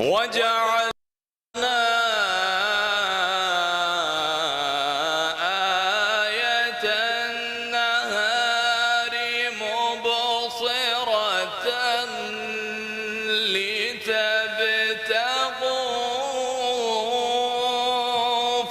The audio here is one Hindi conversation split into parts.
वजअलना आयतन नहारि मुबसिरतन लितबतगू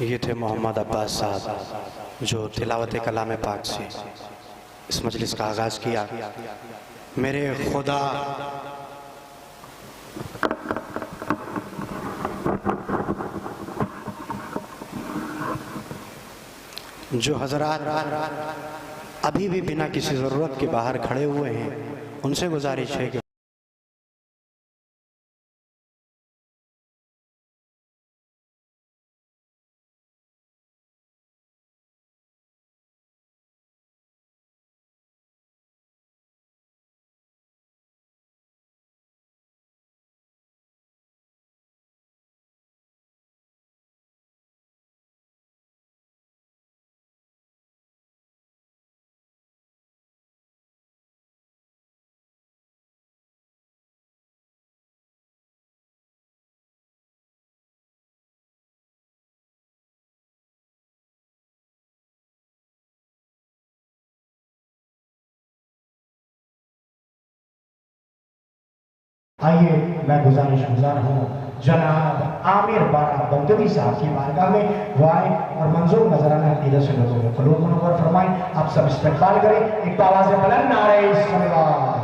ये थे मोहम्मद अब्बास साहब जो तिलावत कलाम पाक से इस मजलिस का आगाज़ किया। मेरे खुदा जो हजरात अभी भी बिना किसी ज़रूरत के बाहर खड़े हुए हैं, उनसे गुजारिश है कि आइए मैं गुजार हूँ जनाब आमिर बारा बगददी साहब की बारगाह में वाय और मंजूर नजराना अकीदत से लोगों को कलूब मुनव्वर फरमाएं। आप सब इस्तेमाल करें, एक आवाज़ बुलंद नारे सलावत।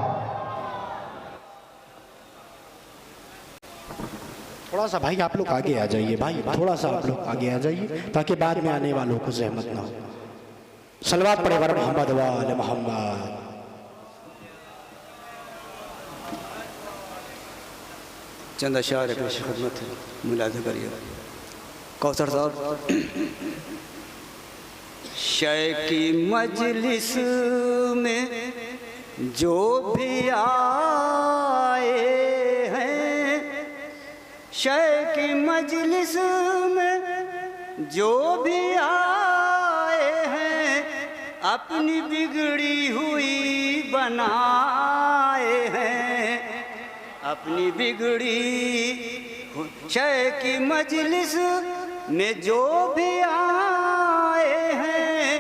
थोड़ा सा भाई आप लोग आगे आ जाइए, भाई थोड़ा सा आप लोग आगे आ जाइए ताकि बाद में आने वालों को जहमत ना हो। सलवात पढ़े वर मोहम्मद वाले मोहम्मद। चंद अशार पेश खदमत है, मुलाज़ा करिए। कौसर साहब। शय की मजलिस में जो भी आए हैं, शय की मजलिस में जो भी आए हैं, अपनी बिगड़ी हुई बनाए हैं, अपनी बिगड़ी। शय की मजलिस में जो भी आए हैं,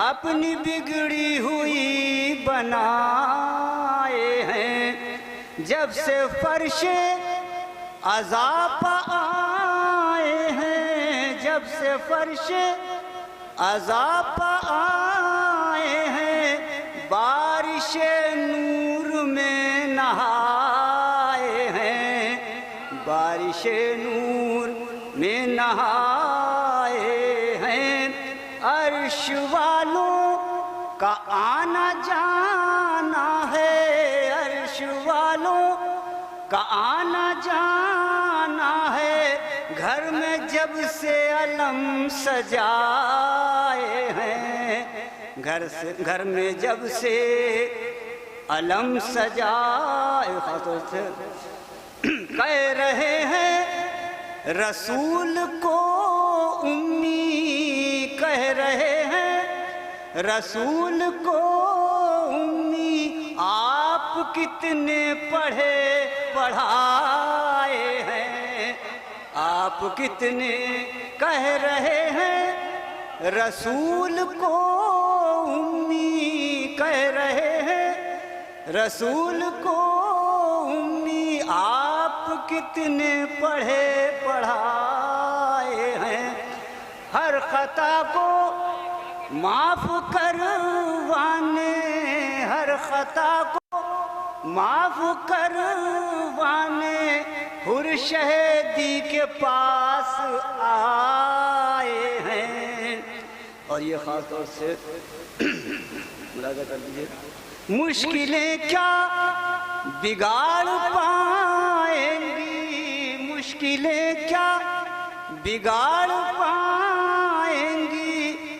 अपनी बिगड़ी हुई बनाए हैं। जब से फर्शे अज़ाब आए हैं, जब से फर्शे अज़ाब आए हैं, बारिश नूर में नहाए हैं, बारिश नूर में नहाए हैं। अर्श वालों का आना जाना है, अर्श वालों का आना जाना है। घर में जब से अलम सजाए हैं, घर में जब से अलम सजाए। कह रहे हैं रसूल को उम्मी, कह रहे हैं रसूल को उम्मी। आप कितने पढ़े पढ़ाए हैं, आप कितने। कह रहे हैं रसूल को उम्मी, कह रहे हैं रसूल को उम्मी। आप कितने पढ़े पढ़ाए हैं। हर खता को माफ करवाने, हर खता को माफ करवाने हुर्शहदी के पास आए हैं। और ये खास तौर से मुलाज़ा कर लीजिए। मुश्किलें क्या बिगाड़ पाएंगी, मुश्किलें क्या बिगाड़ पाएंगी।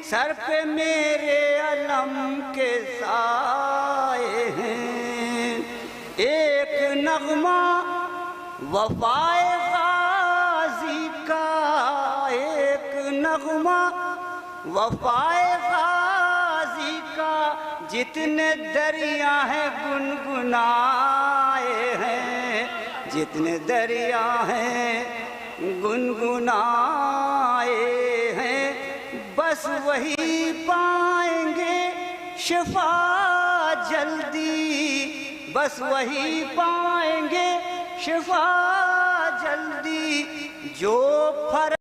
सर पे मेरे अलम के साए हैं। एक नगमा वफाए गाजी का, एक नगमा वफाए गाजी का। जितने दरिया हैं गुनगुनाए हैं, जितने दरिया हैं गुनगुनाए हैं। बस वही पाएंगे शिफा जल्दी, बस वही पाएंगे शिफा जल्दी। जो फर्क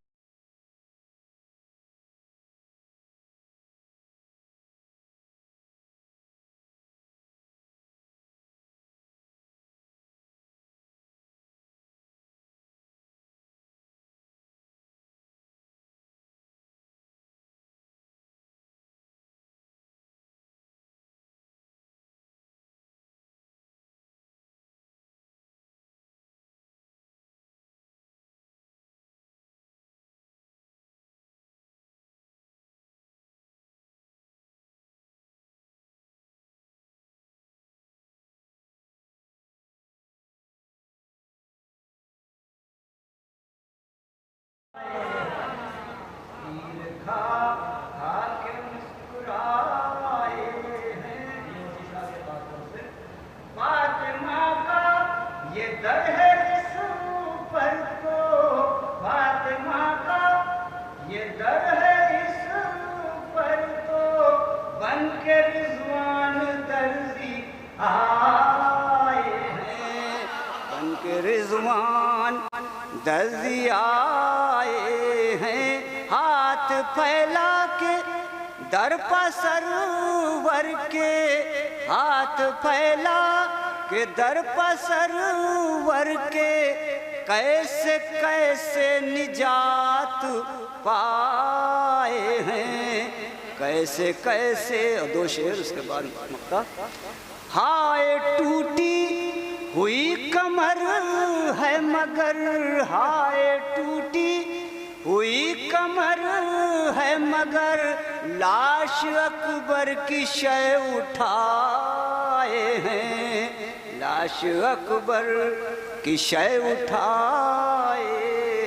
दर्जी आए हैं हाथ फैला के दर पर सरवर के, हाथ फैला के दर पर सरवर के, कैसे कैसे निजात पाए हैं, कैसे कैसे। और दो शेर उसके बाद मक्का। हाय टूटी हुई कमर है मगर, हाय टूटी हुई कमर है मगर, लाश अकबर की शय उठाए हैं, लाश अकबर की शय उठाए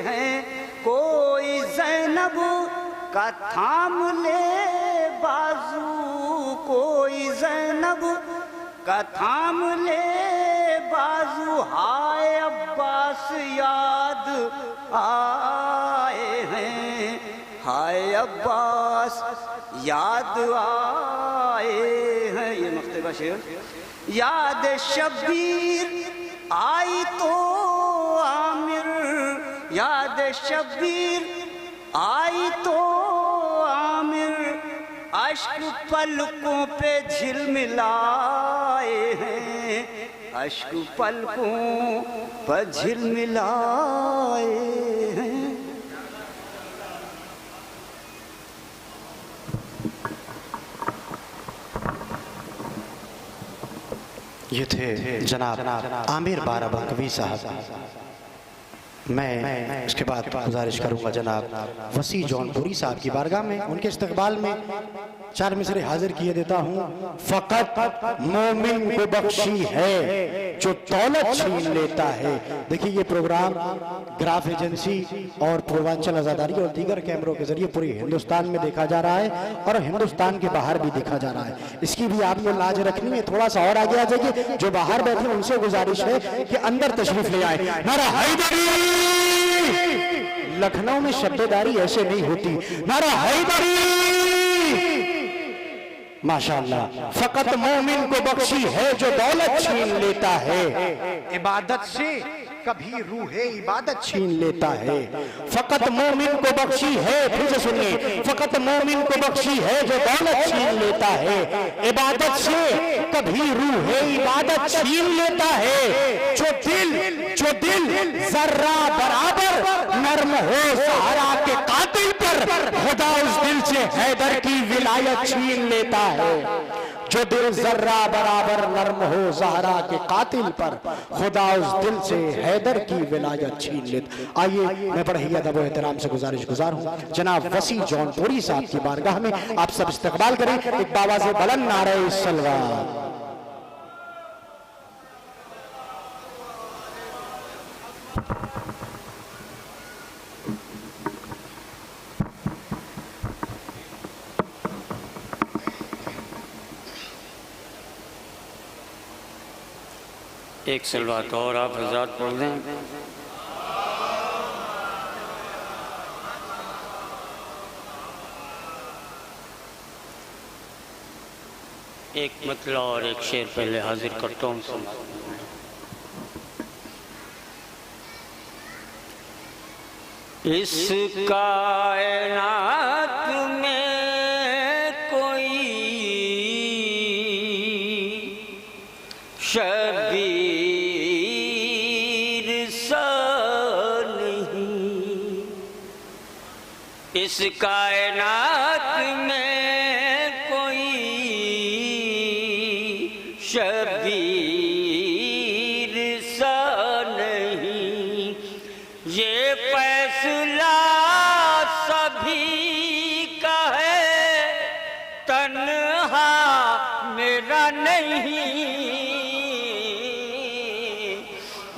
हैं। कोई ज़ैनब का थाम ले बाजू, कोई ज़ैनब का थाम ले बाजू, हाय अब्बास याद आए हैं, हाय अब्बास याद आए हैं। ये मक्तबा शेर। याद शब्बीर आई तो आमिर, याद शब्बीर आई तो आमिर, अश्क पलकों पे झिलमिलाए हैं, अश्क पलकों पर झिलमिलाए हैं। ये थे जनाब आमिर बाराबंकवी साहब। मैं इसके बाद गुजारिश करूंगा जनाब वसी जौनपुरी साहब की बारगाह में, उनके इस्तकबाल में 4 मिसरे हाजिर किए देता हूँ। फकत मोमिन को बख्शी है जो दौलत छीन लेता है। देखिए ये प्रोग्राम ग्राफ एजेंसी और पूर्वांचल आज़ादारी और दीगर कैमरों के जरिए पूरे हिंदुस्तान में देखा जा रहा है और हिंदुस्तान के बाहर भी देखा जा रहा है। इसकी भी आपको लाज रखनी है। थोड़ा सा और आगे आ जाइए, जो बाहर बैठे उनसे गुजारिश है कि अंदर तशरीफ ले आए। नारा हैदरी, लखनऊ में शब्ददारी ऐसे नहीं होती। नारा हैदरी, माशाअल्लाह। फकत मोमिन को बख्शी है जो दौलत छीन लेता है, इबादत से कभी रूहे इबादत छीन लेता है। फकत मोमिन को बख्शी है, फिर से सुनिए, फकत मोमिन को बख्शी है जो दौलत छीन लेता है, इबादत से कभी रूहे इबादत छीन लेता है। जो दिल जर्रा बराबर नर्म हो सहारा के कातिल पर, खुदा उस दिल से हैदर की विलायत छीन लेता है। जो दिल जर्रा बराबर नर्म हो ज़हरा के कातिल पर, खुदा उस दिल से हैदर की विलायत छीन लेता। आइए मैं बड़े ही अदब व एहतराम से गुजारिश गुजार हूँ जनाब वसी जौनपुरी साहब की बारगाह में आप सब इस्तकबाल करें। एक बावाज़े बुलंद नारे सलवात। एक सलवात और आप हज़रात पढ़ दें। एक मतला और एक शेर पहले हाजिर करता हूँ। इस कायनात में कोई शबीर सा नहीं, इस कायनात में कोई शबीर सा नहीं। ये फैसला सभी का है, तन्हा मेरा नहीं।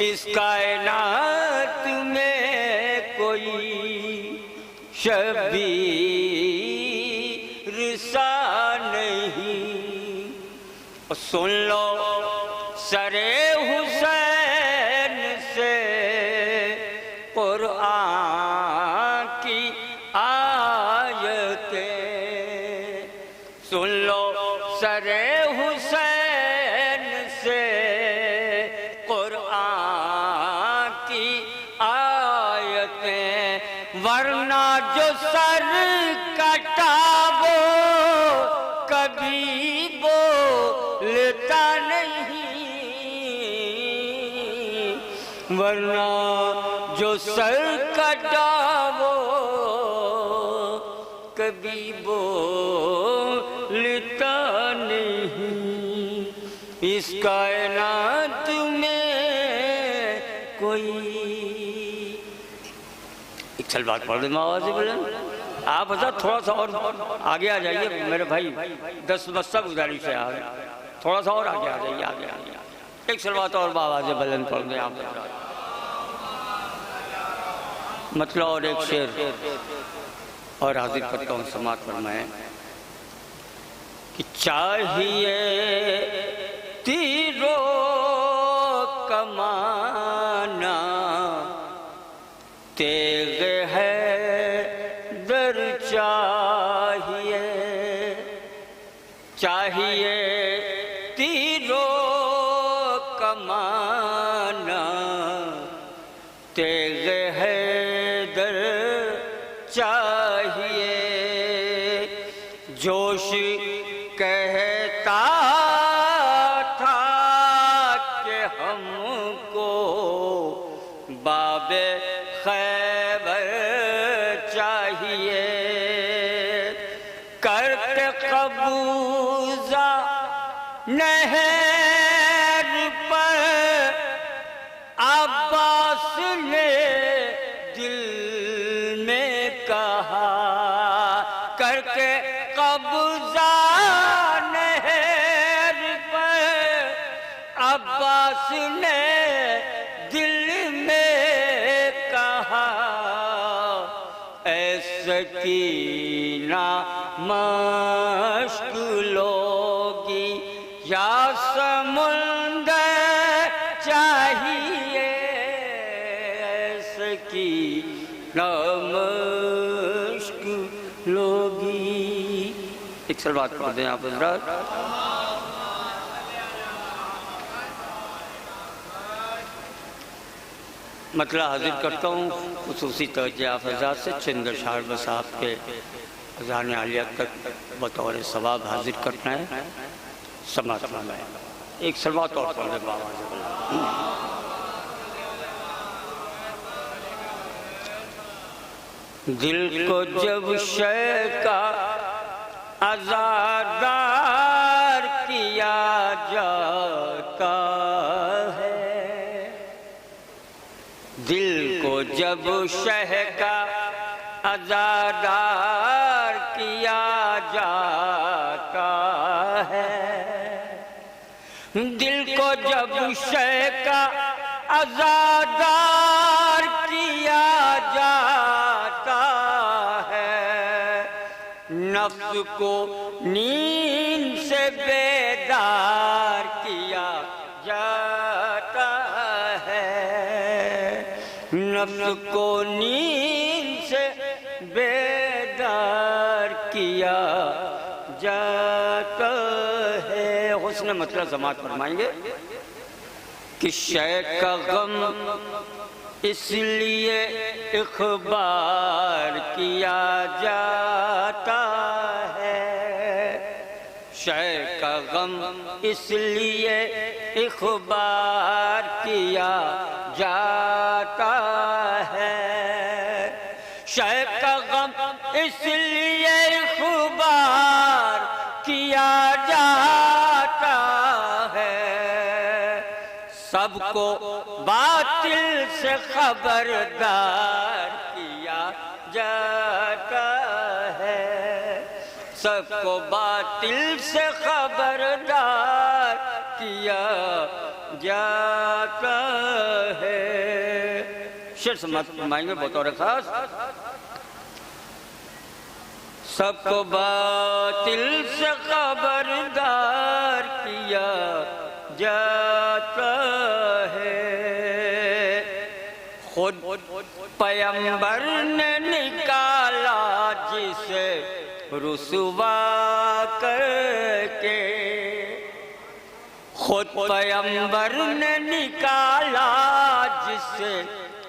इस कायनात में कोई शबीर सा नहीं। सुन लो सरे हुसैन से कुरान की आयतें, सुन लो सरे हुसैन से कुरान की आयतें। वरना जो सर कटावो कभी बोलता नहीं, वरना जो सर कटावो कभी बोलता नहीं। इस कायनात में कोई एक चल बात पढ़ दे आवाज़ बोले आप हजरत थोड़ा सा और आगे आ जाइए मेरे भाई, 10 बस्ता गुजारिश है आप थोड़ा सा और आगे आ जाइए, आगे एक सलवात और आवाज़ बुलंद पढ़ दें आप। मतलब और एक शेर और हाजिर करता हूँ, समात फरमाएं कि चाहिए तीरों कमाना तेग है दर चाहिए, चाहिए तीरों कमाना तेग है दर चाहिए। जोश कहता था कि हमको बाबे खैबर चाहिए, करते कबूजा नहर पर अब्बास ने दिल में कहा, करके कब्जा नहर पर अब्बास ने दिल में कहा, ऐसे कीना मश्क लोगी या समुंदर चाहिए, ऐसे कीना मश्क लोगी। एक सलवात पढ़ दें आप हज़रात। मतलब हाजिर करता हूँ खुसूसी तवज्जो आप हज़रात से चंद अशआर बस आपके अज़ान आलिया तक बतौर सवाब हाजिर करना है। समात फरमाएं एक सलवात और पढ़ दें बाबा। दिल को जब शय का आज़ादार किया जाता है, दिल को जब शह का आज़ादार किया जाता है, दिल को जब शह का आज़ादार किया जाता है, नफ्स को नींद से बेदार किया जाता है, नफ्स को नींद से बेदार किया जाता है। हुस्न मतलब समात फरमाएंगे कि शय का गम इसलिए इख़बार किया जाता है, शय का गम इसलिए इख़बार किया जाता है, शय का गम इसलिए इख़बार किया जाता है, सबको बातिल से खबरदार किया जाता है, सबको बातिल से खबरदार किया जाता है। शेर समाप्त फरमाएंगे बतौर खास। सबको बातिल से खबरदार किया जाता है, खुद पैगंबर ने निकाला जिसे रुसवा करके, खुद पैगंबर ने निकाला जिसे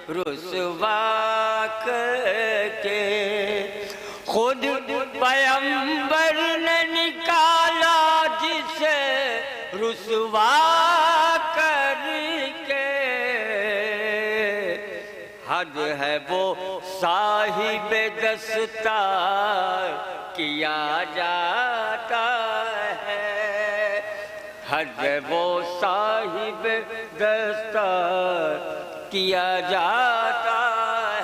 रुसवा करके, के। खुद पैगंबर ने निकाला जिसे रुसवा करके। हद है वो साहिब दस्तार किया जाता है। हद है वो साहिब दस्तार किया जाता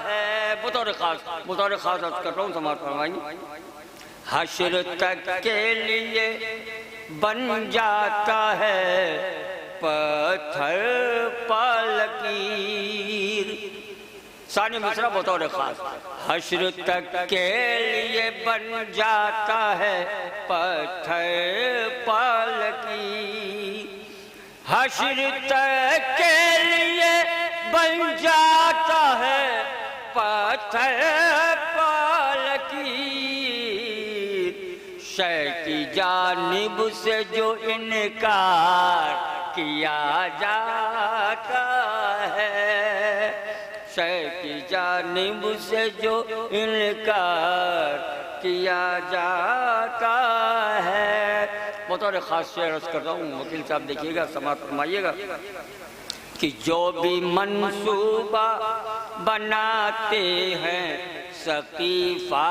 है। बतौर खास अर्ज कर रहा हूँ, समाप्त फरमाएंगे। हश्र तक के लिए बन जाता है पत्थर पालकीर। सानी मिसरा बतौर खास। हश्र तक के लिए बन जाता है पत्थर पालकीर। हश्र तक के लिए बन जाता है पत्थर पालकीर। शय की जानिब से जो इनकार किया जाता है। शय की जानिब से जो इनकार किया जाता है। बतौर खास शेर अर्ज कर रहा हूँ, वकील साहब देखिएगा, समाप्त फरमाइएगा कि जो भी मंसूबा बनाते हैं सकीफा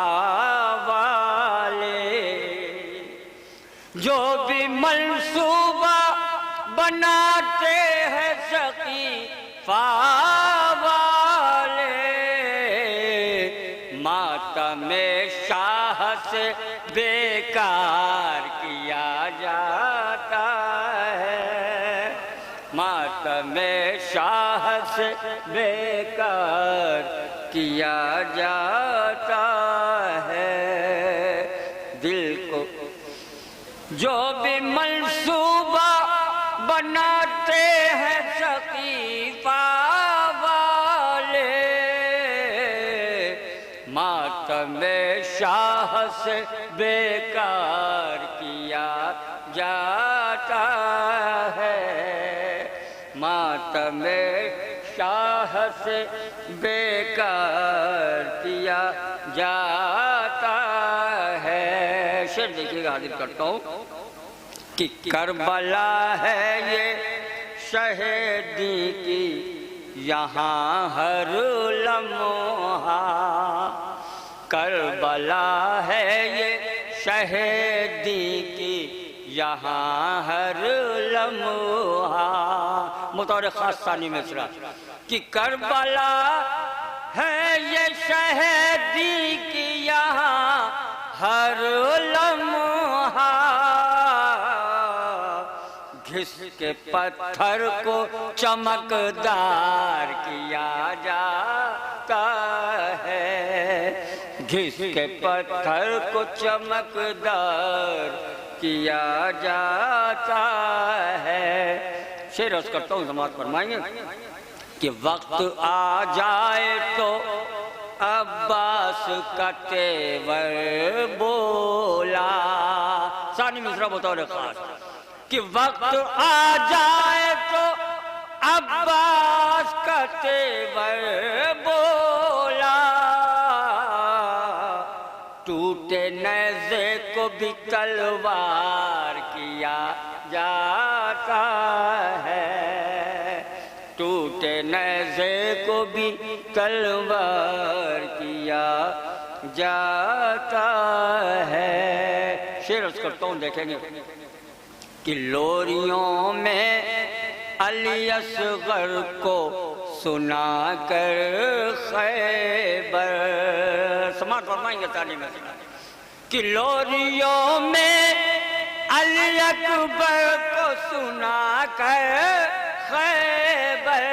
वाले। जो भी मंसूबा बनाते हैं सकीफा वाले। मातमे शाह से बेकार किया जाता है। मातमे शाह से बेकार किया जाता है। दिल को जो भी मंसूबा बनाते हैं सकीफा वाले। मातमे शाह से बेकार किया जाता है। मातमे शाह से बेकार किया जाता है। शेर देखिएगा, हाजिर करता हूँ कि करबला है ये शहीदी की यहाँ हर लम्हा। करबला है ये शहीदी की यहाँ हर लम्हा। मुतौर खास सानी मिसरा कि करबला है ये शहीदी की यहाँ हर लम्हा। घिस के पत्थर को चमकदार किया जाता है। घिस के पत्थर को चमकदार किया जाता है। शेर अर्ज करता हूँ, समाप्त फरमाएंगे कि वक्त आ जाए तो अब्बास का तेवर बोला। सानी मिसरा बतौर खास कि वक्त आ जाए तो अब्बास का तेवर बोला। टूटे नेज़े को भी तलवार किया जाता है। टूटे नेज़े को भी तलवार किया जाता है। शेर अर्ज करता हूँ, देखेंगे कि लोरियों में अली असगर को सुना कर खैबर। समाप्त फरमाएंगे ताली में कि लोरियों में अली अकबर को सुना कर खैबर।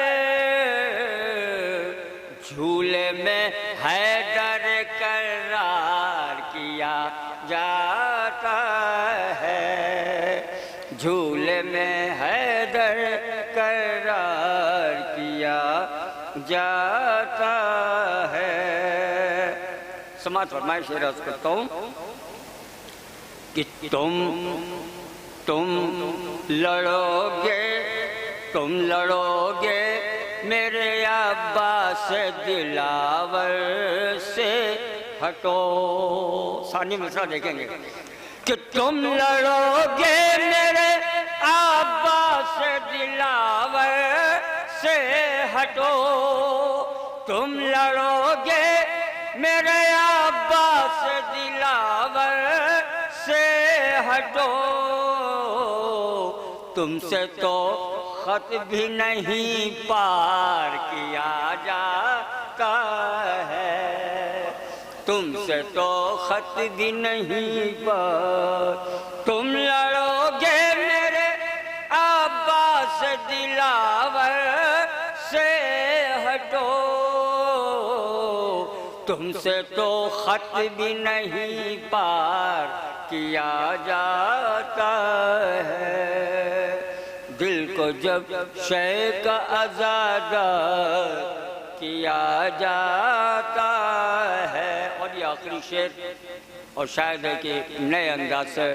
झूले में हैदर करार किया जाता है। झूले में हैदर करार किया जाता है। समाप्त फरमाए शेर अर्ज करता हूँ कि तुम लड़ोगे मेरे अब्बास दिलावर से। हटो। सानी मिसरा देखेंगे कि तुम लड़ोगे मेरे अब्बास दिलावर से हटो, तुम लड़ोगे मेरे अब्बास दिलावर से हटो, तुमसे तो खत भी नहीं पार किया जाता है, तुमसे तो खत भी नहीं पार। तुम लड़ोगे मेरे अब्बास दिलावर से हटो, तुमसे तो खत भी नहीं पार किया जाता है। दिल को जब शय का आज़ाद किया जाता है। और ये आखिरी शेर, और शायद है कि नए अंदाज से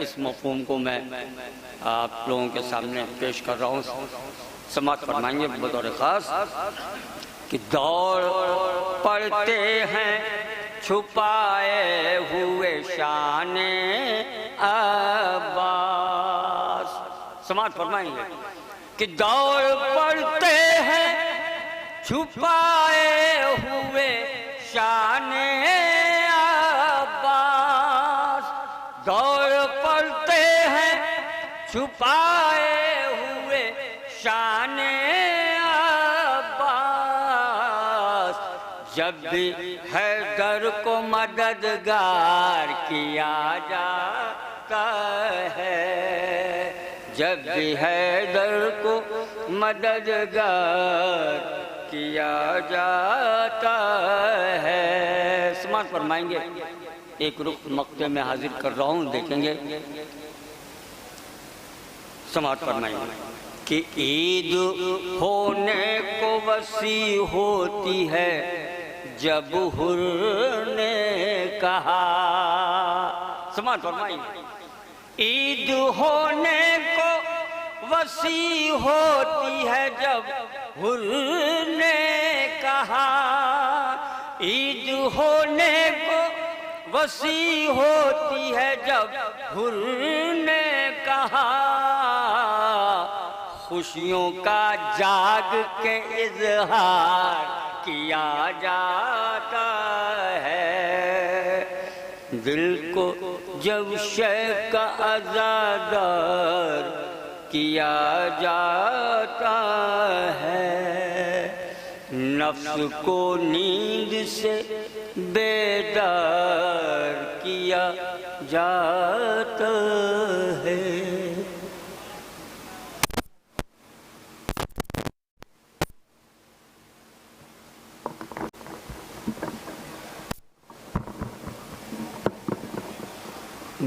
इस मफ़हूम को मैं आप लोगों के सामने पेश कर रहा हूँ। समाप्त फरमाएंगे बतौर ख़ास कि दौड़ पड़ते हैं छुपाए हुए शाने अब्बास। समाप्त फरमाएंगे कि दौड़ पड़ते हैं छुपाए हुए शाने अब्बास, दौड़ पड़ते हैं छुपाए हुए शाने अब्बास, जब भी हैदर को मददगार किया जाता है, जब भी हैदर को मददगार किया जाता है। समाप्त फरमाएंगे। एक रुख मक्ते में हाजिर कर रहा हूँ, देखेंगे। समाप्त फरमाएंगे कि ईद होने को वसी होती है जब हुर ने कहा। समाप्त फरमाएंगे। ईद होने को वसी होती है जब हुर ने कहा, ईद होने को वसी होती है जब हुर ने कहा, खुशियों का जाग के इजहार किया जाता है। दिल को जब शय का आज़ादार किया जाता है, नफ्स को नींद से बेदार किया जाता है।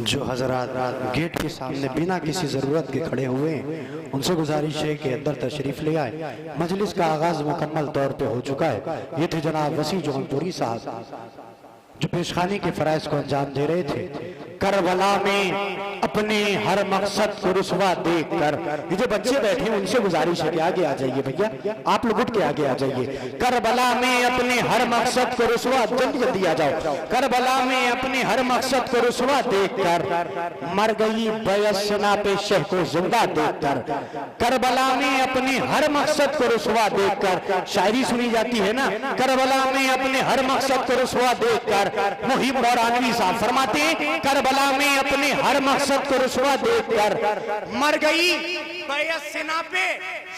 जो हजरात गेट के सामने बिना किसी ज़रूरत के खड़े हुए हैं, उनसे गुजारिश है कि अंदर तशरीफ़ ले आए। मजलिस का आगाज़ मुकम्मल तौर पे हो चुका है। ये थे जनाब वसी जौनपुरी साहब जो पेशखानी के फ़राइज़ को अंजाम दे रहे थे। करबला में अपने हर मकसद को रुसवा देख कर, ये जो बच्चे बैठे हैं उनसे गुजारिश है कि आगे आ जाइए भैया, आप लोग उठ के आगे आ जाइए। करबला में अपने हर मकसद को रुसवा, जल्दी जल्दी आ जाओ। करबला में अपने हर मकसद को रुसवा देख कर मर गई बयसना पे शह को जिंदा देख कर। करबला में अपने हर मकसद को रुसवा देख कर, शायरी सुनी जाती है ना, करबला में अपने हर मकसद को रुसवा देख कर। मुहिब मौलानवी साहब फरमाते हैं करबला में अपने हर मकसद को रुसवा देखकर मर गई बयसना पे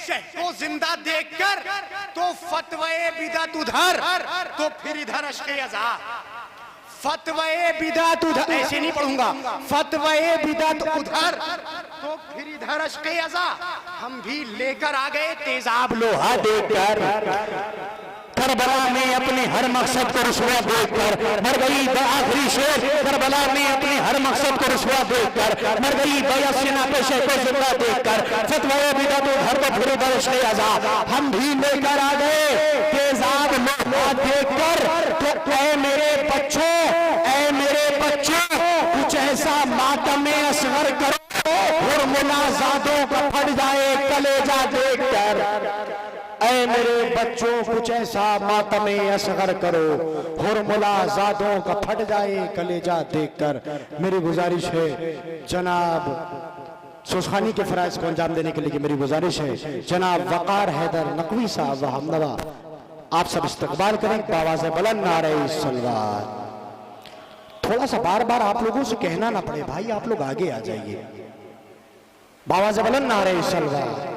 शह को जिंदा देखकर, तो फतवे बिदअत उधर, तो फिर इधर अश्क़े अज़ा। फतवे बिदअत उधर, ऐसे नहीं पढ़ूंगा, फतवे बिदअत उधर, तो फिर इधर अश्क़े अज़ा। हम भी लेकर आ गए तेजाब लोहा देकर। करबला में अपने हर मकसद को रुसवा देखकर मर गई आखिरी शेर। करबला में अपने हर मकसद को रुसवा देखकर मर गई बयसना पे शह को जिंदा देखकर। फतवा बिदअत उधर तो फिर इधर अश्क़े अज़ा। हम भी लेकर आ गए तेजाब लोहा देखकर। तो ऐ मेरे बच्चों, ऐ मेरे बच्चों, कुछ ऐसा मातम में असगर करो और मुलाज़ादों का फट जाए कलेजा देखकर। ऐ मेरे बच्चों कुछ ऐसा मातमे असगर करो, हुरमुला जादों का फट जाए कलेजा देखकर। मेरी गुजारिश है जनाब सुखानी के फराइज को अंजाम देने के लिए मेरी गुजारिश है जनाब वकार हैदर नकवी साहब व हमनवा आप सब इस्तकबाल करें बावाज़ बुलंद नारे सलवात। थोड़ा सा बार बार आप लोगों से कहना ना पड़े भाई, आप लोग आगे आ जाइए। बावाज़ बुलंद नारे सलवात।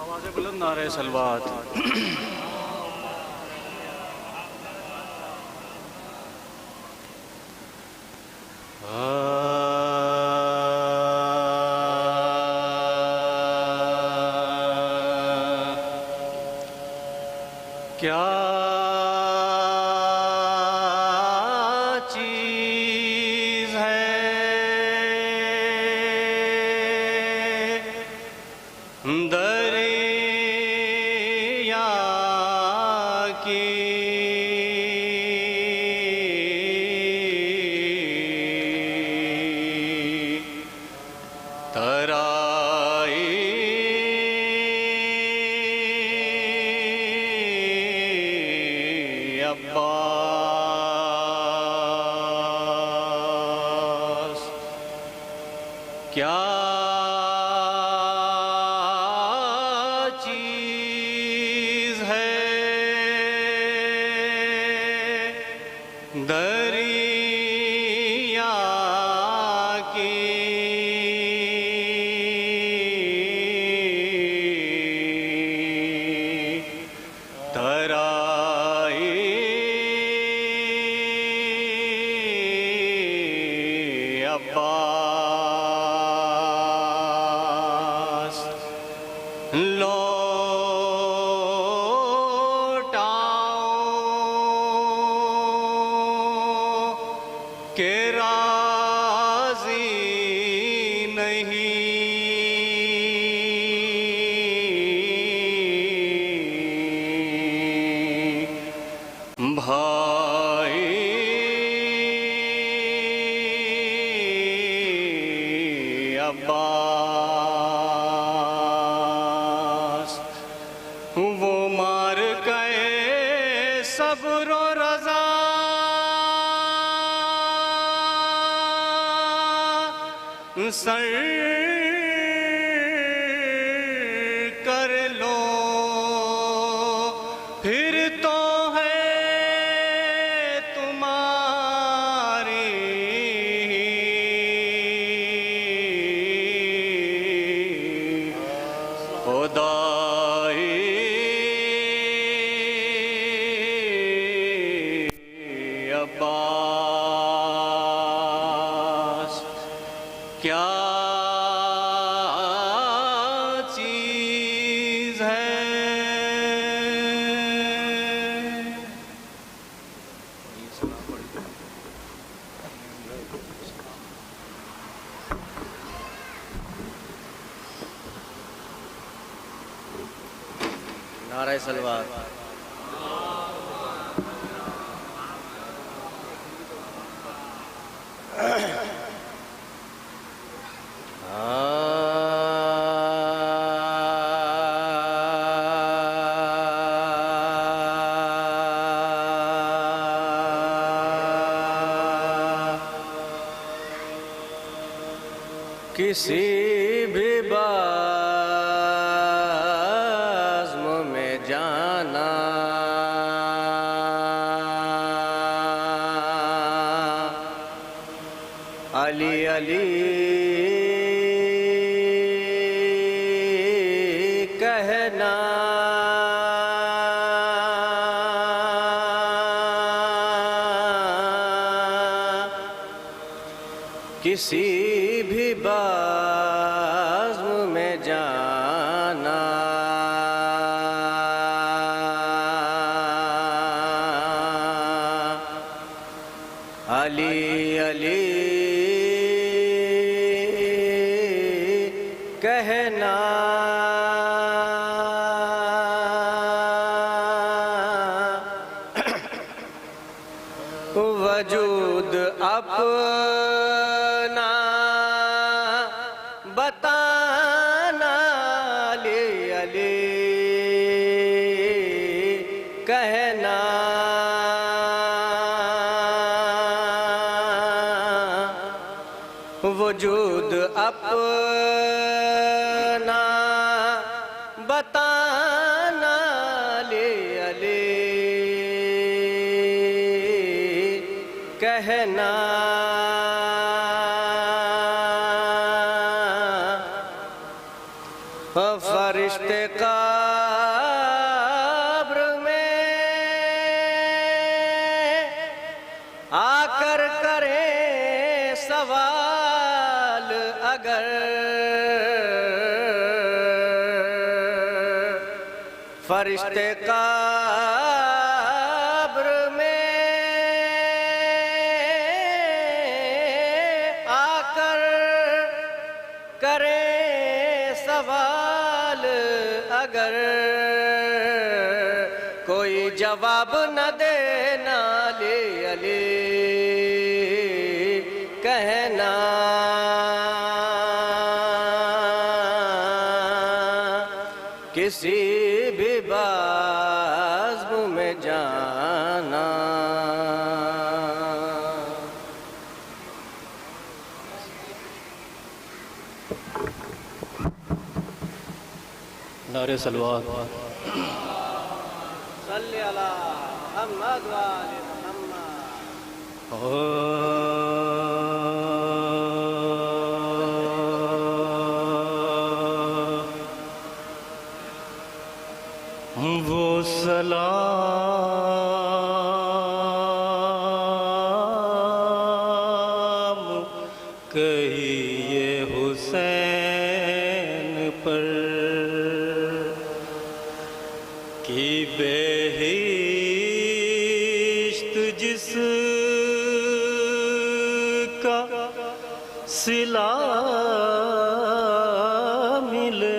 आवाज़ बुलंद नारे सलवात। क्या चीज़ है दरिया की तराई अब्बास। क्या चीज़ है दरिया की तराई अब्बास। लौटाओ के राज़ी नहीं भाई अब्बास। वो मार गए सब्र रज़ा सर कर लो फिर तो है तुम्हारी खुदाई अब्बास। क्या चीज़ है नारे सलवात। किसी भी बाज़्म में जाना अली अली कहना, किसी भी बाज़्म में जाना, अली अली कहना, वजूद अपना बताना, अली अली कहना, वजूद अपना बताना, अली अली कहना, फरिश्ते कब्र में आकर करें सवाल, अगर फरिश्ते कब्र में आकर करें सवाल, अगर कोई जवाब न देना, अली अली कहना, किसी भी बाज़्म में जाना। नारे सलवात। सल्ली अला मुहम्मद व आले मुहम्मद। वो सलाम कहिए हुसैन पर कि बेहिश्त जिसका सिला मिले,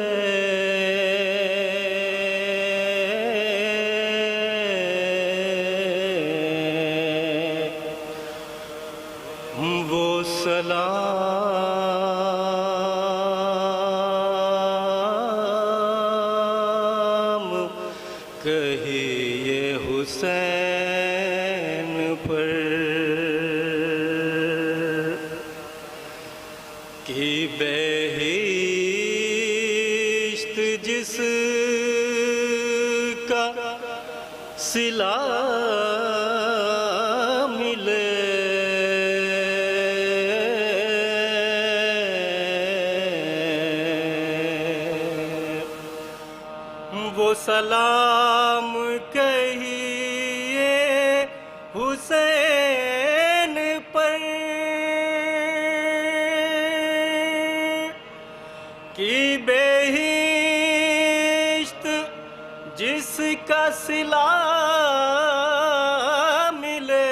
वो सलाम कहिए हुसैन पर कि बेहिश्त जिसका सिला मिले, वो सलाम कहिए हुसैन पर कि बेहिश्त जिसका सिला मिले,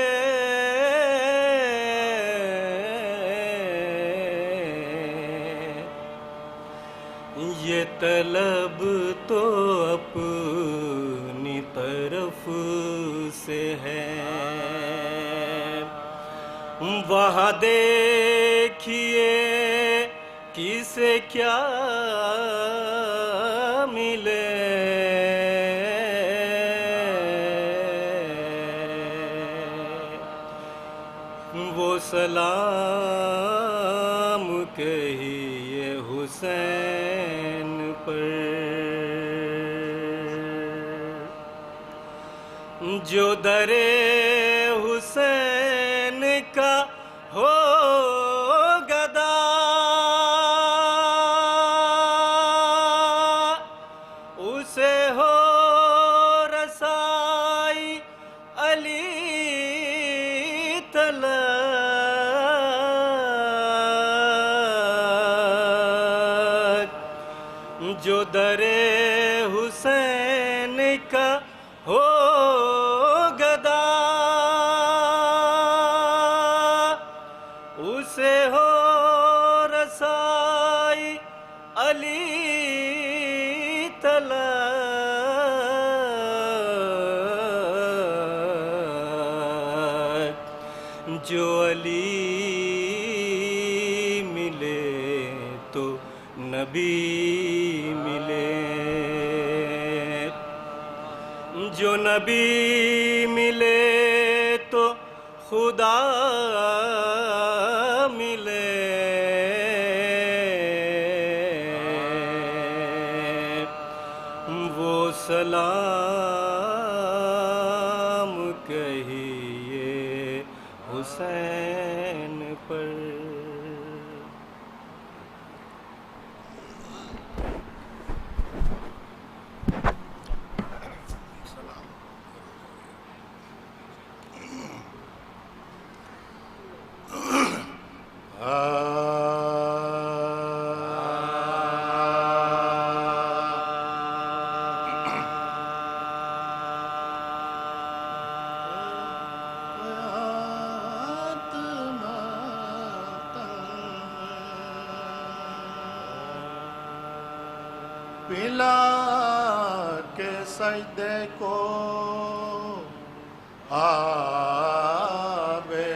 ये तलब तो अपनी तरफ से है, वहाँ देखिए किसे क्या मिले, वो सलाम कहिए हुसैन पर जो दरे हुसैन का हो जो दरे हुसैन का हो गदा, उसे हो रसाई अली तलक। जो अली मिले तो नबी मिले, जो नबी मिले तो खुदा मिले। वो सलाम कहिए हुसैन पर। पिला के सजदे को आवे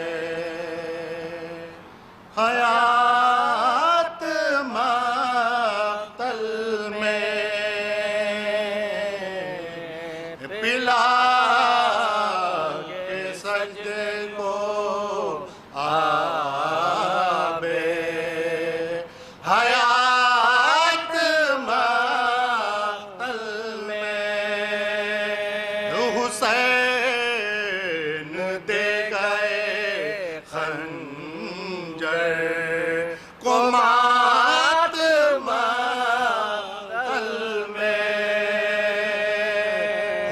हयात मातल में, पिला के सजदे को आवे हयात मातल में। हुसैन दे गए खंजर को मात मातल में।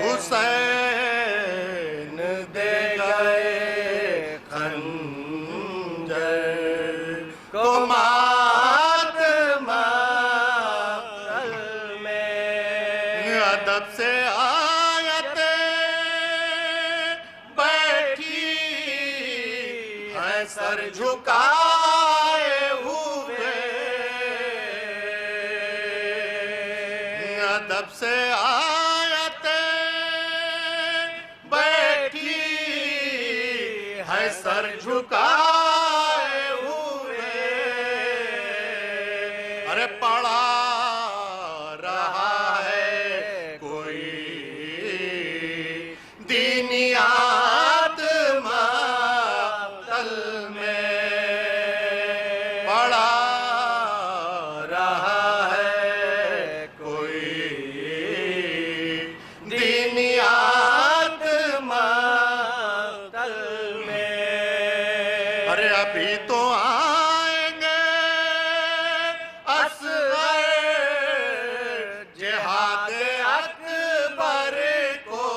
हुसैन दे गए खंजर को मात मातल में। अदब से आयते बैठी है सर झुकाए हुए, अदब से आयते बैठी है सर झुकाए हुए। अरे पड़ा रहा है कोई दीनियात मातल में, पड़ा रहा है कोई दीनियात मातल में। अरे अभी तो आएंगे असगर जिहाद अकबर को,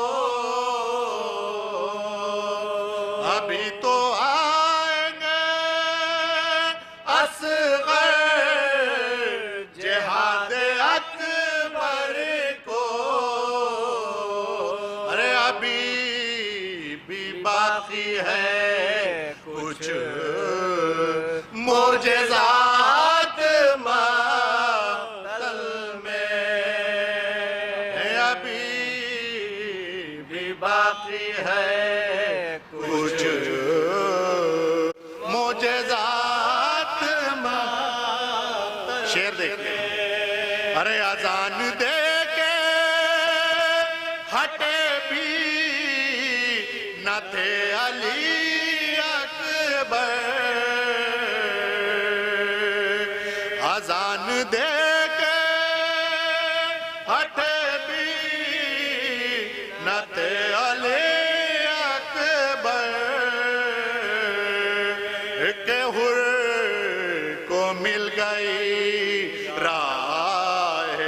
अभी तो आएंगे असगर जिहाद अकबर को। अरे अभी भी बाकी है कुछ मोजेज़ात मातल में, अभी भी बाकी है कुछ मोजेज़ात मातल। शेर देखिए। अरे अजान दे के हटे भी न थे अली अकबर, अजान दे के हटे भी न थे अली अकबर। के हुर को मिल गई राह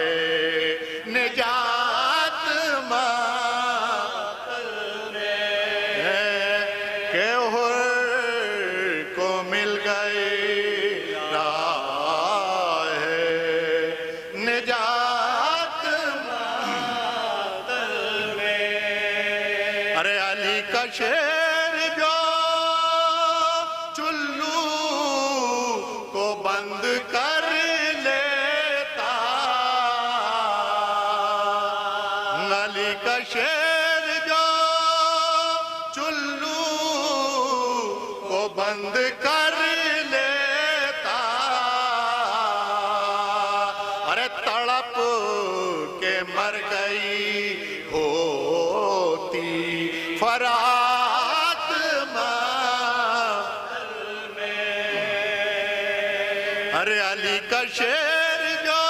निजात मातल में, के हुर को मिल गई राह निजात बंद कर लेता। अली का शेर जो चुल्लू को बंद कर लेता। अरे तड़प के मर गई होती फरात में। अरे अली का शेर जो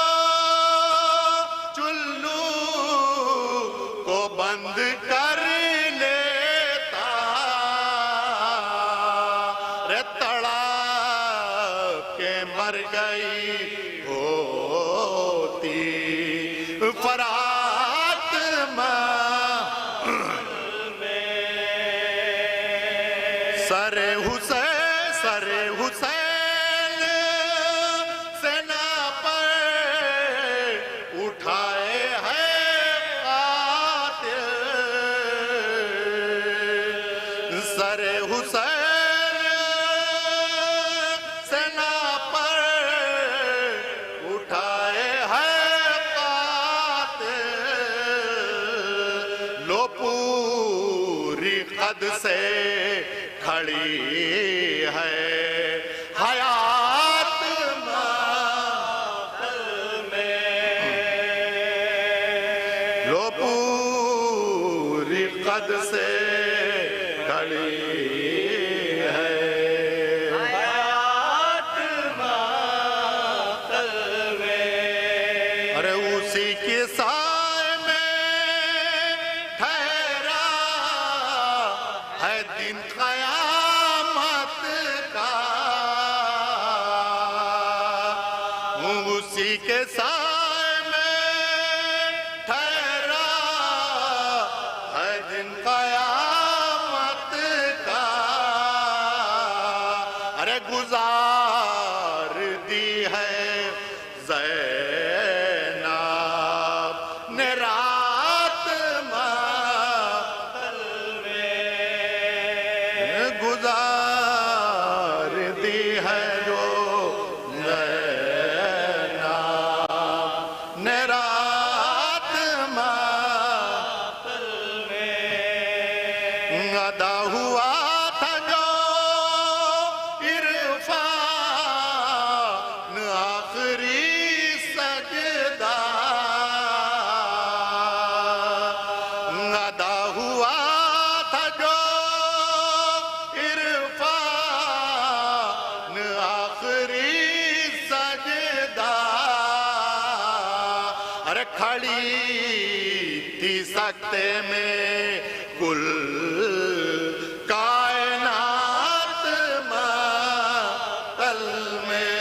चुल्लू को बंद कर लेता। रे तड़प के मर गई होती फरात में। सरे हुसैन सेना पर उठाए हैं कातिल। सरे हुसैन सेना पर उठाए हैं कातिल। लो पूरी कद से खड़ी है हयात में। लो पूरी कद से खड़ी है हयात में। अरे उसी के साए में ठहरा है दिन कयामत का। उसी के साए में ठहरा है दिन कयामत का। अरे गुजार दी है ज़ैनब ने रात मातल में। गुजार दी है जो ज़ैनब ने रात मातल में। अदा हुआ था जो इरफान आखिरी सजदा। अदा हुआ था जो इरफान आखिरी सजदा। अरे खड़ी थी सकते में कुल कायनात मातल में।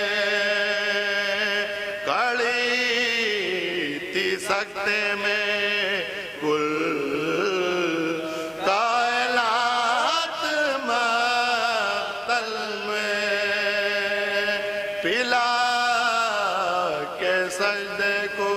खड़ी थी सकते में कुल कायनात मातल में। पिला के सजदे को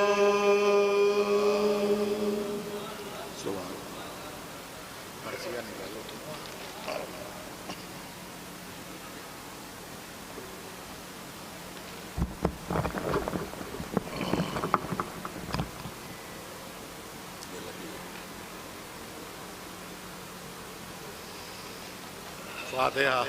फातिहा।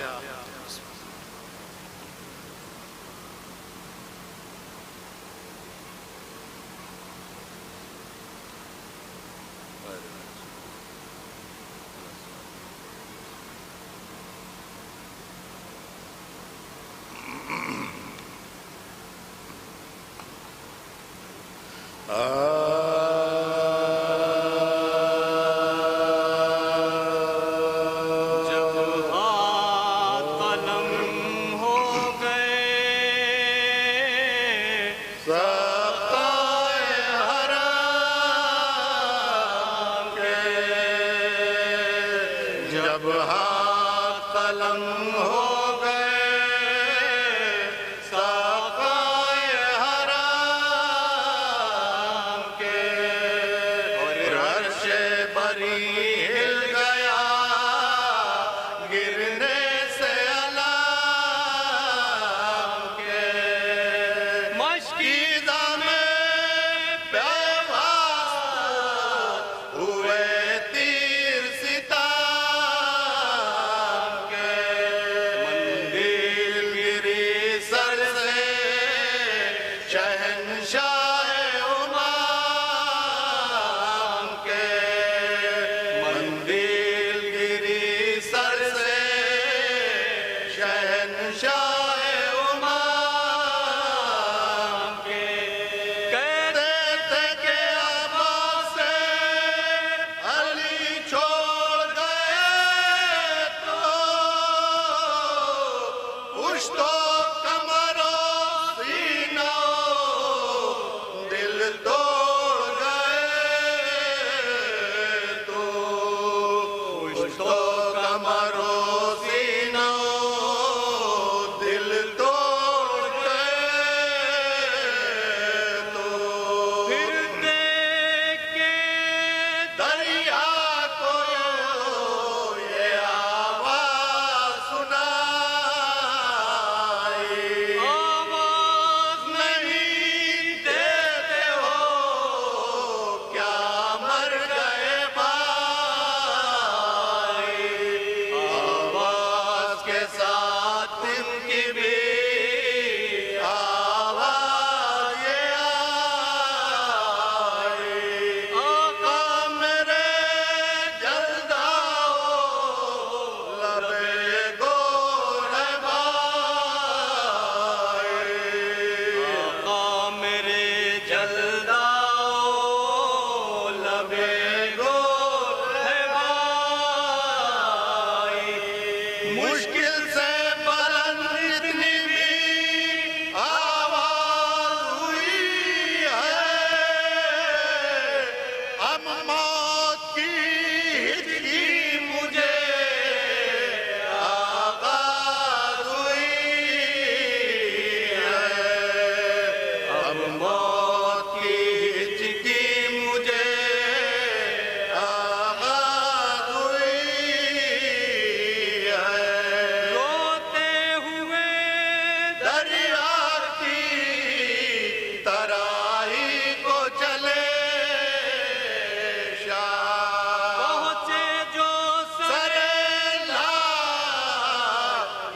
पुश्तो कमरो सीना दिल तोड़ गए तो पुश्तो कमरो सीना दिल तोड़ गए तो फिर देखे दरिया को ये आवाज सुनाई आवाज नहीं देते हो क्या मर गए भाई आवाज के साथ इनकी भी आवाज ये आई आका मेरे जलदाओ लबे गोरे भाई आका मेरे जलदाओ लबे गोर है भाई। मुश्किल से बुलंद इतनी भी आवाज हुई है अब मौत की हिचकी मुझे आगाज हुई है अब मौत की हिचकी मुझे आगाज हुई है रोते हुए दरिया की तराही को चले शाह पहुँचे जो सरे ला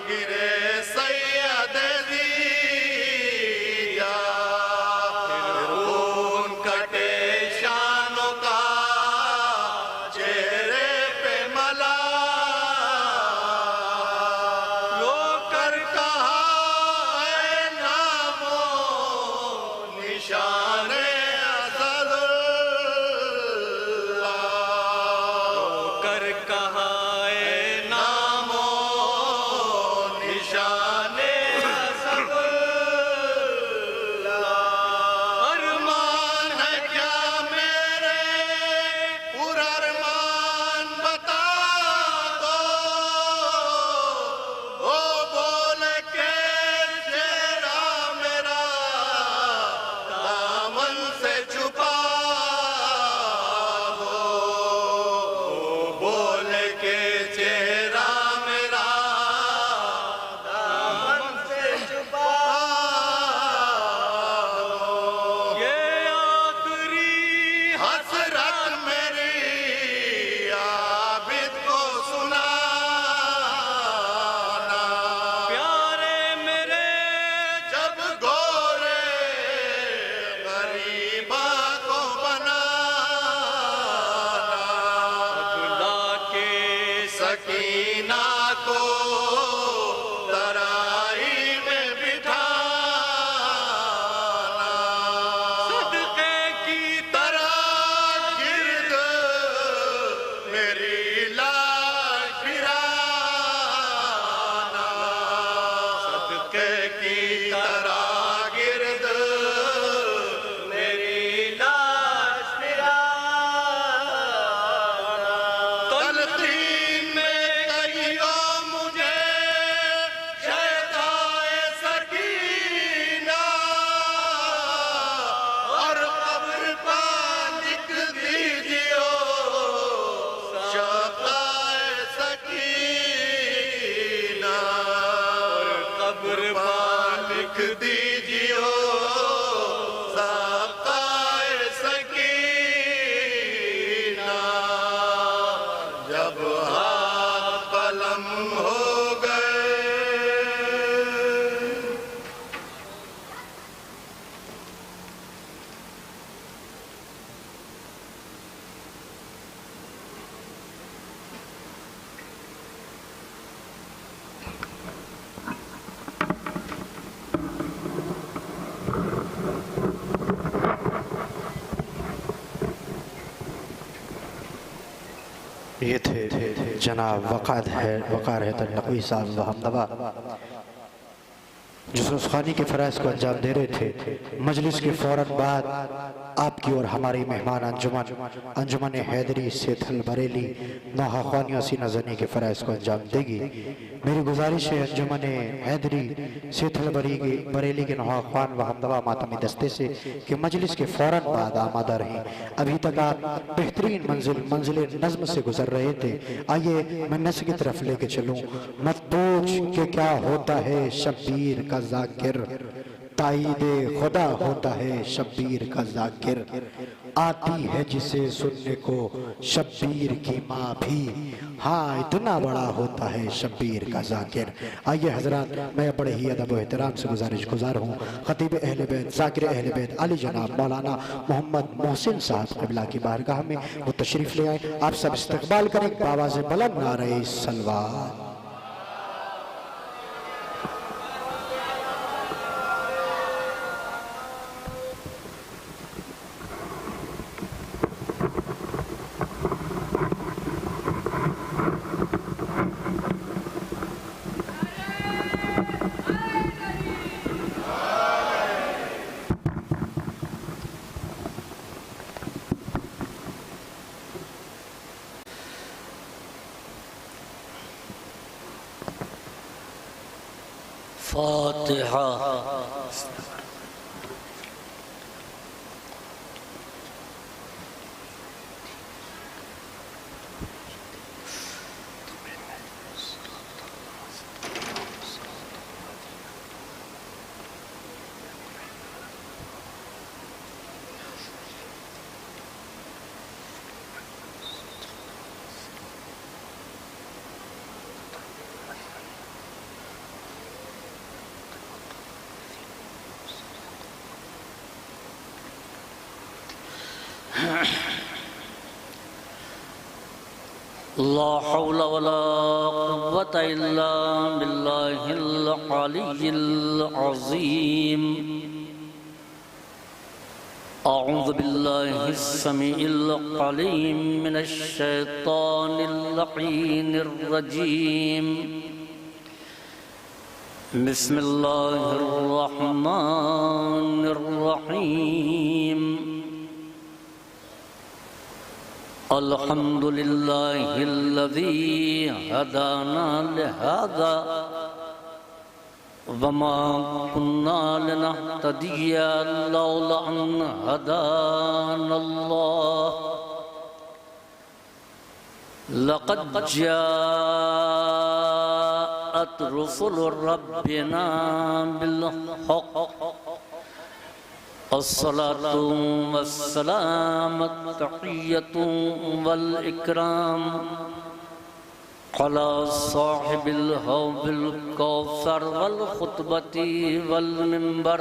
गिरे सैयद दीजा खून कटे शानों का चेहरे पे मला रोकर कहा है नामो निशाने असदुल्लाह कर कहा है नामो निशाने असदुल्लाह अरमान है क्या मेरे पूरा अरमान बता दो वो बोल के चेहरा मेरा दामन से छुपा दो बोल के चेहरा मेरा दामन से छुपा दो ये आखिरी हसरत मेरी आबिद को सुनाना प्यारे मेरे जब गोरे गरीबा को बनाना खुदा के सकीना को तराई में बिठाना सदके की तरह गिर्द मेरी लाश फिराना सदके की तरह गिर्द मेरी लाश फिराना तलखीन में कहियो मुझे शैताए सकीना और कब्र पर लिख दीजियो शैताए सकीना और कब्र पर लिख दीजियो शैताए सकीना जब हाथ कलम हो गए ये थे जनाब वक़ार हैदर नकवी साहब हमदबा। जुलूस खानी के फ़राइज़ को अंजाम दे रहे थे। मजलिस के फ़ौरन बाद आपकी और हमारी मेहमान अंजुमन हैदरी सेठल बरेली नौहा ख्वानियों सीना ज़नी के फ़राइज़ को अंजाम देगी। मेरी गुजारिश है अंजुमन हैदरी सेठल बरेली के नौहा ख्वान व हमदवा मातमी दस्ते से कि मजलिस के फ़ौरन बाद आमादा रहें। अभी तक आप बेहतरीन मंजिल नज़्म से गुजर रहे थे। आइए मैं नस्ल की तरफ लेके चलूँ। मत पूछ के क्या होता है शब्बीर का ज़ाकिर, ताईदे खुदा होता है शब्बीर का ज़ाकिर। आती है जिसे सुनने को शब्बीर की माँ भी, हाँ इतना बड़ा होता है शब्बीर का ज़ाकिर। आइए हजरात, मैं बड़े ही अदब व एहतराम से गुजार हूँ खतीब अहले बैत ज़ाकिर अहले बैत अली जनाब मौलाना मोहम्मद मोहसिन साहब क़िबला की बारगाह में वो तशरीफ़ ले आए। आप सब इस्तक़बाल करें बावाज़ बुलंद नारे सलवात। फातिहा। ला हौला वला कुव्वता इल्ला बिल्लाहिल अलिय्यिल अज़ीम। अऊज़ु बिल्लाहिस समीइल अलीम मिनश शैतानिर लईनिर रजीम। बिस्मिल्लाहिर रहमानिर रहीम। अल्हम्दुलिल्लाहिल्लज़ी हदाना लिहाज़ा वमा कुन्ना लिनहतदिया लौला अन हदानल्लाह। लक़द जाअत रुसुलु रब्बिना बिल हक़। अस्सलातु वस्सलामु तहिय्यतु वल इकराम अला साहिबिल हौज़िल कौसर वल खुतबती वल मिंबर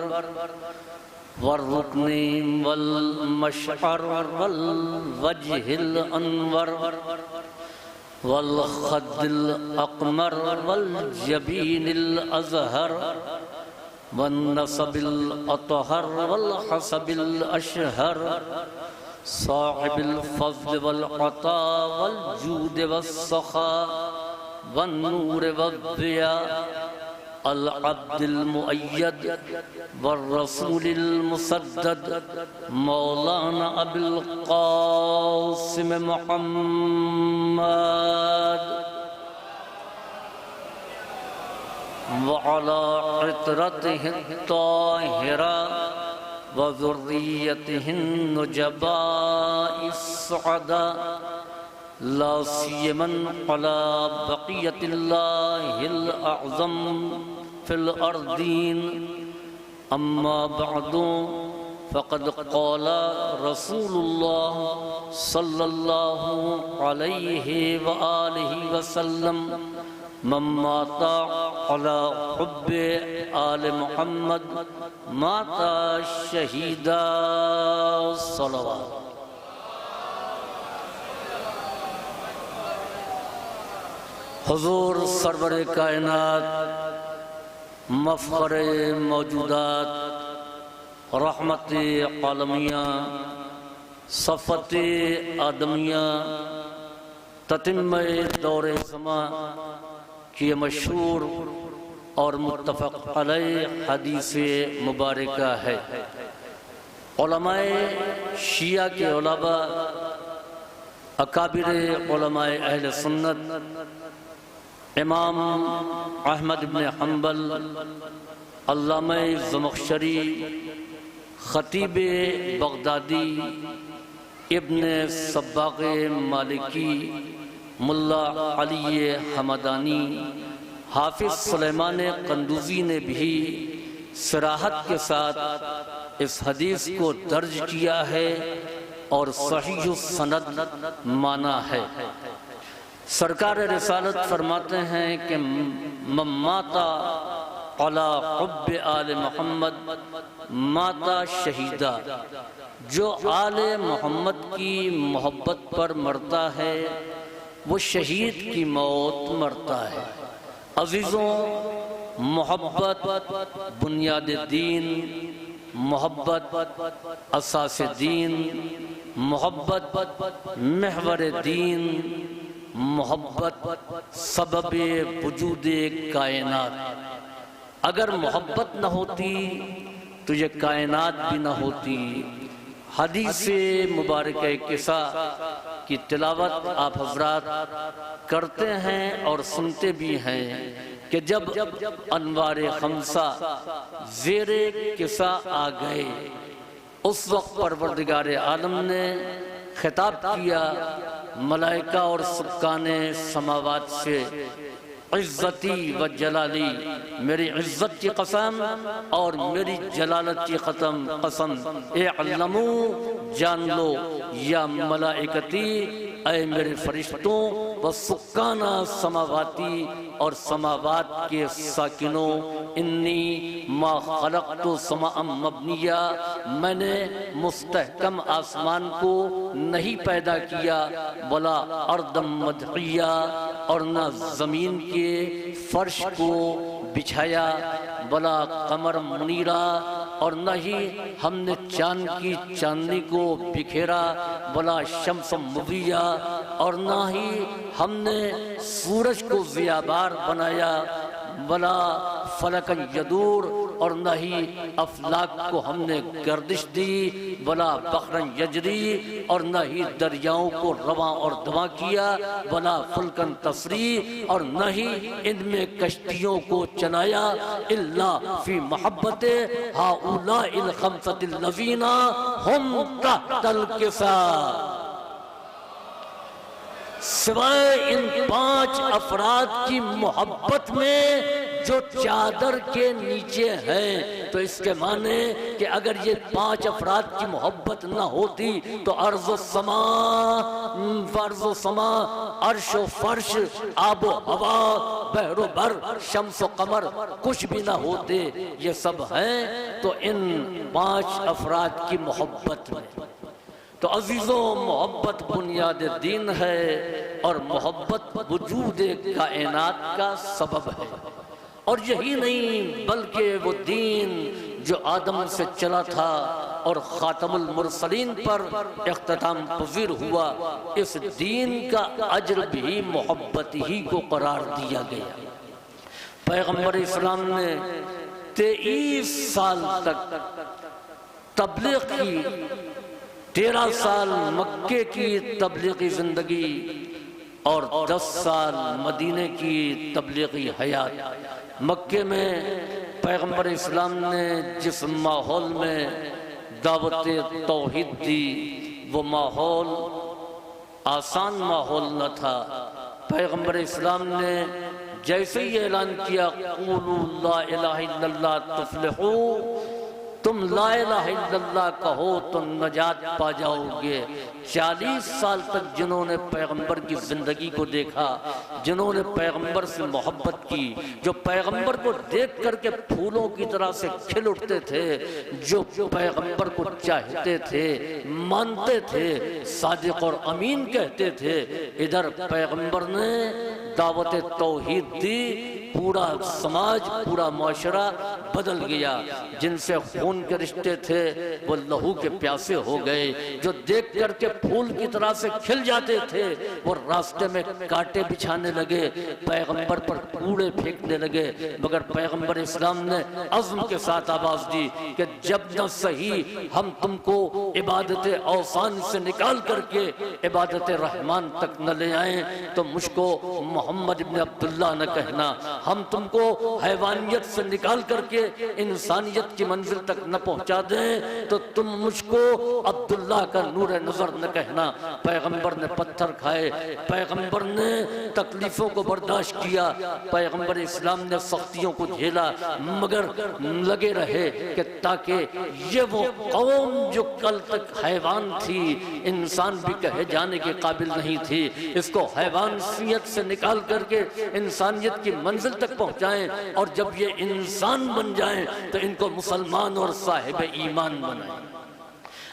वल रुकनी वल मशअर वल वजहिल अनवर वल खद्दिल अक़मर वल जबीनिल अज़हर वन्नसबिल अतहर वल हसबिल अशहर साहिबिल फज़्ल वल अता वल जूद वस्सखा वन्नूर वद्दिया अल अब्दिल मुअय्यद वर रसूलिल मुसद्दद मौलाना अबिल क़ासिम मुहम्मद वअला इतरतिहि ताहिरा व ज़ुर्रियतिहि नुजबाइस सुअदा ला सियमन अला बक़ियतिल्लाहिल अअज़म फिल अर्दीन। अम्मा बअदु फ़क़द क़ाला रसूलुल्लाह सल्लल्लाहु अलैहि व आलिहि वसल्लम मन माता अला हुब्बे आले मुहम्मद माता शहीदा सलवात। हुजूर सरवर कायनात मफ़ख़र मौजूदात रहमत आलमिया सफ़त आदमिया ततिम्मे दौरे ज़मा के मशहूर और मुत्तफ़क़ अलैह हदीस मुबारका है। उलमाए शिया के उलमा, अकाबिर उलमाए अहले सुन्नत, इमाम अहमद इब्न हम्बल, अल्लामा ज़मख़शरी, ख़तीब बगदादी, इब्न सब्बाग़ मालिकी, मुल्ला अली हमदानी, हाफिज़ सुलेमान कंदूज़ी ने भी सराहत के साथ इस हदीस को दर्ज किया है और सहीह सनद माना है। सरकार रिसालत फरमाते हैं कि माता अला हुब्ब आले मोहम्मद माता शहीदा, जो आले मोहम्मद की मोहब्बत पर मरता है वो शहीद की मौत मरता है। अजीज़ों, मोहब्बत बुनियाद दीन, मोहब्बत असास दीन, मोहब्बत महवर दीन, मोहब्बत सबब वजूद कायनात। अगर मोहब्बत न होती तो ये कायनात भी न होती। हदीस मुबारक किस्सा की तिलावत आप हजरात करते हैं और सुनते भी हैं कि जब अनवारे खमसा ज़ेरे किस्सा आ गए, उस वक्त परवरदिगार आलम ने खिताब किया मलाइका और सुक्काने समावात से, इज़्ज़ती व जलाली, मेरी इज़्ज़त की कसम और मेरी जलालत की कसम, इअलमू, जान लो, या मलाइकती, ऐ मेरे फरिश्तों, व सुक्काना समावाती, और समावात के साकिनों, इन्नी मा खलक़तु समाअम मबनिया, मैंने मुस्तहकम आसमान को नहीं पैदा किया, वला अर्दम मदहिया, और न ज़मीन के फर्श को बिछाया, वला कमर मुनीरा, और न ही हमने चांद की चांदनी को बिखेरा, वला शम्स मुबिया, और न ही हमने सूरज को ज़ियाबार बनाया, वला फलकन यदूर, और न ही अफलाक को हमने गर्दिश दी, वला बखरन यजरी, और न ही दरियाओं को रवां और दवा किया, वला फुल्कन तसरी, और न ही इनमें कश्तियों को चलाया, इल्ला फी मोहब्बते हाउलाइल खमसतिल लज़ीना हुम तहतल किसा, सिवाय इन 5 अफराद की मोहब्बत में जो चादर के नीचे हैं। तो इसके माने कि अगर ये 5 अफराद की मोहब्बत न होती तो अर्ज़ो समा, फर्ज़ो समा, अर्शो फर्श, आबो हवा, बहरो बर, शम्सो कमर कुछ भी ना होते। ये सब हैं तो इन 5 अफराद की मोहब्बत में। तो अजीज़ों, मोहब्बत बुनियाद दीन है और मोहब्बत वजूद कायनात का सबब है। और यही नहीं बल्कि वो दीन जो आदम से चला था और खातमुल मुरसलीन पर इख्तिताम पज़ीर हुआ, इस दीन का अज्र भी मोहब्बत ही को करार दिया गया। पैगम्बर इस्लाम ने 23 साल तक तबलीग की, 13 साल मक्के की तबलीगी ज़िंदगी और 10 साल मदीने की तबलीगी हयात। मक्के में पैगम्बर इस्लाम ने जिस माहौल में दावत तौहीद दी, वो माहौल आसान माहौल न था। पैगम्बर इस्लाम ने जैसे ही ऐलान किया, क़ूलू ला इलाहा इल्लल्लाह तुफ़्लिहू, तुम ला इलाहा इल्लल्लाह कहो तो नजात पा जाओगे। 40 साल तक जिन्होंने पैगंबर की जिंदगी को देखा, जिन्होंने पैगंबर से मोहब्बत की, जो पैगंबर को देख करके फूलों की तरह से खिल उठते थे, जो पैगंबर को चाहते थे, मानते थे, सादिक और अमीन कहते थे, इधर पैगंबर ने दावत तौहीद दी पूरा समाज, पूरा माशरा बदल गया। जिनसे खून के रिश्ते थे वो लहू के प्यासे हो गए। जो देख करके फूल की तरह से खिल जाते थे वो रास्ते में कांटे बिछाने लगे, पैगंबर पर कूड़े फेंकने लगे। मगर पैगंबर इस्लाम ने अज़्म के साथ आवाज दी कि जब न सही हम तुमको इबादत औसान से निकाल करके इबादत रहमान तक न ले आए तो मुझको मोहम्मद इब्न अब्दुल्ला न कहना। हम तुमको हैवानियत से निकाल करके इंसानियत की मंजिल तक न पहुंचा दें तो तुम मुझको अब्दुल्ला का नूर नजर न कहना। पैगंबर ने पत्थर खाए, पैगंबर ने तकलीफों को बर्दाश्त किया, पैगंबर इस्लाम ने सख्तियों को झेला, मगर लगे रहे कि ताकि ये वो कौम जो कल तक हैवान थी, इंसान भी कहे जाने के काबिल नहीं थी, इसको हैवानियत से निकाल करके इंसानियत की मंजिल तक पहुंचाएं और जब ये इंसान बन जाएं तो इनको मुसलमान और साहिब ईमान बनाएं।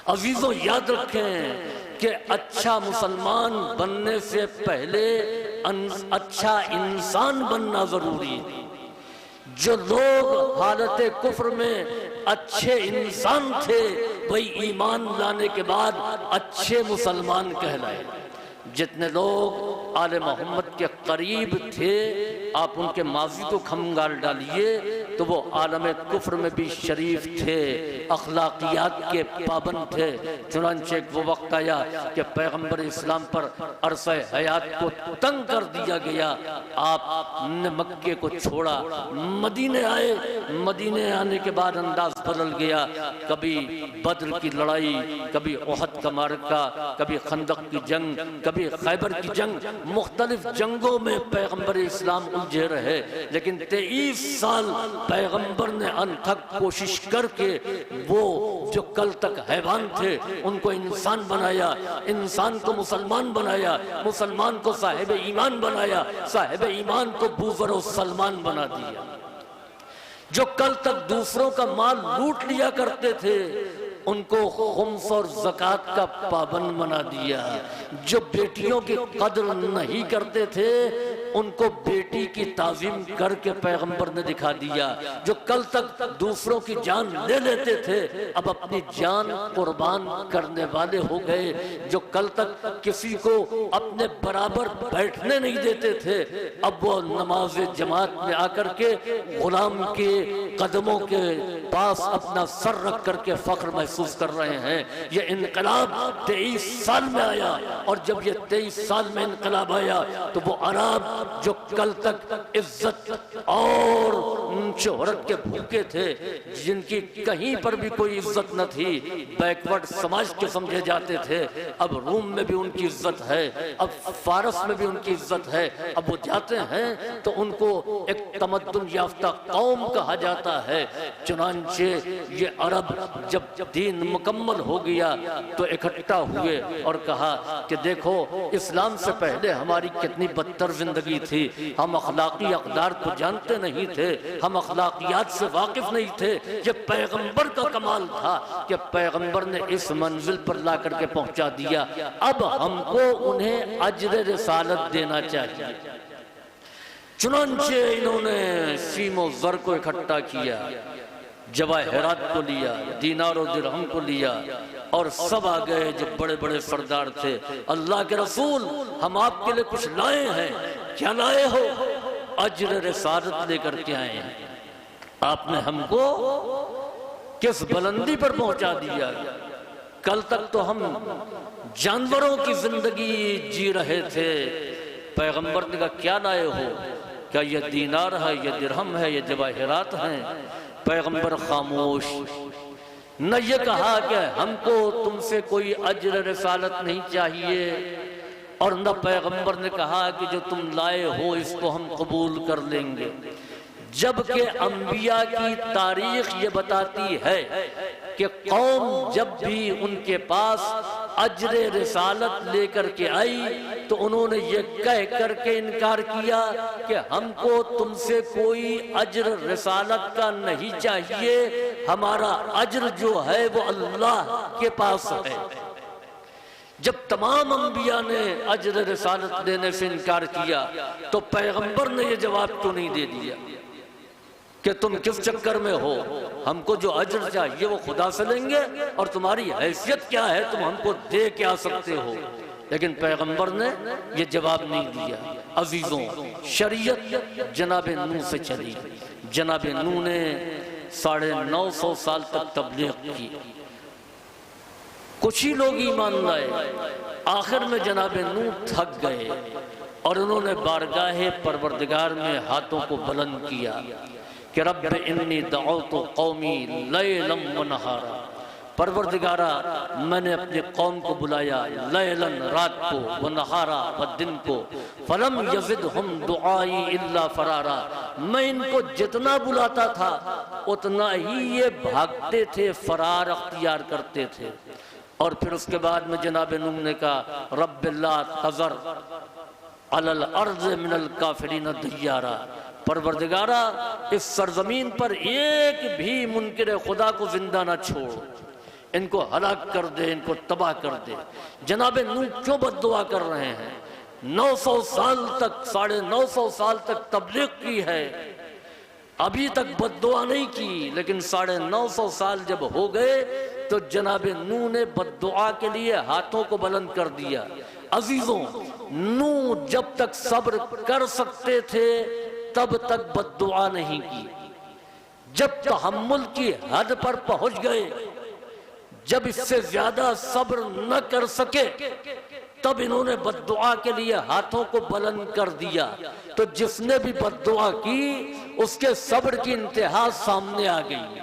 अजीजों याद रखें कि अच्छा मुसलमान बनने से पहले अच्छा इंसान बनना जरूरी है। जो लोग हालत कुफ्र में अच्छे इंसान थे वही ईमान लाने के बाद अच्छे मुसलमान कहलाए। जितने लोग आले मोहम्मद के करीब थे आप उनके माजी को खंगाल डालिए तो वो आलम कुफ्र में भी शरीफ थे, अखलाकियात के पाबंद थे। चुनांचे एक वो वक्त आया कि पैगंबर इस्लाम पर अरसा हयात को तंग कर दिया गया। आपने मक्के को छोड़ा, मदीने आए, मदीने आने के बाद अंदाज बदल गया। कभी बद्र की लड़ाई, कभी ओहद का मारका, कभी खंदक की जंग, कभी खैबर की जंग, मुख्तलिफ जंगों में पैगंबर इस्लाम उलझे रहे। लेकिन 23 साल पैगंबर ने अनथक कोशिश करके वो जो कल तक हैवान थे उनको इंसान बनाया, इंसान को मुसलमान बनाया, मुसलमान को साहिब ईमान बनाया, साहिब ईमान को बूज़र और सलमान बना दिया। जो कल तक दूसरों का माल लूट लिया करते थे उनको खुम्स और ज़कात का पाबंद बना दिया। जो बेटियों की कदर नहीं करते थे उनको बेटी की ताज़ीम करके पैगंबर ने दिखा दिया। जो कल तक दूसरों की जान ले लेते थे अब अपनी जान कुर्बान करने वाले हो गए। जो कल तक किसी को अपने बराबर बैठने नहीं देते थे अब वो नमाज जमात में आकर के गुलाम के कदमों के पास अपना सर रख करके फख्र महसूस कर रहे हैं। ये इनकलाब 23 साल में आया और जब ये 23 साल में इनकलाब आया तो वो अरब जो कल तक इज्जत और शोहरत के भूखे थे, जिनकी कहीं पर भी कोई इज्जत न थी, बैकवर्ड समाज के समझे जाते थे, अब रूम में भी उनकी इज्जत है, अब फारस में भी उनकी इज्जत है। अब वो जाते हैं तो उनको एक तमद्दुन याफ्ता कौम कहा जाता है। चुनांचे ये अरब जब दीन मुकम्मल हो गया तो इकट्ठा हुए और कहा कि देखो इस्लाम से पहले हमारी कितनी बदतर जिंदगी थी। हम अखलाकी अक़दार को जानते नहीं थे, हम अखलाकियात से वाकिफ नहीं थे। ये पैगंबर का कमाल था कि पैगंबर ने इस मंजिल पर ला करके पहुंचा दिया। अब हमको उन्हें अज्र रिसालत देना चाहिए। चुनांचे इन्होंने सीमो ज़र को इकट्ठा किया, जवाहिरात को लिया, दीनार और दिरहम को लिया और सब आ गए जो बड़े बड़े सरदार थे। अल्लाह के रसूल हम आपके लिए कुछ लाए हैं। क्या लाए हो? अज्र रिसालत लेकर के आए हैं। आपने हमको किस बुलंदी पर पहुंचा दिया। कल तक तो हम जानवरों की जिंदगी जी रहे थे। पैगंबर ने कहा क्या लाए हो? क्या ये दीनार है, ये दिरहम है, ये जवाहिरात हैं? पैगंबर खामोश। न ये कहा कि हमको तुमसे कोई अज्र रिसालत नहीं चाहिए और न पैगंबर ने कहा कि जो तुम लाए हो इसको हम कबूल कर लेंगे। जबकि अंबिया की तारीख ये बताती है कि कौम जब भी उनके पास अज्र रिसालत लेकर के आई तो उन्होंने ये कह करके इनकार किया कि हमको तुमसे कोई अज्र रिसालत का नहीं चाहिए, हमारा अज्र जो है वो अल्लाह के पास है। जब तमाम अंबिया ने अजर रिसालत देने से इनकार किया तो पैगंबर ने ये जवाब क्यों नहीं दे दिया कि तुम किस चक्कर में हो, हमको जो अजर चाहिए वो खुदा से लेंगे और तुम्हारी हैसियत क्या है, तुम हमको दे क्या सकते हो। लेकिन पैगंबर ने ये जवाब नहीं दिया। अजीजों, शरीयत जनाब नूह से चली। जनाब नूह ने 950 साल तक तबलीग की। कुछ ही लोग ईमान लाए। आखिर में जनाब नूह थक गए और उन्होंने बारगाहे परवरदिगार में हाथों को बुलंद किया कि रब्ब इन्नी दअउतु कौमी लैलन व नहारा। परवरदिगारा, मैंने अपने कौम को बुलाया लैलन रात को, व नहारा व दिन को, फलम यज़िदहुम दुआई इल्ला फरारा। मैं इनको जितना बुलाता था उतना ही ये भागते थे, फरार अख्तियार करते थे। और फिर उसके बाद में जनाब नूह ने कहा रब्ब ला तज़र अलल अर्ज़ मिनल काफिरीन दियारा। परवरदिगारा, इस सरजमीन पर एक भी मुनकिर खुदा को जिंदा ना छोड़, इनको हलाक कर दे, इनको तबाह कर दे। जनाब नूह क्यों बद्दुआ कर रहे हैं? 900 साल तक, 950 साल तक तबलीग की है, अभी तक बद्दुआ नहीं की। लेकिन 950 साल जब हो गए तो जनाब नूह ने बद्दुआ के लिए हाथों को बुलंद कर दिया। अजीजों, नूह जब तक सब्र कर सकते थे तब तक बद्दुआ नहीं की। जब तहम्मुल की हद पर पहुंच गए, जब इससे ज्यादा सब्र न कर सके, तब इन्होंने बद्दुआ के लिए हाथों को बुलंद कर दिया। तो जिसने भी बद्दुआ की उसके सब्र की इंतहा सामने आ गई।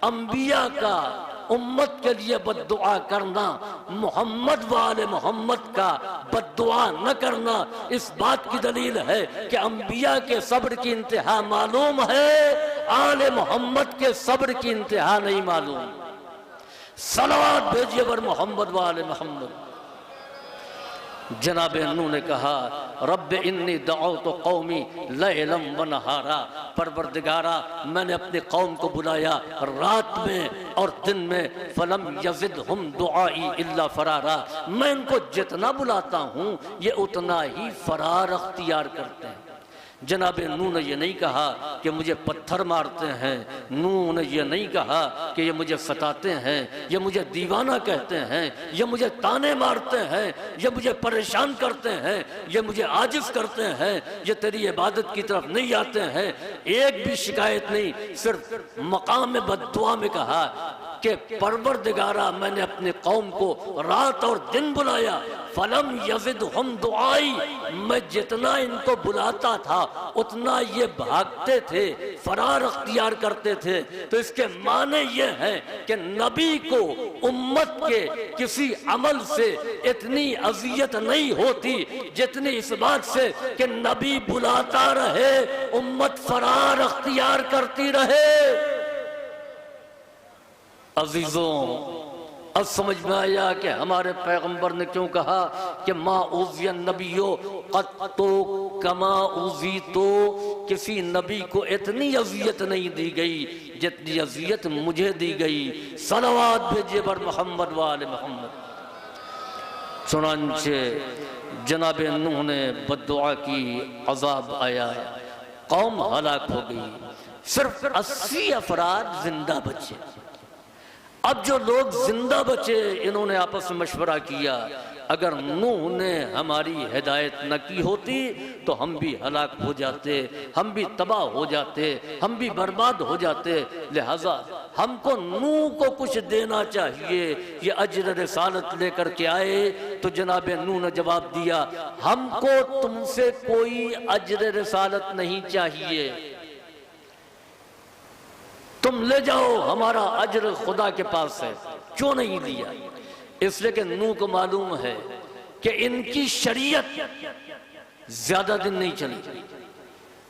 अंबिया का उम्मत के लिए बद्दुआ करना, मोहम्मद वाले मोहम्मद का बद्दुआ न करना, इस बात की दलील है कि अंबिया के सब्र की इंतहा मालूम है, आले मोहम्मद के सब्र की इंतहा नहीं मालूम। सलावत भेजिए बर मोहम्मद वाले मोहम्मद। जनाब नूह ने कहा रब्ब इन्नी दअउतु कौमी लैलन व नहारा। परवरदिगारा, मैंने अपने कौम को बुलाया रात में और दिन में, फलम यज़िदहुम दुआई इल्ला फरारा। मैं इनको जितना बुलाता हूँ ये उतना ही फरार अख्तियार करते हैं। जनाब नूह ने यह नहीं कहा कि मुझे पत्थर मारते हैं, नूह ने यह नहीं कहा कि ये मुझे सताते हैं, ये मुझे दीवाना कहते हैं, ये मुझे ताने मारते हैं, ये मुझे परेशान करते हैं, ये मुझे आजिज करते हैं, ये तेरी इबादत की तरफ नहीं आते हैं। एक भी शिकायत नहीं, सिर्फ मकाम में बद्दुआ में कहा कि परवरदिगारा, मैंने अपने कौम को रात और दिन बुलाया, फलम यज़िदहुम दुआई, मैं जितना इनको बुलाता था उतना ये भागते थे, फरार अख्तियार करते थे। तो इसके माने ये हैं कि नबी को उम्मत के किसी अमल से इतनी अजियत नहीं होती जितनी इस बात से कि नबी बुलाता रहे, उम्मत फरार अख्तियार करती रहे। अजीजों, अब समझ में आया कि हमारे पैगंबर ने क्यों कहा कि माँ उज़िया नबियो क़त्तो कमा उज़ी। तो किसी नबी को इतनी अज़ियत नहीं दी गई जितनी अज़ियत मुझे दी गई। सलावत भेजिए बर मोहम्मद वाले मोहम्मद। चुनांचे जनाब नूह ने बद्दुआ की, अज़ाब आया, कौम हलाक हो गई, सिर्फ 80 अफराद जिंदा बचे। अब जो लोग जिंदा बचे इन्होंने आपस में मशवरा किया, अगर नूह ने हमारी हिदायत न की होती तो हम भी हलाक हो जाते, हम भी तबाह हो जाते, हम भी बर्बाद हो जाते। लिहाजा हमको नूह को कुछ देना चाहिए। ये अजर रिसालत लेकर के आए तो जनाब नूह ने जवाब दिया, हमको तुमसे कोई अजर रिसालत नहीं चाहिए, तुम ले जाओ, हमारा अजर खुदा के पास है। क्यों नहीं लिया? इसलिए कि नूह को मालूम है कि इनकी शरीयत ज्यादा दिन नहीं चली।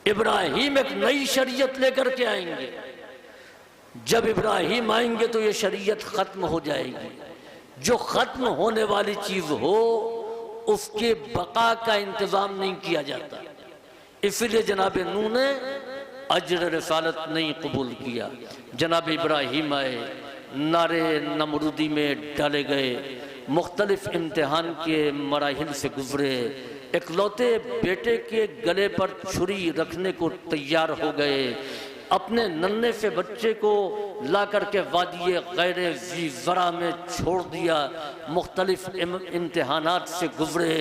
इब्राहिम एक नई शरीयत लेकर के आएंगे, जब इब्राहिम आएंगे तो ये शरीयत खत्म हो जाएगी। जो खत्म होने वाली चीज हो उसके बका का इंतजाम नहीं किया जाता। इसलिए जनाब नूह ने अजर रिसालत नहीं कबूल किया। जनाब इब्राहिम आए, नारे नमरूदी में डाले गए, मुख्तलिफ इम्तिहान के मराहिल से गुजरे, इकलौते बेटे के गले पर छुरी रखने को तैयार हो गए, अपने नन्हे से बच्चे को ला करके वादी गैर ज़ी ज़रा में छोड़ दिया, मुख्तलिफ इम्तिहानात से गुजरे।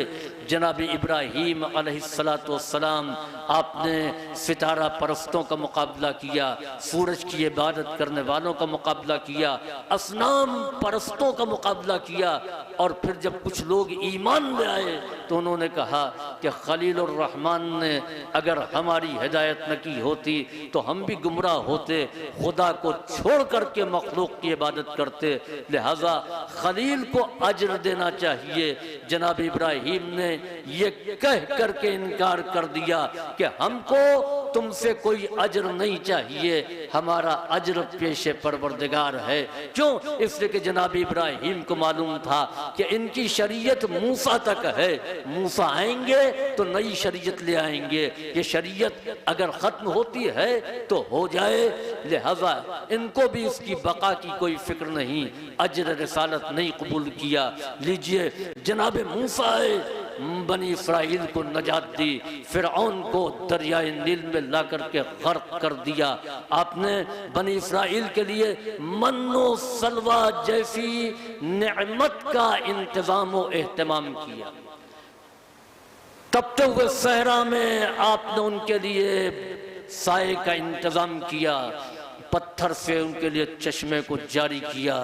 जनाब इब्राहीम अलैहिस्सलातु वस्सलाम आपने सितारा परस्तों का मुकाबला किया, सूरज की इबादत करने वालों का मुकाबला किया, असनाम परस्तों का मुकाबला किया, और फिर जब कुछ लोग ईमान में आए तो उन्होंने कहा कि खलीलुर रहमान ने अगर हमारी हिदायत न की होती तो हम भी गुमराह होते, खुदा को छोड़ करके मखलूक की इबादत करते, लिहाजा खलील को अजर देना चाहिए। जनाब इब्राहीम ने ये कह करके इनकार कर दिया कि हमको तुमसे कोई अजर नहीं चाहिए, हमारा अजर पेशे परवरदिगार है। क्यों? इसलिए कि जनाब इब्राहीम को मालूम था कि इनकी शरीयत मूसा तक है, मूसा आएंगे तो नई शरीयत ले आएंगे, ये शरीयत अगर खत्म होती है तो हो जाए, लिहाजा इनको भी इसकी बका की कोई फिक्र नहीं, अजर रिसालत नहीं कबूल किया। लीजिए जनाब मूसा आए, बनी इस्राइल को नजात दी, फिरऔन को दरियाए नील में ला करके गर्क कर दिया। आपने बनी इस्राइल के लिए मन्नो सलवा जैसी नेमत का इंतजाम व एहतमाम किया। तपते हुए सहरा में आपने उनके लिए साए का इंतजाम किया, पत्थर से उनके लिए चश्मे को जारी किया।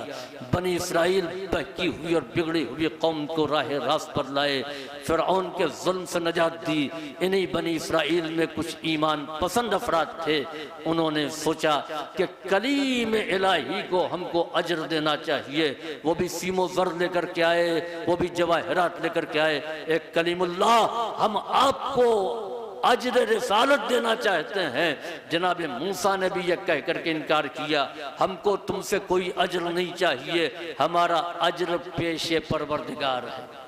बनी इस्राइल बहकी हुई और बिगड़ी हुई कौम को राह रास्त पर लाए, फिरऔन के जुल्म से नजात दी। इन्हीं बनी इस्राइल में कुछ ईमान पसंद अफराद थे, उन्होंने सोचा कि कलीम इलाही को हमको अजर देना चाहिए। वो भी सीमो ज़र लेकर के आए, वो भी जवाहरात लेकर के आए। एक कलीमुल्लाह, हम आपको अजर रिसालत देना चाहते हैं। जनाब मूसा ने भी यह कह करके इनकार किया, हमको तुमसे कोई अजर नहीं चाहिए, हमारा अजर पेशे परवरदिगार है।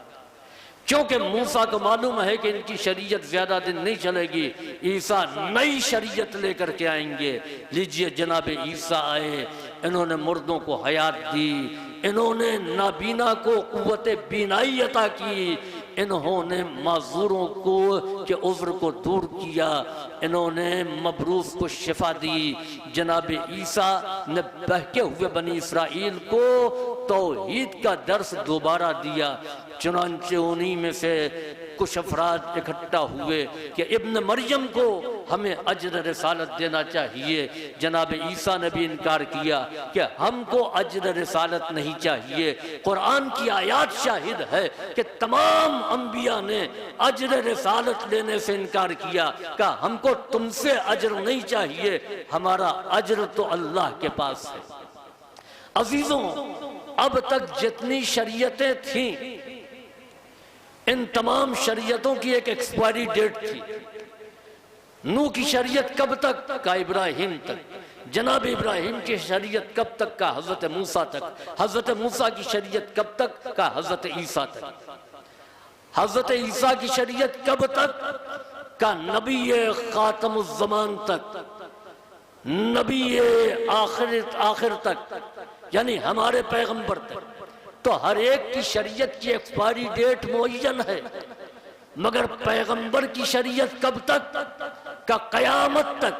क्योंकि मूसा को मालूम है कि इनकी शरीयत ज्यादा दिन नहीं चलेगी, ईसा नई शरीयत लेकर के आएंगे। लीजिए जनाब ईसा आए, इन्होंने मुर्दों को हयात दी, इन्होंने नाबीना को कुव्वत बीनाई अता की, इन्होंने माजूरों को के उज़्र को दूर किया, इन्होंने मबरूस को शिफा दी। जनाब ईसा ने बहके हुए बनी इस्राइल को तौहीद का दर्स दोबारा दिया। चुनांचे उन्हीं में से कुछ अफराद इकट्ठा हुए कि इब्न मरियम को हमें अजर रिसालत देना चाहिए। जनाब ईसा ने भी इनकार किया कि हमको अजर रिसालत नहीं चाहिए। कुरान की आयत शाहिद है कि तमाम अंबिया ने अजर रिसालत लेने से इनकार किया, कहा हमको तुमसे अजर नहीं चाहिए, हमारा अजर तो अल्लाह के पास है। अजीजों, अब तक जितनी शरीयतें थीं, इन तमाम शरीयतों की एक एक्सपायरी डेट थी। नूह की शरीयत कब तक? का इब्राहिम तक। जनाब इब्राहिम की शरीयत कब तक? का हजरत मूसा तक। हजरत मूसा की शरीयत कब तक? का हजरत ईसा तक। हजरत ईसा की शरीयत कब तक? का नबी खातमुज़्ज़मान तक, नबी आखिर तक, यानी हमारे पैगंबर तक। तो हर एक की शरीयत की एक्सपायरी डेट मुअय्यन है, मगर पैगंबर की शरीयत कब तक? का कयामत तक।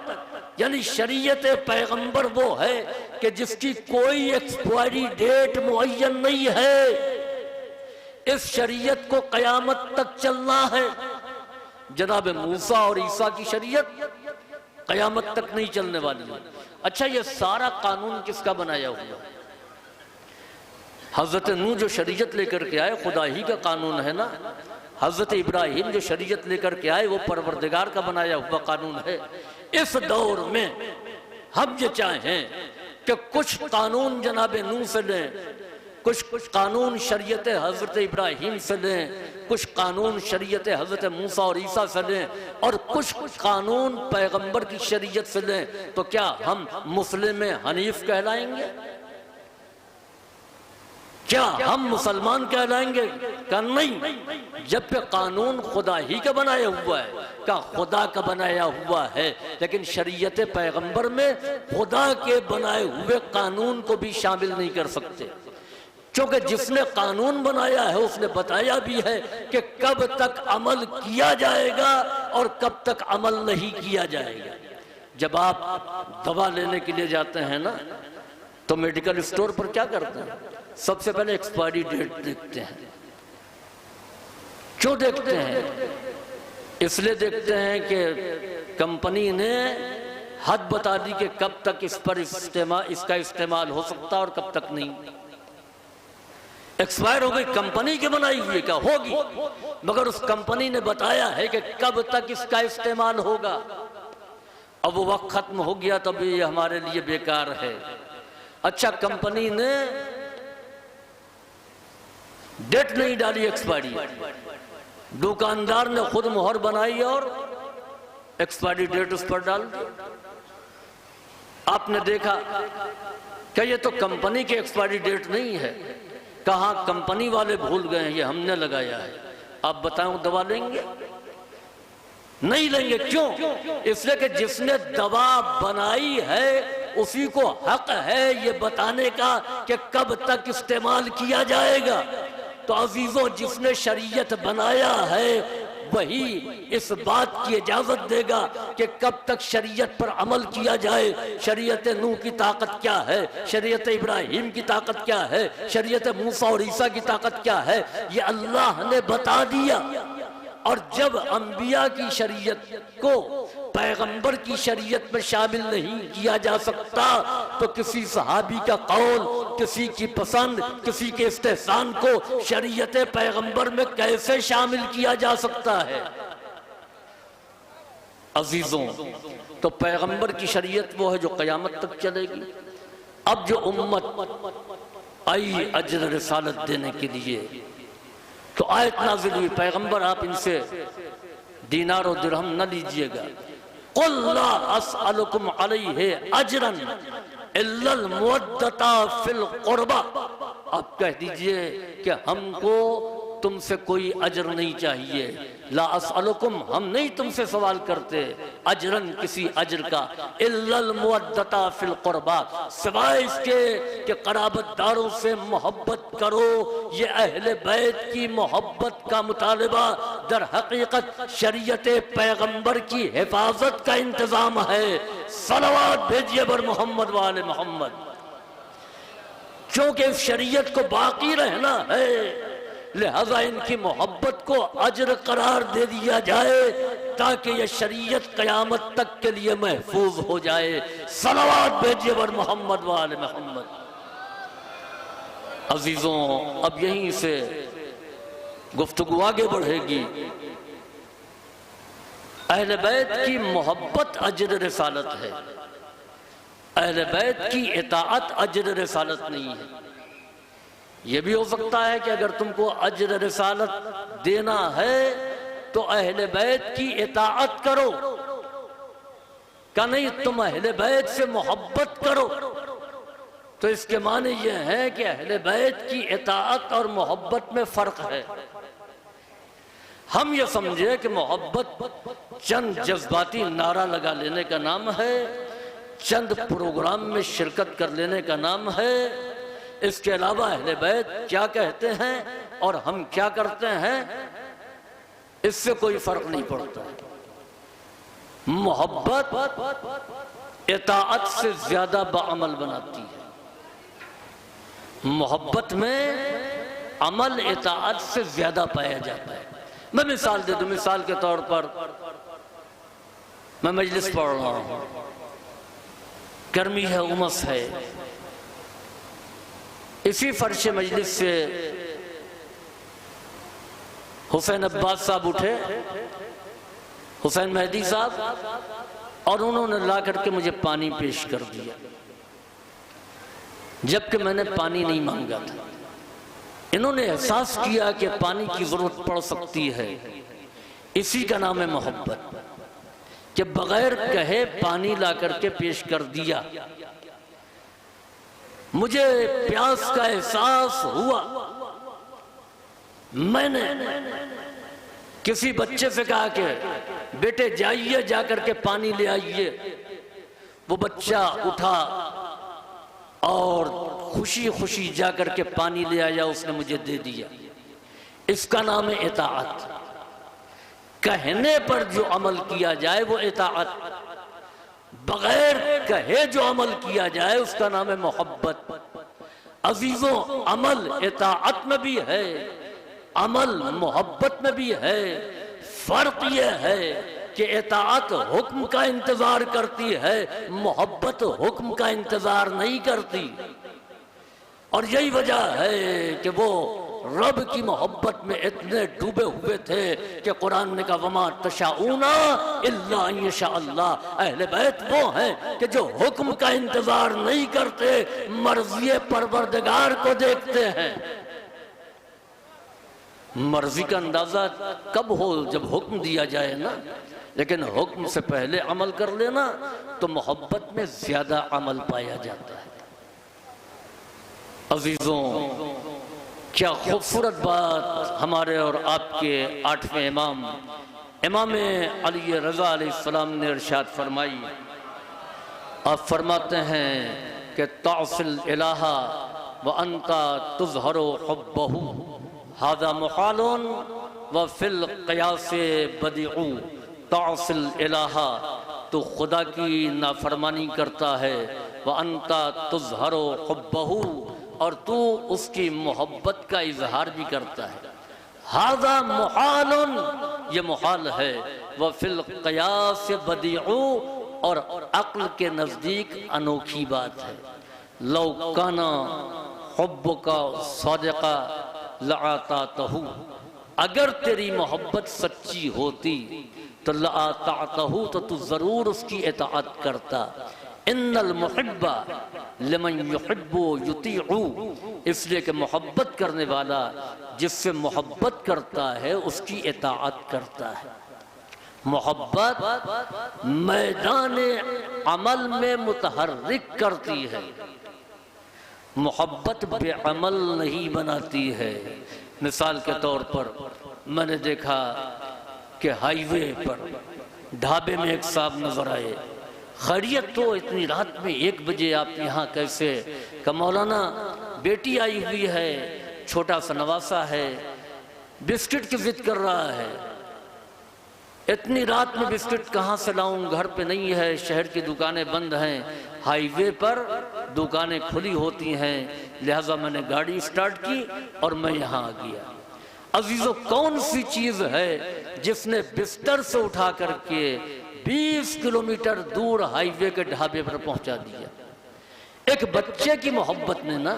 यानी शरीयत पैगंबर वो है कि जिसकी कोई एक्सपायरी डेट मुअय्यन नहीं है। इस शरीयत को कयामत तक चलना है। जनाब मूसा और ईसा की शरीयत कयामत तक नहीं चलने वाली है। अच्छा, ये सारा कानून किसका बनाया हुआ? हजरत नूह जो शरीयत लेकर के आए खुदा ही का कानून है ना। हजरत इब्राहिम जो शरीयत लेकर के आए वो परवरदिगार का बनाया हुआ कानून है। इस दौर में हम ये चाहें कि कुछ कानून जनाब नूह से लें, कुछ कानून शरीयत हजरत इब्राहिम से लें, कुछ कानून शरीयत हजरत मूसा और ईसा से लें, और कुछ कानून पैगंबर की शरीयत से लें, तो क्या हम मुस्लिम हनीफ कहलाएंगे? क्या हम मुसलमान कहलाएंगे? क्या नहीं। जब पे कानून खुदा ही का बनाया हुआ है, का खुदा का बनाया हुआ है, लेकिन शरीयत पैगंबर में खुदा के बनाए हुए कानून को भी शामिल नहीं कर सकते। क्योंकि जिसने कानून बनाया है उसने बताया भी है कि कब तक अमल किया जाएगा और कब तक अमल नहीं किया जाएगा। जब आप दवा लेने के लिए जाते हैं ना, तो मेडिकल स्टोर पर क्या करते हैं? सबसे पहले एक्सपायरी डेट देखते हैं। क्यों देखते हैं? इसलिए देखते हैं कि कंपनी ने हद बता दी कि कब तक इस पर इसका इस्तेमाल हो सकता है और कब तक नहीं। एक्सपायर हो गई, कंपनी की बनाई हुई क्या होगी, मगर उस कंपनी ने बताया है कि कब तक इसका इस्तेमाल होगा। अब वो वक्त खत्म हो गया तो भी ये हमारे लिए बेकार है। अच्छा, कंपनी ने डेट नहीं डाली एक्सपायरी, दुकानदार ने खुद मुहर बनाई और एक्सपायरी डेट उस पर डाल दी। आपने देखा क्या ये तो कंपनी की एक्सपायरी डेट नहीं है, कहां कंपनी वाले भूल गए, ये हमने लगाया है। आप बताओ दवा लेंगे? नहीं लेंगे। क्यों? इसलिए कि जिसने दवा बनाई है उसी को हक है ये बताने का कि कब तक इस्तेमाल किया जाएगा। तो अजीजों, जिसने शरीयत बनाया है वही इस बात की इजाजत देगा कि कब तक शरीयत पर अमल किया जाए। शरीयत नूह की ताकत क्या है, शरीयत इब्राहिम की ताकत क्या है, शरीयत मूसा और ईसा की ताकत क्या है, ये अल्लाह ने बता दिया। और जब अंबिया की शरीयत को पैगंबर की शरीयत में शामिल नहीं किया जा सकता तो किसी सहाबी का कौल, किसी की पसंद, किसी के इस्तेहसान को शरीयत पैगंबर में कैसे शामिल किया जा सकता है? अजीजों, तो पैगंबर की शरीयत वो है जो कयामत तक चलेगी। अब जो उम्मत आई अजर रिसालत देने के लिए, तो आयत नाज़िल हुई, पैगंबर आप इनसे दीनार और दिरहम न लीजिएगा। कुल ला अस्अलुकुम अलैहि अजरन इल्लल मुवद्दता फिल कुर्बा। आप कह दीजिए कि हमको तुमसे कोई अजर नहीं चाहिए। ला अस्अलुकुम, हम नहीं तुमसे सवाल करते, अजरन, किसी अजर का, इल्लल मुवद्दता फिल कुर्बा, सिवाय इसके कि कराबतदारों से मोहब्बत करो। ये अहले बैत की मोहब्बत का मुतालिबा दर हकीकत शरीयत पैगंबर की हिफाजत का इंतजाम है। सलवात भेजिए बर मोहम्मद वाले मोहम्मद, क्योंकि इस शरीयत को बाकी रहना है, लिहाजा इनकी मोहब्बत को अजर करार दे दिया जाए ताकि यह शरीयत कयामत तक के लिए महफूज हो जाए। सलवात भेजिए बर मोहम्मद वाले मोहम्मद। अजीजों, अब यहीं से गुफ्तगू आगे बढ़ेगी। अहले बैत की मोहब्बत अजर रिसालत है, अहले बैत की इताअत अजर रिसालत नहीं है। यह भी हो सकता है कि अगर तुमको अजर रिसालत देना है तो अहले बैत की इताअत करो, का नहीं तुम अहले बैत से मोहब्बत करो। तो इसके माने ये है कि अहले बैत की इताअत और मोहब्बत में फर्क है। हम ये समझे कि मोहब्बत चंद जज्बाती नारा लगा लेने का नाम है, चंद प्रोग्राम में शिरकत कर लेने का नाम है। इसके अलावा अहले बैत क्या कहते हैं और हम क्या करते हैं, इससे कोई फर्क नहीं पड़ता। मोहब्बत इताअत से ज्यादा बाअमल बनाती है। मोहब्बत में अमल इताअत से ज्यादा पाया जाता है। मैं मिसाल दे दूं, मिसाल के तौर पर मैं मजलिस पढ़ रहा हूं, गर्मी है, उमस है, इसी फर्श मजलिस से हुसैन अब्बास साहब उठे, हुसैन मेहदी साहब, और उन्होंने ला करके मुझे पानी पेश कर दिया, जबकि मैंने पानी नहीं मांगा था। इन्होंने एहसास किया कि पानी की जरूरत पड़ सकती है। इसी का नाम है मोहब्बत, कि बगैर कहे पानी ला करके पेश कर दिया। मुझे प्यास का एहसास हुआ, मैंने किसी बच्चे से कहा कि बेटे जाइए, जाकर के पानी ले आइए। वो बच्चा उठा और खुशी खुशी जाकर के पानी ले आया, उसने मुझे दे दिया। इसका नाम है इताअत। कहने पर जो अमल किया जाए वो इताअत, बगैर कहे जो अमल किया जाए उसका नाम है मोहब्बत। अजीजों, अमल इताअत में भी है, अमल मोहब्बत में भी है। फर्क यह है कि इताअत हुक्म का इंतजार करती है, मोहब्बत हुक्म का इंतजार नहीं करती। और यही वजह है कि वो रब की मोहब्बत में इतने डूबे हुए थे कि कुरान ने कहा वमा तशाऊना इल्ला अन यशा अल्लाह। अहले बैत वो हैं कि जो हुक्म का इंतजार नहीं करते, मर्जी परवरदिगार को देखते हैं। मर्जी का अंदाजा कब हो? जब हुक्म दिया जाए ना। लेकिन हुक्म से पहले अमल कर लेना तो मोहब्बत में ज्यादा अमल पाया जाता है। अजीजों, क्या खूबसूरत बात हमारे और आपके 8वें इमाम इमाम अली रज़ा अलैहिस्सलाम ने इरशाद फरमाई। आप फरमाते हैं कि तासिल इलाहा व अंता तुज़हरो हुब्बहु हादा मुहालुन व फिल क़यासे बदीउ। तासिल इलाहा, तो खुदा की नाफरमानी करता है, व अंता तुज़हरो हुब्बहु, और तू उसकी मोहब्बत का इजहार भी करता है। हादा मुहालुन, ये मुहाल है। वह फिल क़यास बदीउ, और अक्ल के नज़दीक अनोखी बात है। लौ काना हुब्बुका सादिक़ा लअतातहु, अगर तेरी मोहब्बत सच्ची होती तो लअतातहु, तो तू जरूर उसकी इताअत करता। इन्नल मुहिब्बा लिमन युहिब्बु युतीउ, इसलिए कि मोहब्बत करने वाला जिससे मोहब्बत करता है उसकी इताअत करता है। मोहब्बत मैदान अमल में मुतहर्रिक करती है, मोहब्बत बेअमल नहीं बनाती है। मिसाल के तौर पर मैंने देखा कि हाईवे पर ढाबे में एक साहब नजर आए। खैरियत तो इतनी रात में 1 बजे आप यहाँ कैसे? का मौलाना बेटी आई हुई है, छोटा सा नवासा है, बिस्किट की जिद कर रहा है। इतनी रात में बिस्किट कहाँ से लाऊं? घर पे नहीं है, शहर की दुकानें बंद हैं, हाईवे पर दुकानें खुली होती हैं। लिहाजा मैंने गाड़ी स्टार्ट की और मैं यहाँ आ गया। अजीजों, कौन सी चीज है जिसने बिस्तर से उठा करके 20 किलोमीटर दूर हाईवे के ढाबे पर पहुंचा दिया? एक बच्चे की मोहब्बत ने ना,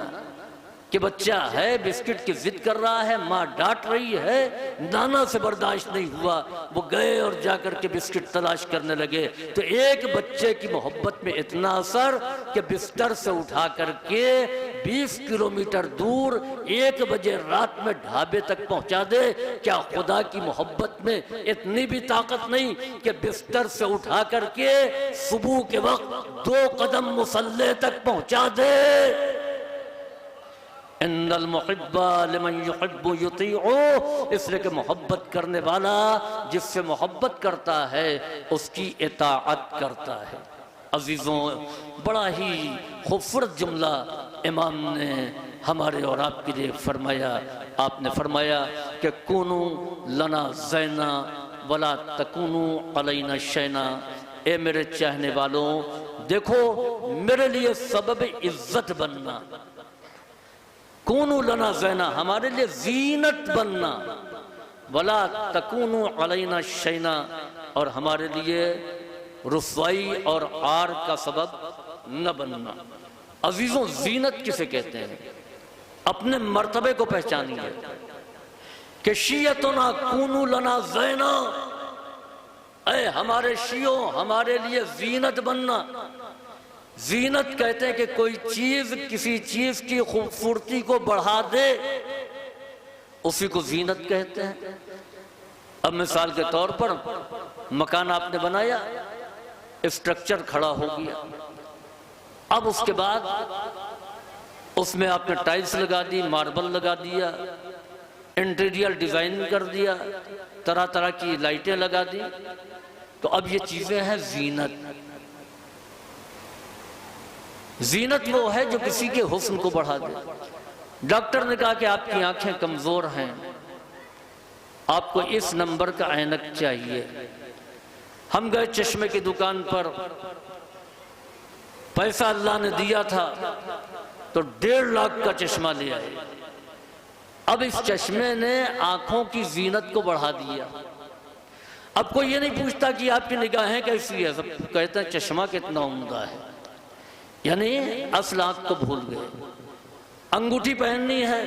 कि बच्चा है बिस्किट की जिद कर रहा है, माँ डांट रही है, नाना से बर्दाश्त नहीं हुआ, वो गए और जाकर के बिस्किट तलाश करने लगे। तो एक बच्चे की मोहब्बत में इतना असर कि बिस्तर से उठा करके 20 किलोमीटर दूर 1 बजे रात में ढाबे तक पहुंचा दे। क्या खुदा की मोहब्बत में इतनी भी ताकत नहीं कि बिस्तर से उठा करके सुबह के वक्त 2 कदम मुसल्ले तक पहुंचा दे? इन्नल मुहिब्बा लिमन युहिब्बु युतीउ, इसलिए कि मोहब्बत करने वाला जिससे मोहब्बत करता है उसकी इताअत करता है। अजीजों, बड़ा ही खूबसूरत जुमला इमाम ने हमारे और आपके लिए फरमाया। आपने फरमाया कि कुनू लना ज़ैना वला तकुनू अलैना शैना। ए मेरे चाहने वालों, देखो मेरे लिए सबब इज्जत बनना, कूनू लना ज़ैना, हमारे लिए जीनत बनना, वला तकूनू अलैना शैना, और हमारे लिए रुसवाई और आर का सबब न बनना। अजीजों, जीनत किसे कहते हैं? अपने मर्तबे को पहचानिए कि शियतुना कूनू लना ज़ैना, ऐ हमारे शियो हमारे लिए जीनत बनना। जीनत कहते हैं कि कोई चीज किसी चीज की खूबसूरती को बढ़ा दे, उसी को जीनत कहते हैं। अब मिसाल के तौर पर मकान आपने बनाया, स्ट्रक्चर खड़ा हो गया, अब उसके बाद उसमें आपने टाइल्स लगा दी, मार्बल लगा दिया, इंटीरियर डिजाइन कर दिया, तरह तरह की लाइटें लगा दी, तो अब ये चीजें हैं जीनत। जीनत वो है जो किसी के हुस्न को बढ़ा दे। डॉक्टर ने कहा कि आपकी आंखें कमजोर हैं, आपको इस नंबर का ऐनक चाहिए। हम गए चश्मे की दुकान पर, पैसा अल्लाह ने दिया था तो 1.5 लाख का चश्मा लिया है। अब इस चश्मे ने आंखों की जीनत को बढ़ा दिया। अब कोई ये नहीं पूछता कि आपकी निगाहें कैसी है, सब कहते हैं चश्मा कितना उम्दा है, यानी असल आंख को भूल गए। अंगूठी पहननी है,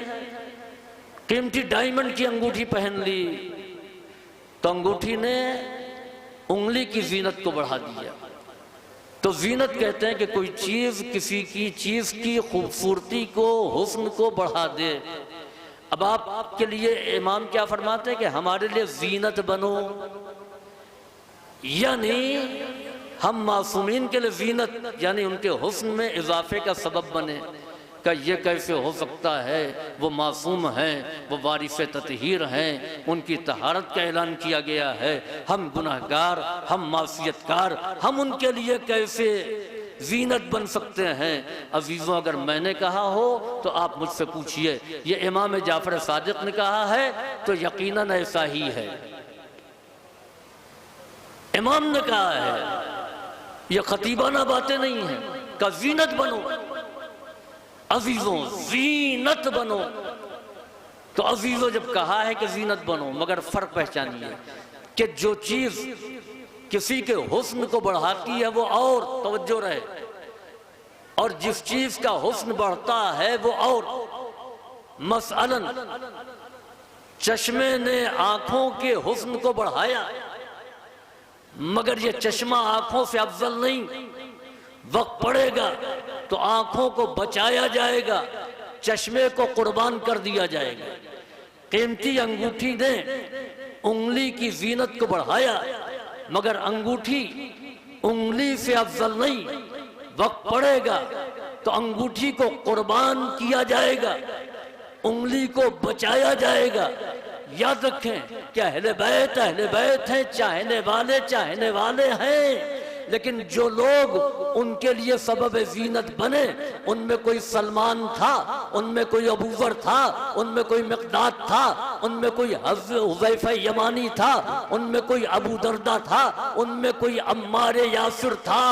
कीमती डायमंड की अंगूठी पहन ली तो अंगूठी ने उंगली की जीनत को बढ़ा दिया। तो जीनत कहते हैं कि कोई चीज किसी की चीज की खूबसूरती को, हुस्न को बढ़ा दे। अब आपके लिए इमाम क्या फरमाते हैं कि हमारे लिए जीनत बनो, यानी हम मासूमीन के लिए जीनत यानी उनके हुस्न में इजाफे का सबब बने। का ये कैसे हो सकता है, वो मासूम हैं, वो वारिस ततहीर हैं, उनकी तहारत का ऐलान किया गया है, हम गुनाहगार, हम मासियतकार, हम उनके लिए कैसे जीनत बन सकते हैं। अजीजों, अगर मैंने कहा हो तो आप मुझसे पूछिए, ये इमाम जाफर सादिक ने कहा है तो यकीनन ऐसा ही है। इमाम ने कहा है, ये खतीबाना बातें नहीं है। का जीनत बनो अजीजों, जीनत बनो। तो अजीजों जब कहा है कि जीनत बनो, मगर फर्क पहचानिए कि जो चीज किसी के हुस्न को बढ़ाती है वो और तवज्जो रहे, और जिस चीज का हुस्न बढ़ता है वो और। मसलन चश्मे ने आंखों के हुस्न को बढ़ाया, मगर ये चश्मा आंखों से अफजल नहीं। वक्त पड़ेगा तो आंखों को बचाया जाएगा, चश्मे को कुर्बान कर दिया जाएगा। कीमती अंगूठी ने उंगली की जीनत को बढ़ाया, मगर अंगूठी उंगली से अफजल नहीं। वक्त पड़ेगा तो अंगूठी को कुर्बान किया जाएगा, उंगली को बचाया जाएगा। याद रखें कि अहले बैत हैं, चाहने वाले हैं, लेकिन जो लोग उनके लिए सबब जीनत बने, उनमें कोई सलमान था, उनमें कोई अबूजर था, उनमें कोई मिक़दाद था, उनमें कोई हुज़ैफ़ा यमानी था, उनमें कोई अबू दरदा था, उनमें कोई अम्मार यासिर था,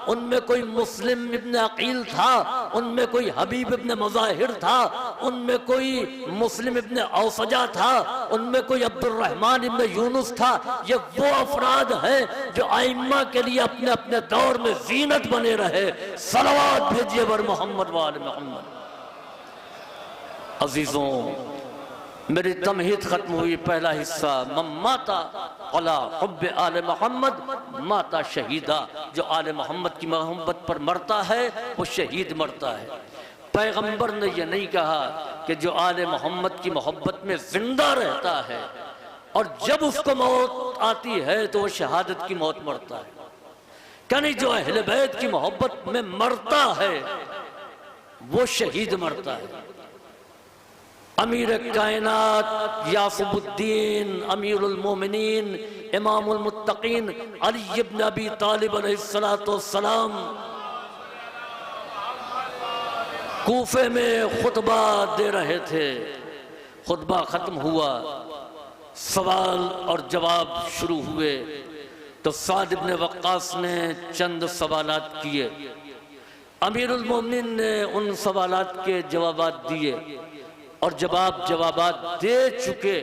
उनमें कोई मुस्लिम इब्न अकील था, उनमें कोई हबीब इब्न मुज़ाहिर था, उनमें कोई मुस्लिम इब्न औसजा था, उनमें कोई अब्दुर्रहमान इब्न यूनुस था। ये वो अफराद हैं जो आइम्मा के लिए अपने अपने दौर में जीनत बने रहे। सलावत भेजिए बर मोहम्मद वाले मोहम्मद। अजीजों, मेरी तमहीद खत्म हुई, पहला हिस्सा। माता अला हुब्बे आले मोहम्मद माता शहीदा। जो आले मोहम्मद की मोहब्बत पर मरता है वो शहीद मरता है। पैगंबर ने यह नहीं कहा कि जो आले मोहम्मद की मोहब्बत में जिंदा रहता है और जब उसको मौत आती है तो वो शहादत की मौत मरता है। यानी जो अहले बैत की मोहब्बत में मरता है वो शहीद मरता है। अमीर कायनात याक़ूबुद्दीन अमीरुल मोमिनीन इमामुल मुत्तकीन अली इब्न अबी तालिब अलैहिस्सलाम कूफे में खुतबा दे रहे थे। खुतबा खत्म हुआ, सवाल और जवाब शुरू हुए। तो साद इब्न वक्कास ने चंद सवालात किए, अमीरुल मोमिनीन ने उन सवालात के जवाबात दिए, और जवाबात दे चुके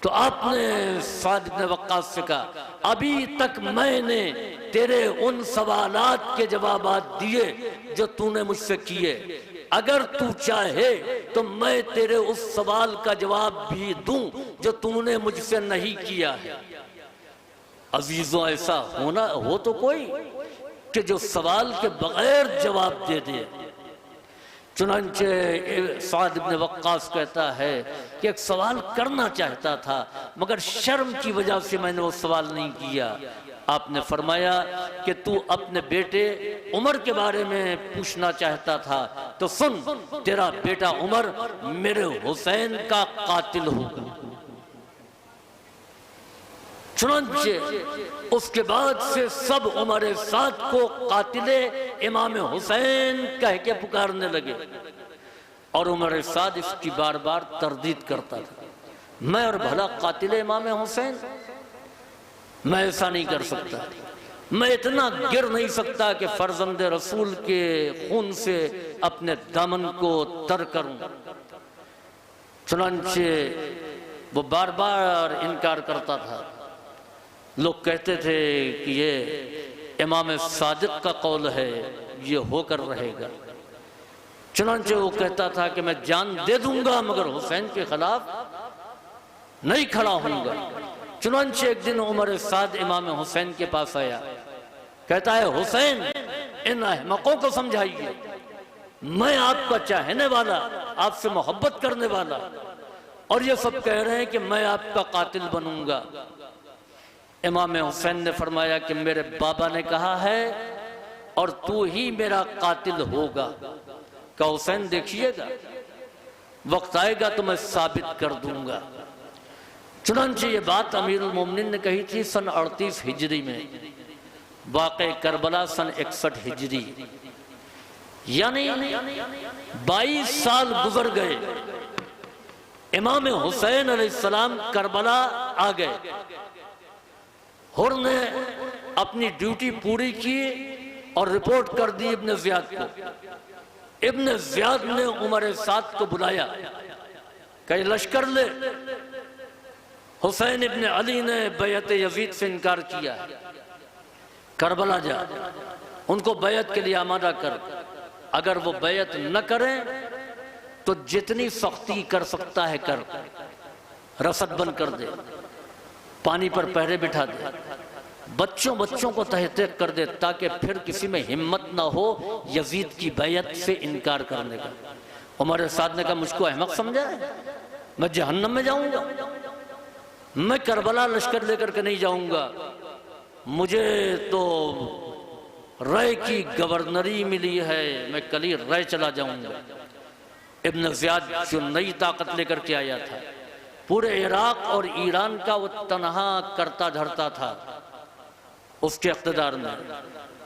तो आपने साद इब्न वक्कास से कहा, अभी तक मैंने तेरे उन सवालात के जवाबात दिए जो तूने मुझसे किए। अगर तू चाहे तो मैं तेरे उस सवाल का जवाब भी दूं जो तूने मुझसे नहीं किया है। अजीजों, ऐसा हो तो कोई कि जो सवाल के बगैर जवाब दे दे। चुनांचे साद इब्न वक्कास कहता है कि एक सवाल करना चाहता था मगर शर्म की वजह से मैंने वो सवाल नहीं किया। आपने फरमाया कि तू अपने बेटे उमर के बारे में पूछना चाहता था, तो सुन, तेरा बेटा उमर मेरे हुसैन का कातिल होगा। चुनांचे उसके बाद से सब उमर साद को कातिले इमाम हुसैन कह के पुकारने लगे और उमर साद इसकी बार बार तरदीद करता था। मैं और भला कातिले इमाम हुसैन, मैं ऐसा नहीं कर सकता, मैं इतना गिर नहीं सकता कि फर्जंद रसूल के खून से अपने दामन को तर करूं। चुनांचे वो बार बार इनकार करता था। लोग कहते थे कि ये इमाम सादिक का कौल है, ये होकर रहेगा। चुनांचे वो कहता था कि मैं जान दे दूंगा मगर हुसैन के खिलाफ नहीं खड़ा होऊंगा। चुनांचे एक दिन उमर साद इमाम हुसैन के पास आया, कहता है हुसैन इन अहमकों को समझाइए, मैं आपका चाहने वाला, आपसे मोहब्बत करने वाला, और ये सब कह रहे हैं कि मैं आपका कातिल बनूंगा। इमाम हुसैन ने फरमाया कि मेरे बाबा ने कहा है और तू ही मेरा कातिल होगा। का हुसैन देखिएगा, वक्त आएगा तो मैं साबित कर दूंगा। चुनांचे ये बात अमीरुल मोमिनीन ने कही थी सन 38 हिजरी में, वाक़े करबला सन 61 हिजरी, यानी 22 साल गुजर गए। इमाम हुसैन अलैहिस्सलाम करबला आ गए। हुर ने अपनी ड्यूटी पूरी की और रिपोर्ट कर दी इब्न ज़ियाद को। इब्न ज़ियाद ने उमर साद को बुलाया, कहीं लश्कर ले। हुसैन इब्न अली ने बैयत यजीद से इनकार किया, करबला जा, उनको बैयत के लिए आमादा कर। अगर वो बैयत न करें तो जितनी सख्ती कर सकता है कर, रसद बंद कर दे, पानी पर पहरे बिठा दे, बच्चों को तहत कर दे, ताकि फिर किसी में हिम्मत ना हो यजीद की बैयत से इनकार करने का। उमर साद ने कहा मुझको अहमक समझा है, मैं जहन्नम में जाऊंगा, मैं करबला लश्कर लेकर के नहीं जाऊंगा, मुझे तो रय की गवर्नरी मिली है, मैं कल ही रय चला जाऊंगा। इब्न ज़ियाद जो नई ताकत लेकर के आया था, पूरे इराक और ईरान का वो तनहा करता धरता था, उसके इख्तिदार में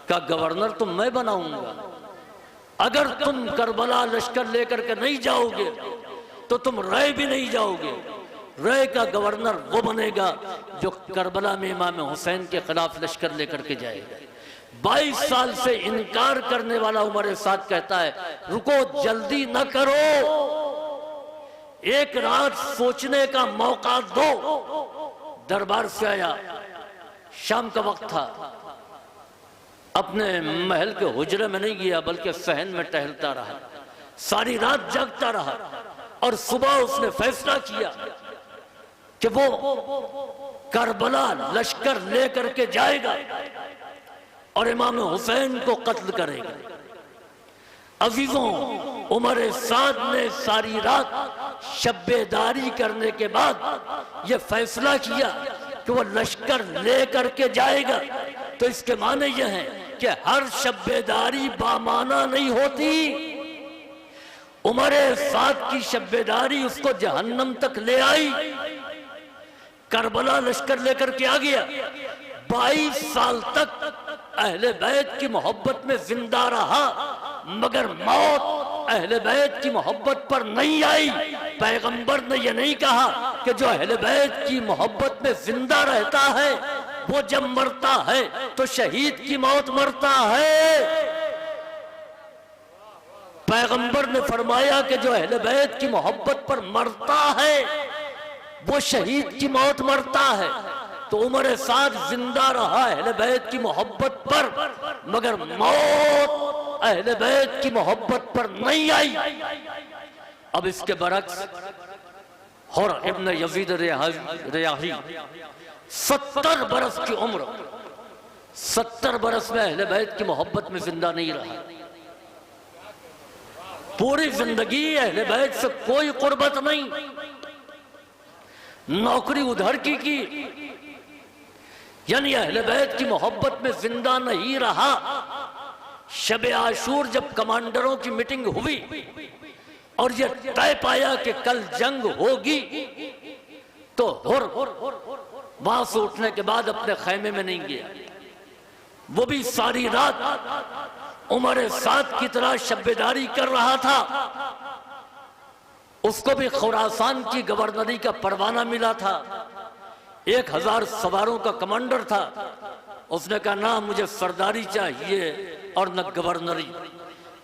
का गवर्नर तो मैं बनाऊंगा। अगर तुम करबला लश्कर लेकर के नहीं जाओगे तो तुम रय भी नहीं जाओगे। रय का गवर्नर वो बनेगा जो करबला में इमाम हुसैन के खिलाफ लश्कर लेकर के जाएगा। 22 साल से इनकार करने वाला उमर साद कहता है रुको, जल्दी न करो, एक रात सोचने का मौका दो। दरबार से आया, शाम का वक्त था, अपने महल के हुजरे में नहीं गया बल्कि सहन में टहलता रहा, सारी रात जागता रहा और सुबह उसने फैसला किया कि वो करबला लश्कर लेकर के जाएगा और इमाम हुसैन को कत्ल करेगा। अजीजों, उमर साद ने सारी रात शब्बेदारी करने के बाद ये फैसला किया कि वो लश्कर लेकर के जाएगा। तो इसके माने ये हैं कि हर शब्बेदारी बामाना नहीं होती। उमर साद की शब्बेदारी उसको जहन्नम तक ले आई। करबला लश्कर लेकर के आ गया, 22 साल तक अहले बैत की मोहब्बत में जिंदा रहा, मगर मौत अहले बैत की मोहब्बत पर नहीं आई। पैगंबर ने यह नहीं कहा कि जो अहले बैत की मोहब्बत में जिंदा रहता है वो जब मरता है तो शहीद की मौत मरता है। पैगंबर ने फरमाया कि जो अहले बैत की मोहब्बत पर मरता है वो शहीद की मौत मरता है। तो उमर साद जिंदा रहा अहले बैत की मोहब्बत पर, मगर मौत अहले बैत की मोहब्बत पर नहीं आई। अब इसके बरक्स हुर इब्न यजीद रियाही 70 बरस की उम्र, 70 बरस में अहले बैत की मोहब्बत में जिंदा नहीं रहा। पूरी जिंदगी अहले बैत से कोई कुर्बत नहीं, नौकरी उधर की, यानी अहले बैत की मोहब्बत में जिंदा नहीं रहा। शबे आशूर जब कमांडरों की मीटिंग हुई और यह तय पाया कि कल जंग होगी, तो हुर वहां से उठने के बाद अपने खैमे में नहीं गया। वो भी सारी रात उमर साद की तरह शब्बेदारी कर रहा था। उसको भी खुरासान की गवर्नरी का परवाना मिला था। 1000 सवारों का कमांडर था। उसने कहा ना मुझे सरदारी चाहिए और न गवर्नरी।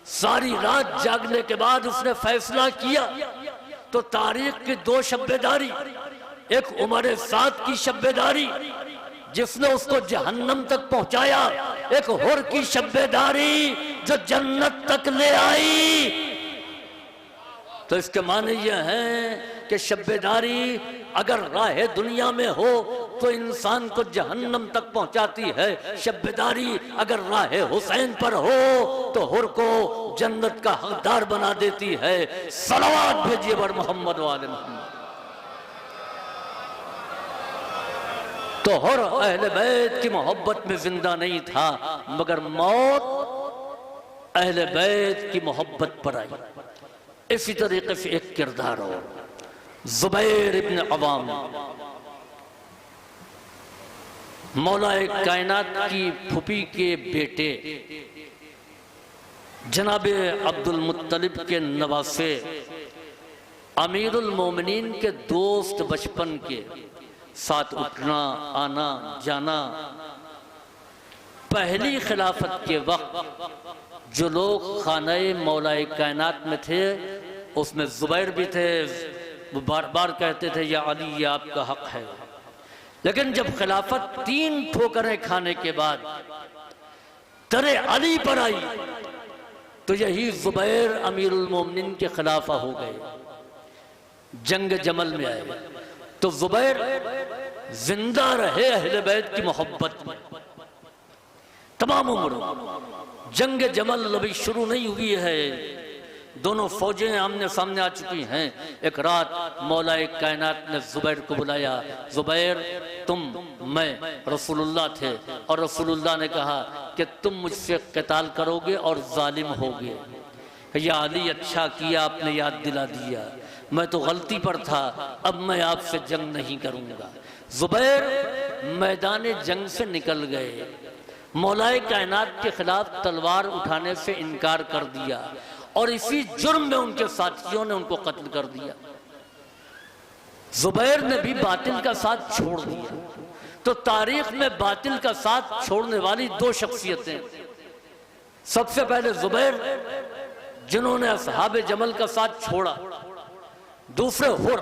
सारी रात जागने के बाद उसने फैसला किया तो तारीख की 2 शब्बेदारी, एक उमर साद की शब्बेदारी जिसने उसको जहन्नम तक पहुंचाया, एक हुर की शब्बेदारी जो जन्नत तक ले आई। तो इसके माने यह है कि शब्बेदारी अगर राह दुनिया में हो तो इंसान को जहन्नम तक पहुंचाती है, शब्बेदारी अगर राह हुसैन पर हो तो हुर को जन्नत का हकदार बना देती है। सलावत भेजिए बर मोहम्मद वाले मोहम्मद। तो हुर अहले बैत की मोहब्बत में जिंदा नहीं था, मगर मौत अहले बैत की मोहब्बत पर आई। इसी तरीके से एक किरदार हो, जुबैर इब्न अवाम, मौलाए कायनात की फूफी के बेटे, जनाबे अब्दुल मुत्तलिब के नवासे, अमीरुल मोमिनीन के दोस्त, बचपन के साथ उठना आना जाना। पहली खिलाफत के वक्त जो लोग खानाए मौलाए कायनात में थे उसमें जुबैर भी थे। वो बार बार कहते थे या अली ये आपका हक है। लेकिन जब खिलाफत 3 ठोकरें खाने के बाद तरे अली पर आई तो यही जुबैर अमीरुल मोमिनीन के खिलाफा हो गए, जंग जमल में आए। तो जुबैर जिंदा रहे अहले बैत की मोहब्बत में तमाम उम्र। जंग जमल अभी शुरू नहीं हुई है, दोनों फौजें आमने सामने आ चुकी हैं। एक रात मौलाए कायनात ने जुबैर को बुलाया, जुबैर तुम मैं रसूलुल्लाह थे और रसूलुल्लाह ने कहा कि तुम मुझसे क़िताल करोगे और जालिम होगे। या अली अच्छा किया आपने याद दिला दिया, मैं तो गलती पर था, अब मैं आपसे जंग नहीं करूंगा। जुबैर मैदान जंग से निकल गए, मौलाए कायनात के खिलाफ तलवार उठाने से इनकार कर दिया और इसी जुर्म में उनके साथियों ने उनको कत्ल कर दिया। जुबैर ने भी बातिल का साथ छोड़ दिया। तो तारीख में बातिल का साथ छोड़ने वाली 2 शख्सियतें, सबसे पहले जुबैर जिन्होंने असहाबे जमल का साथ छोड़ा, दूसरे हुर।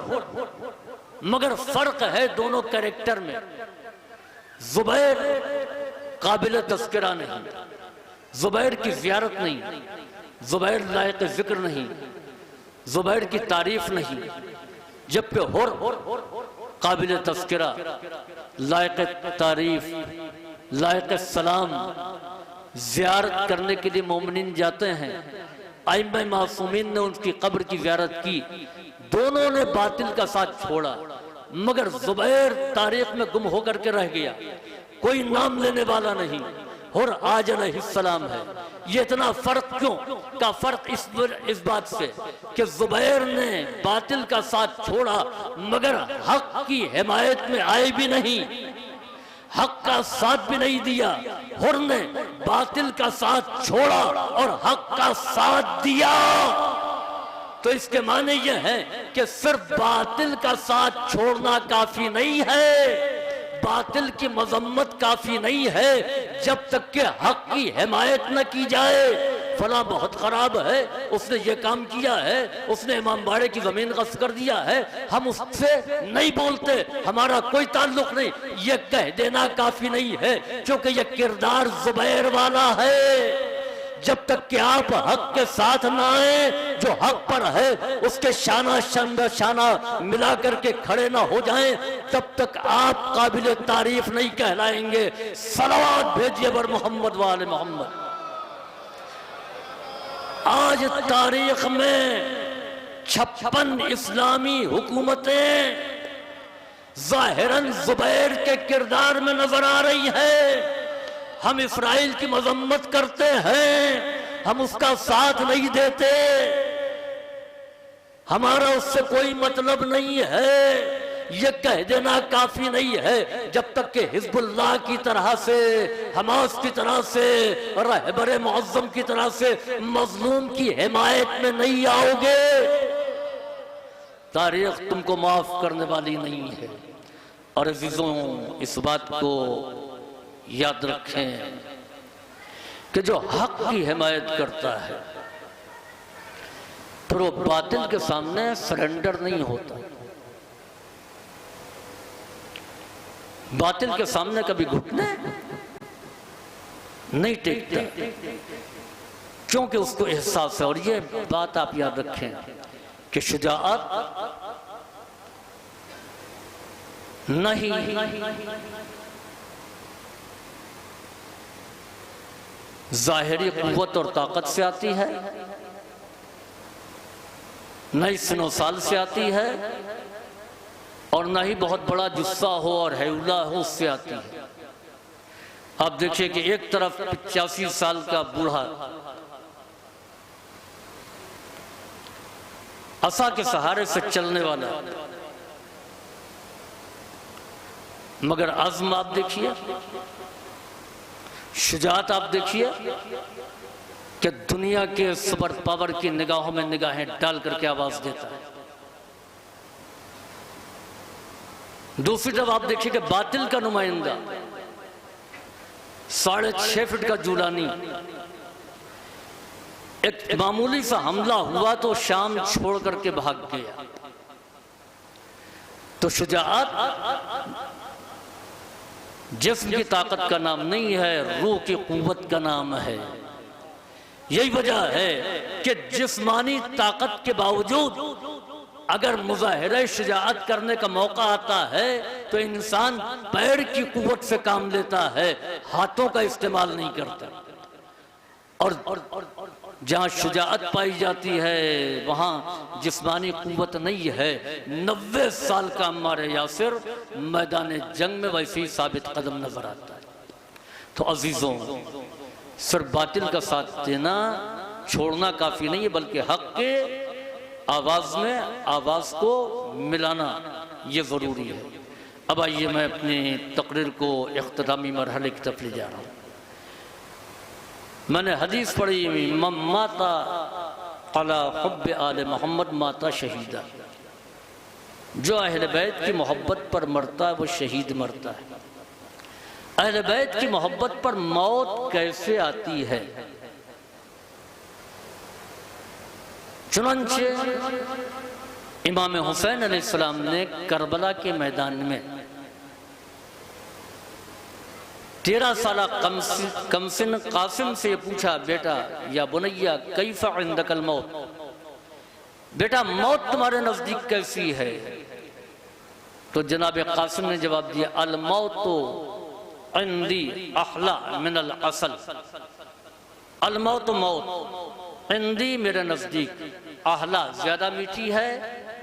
मगर फर्क है दोनों कैरेक्टर में। जुबैर काबिल तस्करा नहीं, जुबैर की ज़ियारत नहीं, जुबैर लायक जिक्र नहीं, जुबैर की तारीफ नहीं। जबकि हुर काबिल तस्करा, लायक तारीफ, लायक सलाम, ज़ियारत करने के लिए मोमिनीन जाते हैं। आइम्मा मासूमीन ने उनकी कब्र की ज़ियारत की। दोनों ने बातिल का साथ छोड़ा, मगर जुबैर तारीख में गुम होकर के रह गया, कोई नाम लेने वाला नहीं। हुर आज अलैहिस्सलाम है। ये इतना फर्क क्यों? का फर्क इस बात से कि जुबैर ने बातिल का साथ छोड़ा मगर हक की हिमायत में आए भी नहीं, हक का साथ भी नहीं दिया। हुर ने बातिल का साथ छोड़ा और हक का साथ दिया। तो इसके माने ये है कि सिर्फ बातिल का साथ छोड़ना काफी नहीं है, बातिल की मजम्मत काफी नहीं है, जब तक कि हक की हिमायत न की जाए। फला बहुत खराब है, उसने ये काम किया है, उसने इमाम बाड़े की जमीन गस्ब कर दिया है, हम उससे नहीं बोलते, हमारा कोई ताल्लुक नहीं, ये कह देना काफी नहीं है, क्योंकि ये किरदार जुबैर वाला है। जब तक कि आप हक के साथ ना आए, जो हक पर है उसके शाना शाना मिला करके खड़े ना हो जाएं, तब तक आप काबिल तारीफ नहीं कहलाएंगे। सलावत भेजिए बर मोहम्मद वाले मोहम्मद। आज तारीख में 56 इस्लामी हुकूमतें जाहिरन जुबैर के किरदार में नजर आ रही है। हम इस्राइल की मजम्मत करते हैं, हम उसका साथ नहीं देते, हमारा उससे कोई मतलब नहीं है, ये कह देना काफी नहीं है जब तक कि हिजबुल्लाह की तरह से, हमास की तरह से, रहबर मुअज्जम की तरह से मजलूम की हिमायत में नहीं आओगे, तारीख तुमको माफ करने वाली नहीं है। और अजीजों, इस बात को याद रखें कि जो हक की हिमायत करता है फिर वो बातिल के सामने सरेंडर नहीं होता, बातिल के सामने कभी घुटने नहीं टेकता, क्योंकि उसको एहसास है। और ये बात आप याद रखें कि शुजाअत नहीं ज़ाहिरी कुव्वत और ताकत से आती है, न ही सिनो साल से आती है, और न ही बहुत बड़ा जुस्सा हो और हैउला हो उससे आती है। आप देखिए कि एक तरफ 85 साल का बूढ़ा असा के सहारे से चलने वाला, मगर आज़म आप देखिए, शुजाअत आप देखिए कि दुनिया के सुपर पावर की निगाहों में निगाहें डाल करके आवाज देता है। दूसरी तरफ आप देखिए कि बातिल का नुमाइंदा 6.5 फीट का जूलानी, एक मामूली सा हमला हुआ तो शाम छोड़ करके भाग गया। तो शुजाअत जिस्म की ताकत का नाम नहीं है, रूह की कुव्वत का नाम है। यही वजह है कि जिस्मानी ताकत के बावजूद अगर मुजाहिरा शुजाअत करने का मौका आता है तो इंसान पैर की कुव्वत से काम लेता है, हाथों का इस्तेमाल नहीं करता। और जहाँ शुजाअत पाई जाती है वहाँ जिस्मानी कुव्वत नहीं है। 90 साल का अम्मार यासिर मैदान जंग में वैसे ही साबित कदम नजर आता है। तो अजीजों, सिर्फ बातिल का साथ देना छोड़ना काफी नहीं है, बल्कि हक के आवाज में आवाज को मिलाना ये जरूरी है। अब आइए मैं अपनी तकरीर को इख्तितामी मरहले की तरफ ले जा रहा हूँ। मैंने हदीस पढ़ी, माता अला हुब्ब आले मोहम्मद माता शहीदा, जो अहले बैत की मोहब्बत पर मरता है वो शहीद मरता है। अहले बैत की मोहब्बत पर मौत कैसे आती है? चुनांचे इमाम हुसैन अलैहिस्सलाम ने करबला के मैदान में 13 साला कमसिन कासिम से पूछा, बेटा या बुनैया कैफा इंदकल मौत, बेटा मौत तुम्हारे नजदीक कैसी है? तो जनाब कासिम ने जवाब दिया, अल मौतु इंदी अहला मिनल असल, अल मौतु मौत इंदी मेरे नजदीक अहला ज्यादा मीठी है,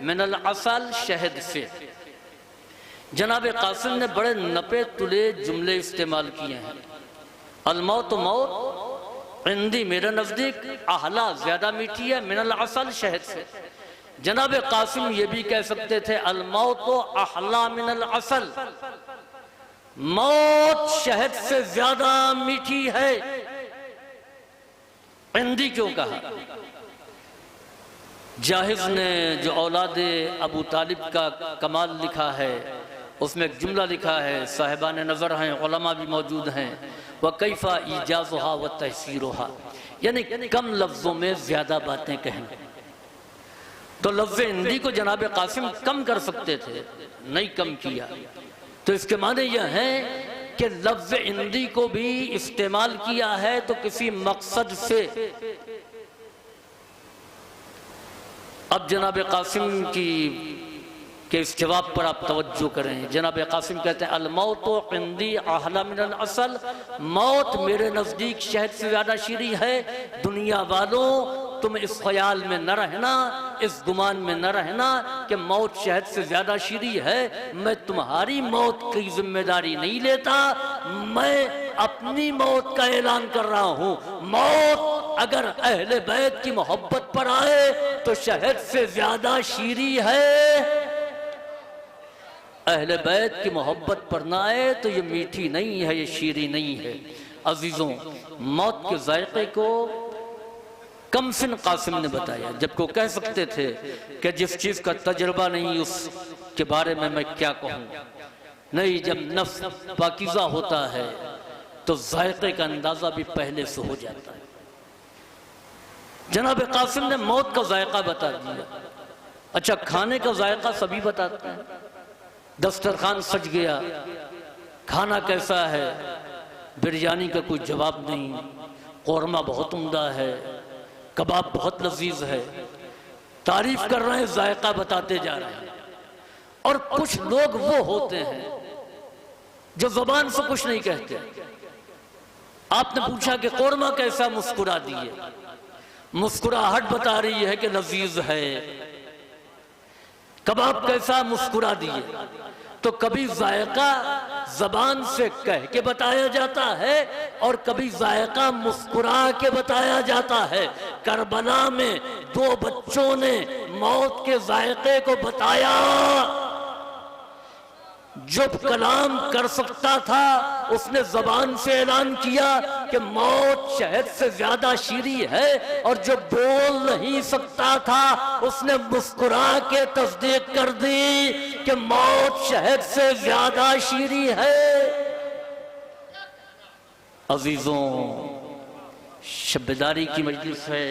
मिनल असल शहद से। जनाब कासिम ने बड़े नपे तुले जुमले इस्तेमाल किए हैं। अलमौत मौत इंदी मेरे नजदीक अहला ज्यादा मीठी है, मिनल असल शहद से। जनाब कासिम ये भी कह सकते थे अलमौत अहला मिनल असल, मौत शहद से ज्यादा मीठी है। इंदी क्यों कहा? जाहिज ने जो औलादे अबू तालिब का कमाल लिखा है उसमें एक जुमला लिखा है, साहिबान नज़र हैं, उलमा भी मौजूद हैं, व कैफ़ा इजाज़ुहा व तहसीरुहा, यानी कम लफ्ज़ों में ज़्यादा बातें कहना। तो लफ्ज़ हिंदी को जनाब कासिम कम कर सकते थे, नहीं कम किया। तो इसके माने यह है कि लफ्ज़ हिंदी को भी इस्तेमाल किया है तो किसी मकसद से। अब जनाब कासिम के इस जवाब पर आप तवज्जो करें। जनाब कासिम कहते हैं अलमौत इंदी अहला मिनल असल, मौत मेरे नज़दीक शहद से ज़्यादा शीरी है। दुनिया वालों, तुम इस ख्याल में न रहना, इस गुमान में न रहना कि मौत शहद से ज़्यादा शीरी है। मैं तुम्हारी मौत की जिम्मेदारी नहीं लेता, मैं अपनी मौत का ऐलान कर रहा हूँ। मौत अगर अहले बैत की मोहब्बत पर आए तो शहद से ज़्यादा शीरी है। अहले बैत की मोहब्बत पर ना आए तो ये मीठी नहीं है, ये शीरी नहीं है। अजीजों, मौत के जायके को कमसिन कासिम ने बताया, जबकि वो कह सकते थे कि जिस चीज का तजर्बा नहीं उसके बारे में मैं क्या कहूँ। नहीं, जब नफ्स पाकीज़ा होता है तो जायके का अंदाजा भी पहले से हो जाता है। जनाब कासिम ने मौत का जायका बता दिया। अच्छा, खाने का जायका सभी बताते हैं। दस्तरखान सज गया, खाना कैसा है? बिरयानी का कोई जवाब नहीं, कौरमा बहुत उम्दा है, कबाब बहुत लजीज है, तारीफ कर रहे हैं, जायका बताते जा रहे हैं। और कुछ लोग वो होते हैं जो जुबान से कुछ नहीं कहते। आपने पूछा कि कौरमा कैसा, मुस्कुरा दिए। मुस्कुराहट बता रही है कि लजीज है। कबाब कैसा, मुस्कुरा दिए। तो कभी जायका जबान से कह के बताया जाता है और कभी जायका मुस्कुरा के बताया जाता है। करबला में 2 बच्चों ने मौत के जायके को बताया। जो कलाम कर सकता था उसने जबान से ऐलान किया कि मौत शहद से ज्यादा शीरी है, और जो बोल नहीं सकता था उसने मुस्कुरा के तस्दीक कर दी कि मौत शहद से ज्यादा शीरी है। अजीजों, शब्बेदारी की मजलिस है,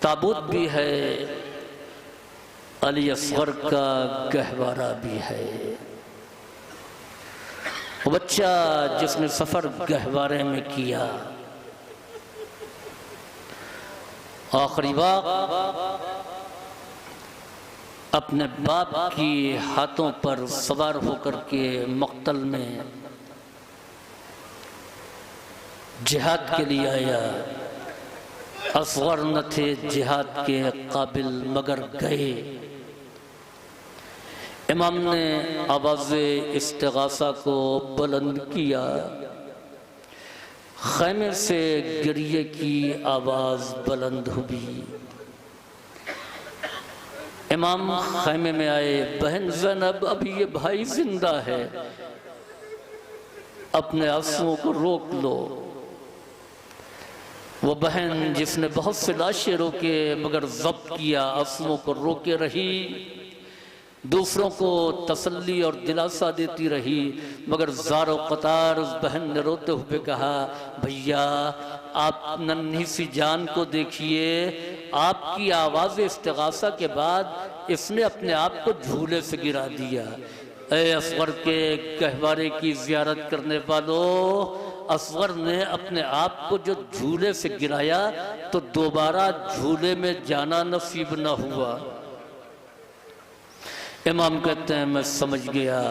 ताबूत भी है, अली असगर का गहवारा भी है। वो बच्चा जिसने सफर गहवारे में किया, आखिरी वक्त अपने बाप की हाथों पर सवार होकर के मक्तल में जिहाद के लिए आया। असगर न थे जिहाद के काबिल मगर गए। इमाम ने आवाज़ इस्तिगासा को बुलंद किया। खैमे से गिरिए की आवाज़ बुलंद हुई। इमाम खैमे में आए। बहन ज़ैनब, अभी ये भाई जिंदा है, अपने आंसुओं को रोक लो। वो बहन जिसने बहुत से लाशें रोके मगर जब्त किया, आंसुओं को रोके रही, दूसरों को तसल्ली और दिलासा देती रही, मगर ज़ारो क़तार उस बहन ने रोते हुए कहा, भैया आप नन्ही सी जान को देखिए, आपकी आवाज़ इस्तिगासा के बाद इसने अपने आप को झूले से गिरा दिया। ए असगर के गहवारे की ज़ियारत करने वालों, असगर ने अपने आप को जो झूले से गिराया तो दोबारा झूले में जाना नसीब न हुआ। इमाम कहते हैं मैं समझ गया।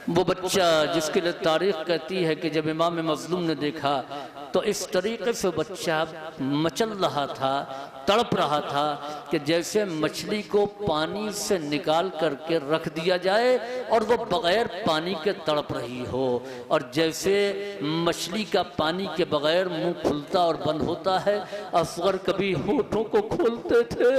वो बच्चा जिसके लिए तारीख कहती है कि जब इमाम मजलूम ने देखा तो इस तरीके से बच्चा मचल रहा था, तड़प रहा था कि जैसे मछली को पानी से निकाल करके रख दिया जाए और वो बगैर पानी के तड़प रही हो, और जैसे मछली का पानी के बगैर मुंह खुलता और बंद होता है। असगर कभी होठों को खोलते थे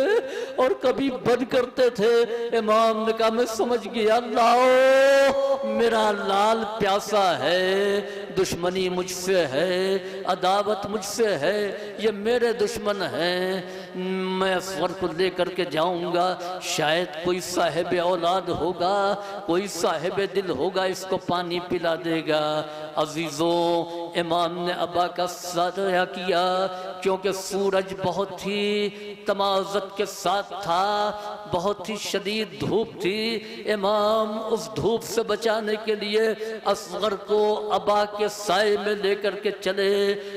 और कभी बंद करते थे। इमाम ने कहा मैं समझ गया, लाओ मेरा लाल प्यासा है, दुश्मनी मुझसे है, अदावत मुझसे है, ये मेरे दुश्मन हैं। मैं असगर को लेकर के जाऊंगा, शायद कोई साहिब औलाद होगा, कोई साहिब दिल होगा, इसको पानी पिला देगा। अजीजों, इमाम ने अबा का साया किया क्योंकि सूरज बहुत ही तमाज़त के साथ था, बहुत ही शदीद धूप थी। इमाम उस धूप से बचाने के लिए असगर को अबा के साए में लेकर के चले।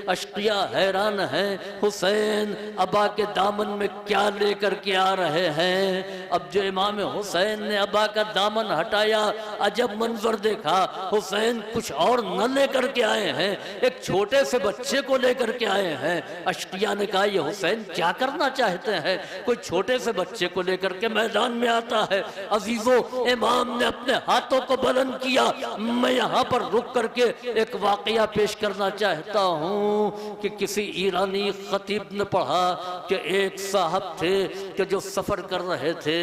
अशकिया हैरान हैं, हुसैन अबा के दामन में क्या लेकर के आ रहे हैं। अब जो इमाम हुसैन ने अबा का दामन हटाया, अजब मंजर देखा। हुसैन कुछ और न लेकर के आए हैं, एक छोटे से बच्चे को लेकर के आए हैं। अश्किया ने कहा, ये हुसैन क्या करना चाहते हैं? कोई छोटे से बच्चे को लेकर के मैदान में आता है। अजीजों, इमाम ने अपने हाथों को बुलंद किया। मैं यहाँ पर रुक करके एक वाकया पेश करना चाहता हूँ कि किसी ईरानी खतीब ने पढ़ा कि एक साहब थे कि जो सफ़र कर रहे थे,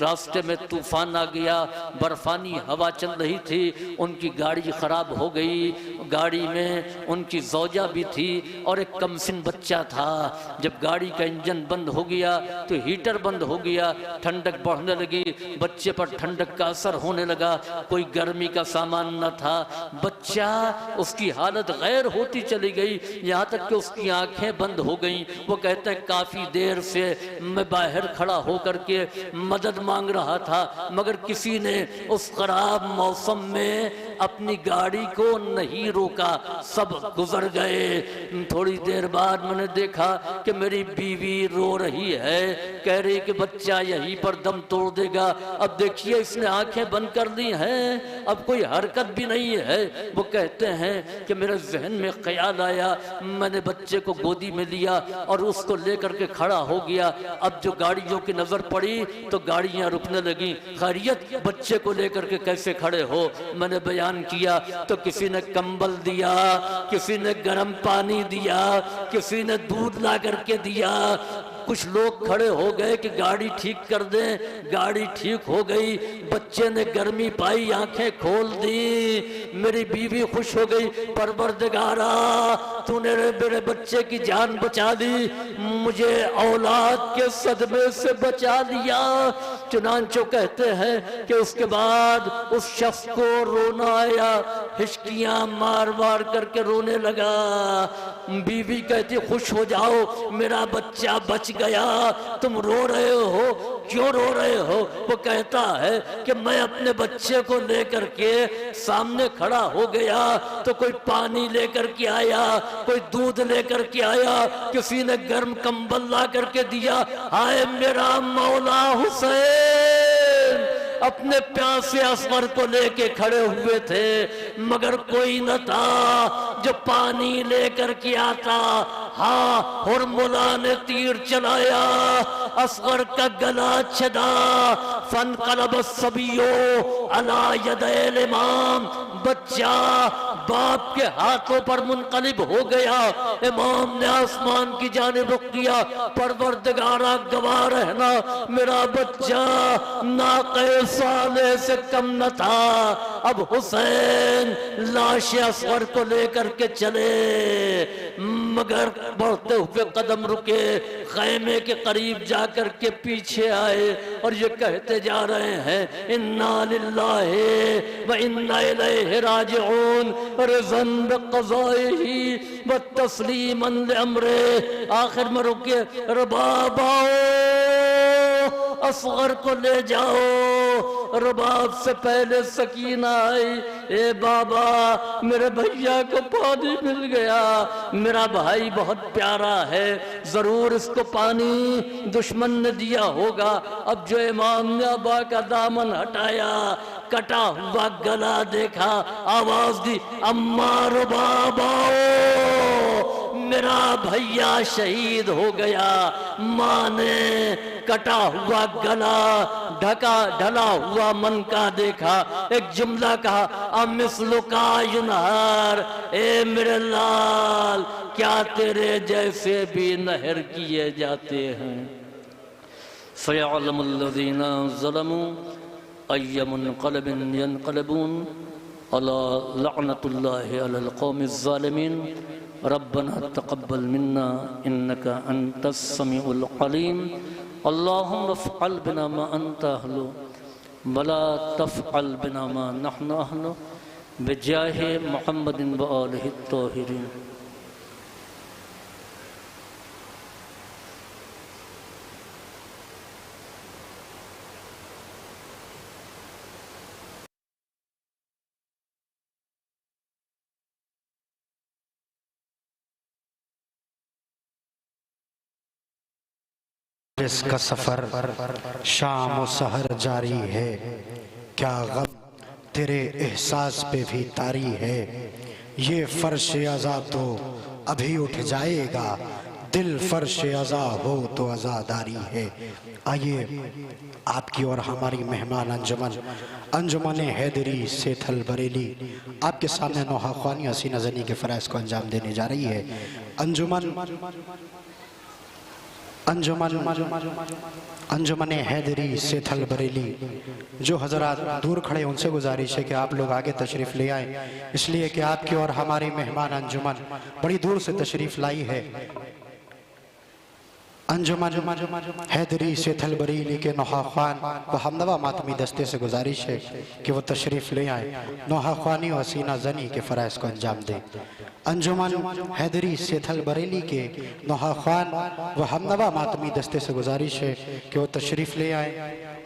रास्ते में तूफान आ गया, बर्फानी हवा चल रही थी, उनकी गाड़ी खराब हो गई। गाड़ी में उनकी ज़ौजा भी थी और एक कमसिन बच्चा था। जब गाड़ी का इंजन बंद हो गया तो हीटर बंद हो गया, ठंडक बढ़ने लगी, बच्चे पर ठंडक का असर होने लगा। कोई गर्मी का सामान न था, बच्चा, उसकी हालत गैर होती चली गई, यहाँ तक कि उसकी आंखें बंद हो गईं। वो कहते हैं काफ़ी देर से मैं बाहर खड़ा होकर के मदद मांग रहा था, मगर किसी ने उस खराब मौसम में अपनी गाड़ी को नहीं रोका, सब गुजर गए। थोड़ी देर बाद मैंने देखा कि मेरी बीवी रो रही है, कह रही कि बच्चा यहीं पर दम तोड़ देगा। अब देखिए इसने आंखें बंद कर दी हैं, अब कोई हरकत भी नहीं है। वो कहते हैं कि मेरे जहन में ख्याल आया, मैंने बच्चे को गोदी में लिया और उसको लेकर के खड़ा हो गया। अब जो गाड़ियों की नजर पड़ी तो गाड़ियां रुकने लगी। खैरियत, बच्चे को लेकर के कैसे खड़े हो? मैंने बयान किया तो किसी ने कंबल दिया, किसी ने गर्म पानी दिया, किसी ने दूध ला करके दिया। कुछ लोग खड़े हो गए कि गाड़ी ठीक कर दें, गाड़ी ठीक हो गई। बच्चे ने गर्मी पाई, आंखें खोल दी। मेरी बीवी खुश हो गई, परवरदिगारा तूने मेरे बच्चे की जान बचा दी, मुझे औलाद के सदमे से बचा लिया। चुनांचो कहते हैं कि उसके बाद उस शख्स को रोना आया, हिचकियां मार मार करके रोने लगा। बीवी कहती खुश हो जाओ, मेरा बच्चा बच गया, तुम रो रहे हो, क्यों रो रहे हो? वो कहता है कि मैं अपने बच्चे को लेकर के सामने खड़ा हो गया तो कोई पानी लेकर के आया, कोई दूध लेकर के आया, किसी ने गर्म कंबल ला करके दिया। हाय मेरा मौला हुसैन अपने प्यासे असगर को लेके खड़े हुए थे, मगर कोई न था जो पानी लेकर के आता। हाँ, हुरमुला ने तीर चलाया, असगर का गला छदा, फन कलब सबियो अला यदैल इमाम। बच्चा बाप के हाथों पर मुनकलिब हो गया। इमाम ने आसमान की जानिब रुख किया, परवरदिगारा गवाह रहना, मेरा बच्चा नाक़े साले से कम न था। अब हुसैन लाश असगर को लेकर के चले, मगर बढ़ते हुए कदम रुके, खैमे के करीब जाकर के पीछे आए और ये कहते जा रहे हैं इन्ना लिल्लाहि व इन्ना इलैहि राजिऊन, रिज़न बिक़ज़ाइही व तस्लीमन लिअम्रे। आखिर में रुके, रबाब असगर को ले जाओ। रबाब से पहले सकीना आई, ए बाबा मेरे भैया को पानी मिल गया, मेरा भाई बहुत प्यारा है, जरूर इसको पानी दुश्मन ने दिया होगा। अब जो इमाम ने अबा का दामन हटाया, कटा हुआ गला देखा, आवाज दी, अम्मा रबाब आओ, मेरा भैया शहीद हो गया। माँ ने कटा हुआ गला, ढला हुआ मन का देखा, एक जुमला कहा, अमिस्लुका युनहर, ए मेरे लाल क्या तेरे जैसे भी नहर किए जाते हैं। फ़यअलमुल्लज़ीना ज़लमू अय्य मुनक़लबिन यनक़लिबून अला लअनतुल्लाहि अलल क़ौमिज़ ज़ालिमीन। रब्बना तक़ब्बल मिन्ना इन्नका अंतस समीउल अलीम। अल्लाहुम्मा फ़अल बिना मा अंता अहलु वला तफ़अल बिना मा नहनु अहलु बिजाहि मुहम्मदिन व आलिहि त्ताहिरीन। इसका सफर शाम और सहर जारी है, क्या गम तेरे एहसास पे भी तारी है। ये फर्श अज़ा तो अभी उठ जाएगा, दिल फर्श अज़ा हो तो अज़ादारी है। आइए आपकी और हमारी मेहमान अंजुमन हैदरी सेथल बरेली आपके सामने नोहा ख्वानी हसीना ज़नी के फ़राइज़ को अंजाम देने जा रही है। अंजुमन हैदरी सेथल बरेली जो हजरात दूर खड़े उनसे गुजारिश है कि आप लोग आगे तशरीफ़ ले आए, इसलिए कि आपकी और हमारी मेहमान अंजुमन बड़ी दूर से तशरीफ़ लाई है। अंजुमन हैदरी सेथल बरेली के नोहा ख्वान व हमदवा मातमी दस्ते से गुजारिश है कि वो तशरीफ़ ले आए, नोहा ख्वानी और हसीना ज़नी के फ़राइज़ को अंजाम दें। अंजुमन हैदरी सेथल बरेली के नोहा ख्वान व हमनवा मातमी दस्ते से गुजारिश है कि वो तशरीफ़ ले आए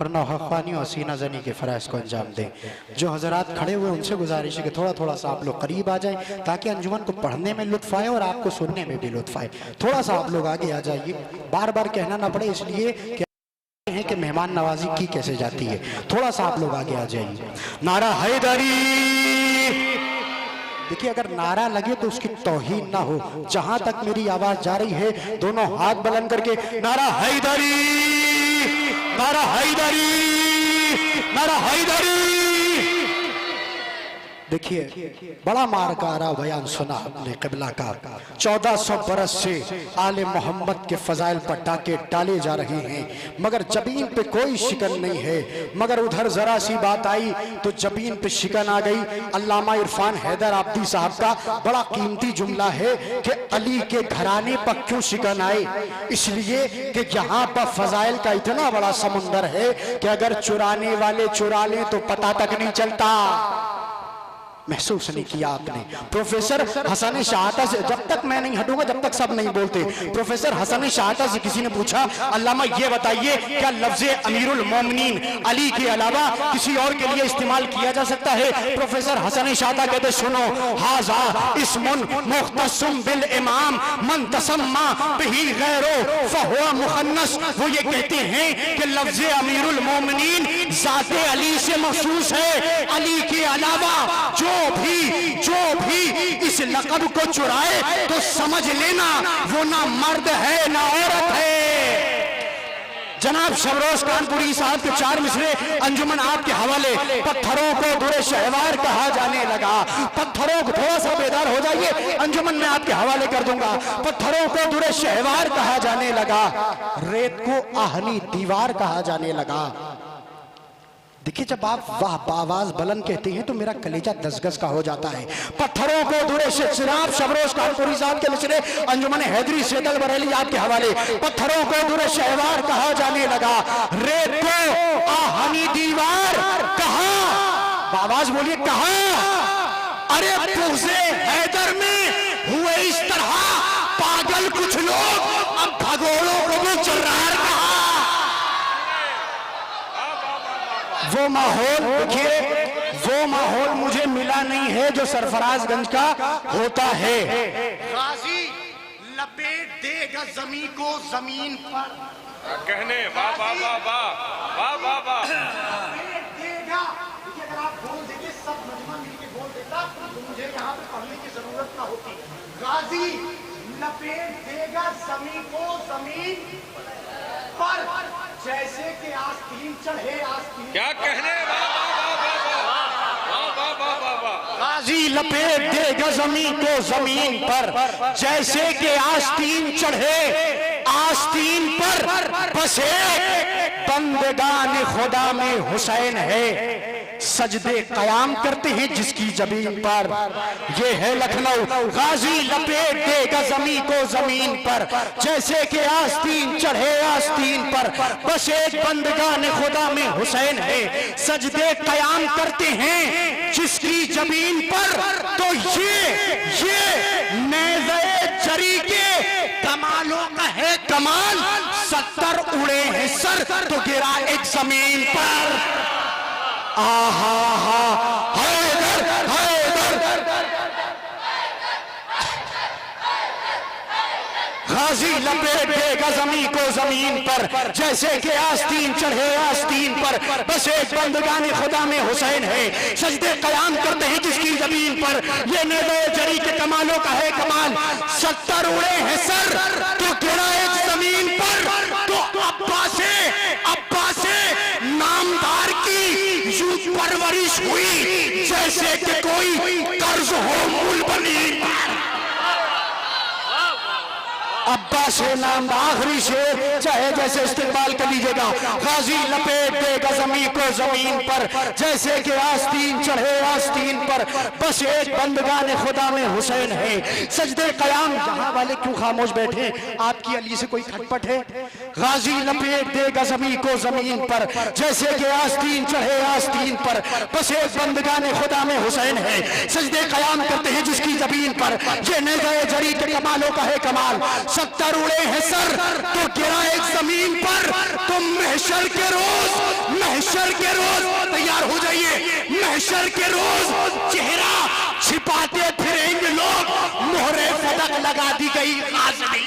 और नोहा ख्वानी और हसीना ज़नी के फ़राइज़ को अंजाम दें। जो हज़रात खड़े हुए उनसे गुजारिश है कि थोड़ा थोड़ा सा आप लोग करीब आ जाएं ताकि अंजुमन को पढ़ने में लुत्फ़ आए और आपको सुनने में भी लुत्फ़ आए। थोड़ा सा आप लोग आगे आ जाइए, बार बार कहना ना पड़े इसलिए है कि मेहमान नवाजी की कैसे जाती है। थोड़ा सा आप लोग आगे आ जाइए। नारा हैदरी, देखिए अगर नारा लगे तो उसकी तौहीन ना हो। जहां तक मेरी आवाज जा रही है दोनों हाथ बुलंद करके नारा हैदरी, नारा हैदरी, नारा हैदरी। देखिए बड़ा मारकारा बयान सुना हमने क़िबला का। 1400 बरस से आले मोहम्मद के फजाइल पर टाके डाले जा रहे हैं मगर जबीन पे कोई शिकन नहीं है। मगर उधर जरा सी बात आई तो जबीन पे शिकन आ गई। अल्लामा इरफान हैदर आब्दी साहब का बड़ा कीमती जुमला है कि अली के घराने पर क्यों शिकन आए, इसलिए कि यहाँ पर फजाइल का इतना बड़ा समुंदर है कि अगर चुराने वाले चुरा लें तो पता तक नहीं चलता। महसूस नहीं किया आपने? प्रोफेसर हसन शाहता से, जब तक मैं नहीं हटूंगा जब तक सब नहीं बोलते, प्रोफेसर हसन शाहता से किसी ने पूछा अल्लामा ये बताइए क्या लफ्ज़ अमीरुल मोमिनीन अली के अलावा किसी और के लिए इस्तेमाल किया जा सकता है? प्रोफेसर हसन शाहता कहते सुनो, हाजा इस्मुन मुख्तसम बिल इमाम मन तसम्मा बिही गैरो फहुवा मुखन्नस। वो ये कहते हैं कि लफ्ज़ अमीरुल मोमिनीन ज़ाते अली से मखसूस है। अली के अलावा जो भी इस लक़ब को चुराए तो समझ लेना वो ना मर्द है ना औरत है। जनाब शबरोज कानपुरी साहब के 4 मिसरे अंजुमन आपके हवाले। पत्थरों को दुरे शहवार कहा जाने लगा। पत्थरों को, थोड़ा सा बेदार हो जाइए, अंजुमन में आपके हवाले कर दूंगा। पत्थरों को दुरे शहवार कहा जाने लगा, रेत को आहनी दीवार कहा जाने लगा। देखिए जब आप वाह बावाज बुलंद कहते हैं तो मेरा कलेजा 10 गज का हो जाता है। पत्थरों को दूरे से जनाब शबरोज कानपुरी साहब के मिसरे अंजुमन हैदरी सेथल बरेली आपके हवाले। पत्थरों को दूरे शहवार कहा जाने लगा, रेत को आहनी दीवार कहा। बावाज बोलिए कहा। अरे पुज़े हैदर में हुए इस तरह पागल कुछ लोग, अब भगोड़ों को भी चुर्रार कहा। वो माहौल देखिए, वो माहौल मुझे मिला नहीं है जो सरफराजगंज का होता है। गाजी लपेट देगा जमीन को जमीन पर कहने वाह वाह वाह वाह वाह वाह वाह लपेट देगा। देखिए अगर आप बोल देंगे सब मजमा मिलके बोल देता तो मुझे यहाँ पे पढ़ने की जरूरत ना होती। गाजी लपेट देगा जमीन को जमीन पर जैसे कि आस्तीन चढ़े आस्तीन। क्या कहने वाह वाह वाह वाह वाह वाह वाह वाह। गाजी लपेट देगा जमीन को जमीन पर जैसे कि आस्तीन चढ़े आस्तीन पर। बसे बंदगान खुदा में हुसैन है, सजदे कयाम करते हैं जिसकी जमीन पर। ये है लखनऊ। गाजी लपेट देगा जमीन को जमीन पर जैसे कि आस्तीन चढ़े आस्तीन पर। बस एक बंदगान खुदा में हुसैन है, सजदे कयाम करते हैं जिसकी जमीन पर। तो ये नेज़े जरी के कमालों का है कमाल। 70 उड़े हैं सर तो गिरा एक जमीन पर। आहा हा हैदर हैदर गाजी लपेट देगा जमीन को जमीन पर जैसे कि आस्तीन चढ़े आस्तीन पर, बस एक बंदगाने खुदा में हुसैन है, सजदे कयाम करते हैं जिसकी जमीन पर, ये नेज़े जरी के कमालों का है कमाल, 70 उड़े हैं सर तो गिरा एक जमीन पर, तो अब्बासे नामदार की यूं परवरिश हुई जैसे कि कोई कर्ज हो मूल बनी। अब्बा से नाम आखिरी शेर चाहे जैसे इस्तेमाल कर लीजिएगा। गाजी लपेट देगा जमीन को जमीन पर जैसे कि आस्तीन चढ़े आस्तीन पर, बस एक बंदगाने खुदा में हुसैन है, सजदे कयाम। यहाँ वाले क्यों खामोश बैठे, आपकी अली से कोई खटपट है? गाजी लपेट देगा जमीन को जमीन पर जैसे कि आस्तीन चढ़े आस्तीन पर, बस एक बंदगाने खुदा में हुसैन है, सजदे कयाम करते हैं जिसकी जमीन पर, ये नेज़े जरी के कमालों का है कमाल, 70 उड़े हैं सर तो गिरा एक जमीन पर, तुम महशर के रोज तैयार हो जाइए, महशर के रोज चेहरा छिपाते फिरेंगे लोग, मोहरे फदक लगा दी गई हाज़री।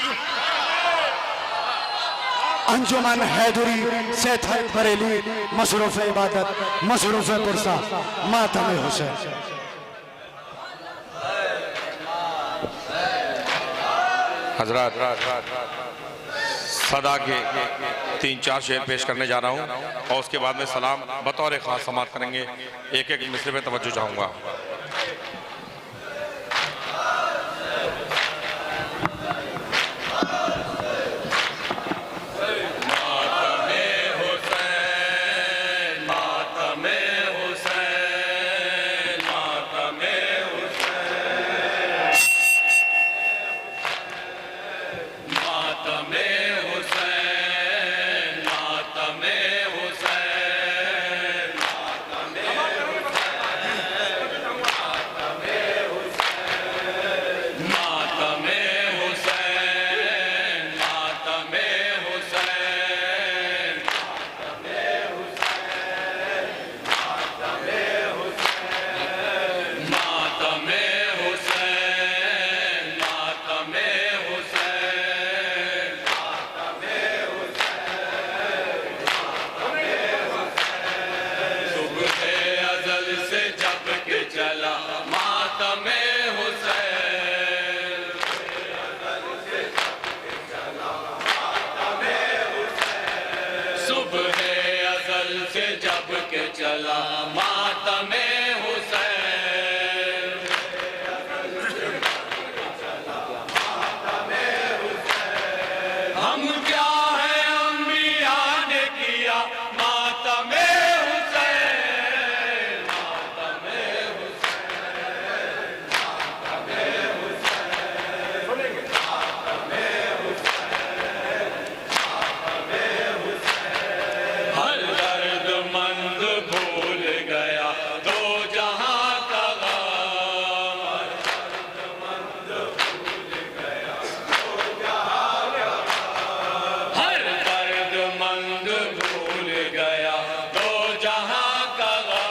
अंजुमन हैदरी से बरेली मसरूफ इबादत मसरूफ पुरसा मातम हुसैन। हजरत सदा के 3-4 शेर पेश करने जा रहा हूँ और उसके बाद में सलाम बतौर खास समाप्त करेंगे। एक एक मिसरे पे तवज्जो चाहूँगा। चला मातमे हुसैन, हम क्या है अंबिया ने किया मातमे हुसैन, मातमे हुसैन, मातमे हुसैन, मातमे हुसैन, मातमे हुसैन। हर दर्दमंद भूल गया तो जहां का गम, हर दर्दमंद भूल गया तो जहां का गम, हर दर्दमंद भूल गया तो जहां का गम, हर दर्दमंद भूल गया तो जहां का गम।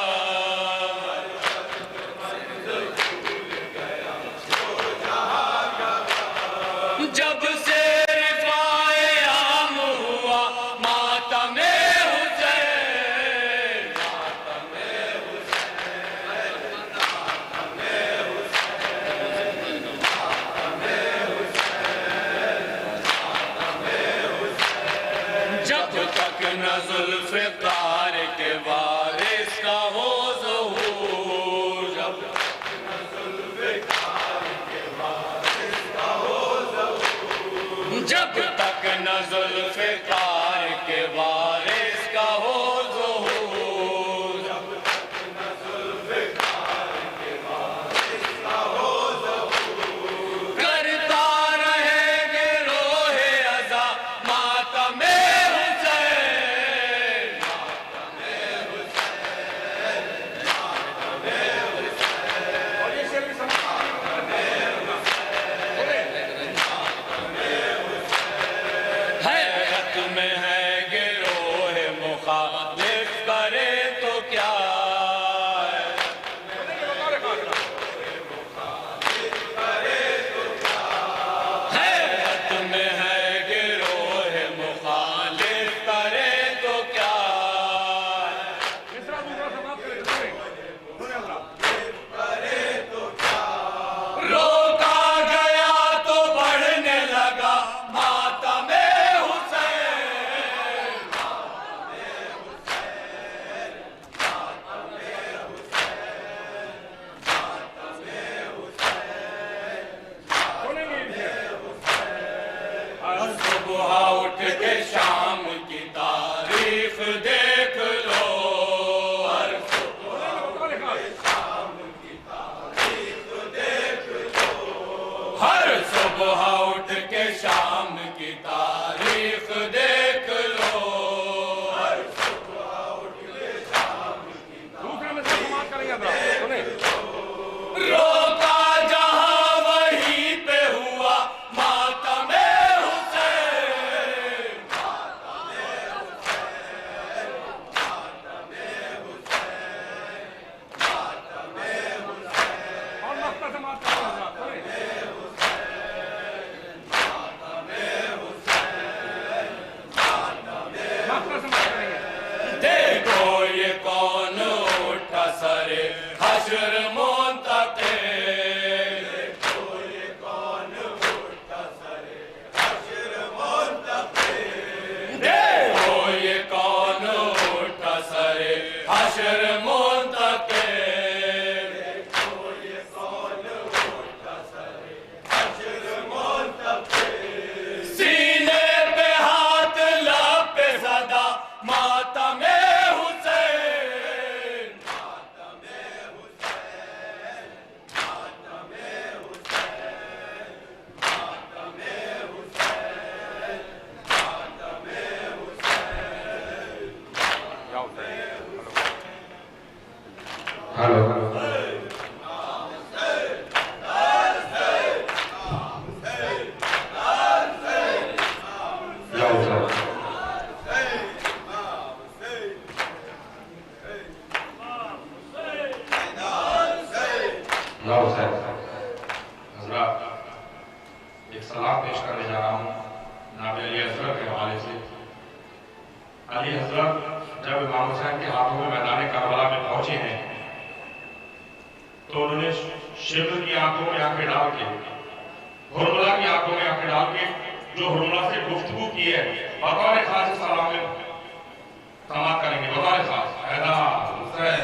जब से रिफ़ाए आम हुआ मातमे हुसैन, मातमे हुसैन, मातमे हुसैन, मातमे हुसैन, मातमे हुसैन। जब तक न ज़ुल्फ़िकार के वारिस का हो ज़हूर, जब तक न ज़ुल्फ़िकार के वारिस का हो ज़हूर, जब तक न ज़ुल्फ़िकार के वारिस का हो ज़हूर, जब तक न ज़ुल्फ़िकार के वारिस का हो ज़हूर, करता रहेंगे रोहे अज़ा मातमे हुसैन, देख लो, हर सुबह उठ के शाम की तारीख देख लो, हर सुबह उठ के शाम की रोका जहां वहीं पे हुआ मातमे हुसैन, देखो ये कौन उठा सरे हश्र मुंतके, देखो ये कौन उठा सरे हश्र मुंतके, देखो ये कौन उठा सरे हश्र मुंतके, देखो ये कौन उठा सरे हश्र मुंतके, सीने पे हाथ लब पे सदा मातमे हुसैन, मातमे हुसैन, मातमे हुसैन, मातमे हुसैन, मातमे हुसैन। हेलो जाओ सर। जाओ सर। हजरत एक सलाह पेश करने जा रहा हूँ जनाब अली हजरत के हवाले से। अली हजरत जब इमाम हुसैन के हाथों में मैदान करबला में पहुंचे हैं तो उन्होंने शिब्र की आंखों में आंखें डाल के, हुरमुला की आंखों में आंखें डाल के जो हुरमुला से गुफ्तगू की है बतौर खास सलाम में समाप्त करेंगे। बतौर खास हैदर हुसैन,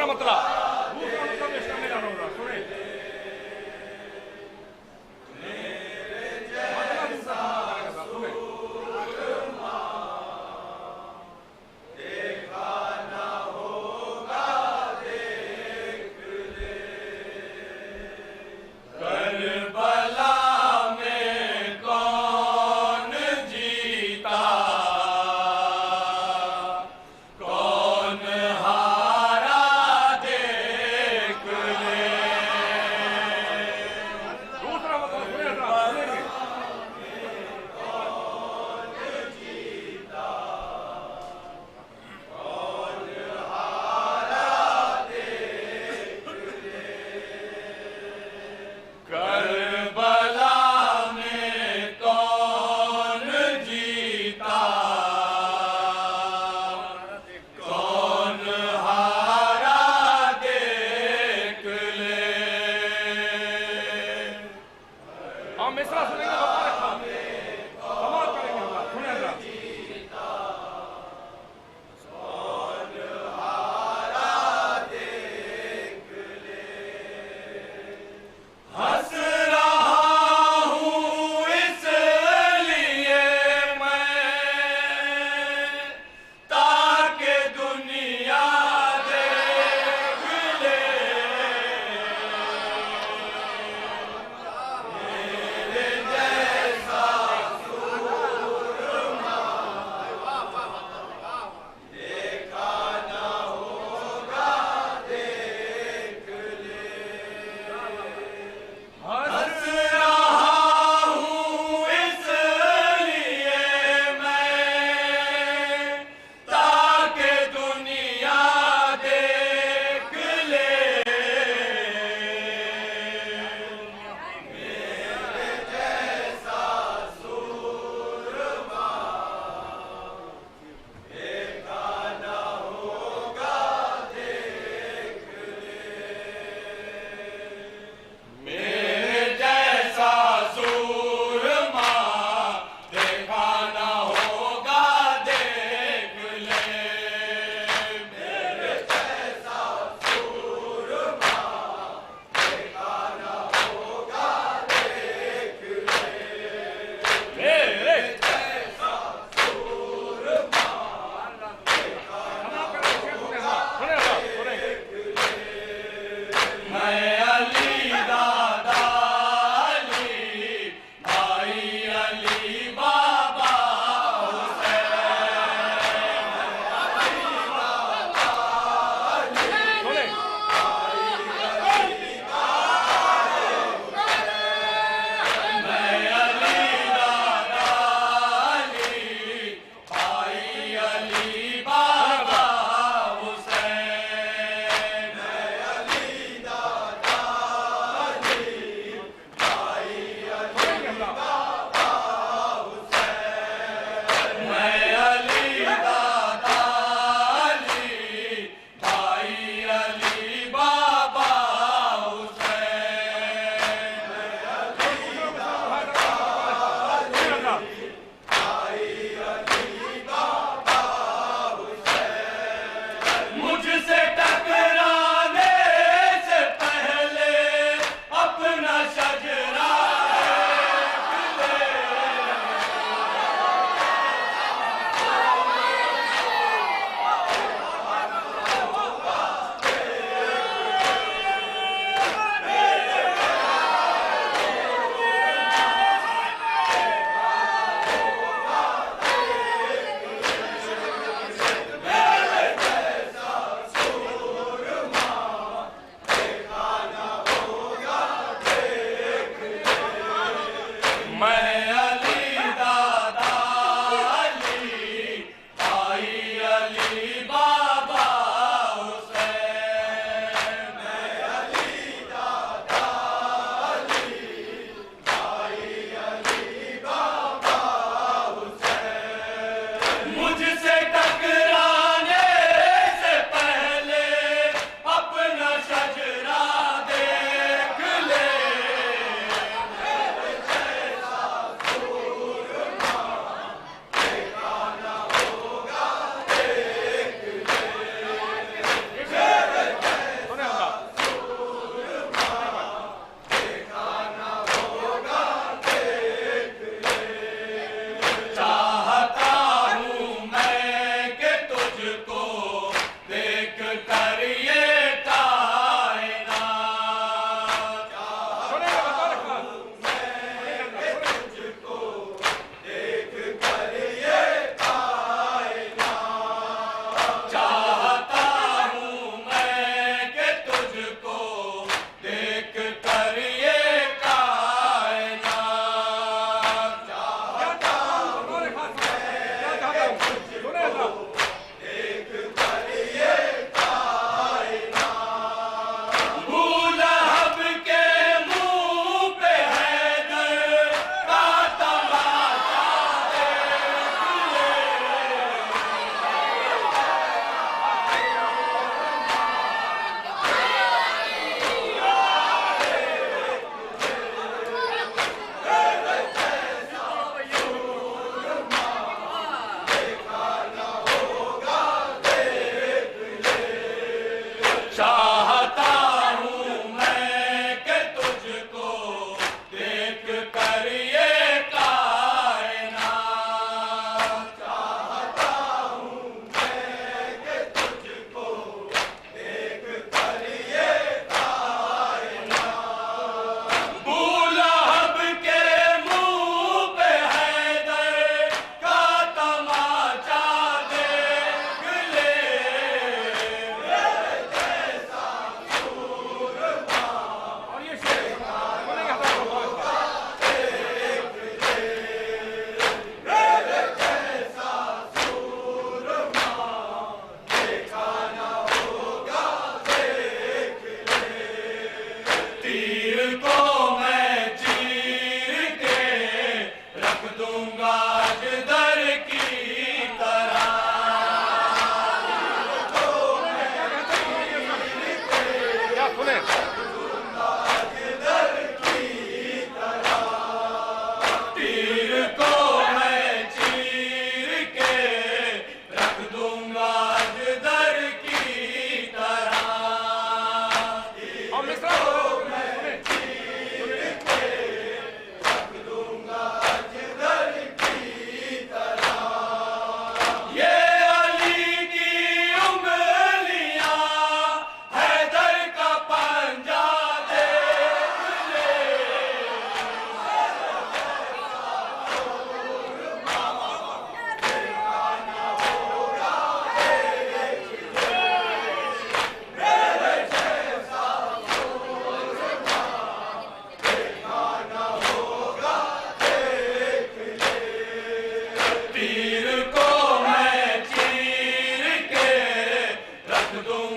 दूसरा मतलब पेश करने जा रहा हूँ, सुने। कौन हारा दे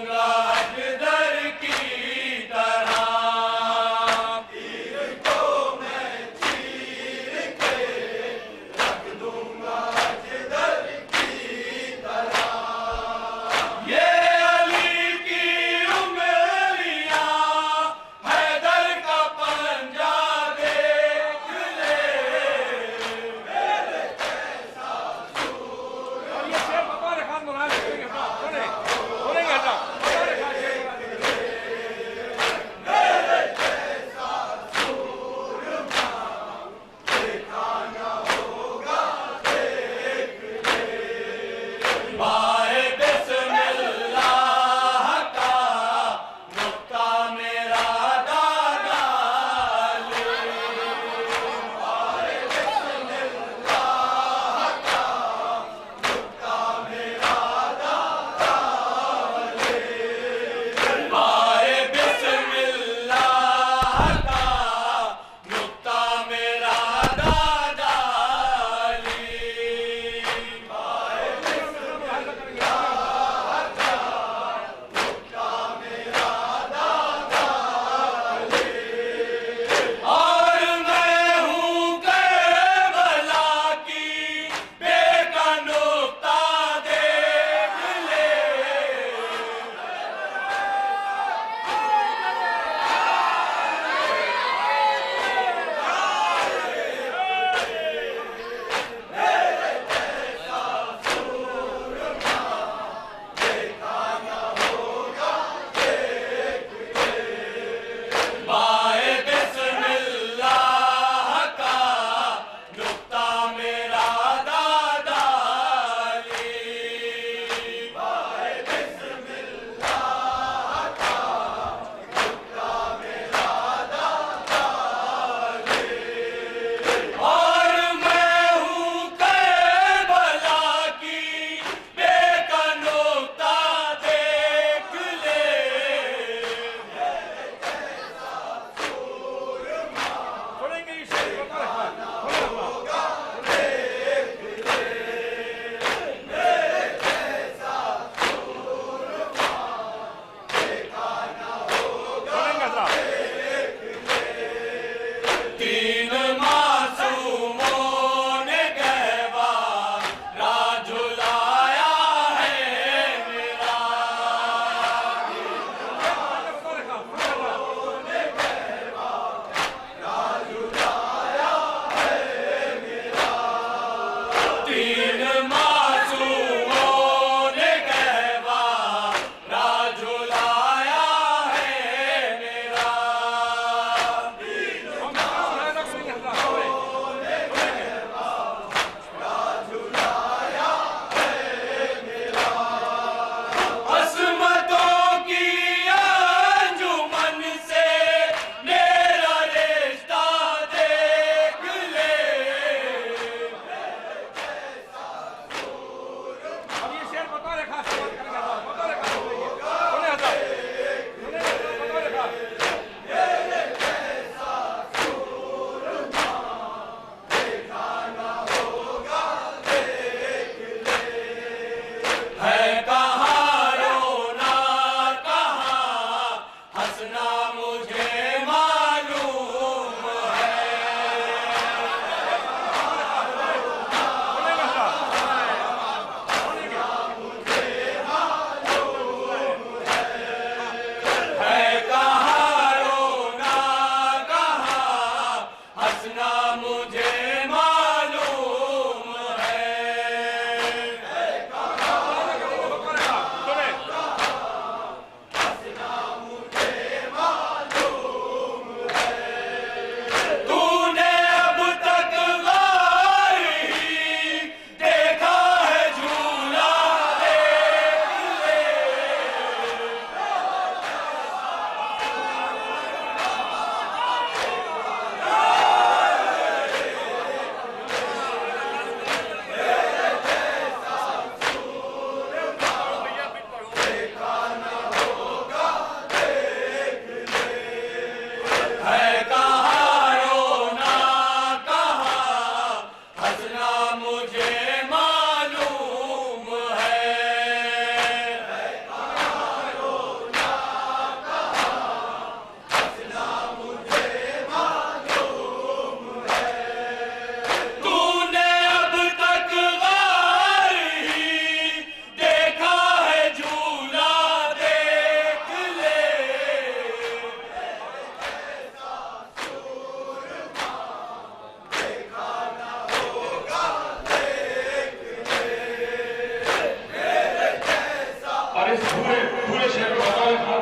दूंगा अजदर की तरह, तीर को मैं चीर के रख दूंगा अजदर की तरह। ये अली की उंगलियां हैदर का पंजा देख ले, मेरे जैसा सूर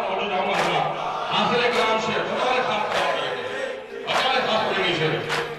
मौजूद जाऊंगा हजरा हासिल कलाम से बतौर खास पढ़ेंगे शेर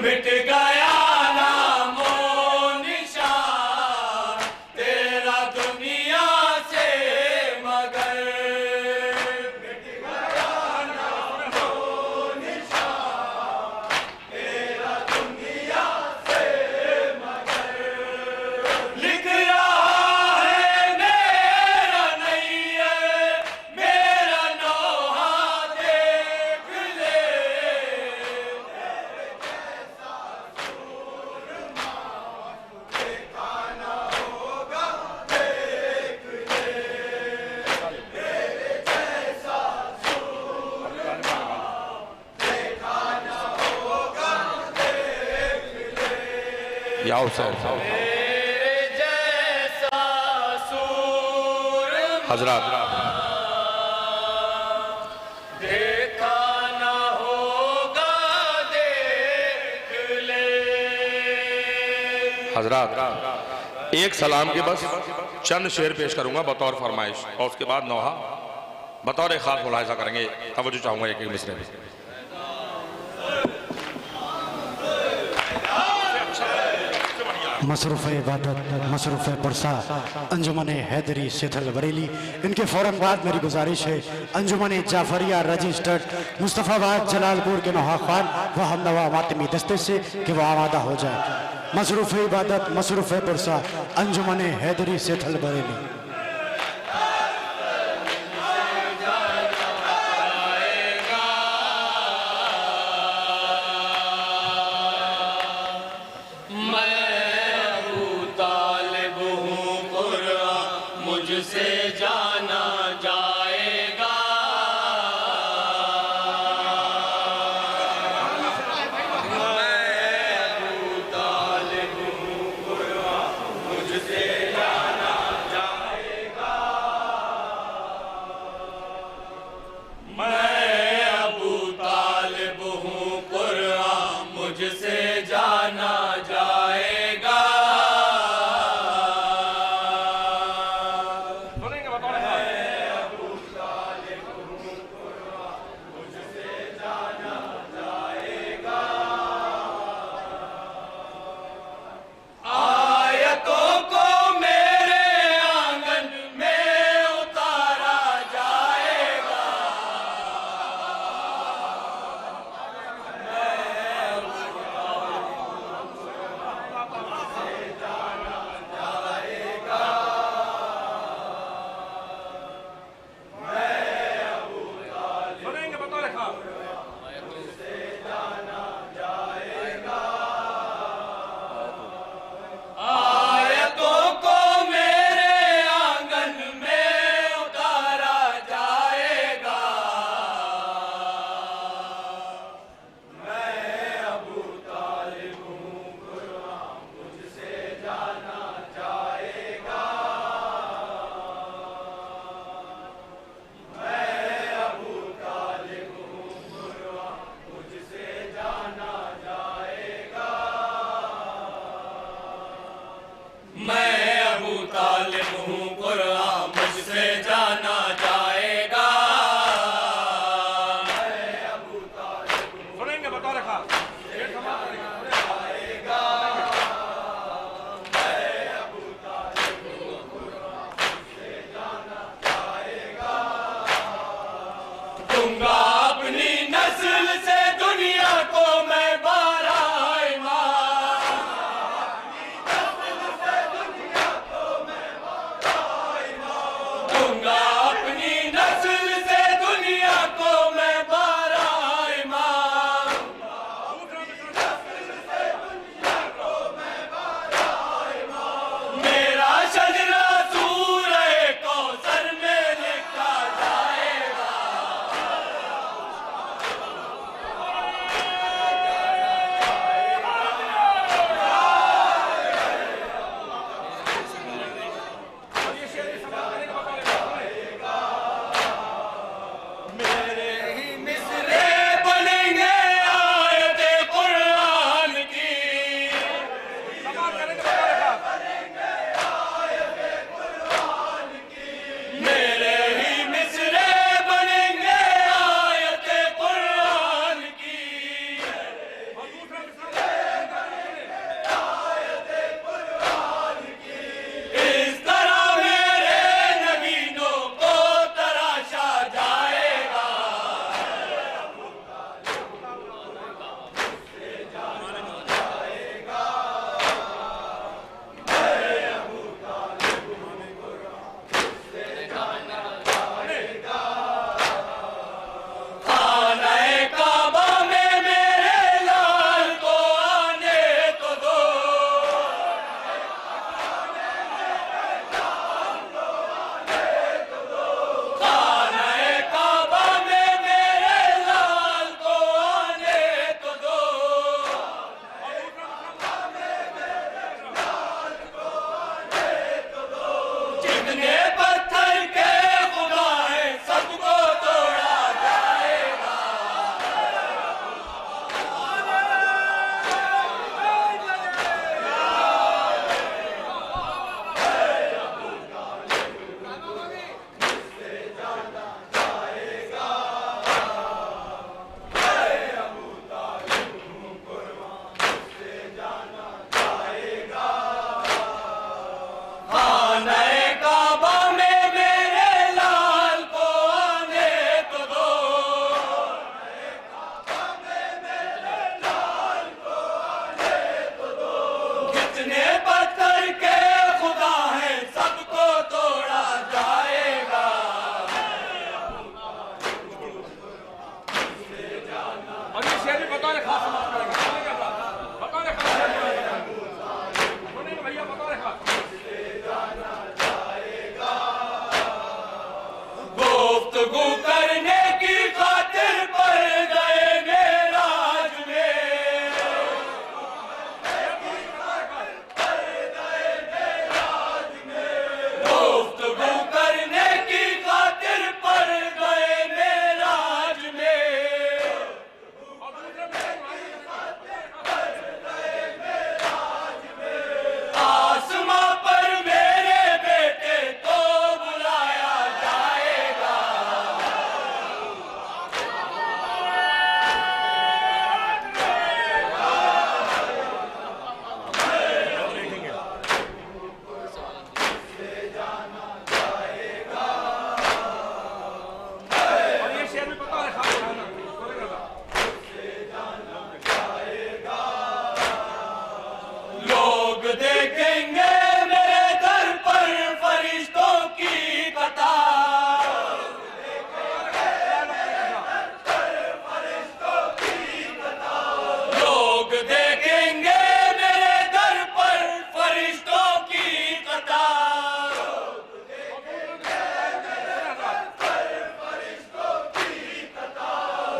मिट गया नामो निशान तेरा दुनिया से मगर मिट गया नामो निशान तेरा दुनिया से मगर लिख रहा है मेरा नैया मेरा नौहा देख ले याओ सर जैसा सूर हजरत देखा ना होगा देख ले हजरत एक सलाम के बस चंद शेर पेश करूंगा बतौर फरमाइश और उसके बाद नौहा बतौर खास मुलाहिजा करेंगे। तवज्जो चाहूंगा एक एक मिसरे में। मसरूफ़ इबादत मसरूफ़ पुरसा अंजुमन हैदरी सेठल बरेली, इनके फ़ौरन बाद मेरी गुजारिश है अंजुमन जाफरिया रजिस्टर्ड मुस्तफ़ाबाद जलालपुर के नौहा खान व हमनवा मातमी दस्ते से कि वह आमादा हो जाए। मसरूफ़ इबादत मसरूफ़ पुरसा अंजुमन हैदरी सेठल बरेली। मुझसे जाना जाएगा मैं अबू तालिब हूँ मुझसे जाना जाएगा शेर भी बतौर खास समाप्त करेंगे। बतौर खास सुनेंगे भैया, बतौर खास। गुफ्तगू करने की खातिर पड़ गए मेराज में, गुफ्तगू करने की खातिर पड़ गए मेराज में, आसमां पर मेरे बेटे को बुलाया जाएगा। और ये शेर भी बतौर खास सुनेंगे। लोग देखेंगे मेरे दर पर फरिश्तों की कतार, लोग देखेंगे मेरे दर पर फरिश्तों की कतार,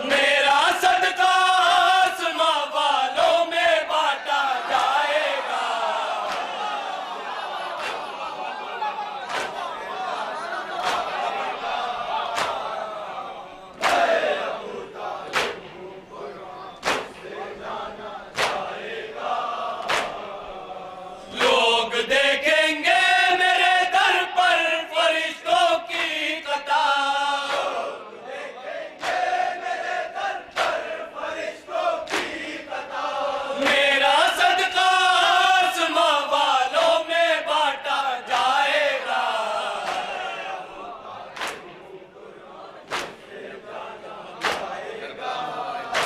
मेरा सदका आसमां वालों में बांटा जाएगा। लोग देखेंगे मेरे दर पर फरिश्तों की कतार, मेरा सदका आसमां वालों में बांटा जाएगा।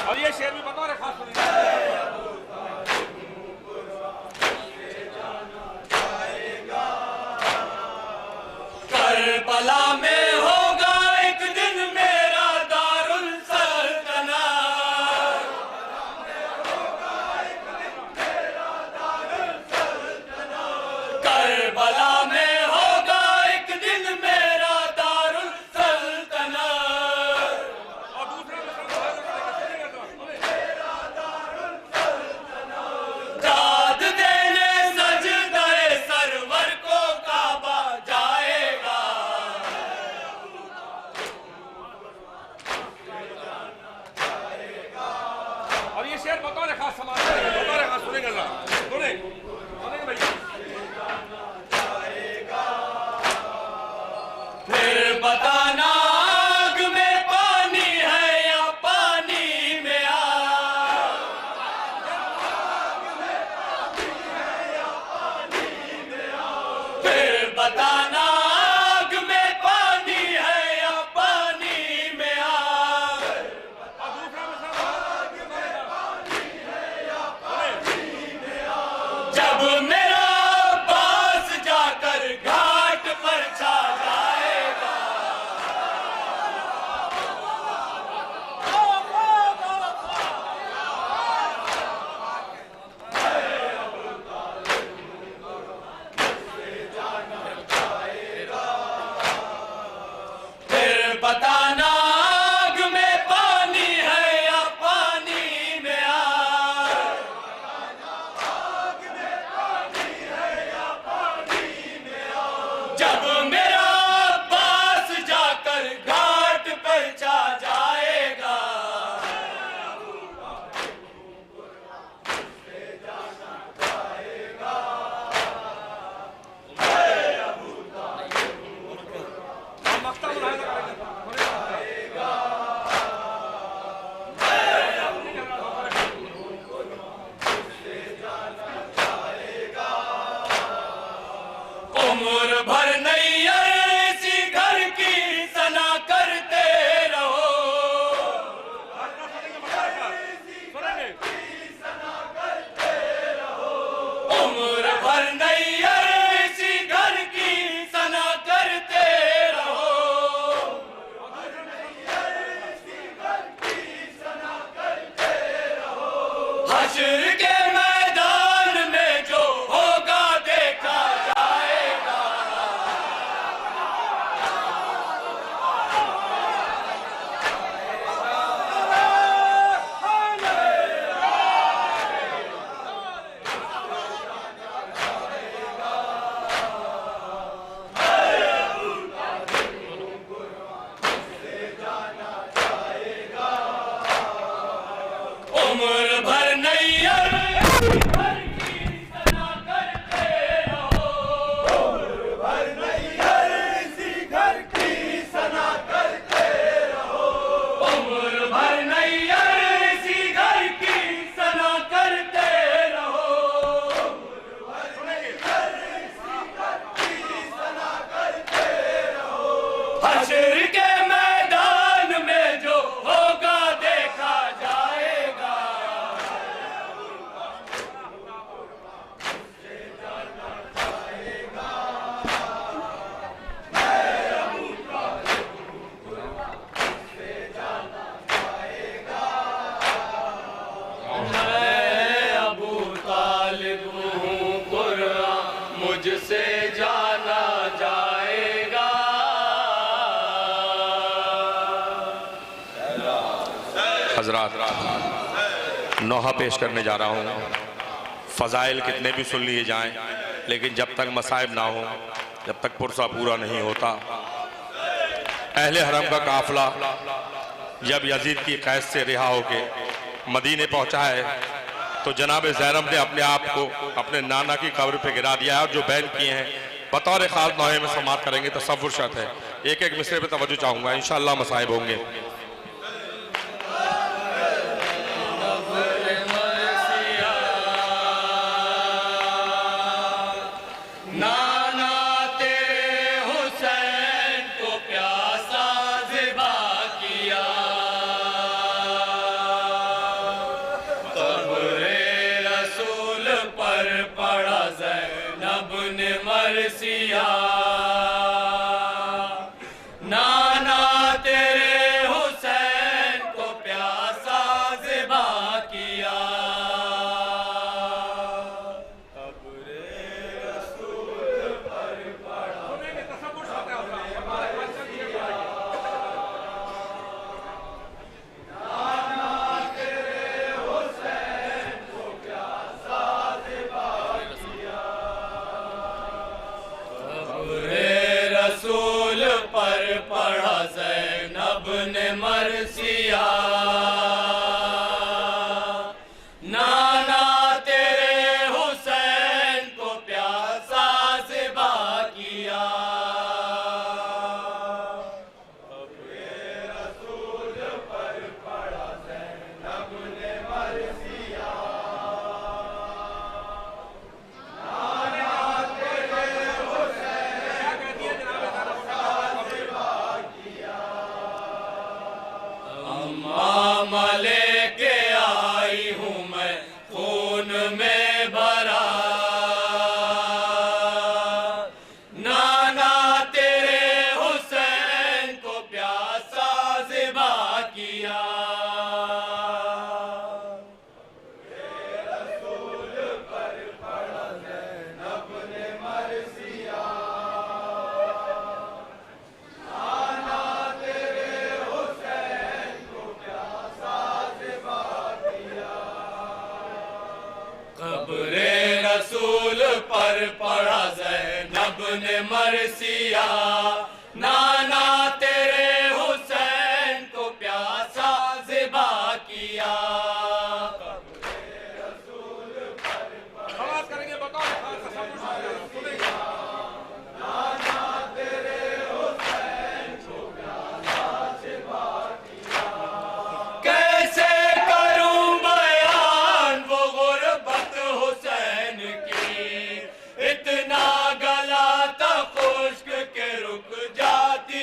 और ये शेर भी बतौर खास सुनेंगे। करबला में होगा एक दिन मेरा दारुल सल्तनत, करबला में होगा एक दिन मेरा दारुल सल्तनत, और दूसरा दाद देने सजदाए सरवर को काबा जाएगा। और ये शेर बतौर खास समाप्त करेंगे। बतौर खास सुनेंगे। सुनेंगे भैया। फिर बताना आग में पानी है या पानी में आग, फिर बताना आग में पानी है या पानी में आग, जब मेरा अब्बास उम्र भर नैयर मुझसे जाना जाएगा। हजरात नौहा पेश करने जा रहा हूँ। फ़ज़ाइल कितने भी सुन लिए जाएं, लेकिन जब तक मसाइब ना हो, जब तक पुरसा पूरा नहीं होता। अहले हरम का काफिला जब यजीद की कैद से रिहा होके मदीने पहुंचा है तो जनाब ज़ैनब ने अपने आप को अपने नाना की कब्र पे गिरा दिया है और जो बैन किए हैं बतौर खास नौहे में समात करेंगे तसव्वुर शर्त है। एक एक मिसरे पे तवज्जो चाहूँगा, इंशाअल्लाह मसाइब होंगे। नाना तेरे हुसैन को प्यासा ज़िबा किया। कब्रे रसूल पर पड़ा नाना तेरे हुसैन को प्यासा ज़िबा किया। रसूल पर पढ़ा ज़ैनब ने मरसिया। नाना तेरे हुसैन को प्यासा ज़िबा किया। रसूल पर पढ़ा ज़ैनब ने मरसिया। अम्मा लेके आई हूँ मैं खून में भरा। नाना तेरे हुसैन को प्यासा ज़िबा किया। रसूल पर पढ़ा ज़ैनब ने मरसिया। कब्रे रसूल पर पढ़ा ज़ैनब ने मरसिया। नाना तेरे हुसैन को प्यासा ज़िबा किया। कब्रे रसूल पर पढ़ा करेंगे नाना तेरे हुसैन को प्यासा ज़िबा किया। कैसे करूं बयान वो गुर्बत हुसैन की, इतना गला था खुश्क के रुक जाती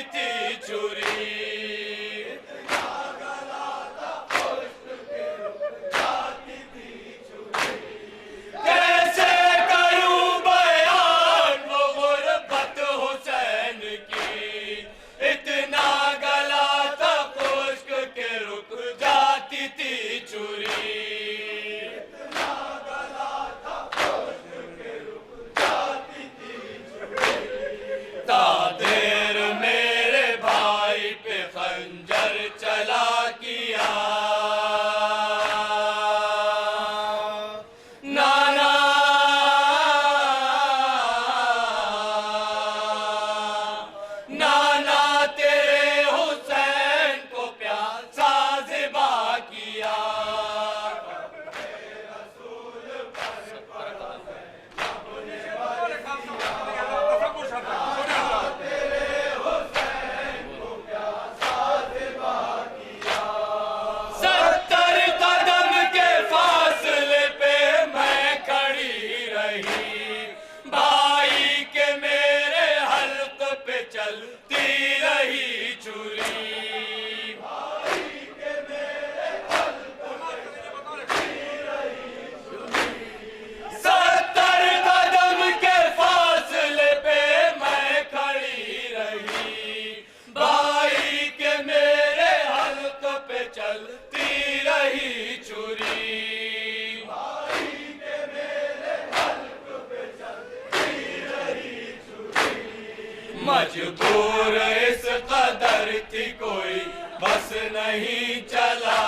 मजबूर इस कदर थी कोई बस नहीं चला।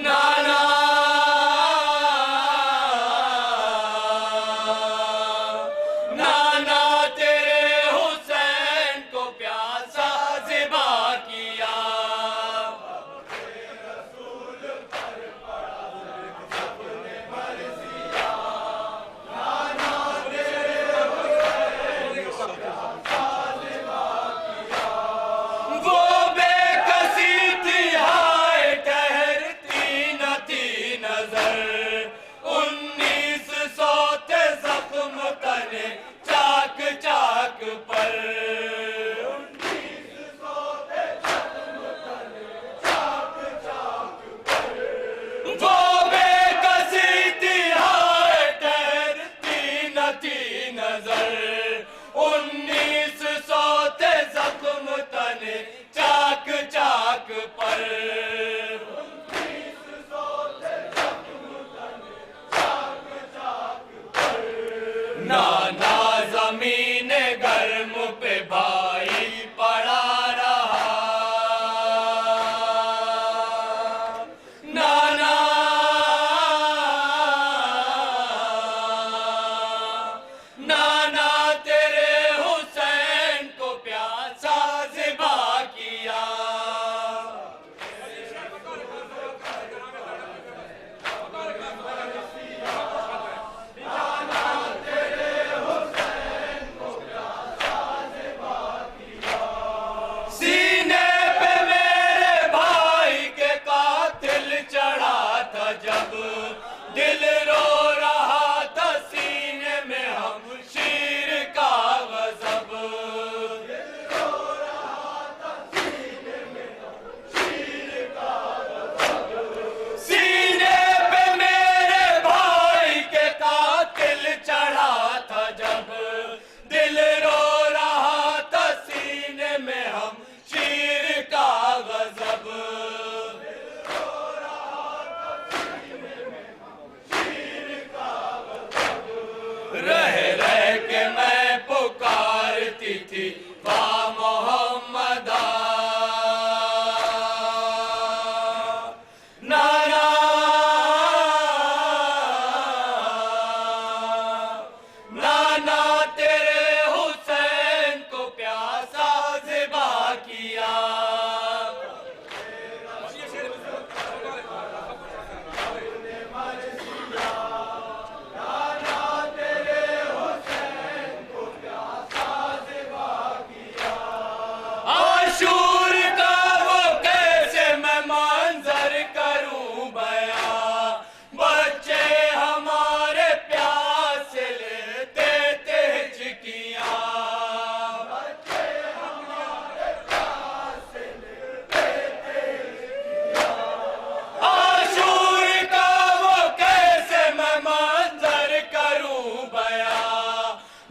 नाना नाना तेरे हुसैन को प्यासा ज़िबा किया। वो बेकसी थी हाय ठहरती न थी नजर। 1900 थे जख्म तने चाक चाक पर। वो बेकसी थी हाय ठहरती न थी नजर। 1900 थे जख्म तने चाक चाक पर। नाना जमीन गर्म पे भाई पड़ा रहा। नाना नाना तेरे हुसैन को प्यासा ज़िबा किया। सीने पे मेरे भाई के कातिल चढ़ा था जब दिल रो रहा था सीने में हम शीर का गज़ब। सीने पे मेरे भाई के कातिल चढ़ा था जब दिल रो रहा था सीने में हम शीर का गज़ब। रह रह के मैं पुकारती थी वाह मोहम्मदा। नाना नाना तेरे हुसैन को प्यासा ज़िबा किया। आशूर का वो कैसे मैं मंजर करूं बयां। बच्चे हमारे प्यास लेते थे हिचकियां। आशूर का वो कैसे मैं मंजर करूं बयां।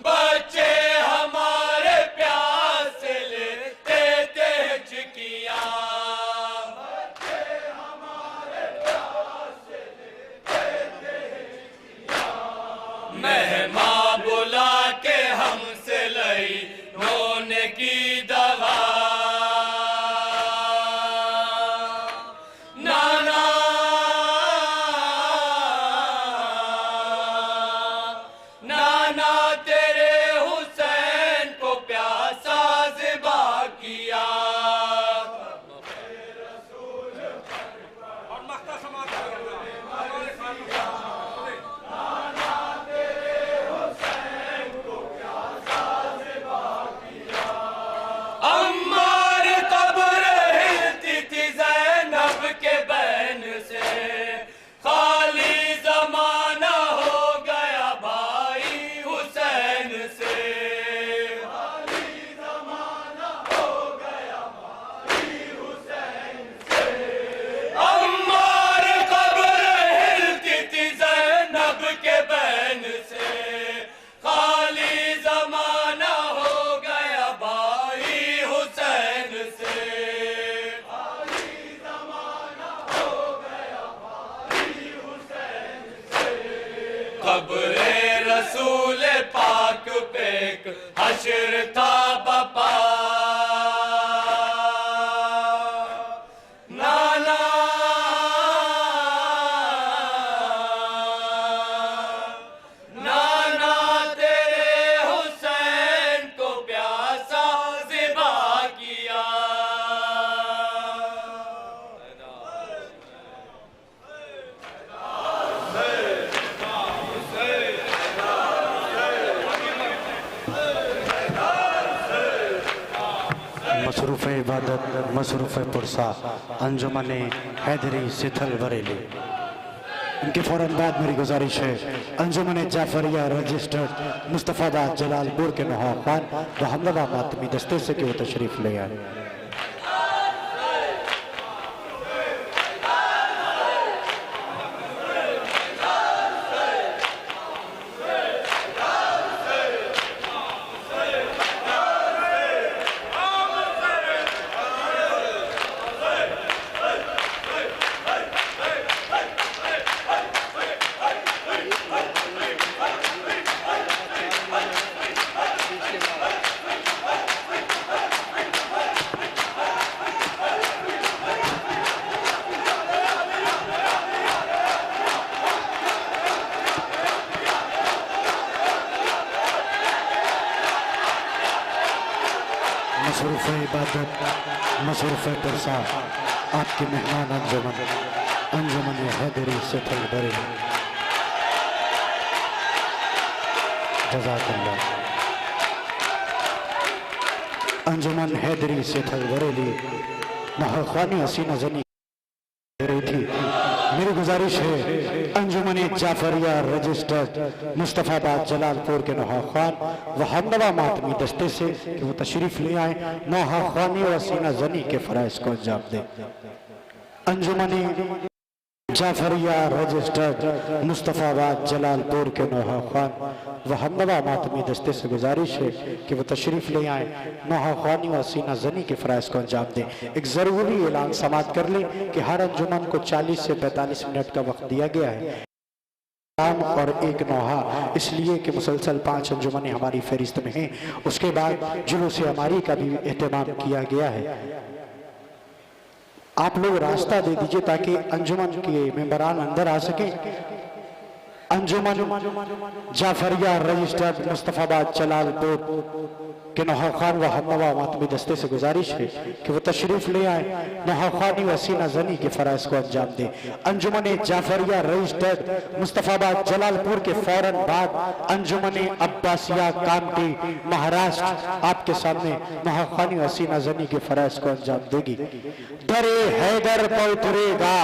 बच्चे हमारे प्यास लेते थे हिचकियां। मेहमान बुला के हमसे लई रोने की दवा। नाना नाना तेरे हुसैन को प्यासा ज़िबा किया। अम्मार कब्र हिलती थी ज़ैनब के बैन से। खाली ज़माना हो गया भाई हुसैन से। अम्मार कब्र हिलती थी ज़ैनब के बैन से। खाली ज़माना हो गया भाई हुसैन से। कब्र रसूल पाक खाक पे एक हश्र था बपा। नाना नाना तेरे हुसैन को प्यासा ज़िबा किया। मसरूफ़ इबादत मसरूफ़ पुरसा अंजुमन हैदरी सिथल बरेली। इनके फ़ौरन बाद मेरी गुजारिश है अंजुमन जाफरिया रजिस्टर्ड मुस्तफ़ाबाद जलालपुर के नौहा खान व हमदवा मातमी दस्ते से कि वो तशरीफ़ ले आए। मसरूफ़ इबादत मसरूफ़ पुरसा आपके मेहमान अंजुमन अंजुमन हैदरी सिथल बरेली। जज़ाकल्लाह। अंजुमन हैदरी सिथल बरेली महखानी हसीना जनी रही थी। मेरी गुजारिश है अंजुमन जाफरिया रजिस्टर्ड मुस्तफ़ाबाद जलालपुर के नौहा खान व हमदवा मातमी दस्ते से कि वो तशरीफ़ ले आए नौहा खानी व सीना जनी के फ़राइज़ को अंजाम दे। अंजुमन जाफरिया रजिस्टर्ड मुस्तफ़ाबाद जलालपुर के नौहा खान व हमदवा मातमी दस्ते से गुजारिश है कि वो तशरीफ़ ले आए नौहा खानी व सीना जनी के फ़राइज़ को अंजाम दें। एक ज़रूरी ऐलान समाप्त कर लें कि हर अंजुमन को 40 से 45 मिनट का वक्त दिया गया है और एक नौहा, इसलिए कि मुसलसल 5 अंजुमनें हमारी फहरिस्त में हैं। उसके बाद जुलूस अमारी का भी एहतमाम किया गया है। आप लोग रास्ता दे दीजिए ताकि अंजुमन के मेंबरान अंदर आ सकें। अंजुमन जाफरिया रजिस्टर्ड मुस्तफ़ाबाद जलालपुर के नौहा खान व हमदवा मातमी दस्ते से गुजारिश है कि वो तशरीफ़ ले आए नौहा खानी व सीना जनी के फ़राइज़ को अंजाम दें। अंजुमन जाफरिया रजिस्टर्ड मुस्तफ़ाबाद जलालपुर के फ़ौरन बाद अंजुमन अब्बासिया कामटी महाराष्ट्र आपके सामने नौहा खानी व सीना जनी के फ़राइज़ को अंजाम देगी। दरे हैदर पर उतरेगा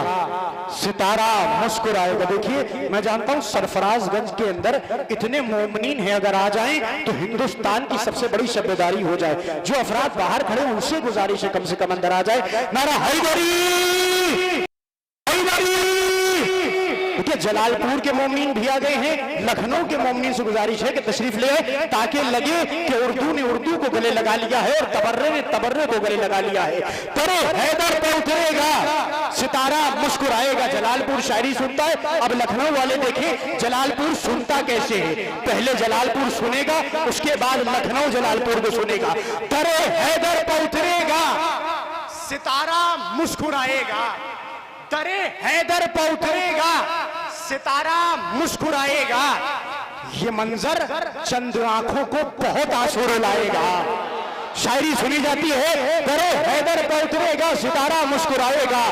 सितारा मुस्कुराएगा। देखिए मैं जानता हूँ सरफराजगंज के अंदर इतने मोमिनीन हैं, अगर आ जाएं तो हिंदुस्तान की सबसे बड़ी शब्दारी हो जाए। जो अफराद बाहर खड़े हैं उनसे गुजारिश है कम से कम अंदर आ जाए। नारा हैदरी हैदरी। देखिए जलालपुर के मोमिनीन भी आ गए हैं, लखनऊ के मोमिनीन से गुजारिश है कि तशरीफ ले आए ताकि लगे कि उर्दू ने उर्दू को गले लगा लिया है और तबर्रे ने तबर्रे को गले लगा लिया है। तरे हैदर पे उतरेगा सितारा मुस्कुराएगा। जलालपुर शायरी सुनता है, अब लखनऊ वाले देखें जलालपुर सुनता कैसे है। पहले जलालपुर सुनेगा उसके बाद लखनऊ जलालपुर को सुनेगा। तरे हैदर पे उतरेगा सितारा मुस्कुराएगा। तरे हैदर पे उतरेगा सितारा मुस्कुराएगा। ये मंजर चंद आंखों को बहुत आंसू रुलाएगा। शायरी सुनी जाती है तरे हैदर पे उतरेगा सितारा मुस्कुराएगा।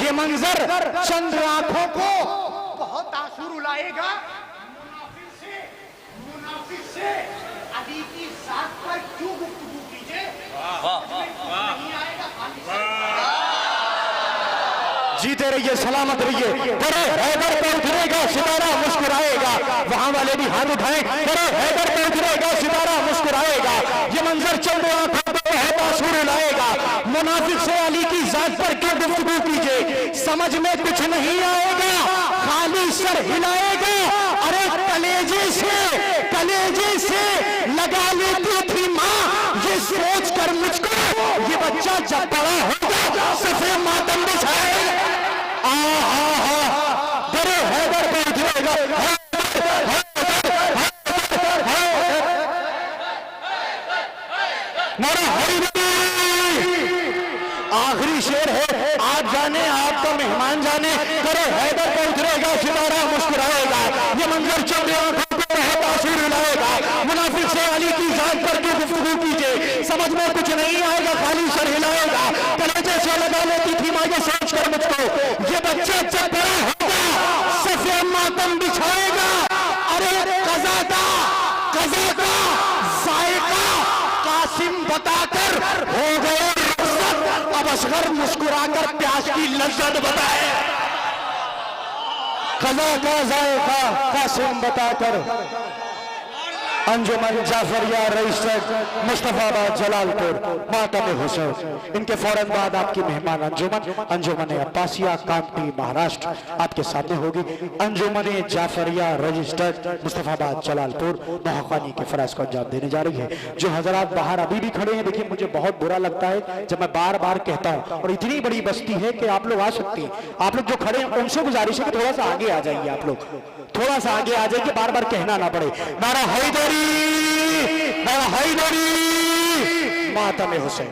ये मंजर चंद आंखों को बहुत आंसू रुलाएगा। मुनाफिक से अली की जात पर क्यों गुफ्तगू कीजिए। नहीं आएगा जीते रहिए सलामत रहिए। तरे हैदर पे उतरेगा सितारा मुस्कुराएगा। वहां वाले भी हाथ उठाएं। तरे हैदर पे उतरेगा सितारा मुस्कुराएगा। ये मंजर चंद आंखों पे बहुत आंसू रुलाएगा। मुनाफिक से अली की जात पर क्यों गुफ्तगू कीजिए। समझ में कुछ नहीं आएगा खाली सर हिलाएगा। अरे कलेजे से लगा लेती थी माँ ये सोच कर मुझको ये बच्चा जब बड़ा होगा सफे मातम बिछाएगा। बड़े हैदर पे उतरेगा आप जाने, आपका मेहमान जाने, करे हैदर पे उतरेगा सितारा मुस्कुराएगा, ये मंजर चंद आंखों को बहुत तासीर लाएगा। मुनाफिक से अली की जान पर जो गुफ्तगू कीजिए, समझ में कुछ नहीं आएगा, खाली सर हिलाएगा। कलेजे से लगा लेती थी माँ ये सोच कर मुझको, ये बच्चा जब बड़ा होगा सफेद मातम बिछाएगा। अरे कज़ा का जायका कासिम बताकर हो गए रुखसत, अब असगर मुस्कुराकर प्यास की लज्जत बताए। कज़ा का जायका कासिम बताकर अंजुमन जाफरिया रईसत मुस्तफाबाद जलालपुर मातम हुसैन। इनके फौरन बाद आपकी मेहमान अंजुमन अब्बासिया कामटी महाराष्ट्र आपके सामने होगी। अंजुमन जाफरिया रजिस्टर्ड मुस्तफाबाद जलालपुर नौखानी के फराज को अंजाम देने जा रही है। जो हजरात बाहर अभी भी खड़े हैं, देखिए मुझे बहुत बुरा लगता है जब मैं बार बार कहता हूँ, और इतनी बड़ी बस्ती है कि आप लोग आ सकते हैं। आप लोग जो खड़े हैं उनसे गुजारिश है कि थोड़ा सा आगे आ जाइए, आप लोग थोड़ा सा आगे आ जाइए, बार बार कहना ना पड़े नारा हैदरी मातम हुसैन।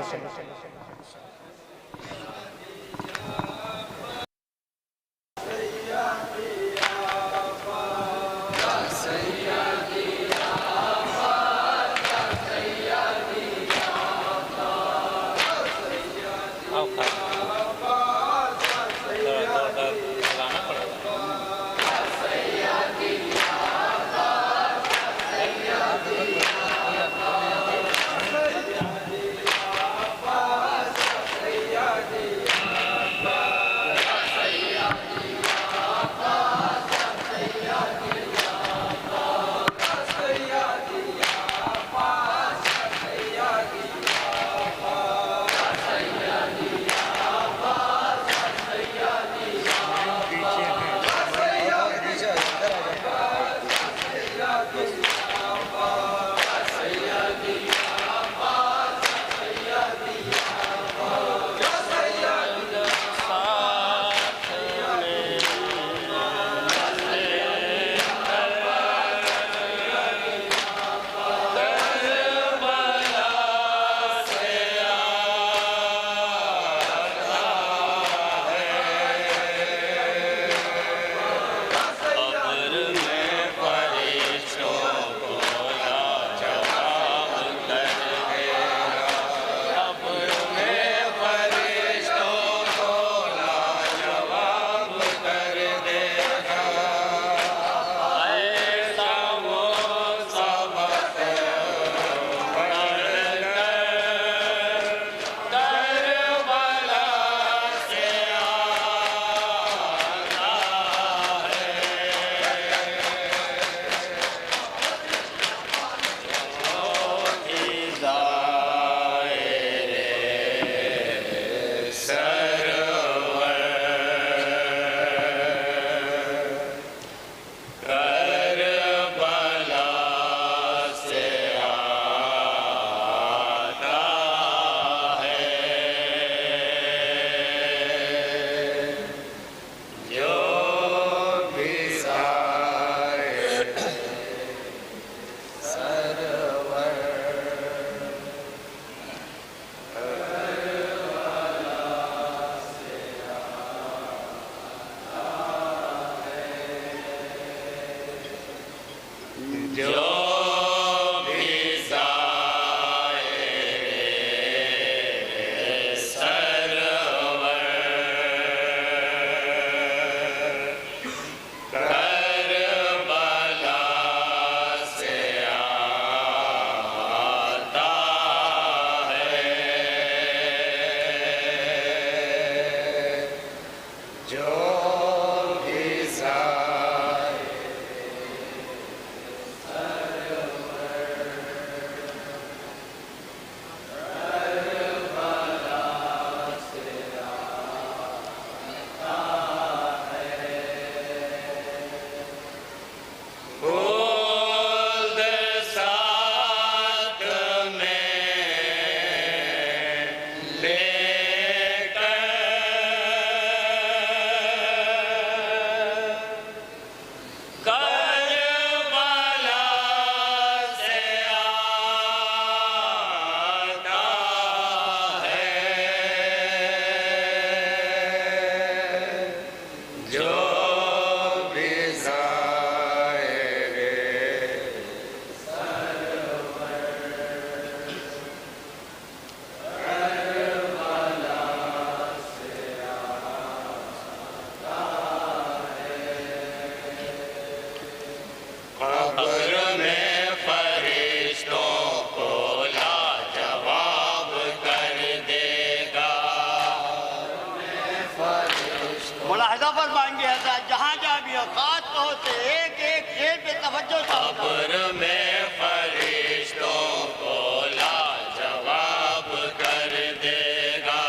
मुलाहिजा फरमाएंगे हज़रत जहाँ जहाँ भी औकात तो होते एक एक शेर पे तवज्जो कब्र में फरिश्तों को लाजवाब कर देगा।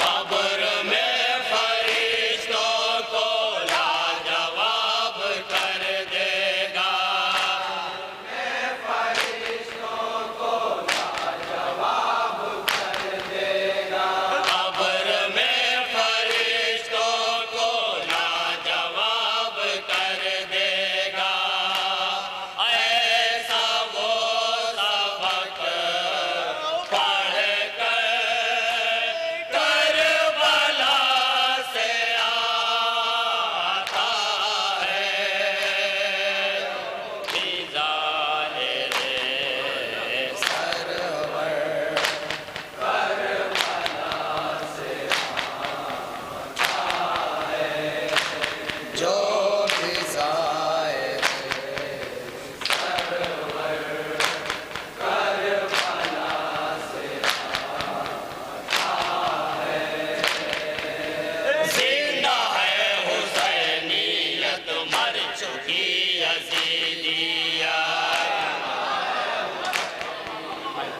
कब्र में फरिश्तों को लाजवाब कर देगा। कब्र में फरिश्तों को लाजवाब कर देगा। ऐसा वो सबक पढ़ कर करबला से आता है। ज़ाहिर सरवर जो भी ज़ाहिर जिंदा है हुसैनियत मर चुकी यज़ीदिया।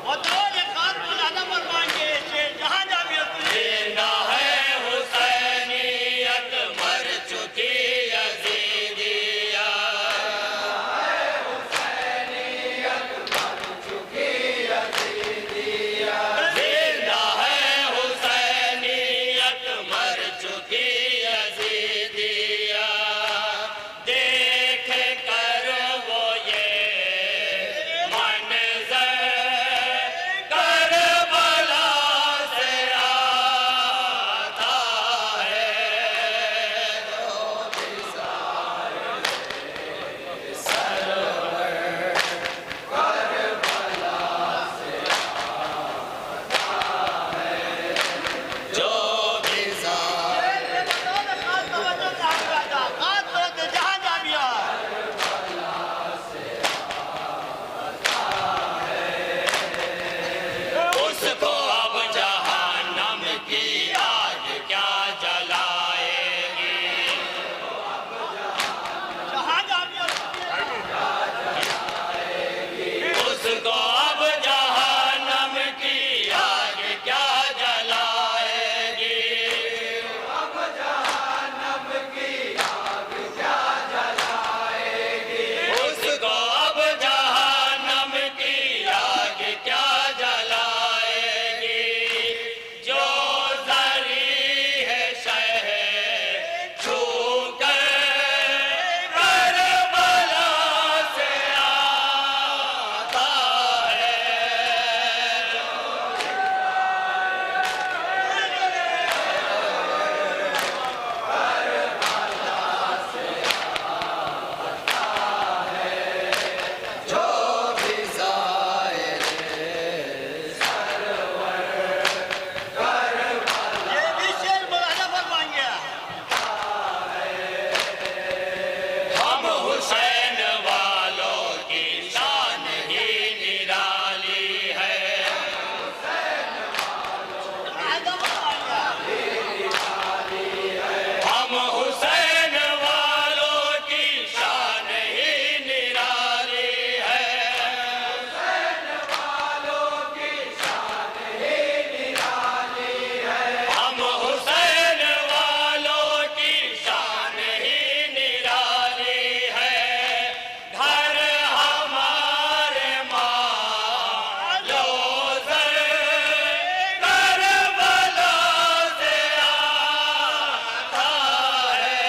वो तो ये खास मुलाहिजा फरमाएंगे शेर जहाँ जहाँ भी होते जिंदा है हुसैनियत मर चुकी यज़ीदिया। जिंदा है हुसैनियत मर चुकी यज़ीदिया। देख कर वो ये मंज़र करबला से आता है। जो भी ज़ाहिर खास तवज्जो चाहता खास तौर से जहाँ जहाँ भी हो उसको अब जहन्नम की आग क्या जलाएगी। जहाँ जहाँ भी हो उसको अब जहन्नम की आग क्या जलाएगी। उसको अब जहन्नम की आग क्या जलाएगी। जो ज़री है शह छू कर करबला से आता है। जो भी ज़ाहिर ये भी शेर मुलाहिजा फरमाएंगे हम हुसैन वालों की शान ही निराली है। मुलाहिजा फरमाएंगे हम हुसैन वालों की शान ही निराली है। हम हुसैन वालों की शान ही निराली है। घर हमारे मालो सर करबला से आता है।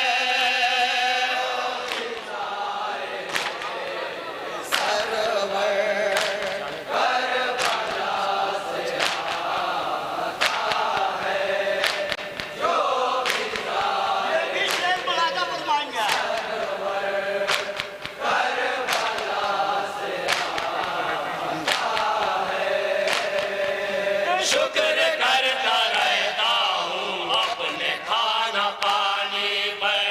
ये भी शेर मुलाहिजा फरमाएंगे शुक्र करता रहता हूँ अपने खाना पानी पर।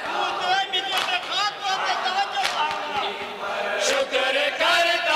वो तो है मित्रों में खास तौर से तवज्जो चाहता शुक्र करता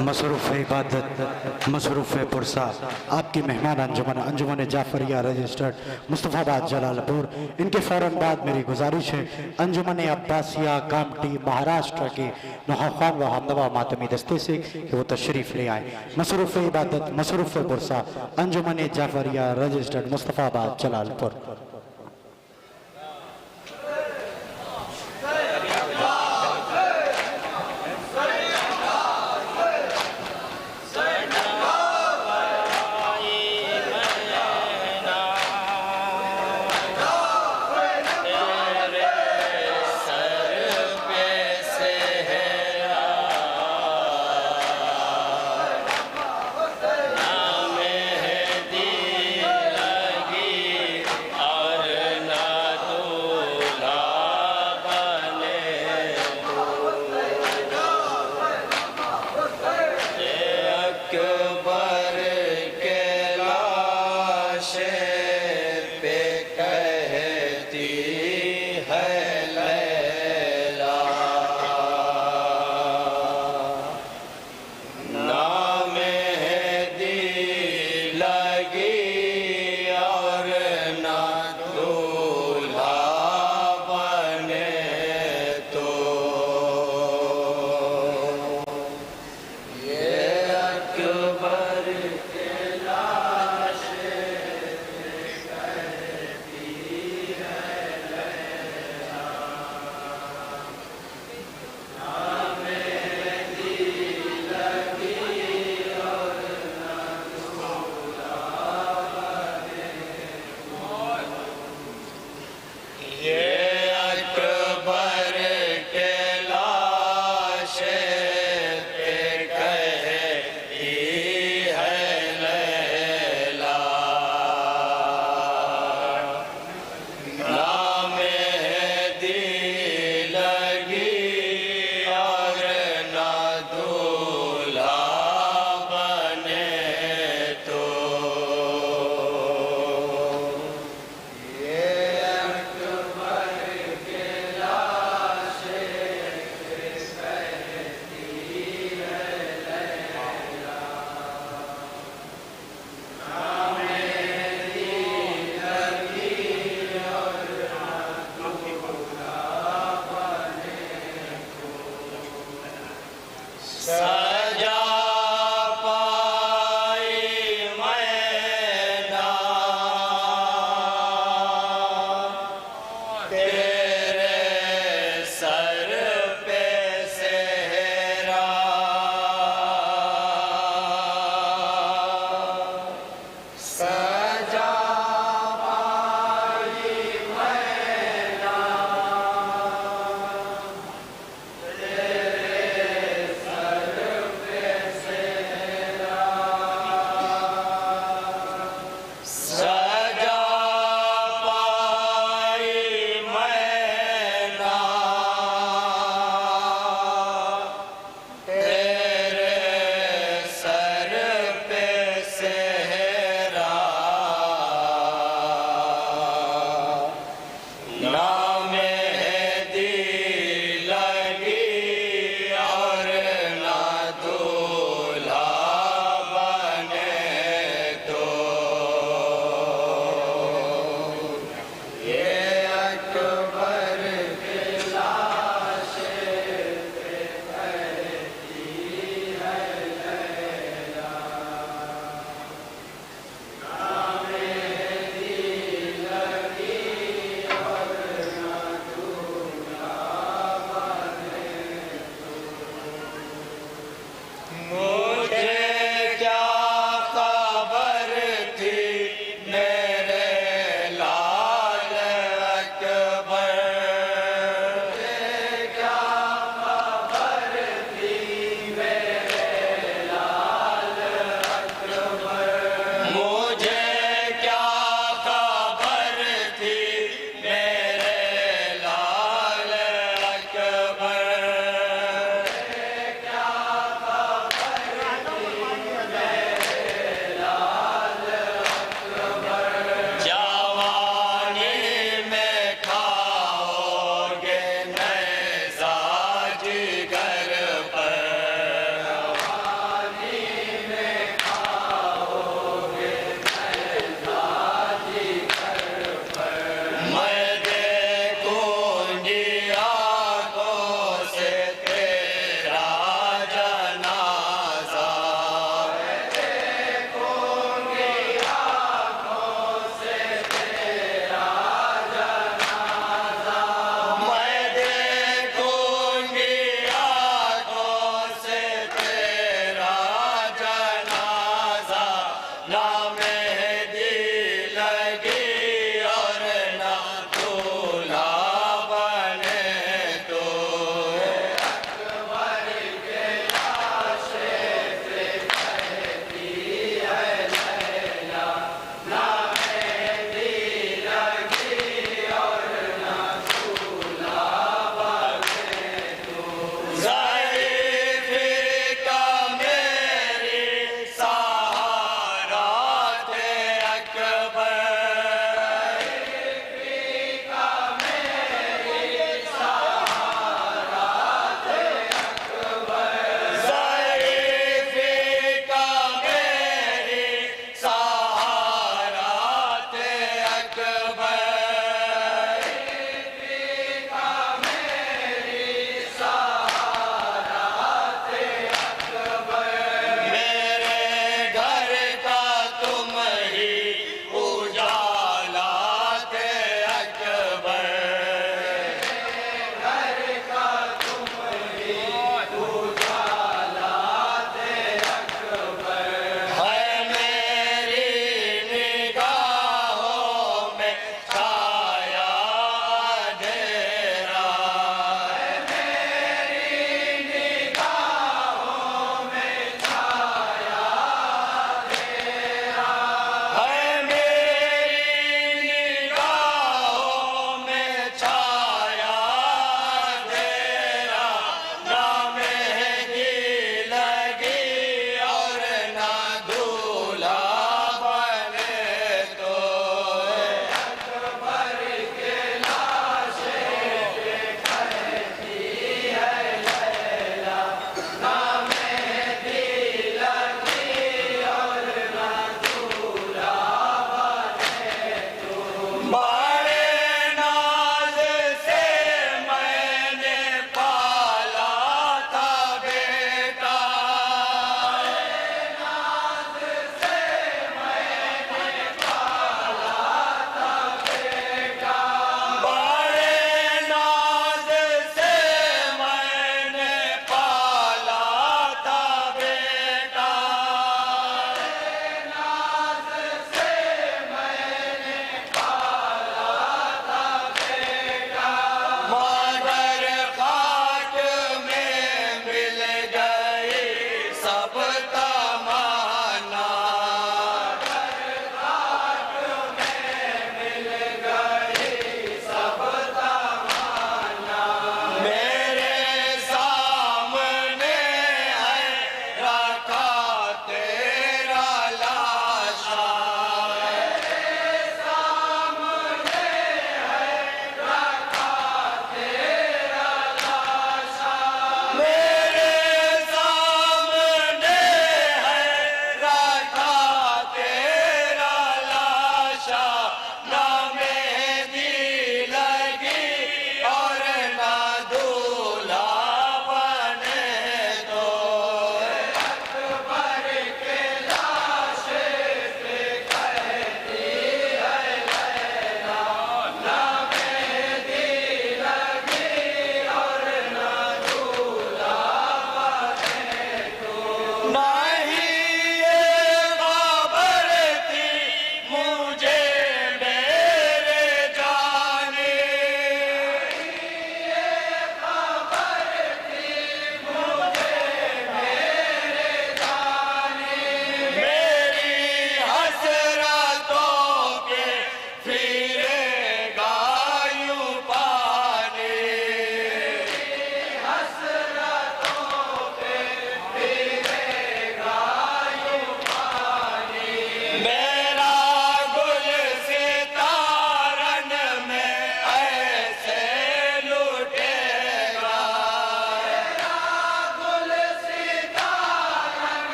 मसरूफ़ इबादत मसरूफ़ पुरसा आपकी मेहमान अंजुमन जाफरिया रजिस्टर्ड मुस्तफ़ाबाद जलालपुर। इनके फ़ौरन बाद मेरी गुजारिश है अंजुमन अब्बासिया कामटी महाराष्ट्र के नौखान व हमदवा मातमी दस्ते से कि वो तशरीफ़ ले आए। मसरूफ़ इबादत मसरूफ़ पुरसा अंजुमन जाफरिया रजिस्टर्ड मुस्तफ़ाबाद जलालपुर। आ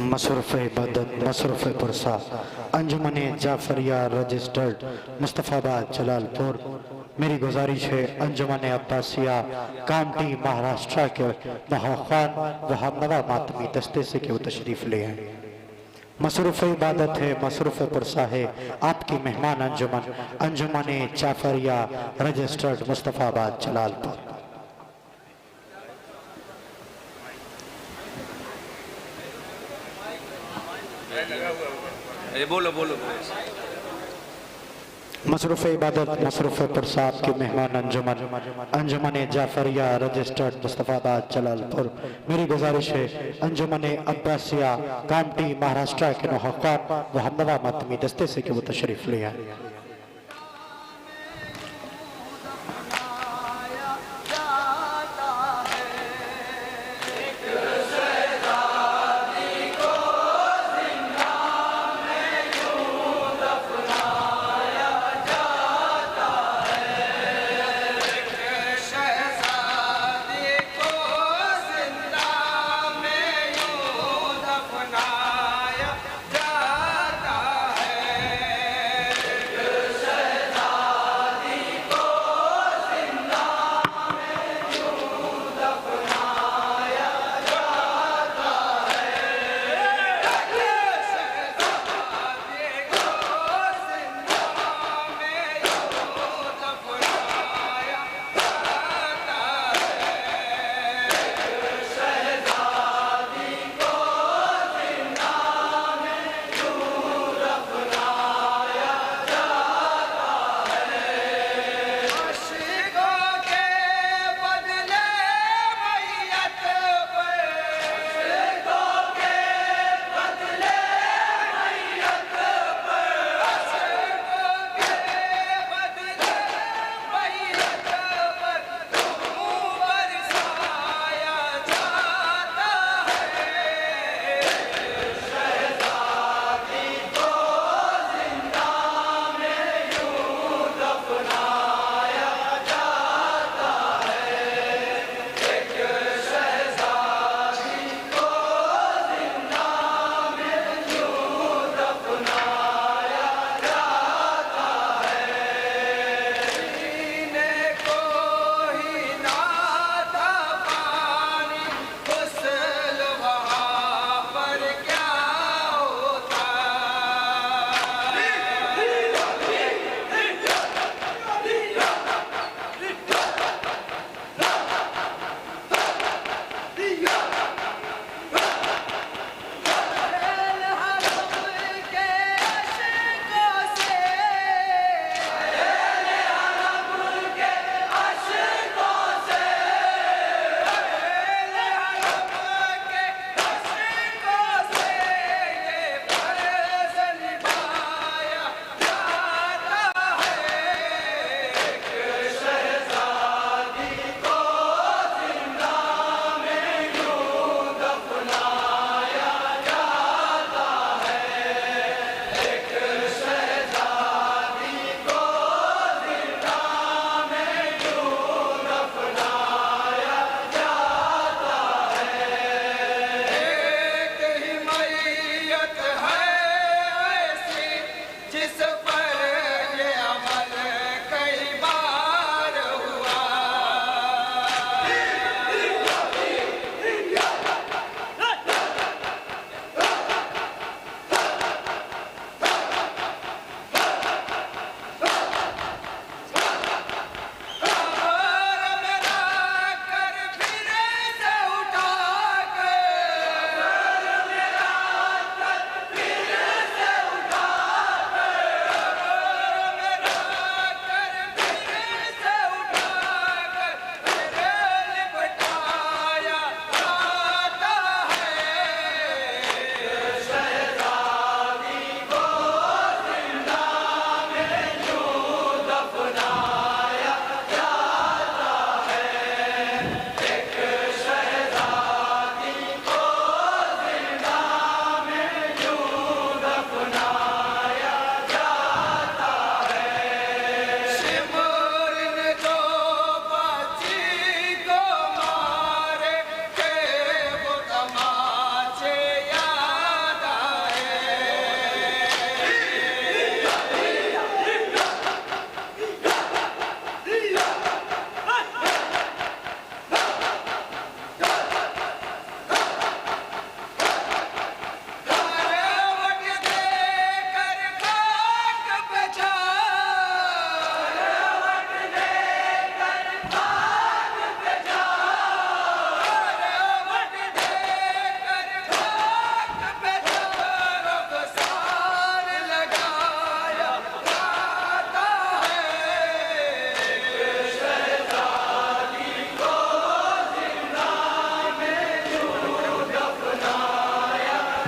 मसरूफ़ इबादत मसरूफ़ पुरसा अंजुमन जाफरिया रजिस्टर्ड मुस्तफ़ाबाद जलालपुर। मेरी गुजारिश है अंजुमन अब्बासिया कामटी महाराष्ट्र के महाखान व हमनवा मातमी दस्ते से कि वो तशरीफ़ ले आए। मसरूफ़ इबादत है मसरूफ़ पुरसा है आपकी मेहमान अंजुमन अंजुमन जाफरिया रजिस्टर्ड मुस्तफ़ाबाद जलालपुर। बोलो बोलो मसरूफ़ इबादत मसरूफ़ पुरसा की मेहमान अंजुमन अंजुमन जाफरिया रजिस्टर्ड मुस्तफ़ाबाद जलालपुर। मेरी गुजारिश है अंजुमन अब्बासिया कामटी महाराष्ट्र के नुहाकान व हमनवा मातमी दस्ते से कि वो तशरीफ़ ले आए।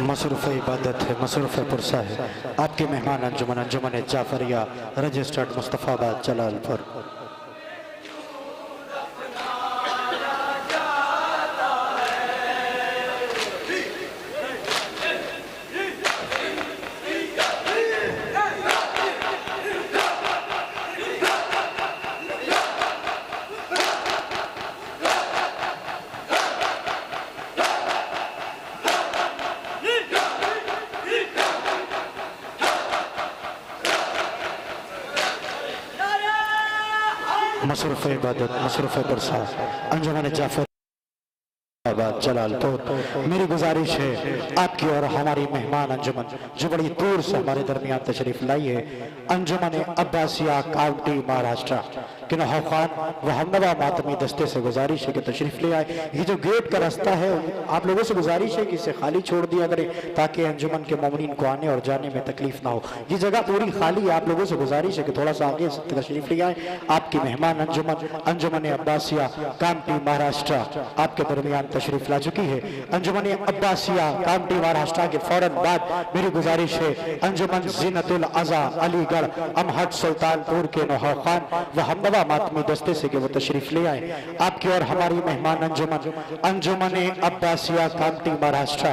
मसरूफ़ इबादत है, मसरूफ़ पुरसा है। आपके मेहमान अंजुमन जाफरिया रजिस्टर्ड मुस्तफ़ाबाद जलालपुर। मसरूफ़ इबादत मसरूफ़ पुरसा अंजुमन जाफर जलालपुर। मेरी गुजारिश है आपकी और हमारी मेहमान अंजुमन जो बड़ी दूर से हमारे दरमियान तशरीफ लाई है, अंजुमन अब्बासिया काउंटी महाराष्ट्र के नौखान व हमनवा मातमी दस्ते से गुजारिश है कि तशरीफ ले आए। ये जो गेट का रास्ता है आप लोगों से गुजारिश है कि इसे खाली छोड़ दिया करें ताकि अंजुमन के मोमिनीन को आने और जाने में तकलीफ ना हो। ये जगह पूरी खाली है, आप लोगों से गुजारिश है कि थोड़ा सा आगे तशरीफ ले आए। आपकी मेहमान अंजुमन अब्बासिया काउंटी महाराष्ट्र आपके दरमियान तशरीफ ला चुकी है। अंजुमन अब्बासिया काउंटी महाराष्ट्र के फौरन बाद मेरी गुजारिश है अंजुमन ज़ीनतुल अज़ा अलीगढ़ अमहट सुल्तानपुर के नौखान व हमनवा मातमी दस्ते से कि वो तशरीफ ले आए। आपकी और हमारी मेहमान अंजुमन अब्बासिया काउंटी महाराष्ट्र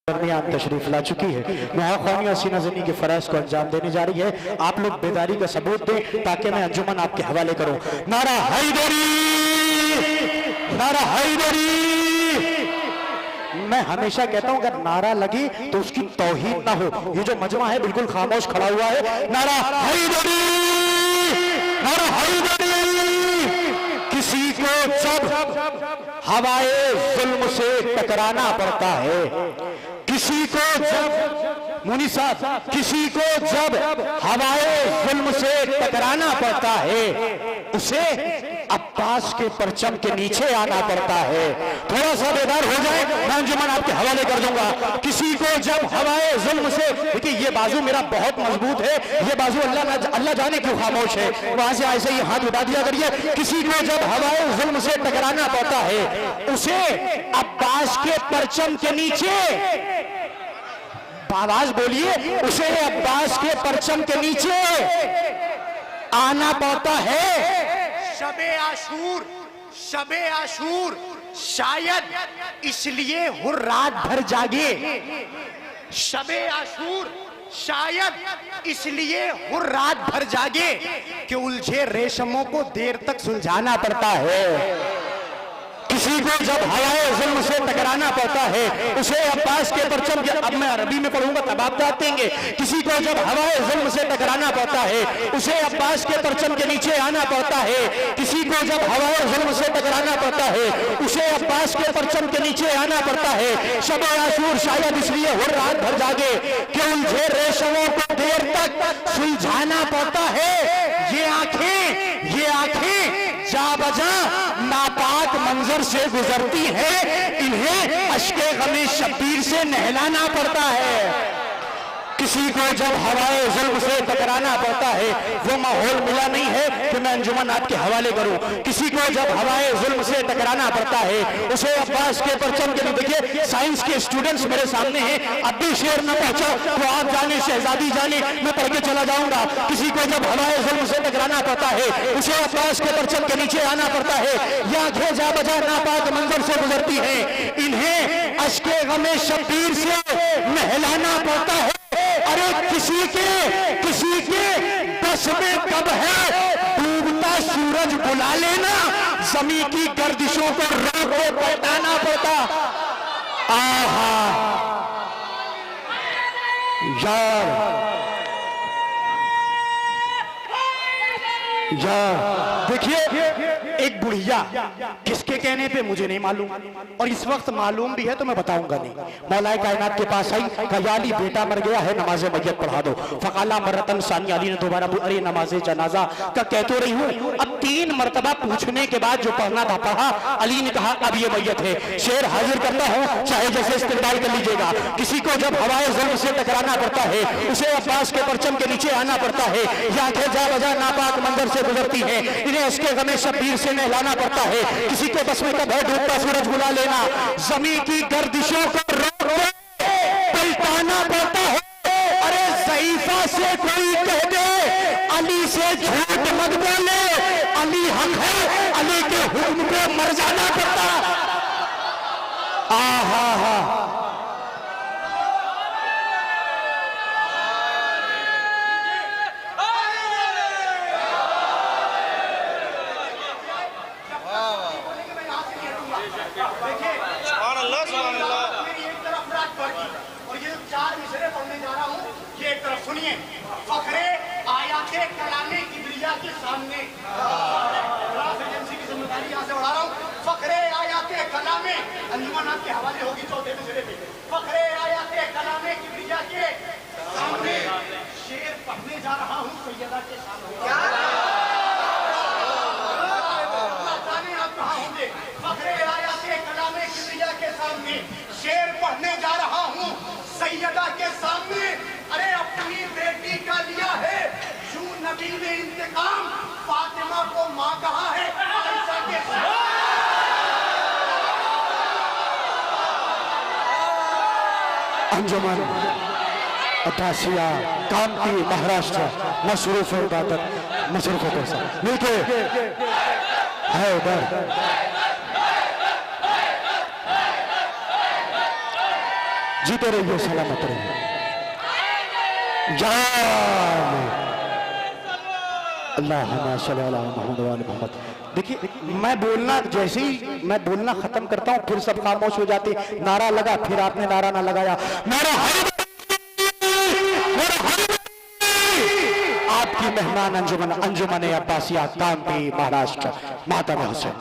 दरमियान तशरीफ ला चुकी है। नौखानी सीना जनी के फराज को अंजाम देने जा रही है। आप लोग बेदारी का सबूत दें ताकि मैं अंजुमन आपके हवाले करूं। नारा हैदरी, नारा हैदरी। मैं हमेशा कहता हूं अगर नारा लगी तो उसकी तौहीन ना हो। ये जो मजमा है बिल्कुल खामोश खड़ा हुआ है। नारा हैदरी, नारा हैदरी। किसी को जब हवाए जुल्म से टकराना पड़ता है, किसी को जब मुनी साहब किसी को जब हवाए जुल्म से टकराना पड़ता है उसे अब्बास के परचम के नीचे आना पड़ता है। थोड़ा सा बेदार हो जाए, मैं अंजुमन आपके हवाले कर दूंगा। किसी को जब हवाए जुल्म से, देखिए ये बाजू मेरा बहुत मजबूत है, ये बाजू अल्लाह जाने क्यों खामोश है, वहां से ऐसे ही हाथ उठा दिया करिए। किसी को जब हवाए जुल्म से टकराना पड़ता है उसे अब्बास के परचम के नीचे, आवाज बोलिए, उसे अब्बास के परचम के नीचे आना पड़ता है। शबे आशूर शायद इसलिए हुर रात भर जागे। शबे आशूर शायद इसलिए हुर रात भर जागे कि उलझे रेशमों को देर तक सुलझाना पड़ता है। किसी को जब हवाए जुल्म से टकराना पड़ता है उसे अब्बास के परचम के, अब मैं अरबी में पढ़ूंगा तब आप बात देंगे। किसी को जब हवाए जुल्म से टकराना पड़ता है उसे अब्बास के परचम के नीचे आना पड़ता है। किसी को जब हवाए जुल्म से टकराना पड़ता है उसे अब्बास के परचम के नीचे आना पड़ता है। शब आशूर शायद इसलिए हुर रात भर जागे कि उलझे रेशमों को देर तक सुलझाना पड़ता है। ये आंखें जा बजा नापाक मंजर से गुजरती है, इन्हें अश्के गमे शब्बीर से नहलाना पड़ता है। किसी को जब हवाए जुल्म से टकराना पड़ता है वो माहौल मिला नहीं है कि मैं अंजुमन आपके हवाले करूं। किसी को जब हवाए जुल्म से टकराना पड़ता है उसे अब्बास के परचम के, देखिए साइंस के स्टूडेंट्स मेरे सामने हैं, अब भी शेर न पहुंचा तो आप जाने शहजादी जाने, मैं पढ़ के चला जाऊंगा। किसी को जब हवाए जुल्म से टकराना पड़ता है उसे अब्बास के परचम के नीचे आना पड़ता है। या आंखें जा बजा नापाक मंजर से गुजरती है, इन्हें अश्के गमे शब्बीर से नहलाना पड़ता है। अरे किसी के बस में कब है डूबता सूरज बुला लेना, जमीन की गर्दिशों को रोक के पलटाना पड़ता। आहा यार देखिए एक बुढ़िया, किसके कहने पे मुझे नहीं मालूम और इस वक्त मालूम भी है तो मैं बताऊंगा नहीं। मौलाए कायनात के पास आई, कयाली बेटा मर गया है नमाज मैयत पढ़ा दो। फकाला मरतन सानी, अली ने दोबारा अरे नमाज जनाजा का कह तो रही हूँ। अब 3 मरतबा पूछने के बाद जो पढ़ना था पढ़ा। अली ने कहा अब ये मैयत है, शेर हाजिर करता हूँ चाहे जैसे इस्तेमाल कर लीजिएगा। किसी को जब हवाए जुल्म से टकराना पड़ता है उसे अब्बास के परचम के नीचे आना पड़ता है। या आंखें जा बजा नापाक मंजर से गुजरती है, इन्हें इसके गमे शब्बीर से नहलाना पड़ता है। किसी को बस में कब है डूबता सूरज बुला लेना, जमीन की गर्दिशों को रोक पलटाना पड़ता है। अरे ज़ईफ़ा से कोई कह दे अली से झूठ मत बोले, अली हक है, अली के हुक्म पे मर जाना पड़ता। आहा सुनिए, फखरे आयाते कलामे किबरिया के सामने एजेंसी की जिम्मेदारी यहाँ से बढ़ा रहा हूँ। फखरे आयाते कलामे अंजुमन आपके हवाले होगी चौथे मिसरे पे। फखरे आयाते कलामे किबरिया के सामने शेर पढ़ने जा रहा हूँ सैयदा के सामने। आप कहाँ होंगे? फखरे आयाते कलामे किबरिया के सामने शेर पढ़ने जा रहा हूँ सैयदा के सामने। अरे अपनी बेटी का लिया है यूं नबी ने इंतकाम, फातिमा को मां कहा है आयशा के साथ। अंजुमन अताशिया कामती महाराष्ट्र मशरूफ इबादत मशरूफ पैसा नीचे है उधर। जीते रहिए, सलामत रहिए। अल्लाहुम्मा सल्ली अला मुहम्मद व आले मोहम्मद। देखिए, मैं बोलना जैसे ही मैं बोलना खत्म करता हूँ फिर सब खामोश हो जाते। नारा लगा, फिर आपने नारा ना लगाया। नारा आपकी मेहमान अंजुमन अब्बासिया कामती महाराष्ट्र मातम हुसैन।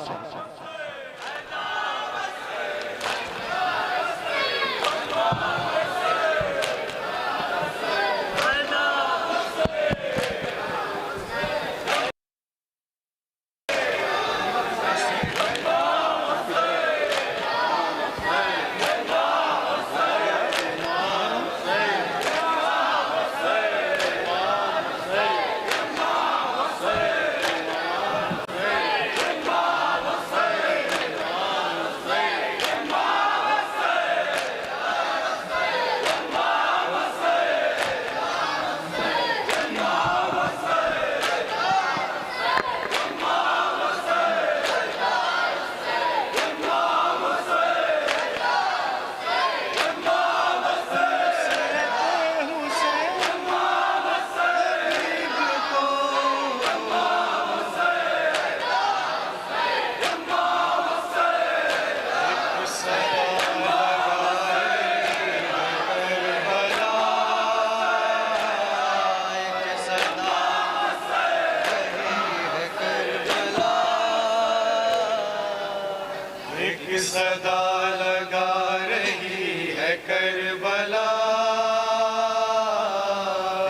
सदा लगा रही है करबला,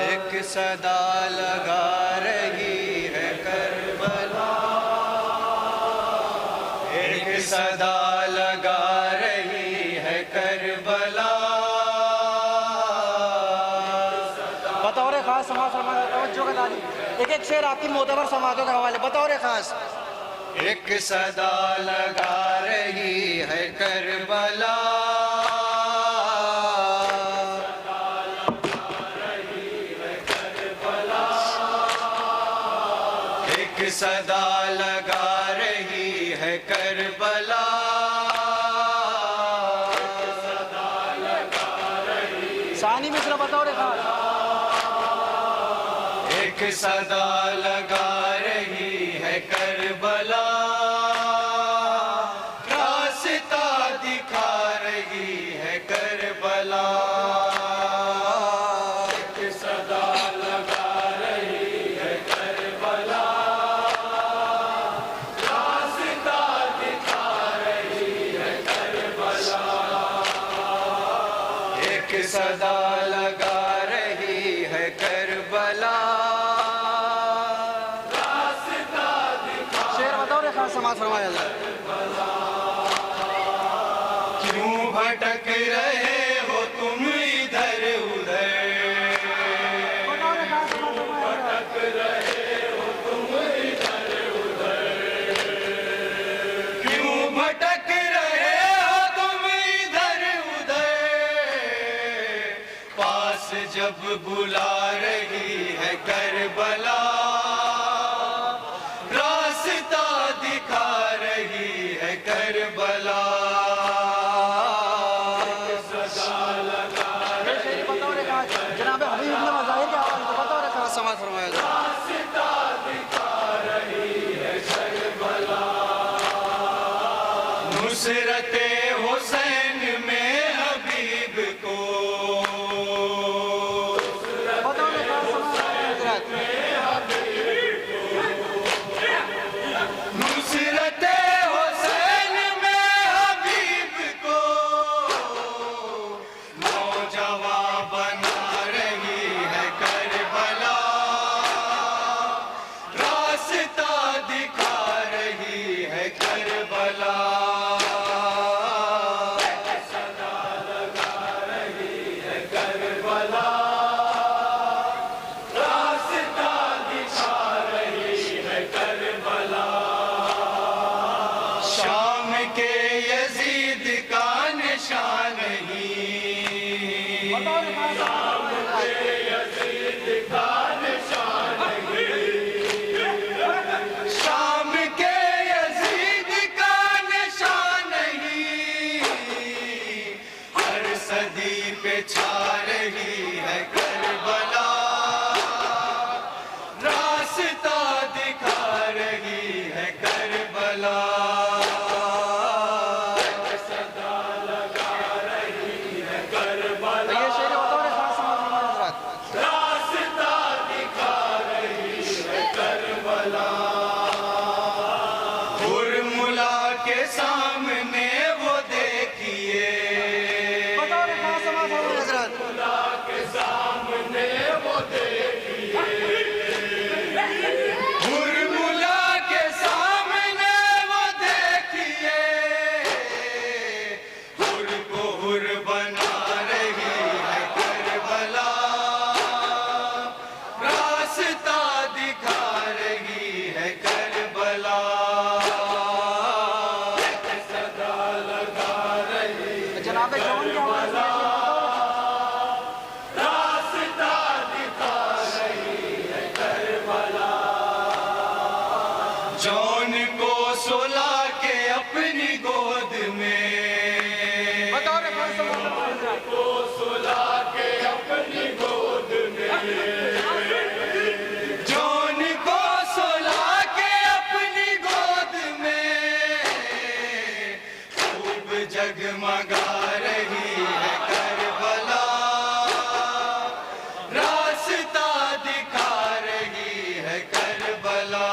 एक सदा लगा रही है करबला, एक सदा लगा रही है करबला। बतौर खास समाज तवज्जो का दादी एक एक शेर आपकी मोतबर समाजों के हवाले बतौर खास। एक सदा लगा रही है करबला, एक सदा लगा रही है करबला, सानी मिश्रा बतौर खास। एक सदा लगा रही है करबला, रास्ता दिखा रही है करबला, एक सदा लगा रही है करबला, रास्ता दिखा रही है करबला, एक सदा लगा रही है करबला। समाज फरमाया जाए। क्यों भटक रहे हो तुम इधर उधर, भटक रहे हो तुम इधर उधर, क्यों भटक रहे हो तुम इधर उधर, नुसरते हुसैन में हबीब को नुसरते हुसैन में हबीब को नौजवां बना रही है करबला, रास्ता दिखा रही है करबला, सदा लगा रही है करबला, रास्ता दिखा रही है करबला। शाम के यजीद का निशान नहीं, शाम के यजीद का निशान नहीं, शाम के यजीद का निशान नहीं, हर सदी पे छा रही है करबला, रास्ता दिखा रही है करबला, सदा लगा रही है करबला, ये शेर बताओ रे खास समाज में हजरात। रास्ता दिखा रही है करबला। हुरमुला के सामने वो देखिए, बताओ रे खास समाज में हजरात। हुरमुला के सामने वो देखिए, हुरमुला के सामने वो देखिए, हुर को हुर बना रही है करबला, रास्ता दिखा रही है करबला, सदा लगा रही है जनाब जवान के हवाले से रास्ता दिखा रही है करबला। जौन को सुला के अपनी गोद में, बताओ रे खास समाज में हजरात। को सुला के अपनी गोद में, जौन को सुला के अपनी गोद में, खूब जगमगा रही है करबला, रास्ता दिखा रही है करबला,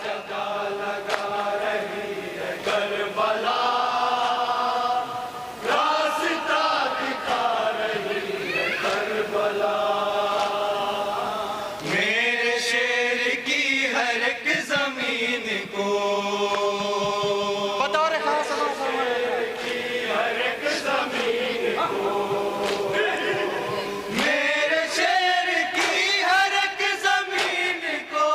सदा लगा रही है करबला, रास्ता दिखा रही है करबला। मेरे शेर की हर एक जमीन को, बताओ रे खास समाज में हर एक जमीन को, मेरे शेर की हर एक जमीन को,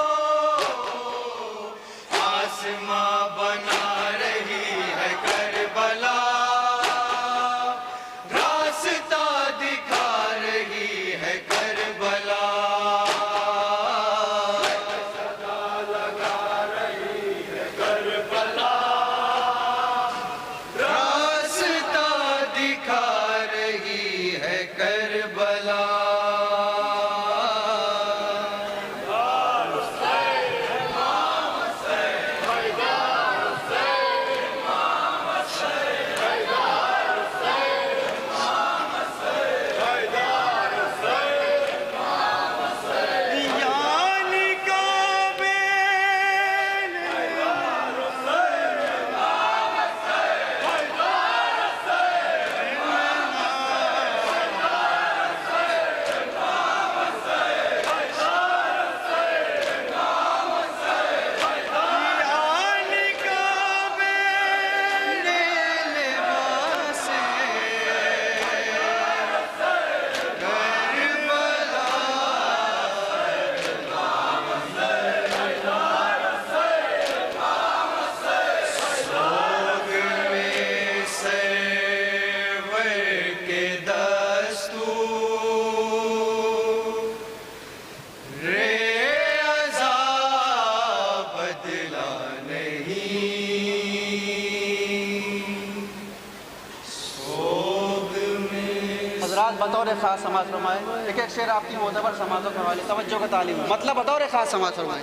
आसमां बना रही है करबला, रास्ता दिखा रही है करबला, सदा लगा रही है करबला, रास्ता दिखा रही है करबला। यानी बतौर खास समाज फरमाए। एक एक शेर आपकी मोतबर समाजों के हवाले तवज्जो का तालीम मतलब बतौर खास समाज फरमाए।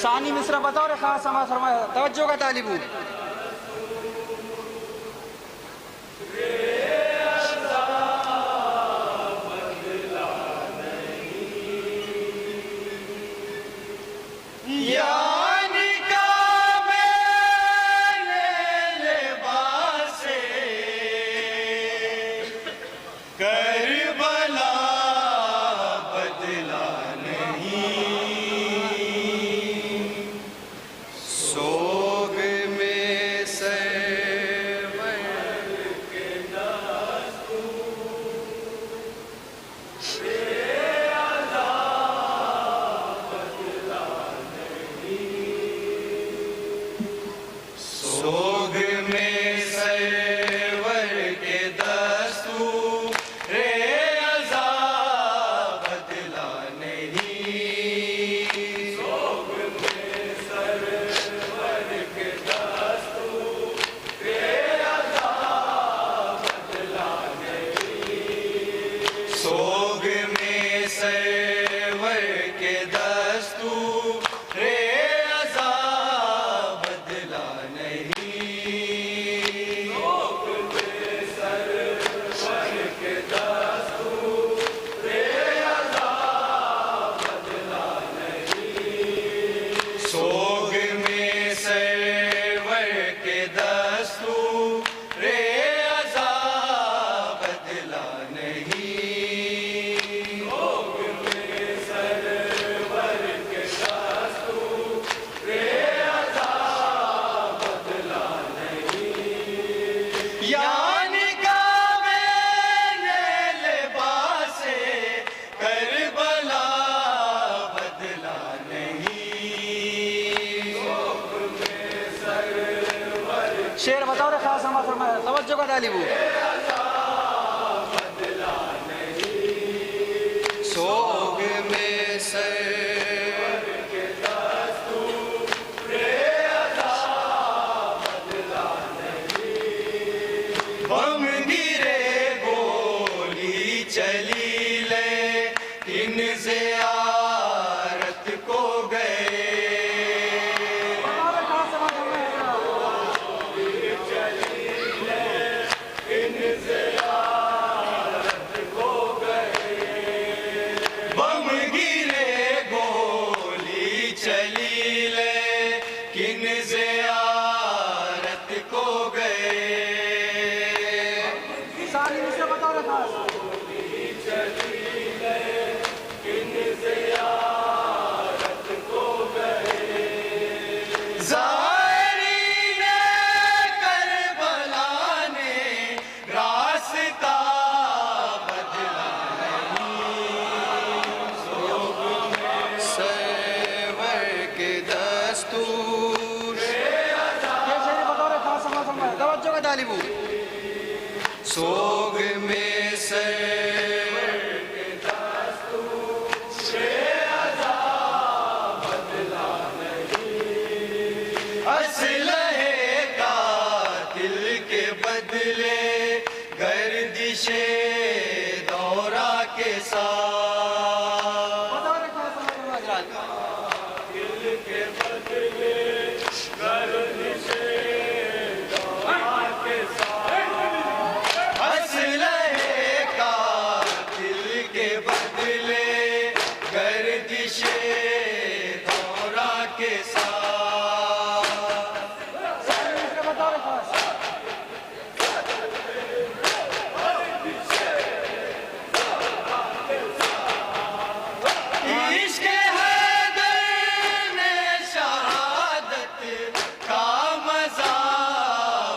सानी मिश्रा बताओ रे खास समाज फरमाया तवज्जो का तालिबू शेर बताओ रे खास समाज फरमाया तवज्जो का तालिबू सोग में सर बम गिरे गोली चली ले इन ज़ियारत को गए बम गिरे गोली चली ले किन ज़ियारत को गए सानी मिश्रा बताओ रे खास ज़ायरीने करबला ने रास्ता बदला नहीं सरवर के दस्तूर ये शेर बताओ रे खास समाज फरमाया तवज्जो का तालिबू सोग में सर असलहे कातिल के बदले गर्दिशे दौरा के साथ बताओ रे खास समाज फरमाया असलहे कातिल के बदले गर्दिशे दौरा के साथ सानी मिश्रा बताओ रे खास इश्क़ हैदर ने शहादत का मज़ा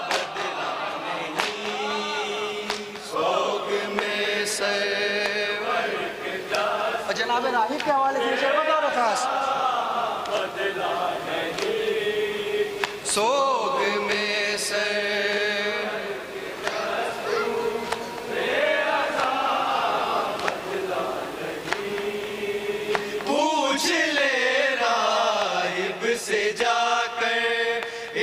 बदला नहीं सोग में सरवर और जनाब राही के हवाले से शेर बताओ रे खास सोग में सर पूछ ले राहिब से जाकर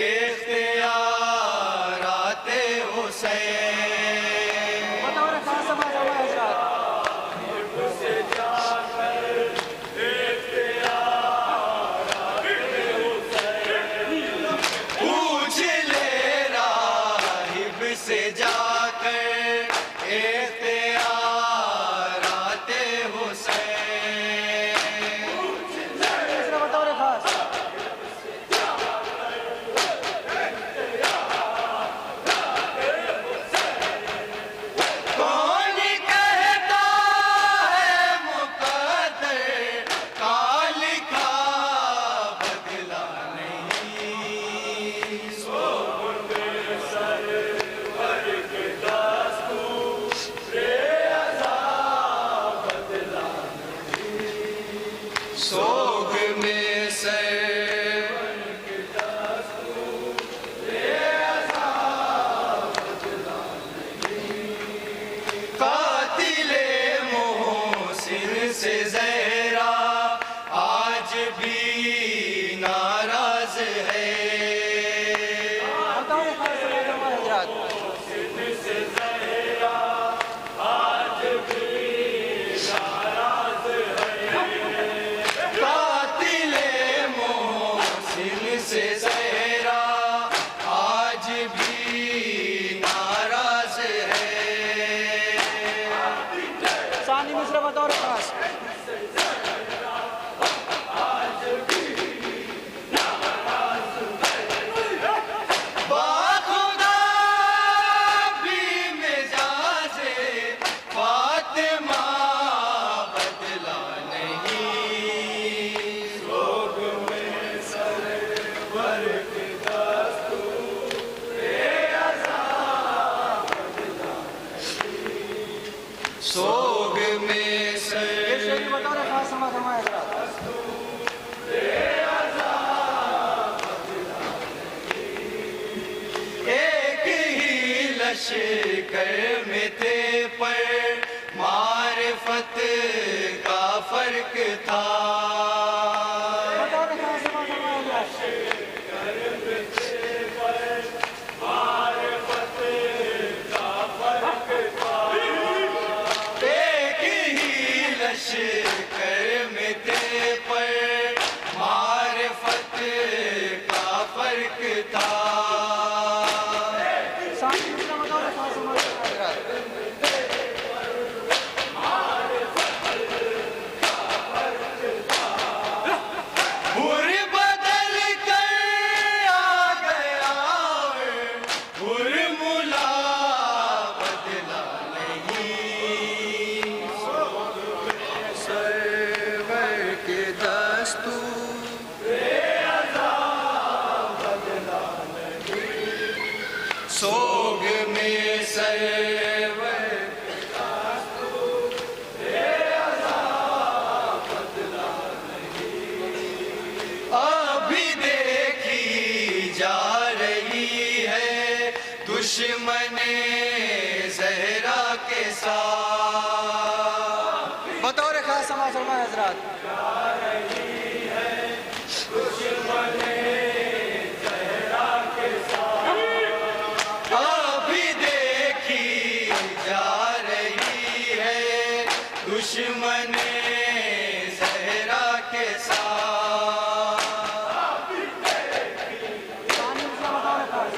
इख्तियार आते हुसैन बताओ रे खास समाज फरमाया हजरात सोग में से कातिले मोहसिन से ज़हरा आज भी नाराज है। कातिले मोहसिन से ज़हरा आज भी नाराज है। सानी मिश्रा बतौर खास बाखुदा भी मिजाजे फातिमा बदला नहीं। सोग में सरवर के दस्तूरे अज़ा बदला नहीं। सोग में बतौर खास समाज हमारे एक ही लश्कर में थे पर मारिफत का फर्क था। एक ही लश्कर में थे पर मारिफत का फर्क था। सानी मिश्रा बतौर खास हमारे हुर बदल कर आ गया हुर मुला बदला नहीं। सरवर के दस्तूरे अज़ा बदला नहीं। सोग में सरवर के दस्तूरे अज़ा बदला नहीं। अभी देखी जा रही है दुश्मने ज़हरा के साथ। बतौर खास समाज फरमाए हजरात अभी देखी जा रही है दुश्मने ज़हरा के साथ। सानी मिश्रा बतौर खास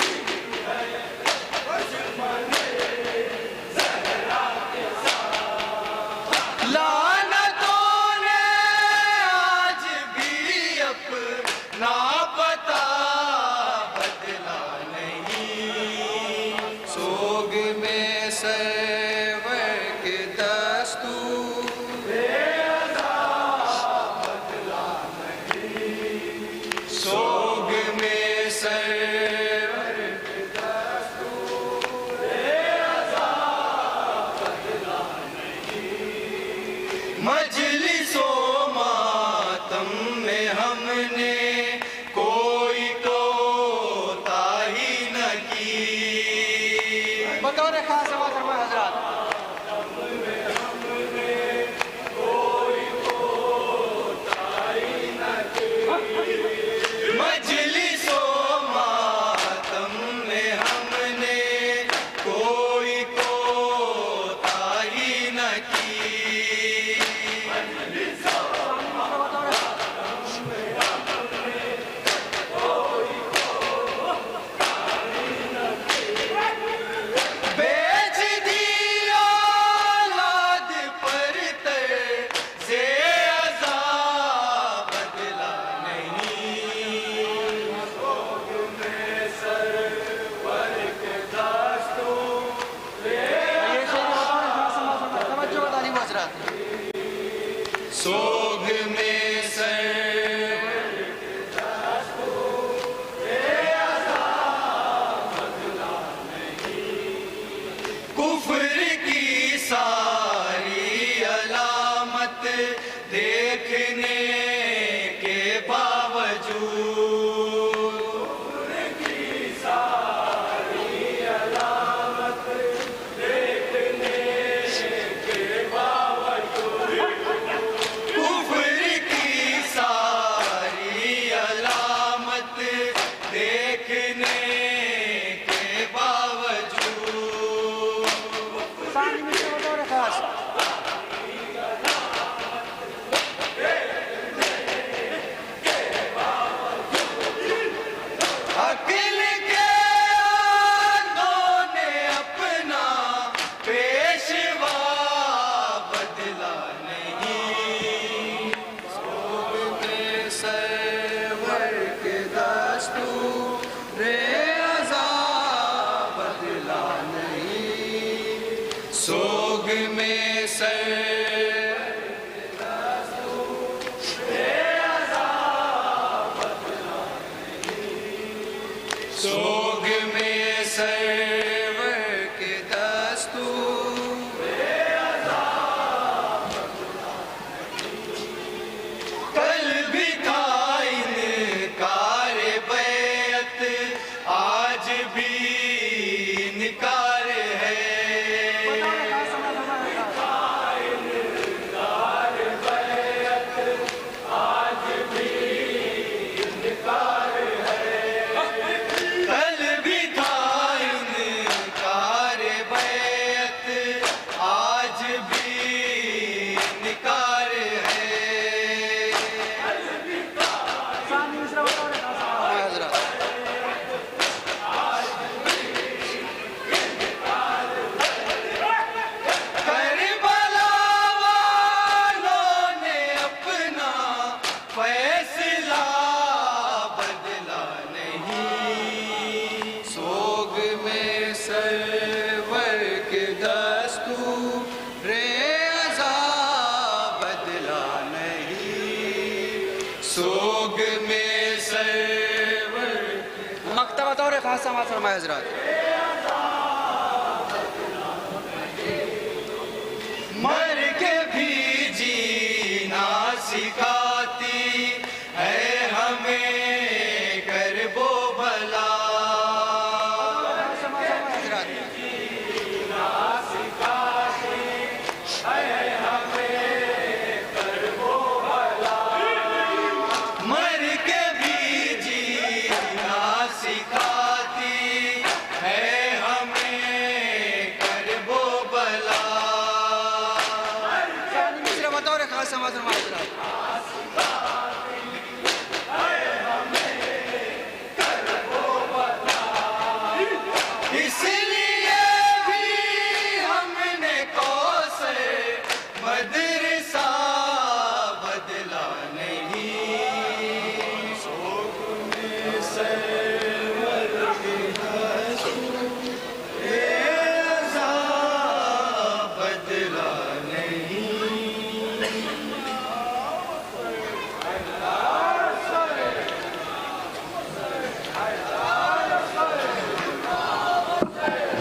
लानतों ने आज भी अपना पता बदला नहीं। सोग में सरवर के दस्तूरे अज़ा बदला नहीं। सोग में सरवर के दस्तूरे अज़ा बदला नहीं। मजलिसो मातम में हमने कोई कोताही न की। बतौर खास समाज फरमाए हजरात मजलिसो मातम में हमने कोई कोताही न की। सोग में सरवर के दस्तूर कल भी था इनकार बैत आज भी इनकार है कल भी था इनकार बैत आज भी इनकार है करबला वालों ने अपना फैसला बदला नहीं सोग में सरवर के दस्तूर अज़ा बदला नहीं सोग में सरवर मकता बताओ रे खास समाज फरमाए हजरत। मर के भी जीना सिखाती है हमें करबो भला मर के भी जीना सिखाती है हमें करबो भला बताओ रे खास समाज फरमाए हजरत। इसलिए भी हमने कौसर मदरसा बदला नहीं सोग में सरवर के दस्तूर अज़ा बदला नहीं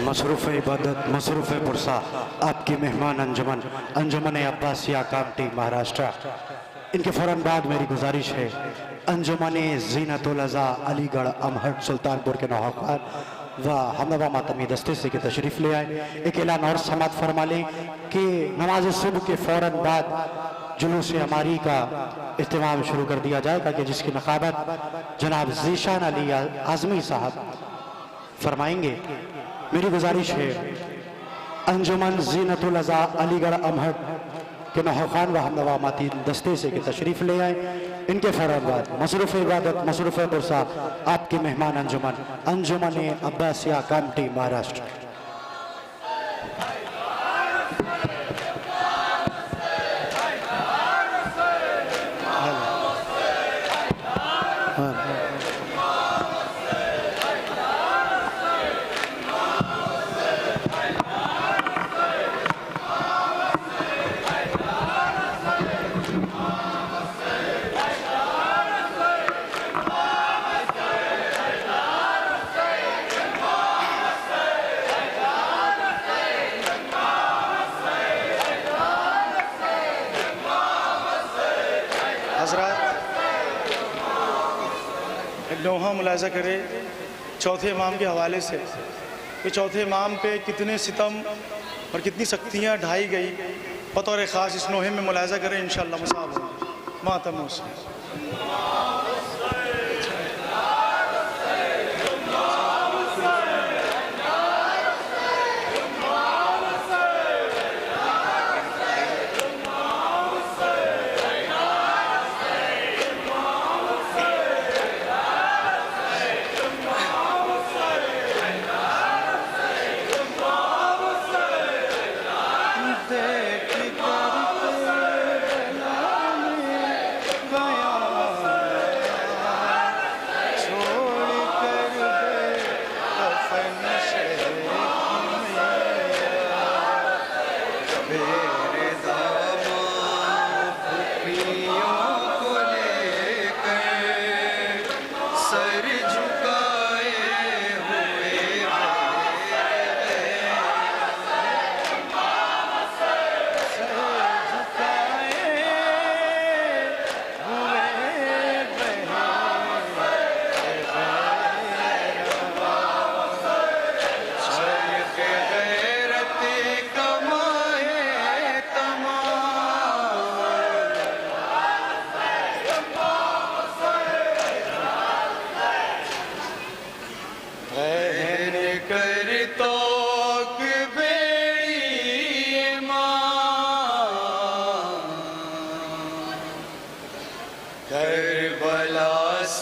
मसरूफ़ इबादत मसरूफ़ पुरसा आपकी मेहमान अंजुमन अंजुमन अब्बासिया कामटी महाराष्ट्र। इनके फ़ौरन बाद मेरी गुजारिश है अंजुमन ज़ीनतुल अज़ा अलीगढ़ अमहट सुल्तानपुर के नौखान व हमनवा मातमी दस्ते से के तशरीफ़ ले आए। एक ऐलान और समात फरमा लें कि नमाज सुबह के फ़ौरन बाद जुलूस अमारी का इत्तिमाम शुरू कर दिया जाएगा कि जिसकी नक़ाबत जनाब ज़ीशान अली आज़मी साहब फरमाएंगे। मेरी गुजारिश है अंजुमन ज़ीनतुल अज़ा अलीगढ़ अमहट के नौखान व हमनवा माती दस्ते से के तशरीफ़ ले आए। इनके फ़ौरन बाद मसरूफ़ इबादत मसरूफ़ पुरसा आपके मेहमान अंजुमन अंजुमन अब्बासिया कामटी महाराष्ट्र। एक नोहा मुलाजा करें चौथे इमाम के हवाले से कि चौथे इमाम पे कितने सितम और कितनी सख्तियाँ ढाई गई बतौर ख़ास इस नोहे में मुलाजा करें इंशाअल्लाह मसाब मातम से।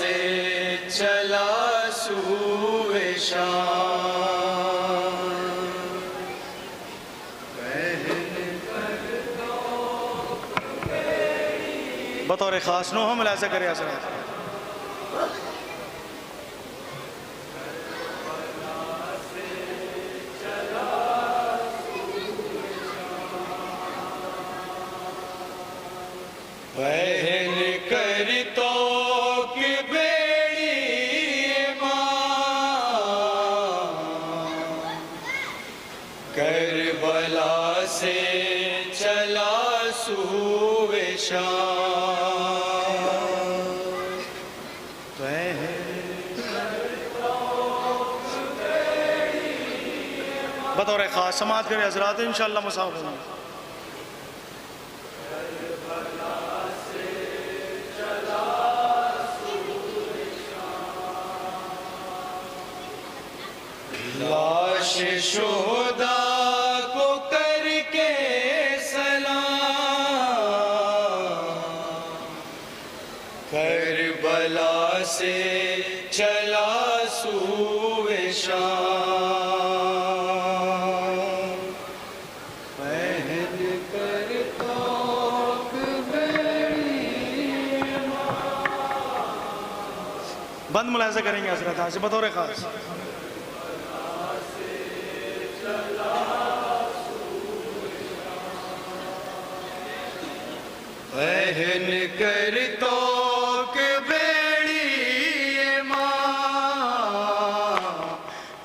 से चला सूए शाम, बतौर ख़ास नो हम मुलाज़ा करें हज़रात। बहन कर तो कि बेड़ी माँ, करबला से चला सूए शाम, बतौर ख़ास समाअत करें हज़रात इंशाअल्लाह मुसाफ़िर होंगे। लाश शुहदा को करके सलाम, करबला से चला सूए शाम, बहन कर तोक बेड़ी बंद मुलाज़ा करेंगे हज़रात आज से बतौर ख़ास। बहन कर तो के बेड़ी माँ,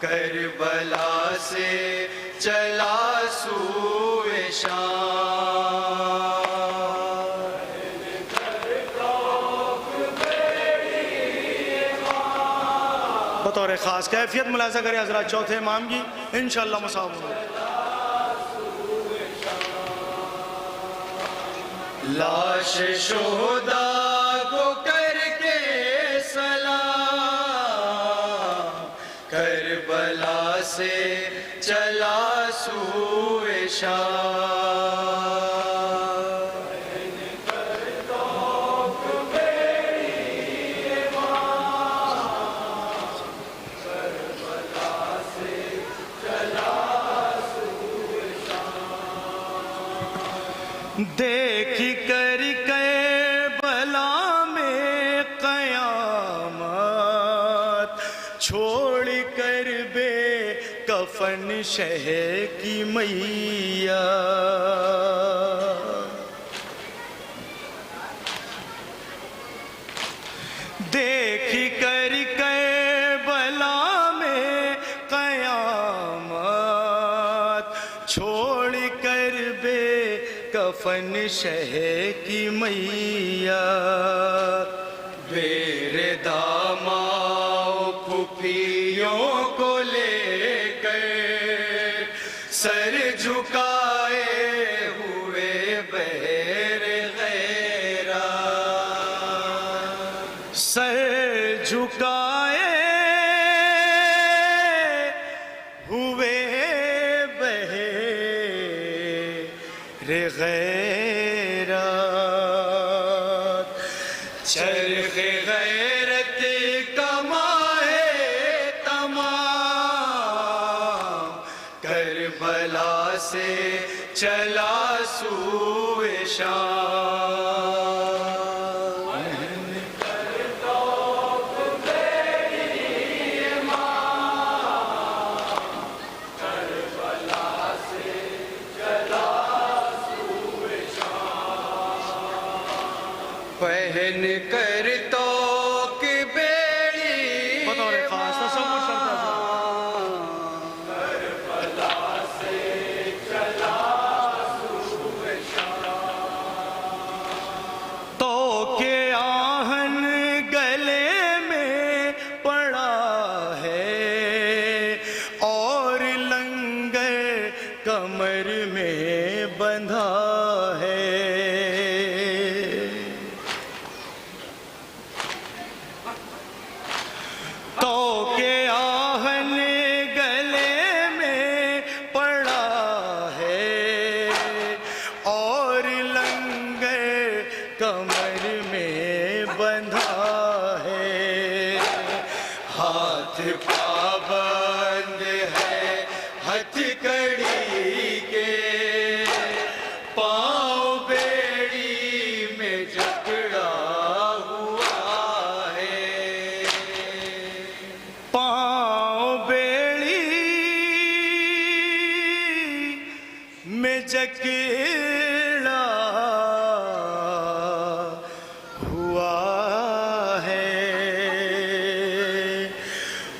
करबला से चला सूए शाम, बतौर ख़ास कैफियत मुलाज़ा करें हज़रात चौथे इमाम की इंशाअल्लाह मुसाफ़िर होंगे। लाश शुहदा को करके सलाम, करबला से चला सूए शाम, देखी कर करबला में क़यामत, छोड़ कर बे कफन शह की मैया, देखी कर करबला में क़यामत, छोड़ कर बे कफन शह की मैया, मेरे दामाओ फुफियों को लेकर सर झुकाए हुए बहर गैरा, सर झुकाए हुए बहर गैरत, चरख़ गैरत कमाए तमाम, करबला से चला सूए शाम, बहन कर तो कि बेड़ी बतौर ख़ास तसव्वुर करता था। करबला से चला सूए शाम, तो के आहन गले में पड़ा है और लंगर कमर में बंधा है, तो के आहन गले में पड़ा है और लंगर कमर में बंधा है, पाबंद है हथकड़ी के, पाँव बेड़ी में जकड़ा हुआ है। पाँव बेड़ी में जकड़ा हुआ है।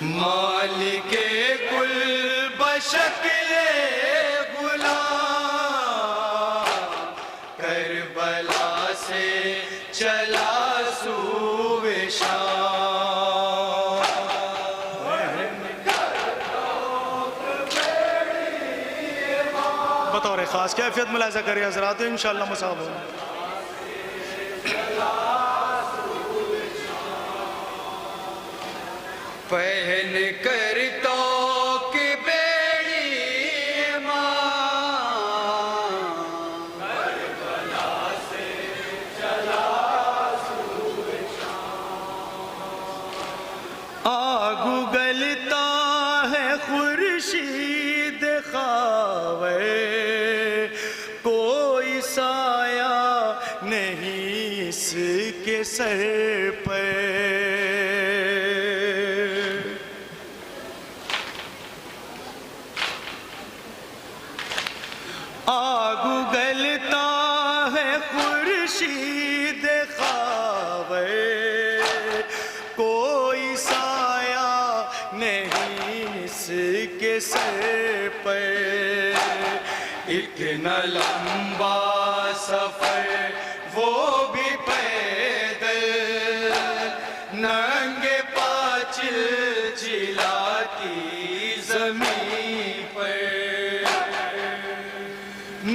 मालिके कुल बशक्ले गुलाम, करबला से चला सूबे शाम। बतौर ख़ास कैफियत मुलाहिज़ा करिए हज़रात, इंशाअल्लाह मुसाब होगा। पहन कर तो कि बेड़ी माँ, करबला से चला सूबे शाम। आग उगलता है खुर्शीद खावे, कोई साया नहीं इसके सर पर। आग उगलता है खुर्शीद खावे, कोई साया नहीं इसके सर पर। इतना लंबा सफर वो भी पैदल, नंगे पाचिल चिलाती जमीन पर।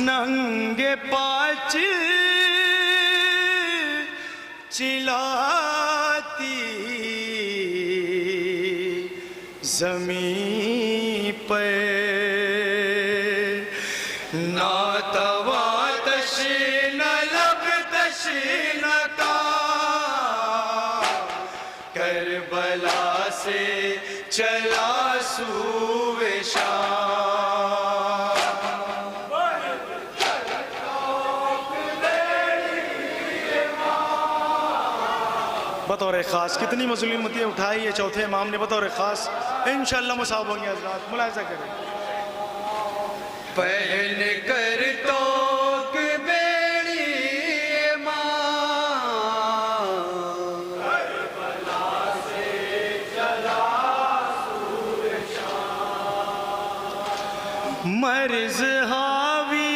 नंगे पाँच चिलाती ज़मीं पर। ना तवा तश न लब तश न का, करबला से चला सूबे शाम। बतौर ख़ास कितनी मज़लूमियतें उठाई है चौथे इमाम ने, बतौर ख़ास इंशाअल्लाह मुसाब होंगे हज़रात, मुलाहिज़ा करें। पहन कर तो कि बेड़ी माँ, करबला से चला सूबे शाम। मर्ज़ हावी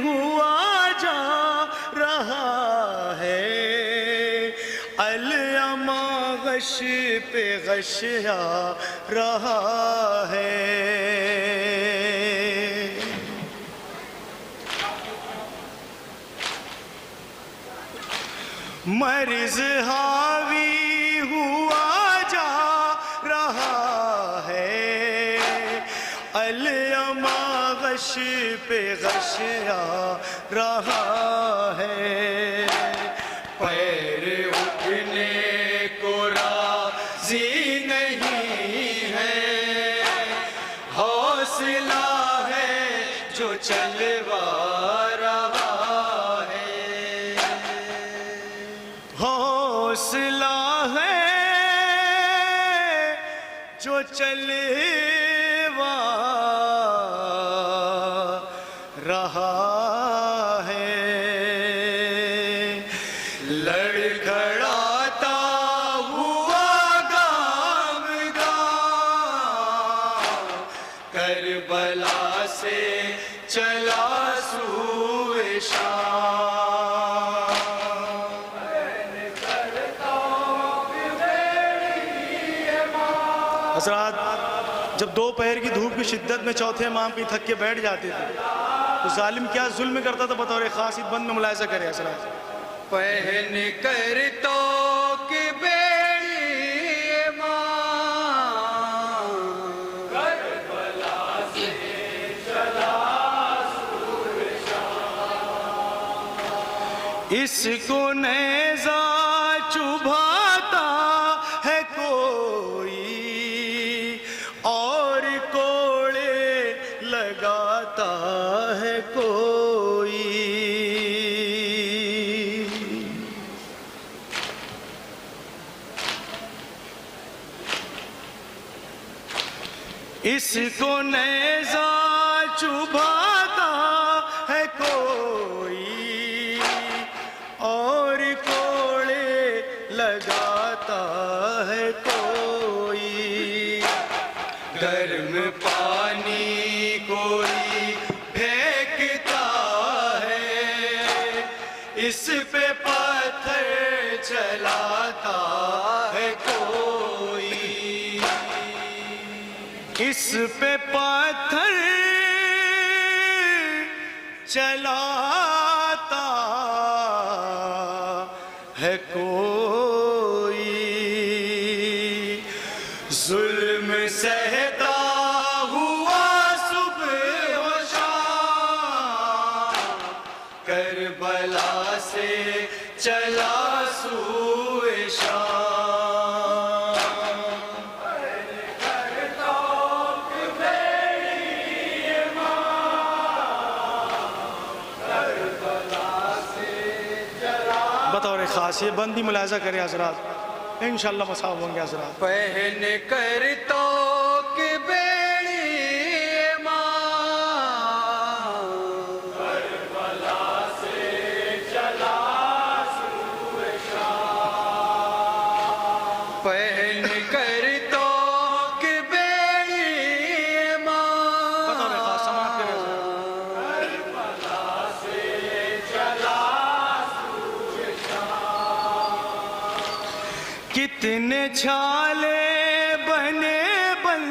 हुआ जा रहा है, अल-अमा गश पे गश आ रहा है। मर्ज़ हावी हुआ जा रहा है, अल-अमा गश पे गश आ रहा है। पैर उठने को राज़ी नहीं है, हौसला है जो चलवा रहा है। हौसला है जो चलवा रहा है। लड़खड़ाता हुआ गाम गाम, करबला से चला सूबे शाम। हज़रात जब दोपहर की धूप की शिद्दत में चौथे इमाम की थक के बैठ जाते थे तो जालिम क्या जुल्म करता था, बतौर ख़ास बंद में मुलाहिज़ा करें हज़रात। पहन कर तो कि बेड़ी माँ, करबला से चला सूबे शाम। इसको नेज़ा चुभाता है कोई, इसको नेज़ा चुभाता है कोई और कोड़े लगाता है कोई। गर्म पानी कोई फेंकता है, इस पे पत्थर चलाता है कोई। इस पे पत्थर चलाता है कोई। जुल्म सहता हुआ सुबह व शाम, करबला से चला सूए शाम। बतौर खास ये बंदी मुलाजा करे हजरात, इंशाअल्लाह मसाब होंगे हजरात। पहन कर तो कि बेड़ी करबला से चला सूए शाम। पहन कर तो कि बेड़ी बतौर खास समाअत करे करबला से चला। कितने छाले बने बन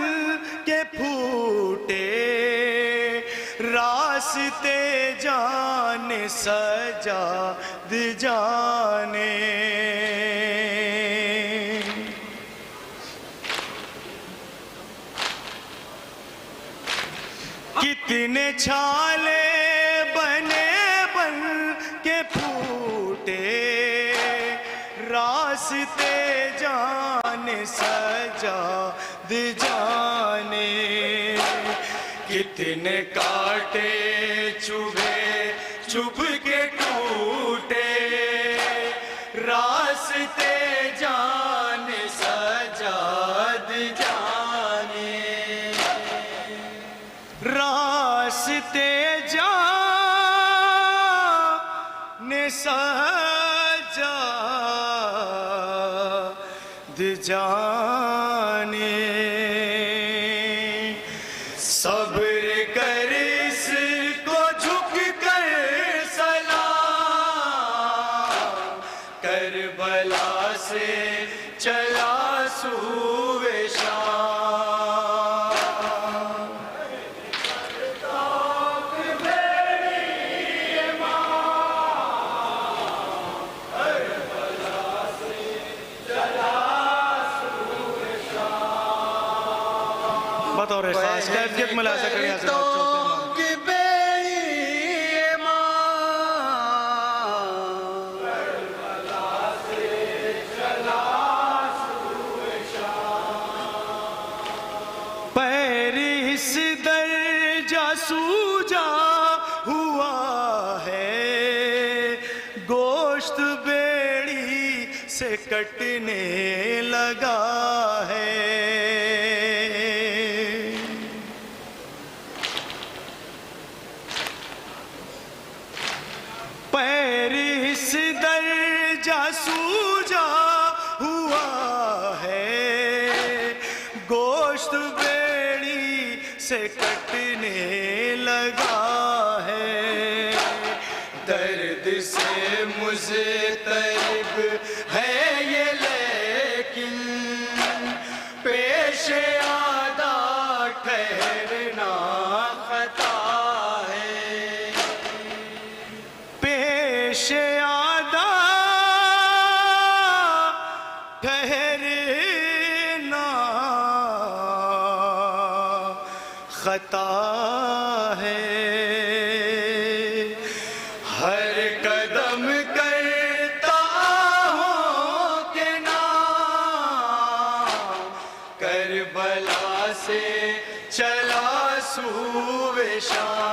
के फूटे, रास्ते जाने सजाद जाने। कितने छाले बने बन के फूटे, रास्ते जाने सजाद जाने। कितने कांटे चुभे चुभ के टूटे, रास्ते जाने सजाद जाने। रास्ते जाने सजाद जाने। सब्र कर इसको झुक कर सलाम, करबला से चला सूए शाम। बतौर खास कैफियत मुलाजा करें हजरात चौथे इमाम की बेड़ी करबला से चला सूए शाम। पैर इस दर्जा सूजा हुआ है, गोश्त बेड़ी से कटने लगा है। पैर इस दर्जा सूजा हुआ है, गोश्त बेड़ी से कटने लगा है। दर्द से मुज़तरब है ये लेकिन, पेश आदा ठहरना खता है। पेश आदा ठहरना खता है। हर कदम करता हो के नाम, करबला से चला सूए शाम।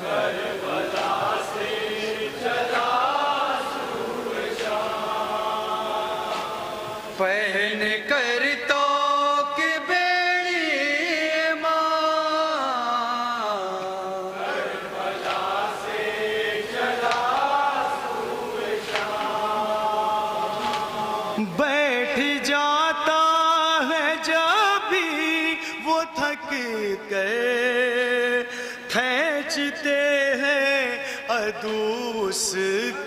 करबला से चला बैठ जाता है जब भी वो थक कर, खींचते हैं अदूस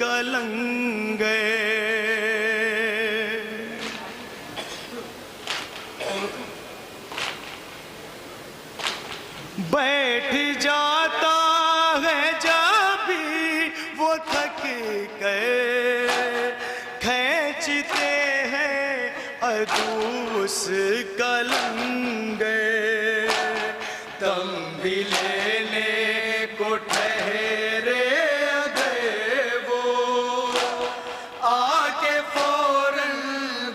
कलंगे। बैठ जाता है जब भी वो थक कर, खींचते हैं अदूस कलंगे। दम भी लेने को ठहरे अगर वो, आके फौरन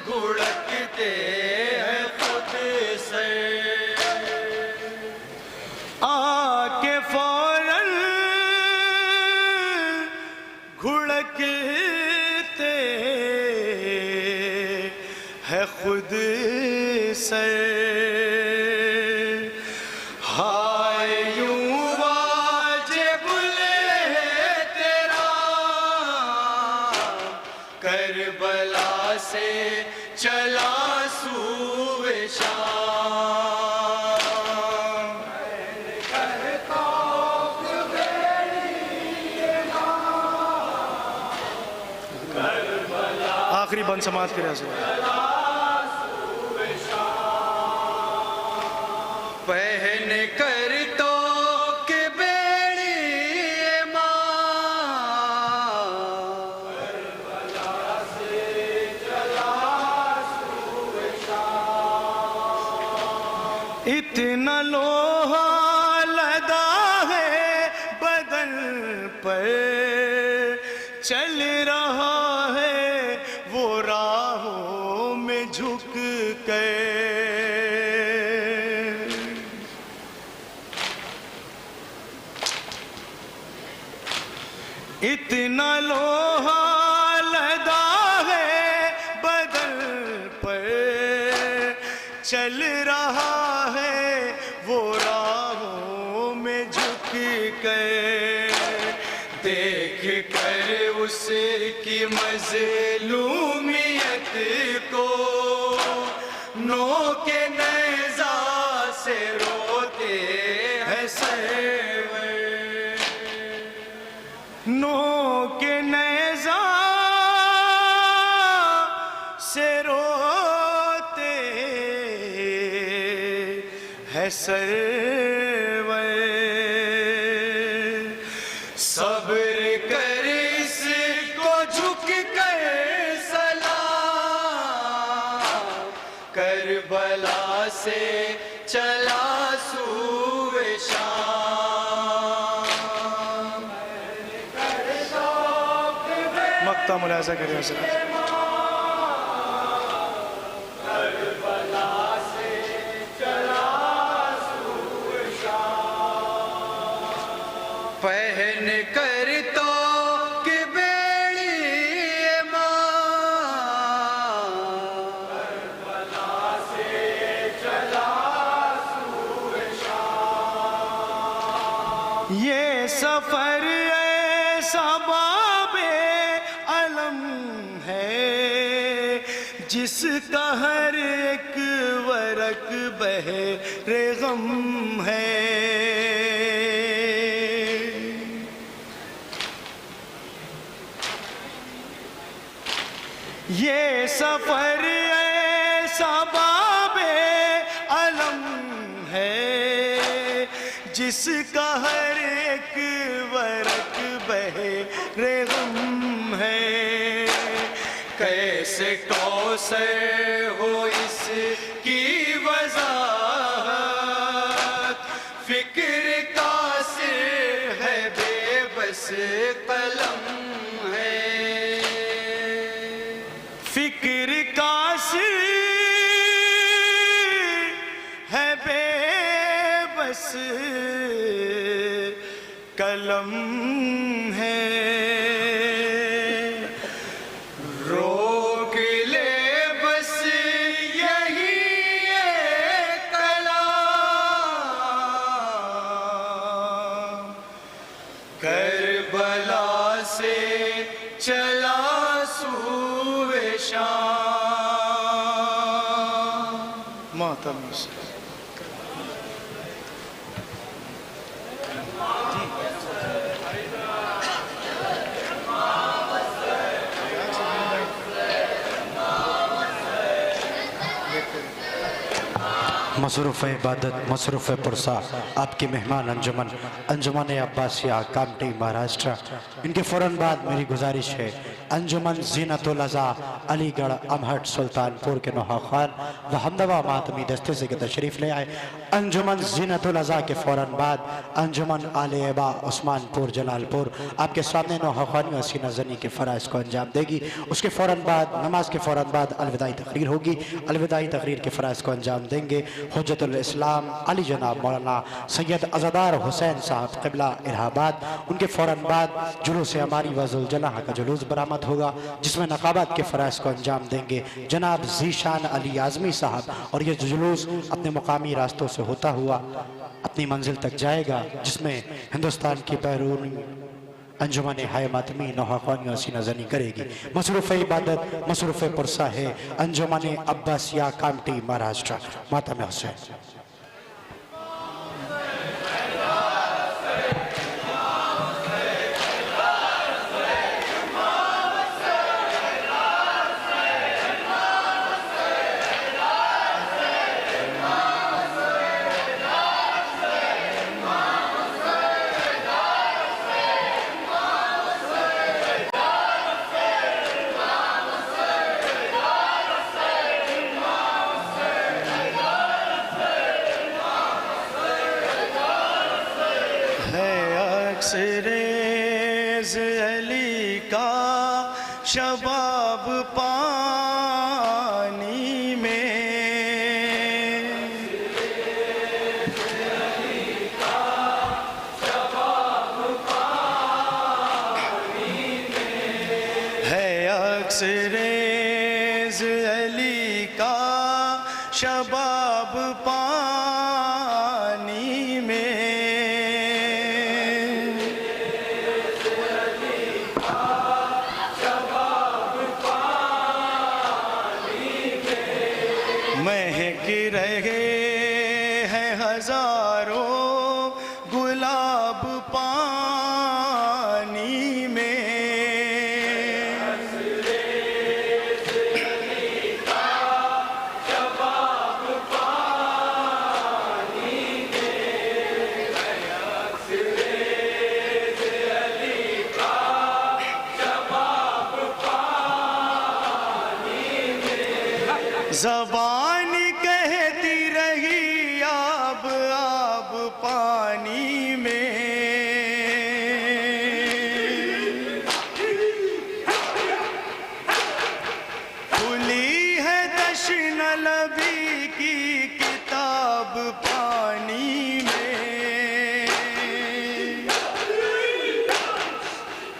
घुड़कते हैं खुद से, आके फौरन घुड़कते हैं खुद से। हाय यूं वाजिबुल है तेरा, करबला से चला सूए शाम। आखिरी बंद समाज के रियासत। पहन कर तो के बेड़ी इतना लोहा लदा है बदन पर, चल रहा है वो राहों में झुक कर। इतना लोहा लदा है बदन पर, चल रहा है वो राहों में झुक कर। देख कर उसकी मज़लूमियत को, नो के नेज़ा से रोते हैं सरवर, नो के नेज़ा से रोते हैं सरवर। सब्र कर इसको झुक कर सलाम, करबला से चला सूए शाम। मक्ता मुलाज़ा करिए हज़रत। पहन कर तो कि बेड़ी करबला से चला सूए शाम। ये सफर ऐसा बाबे अलम है, जिसका हर एक वरक बहरे गम है। ये सफर ऐसा बाबे अलम है, जिसका हर एक वरक बहरे गम है। कैसे कौसर हो इसकी वज़ाहत, फिक्र का सिर है बेबस कलम है। फिक्र का सिर है बेबस कलम है। रोक ले बस यही कलाम, करबला से चला सूए शाम। तमीज़। मसरूफ़ इबादत मसरूफ़ पुरसा आपके मेहमान अंजुमन अंजुमन अब्बासिया कामटी महाराष्ट्र। इनके फ़ौरन बाद मेरी गुजारिश है अंजुमन ज़ीनतुल अज़ा अलीगढ़ अमहट सुल्तानपुर के नौहा खान व हमदवा मातमी दस्ते से तशरीफ़ ले आए। अंजुमन ज़ीनतुल अज़ा के फ़ौरन बाद अंजुमन आले एबा उस्मानपुर जलालपुर आपके सामने नौहा खानी और सीना ज़नी के फ़राइज़ को अंजाम देगी। उसके फ़ौरन बाद नमाज के फ़ौरन बाद अलविदाई तकरीर होगी। अलविदाई तकरीर के फ़राइज़ को अंजाम देंगे हुज्जतुल इस्लाम अली जनाब मौलाना सैयद अज़ादार हुसैन साहब क़िबला इलाहाबाद। उनके फ़ौरन बाद जुलूस हमारी वज़ुल जनाह का जुलूस बरामद होगा जिसमें नक़ाबात के फ़राइज़ को अंजाम देंगे जनाब ज़ीशान अली आज़मी साहब। और ये जुलूस अपने मुकामी रास्तों से होता हुआ अपनी मंजिल तक जाएगा जिसमें हिंदुस्तान की बैरूनी अंजुमन हाय मातमी नौहा ख़वानी और सीना ज़नी करेगी। मसरूफ़ इबादत मसरूफ़ पुरसा है अंजुमन अब्बासिया कामटी महाराष्ट्र मातम हुसैन। अक्सरेज़ अली का शबाब पानी में है। अक्सरेज़ अली का शबाब पानी में महक रहे हैं हजारों गुलाब पानी में। ज़बान कहती रही आब आब पानी में। खुली है तश्न लबी की किताब पानी में।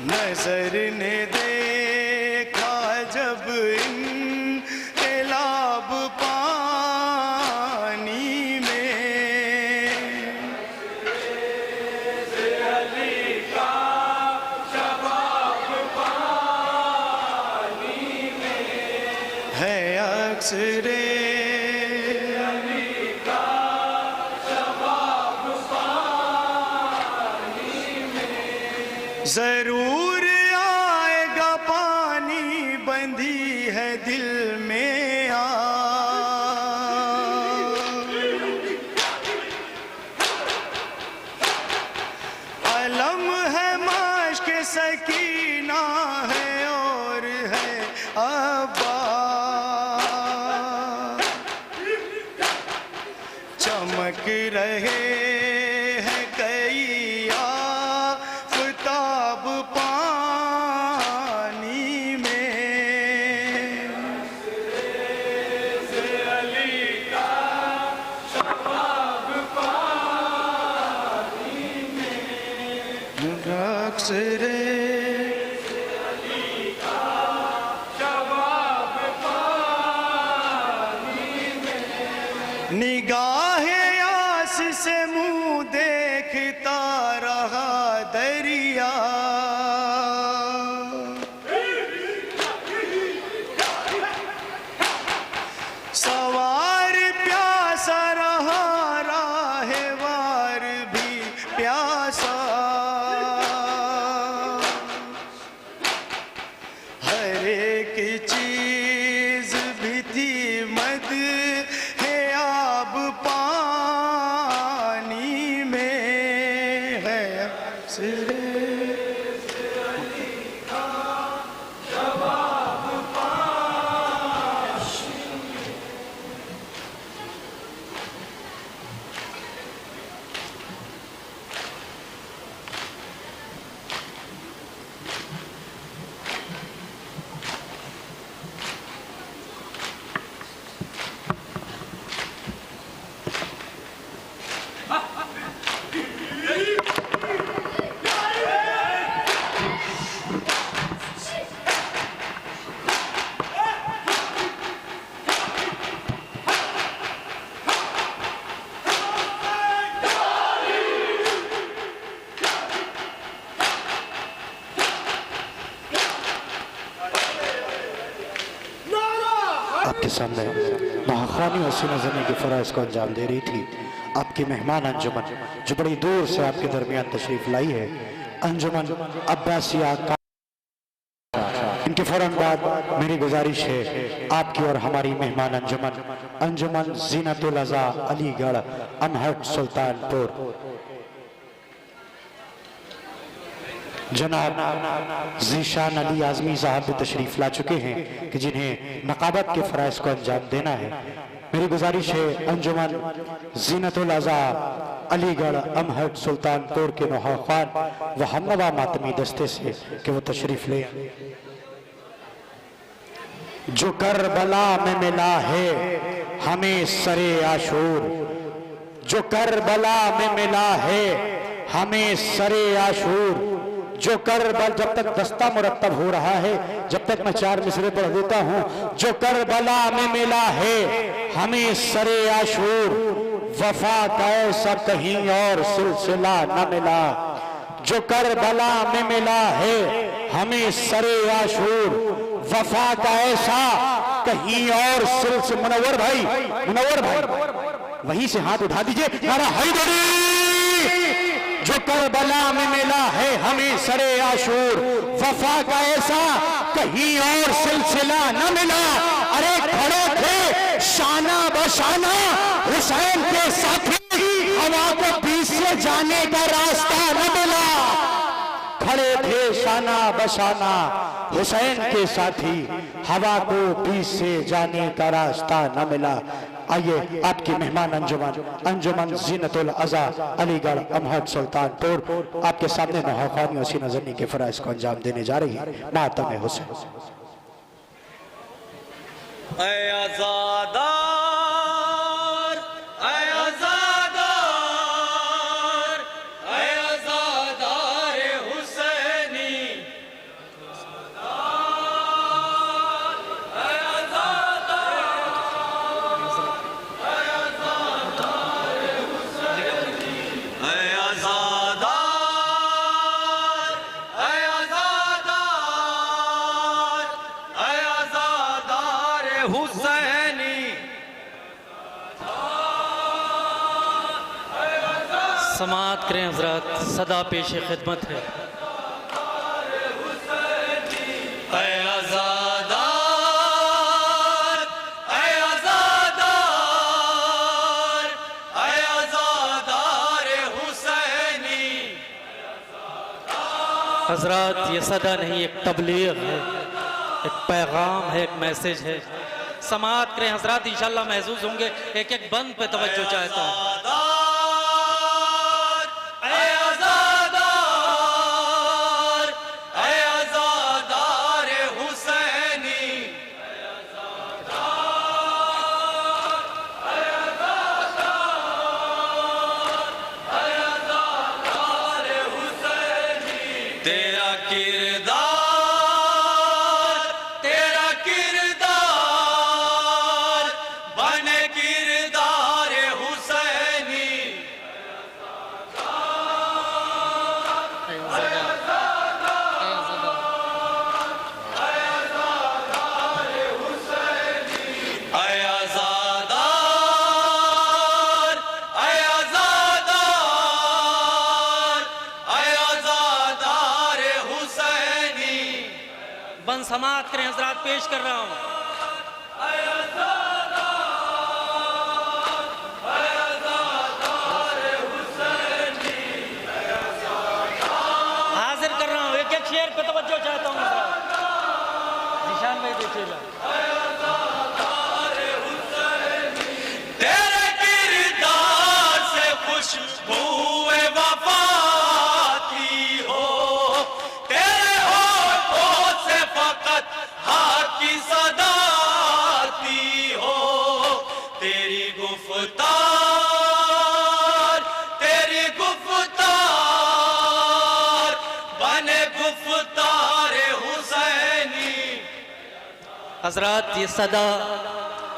नजर ने देखा जब इनकलाब पानी में। है अक्सरे जरूर आएगा पानी बंधी है दिल में अलम है माश्क सकीना है और है अब्बा। चमक रहे हैं कई आफताब पानी में। अक्सरे निगाह आस से मुंह देखता रहा दरिया। सवार प्यास हर एक चीज भी थी मद है आब पानी में है सिरे आपके सामने महाखानी और सीना ज़नी के फ़राइज़ को अंजाम दे रही थी आपकी मेहमान अंजुमन, जो बड़ी दूर से आपके दरमियान तशरीफ़ लाई है। अंजुमन अब्बासिया का इनके फ़ौरन बाद मेरी गुजारिश है आपकी और हमारी मेहमान अंजुमन अंजुमन ज़ीनतुल अज़ा अलीगढ़ अमहट सुल्तानपुर जनाब ज़ीशान अली आज़मी साहब भी तशरीफ़ ला चुके हैं कि जिन्हें नक़ाबत के फ़राइज़ को अंजाम देना है। मेरी गुजारिश है अंजुमन ज़ीनतुल अज़ा अलीगढ़ अमहट सुल्तानपुर के नौखान व हमनवा मातमी दस्ते से कि वो तशरीफ़ लें। जो करबला में मिला है हमें सरे आशूर, जो करबला में मिला है हमें सरे आशूर, जो करबल जब तक दस्ता मुरत्तब हो रहा है, जब तक मैं 4 मिसरे पढ़ देता हूँ। जो करबला में मिला है हमें सरे आशूर, वफा का ऐसा कहीं और सिलसिला न मिला। जो करबला में मिला है हमें सरे आशूर, वफा का ऐसा कहीं और सिलसिला। मुनव्वर भाई वहीं से हाथ उठा दीजिए, नारा हैदरी। जो करबला में मिला है हमें सरे आशूर, वफा का ऐसा कहीं और सिलसिला न मिला। अरे खड़े थे शाना बशाना हुसैन के साथी, हवा को बीच से जाने का रास्ता न मिला। खड़े थे शाना बशाना हुसैन के साथी, हवा को बीच से जाने का रास्ता न मिला। आइए आपकी मेहमान अंजुमन ज़ीनतुल अज़ा अलीगढ़ अमहट सुल्तानपुर आपके सामने नौखानी और सीना ज़नी के फ़राइज़ को अंजाम देने जा रही है। मातम हुसैन। ऐ आज़ादार, ऐ आज़ादार, ऐ आज़ादार हुसैनी, समाअत करें हजरत, सदा पेश खिदमत है। हजरत ये सदा नहीं, एक तबलीग है, एक पैगाम है, एक मैसेज है। समाअत करें हजरत, इंशाल्लाह महसूस होंगे। एक एक बंद पे तवज्जो चाहता हूँ। समाअत करें हजरात, पेश कर रहा हूँ। हाजिर कर रहा हूँ, एक एक शेर पे तवज्जो चाहता हूँ हजरात। निशान भाई देखिएगा। तेरे किरदार से खुशबूए वफा आती हो, तेरे होठों से फकत हाथ की सदा आती हो, तेरी गुफ्तार बने गुफ्तार हुसैनी। हजरात ये सदा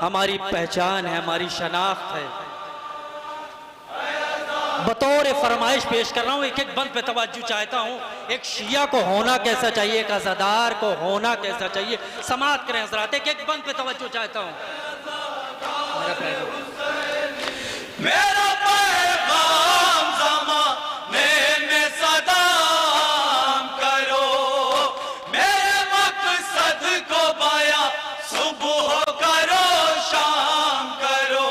हमारी पहचान है, हमारी शनाख्त है। बतौर फरमाइश पेश कर रहा हूँ, एक एक बंद पे तवज्जो चाहता हूँ। एक शिया को होना कैसा चाहिए, एक अज़ादार को होना कैसा चाहिए, समाअत करें हजरात, एक एक बंद पे तवज्जो चाहता हूँ। मेरा पैगाम ज़माने में सदाम करो, मेरे मकसद को बयां सुबह करो शाम करो।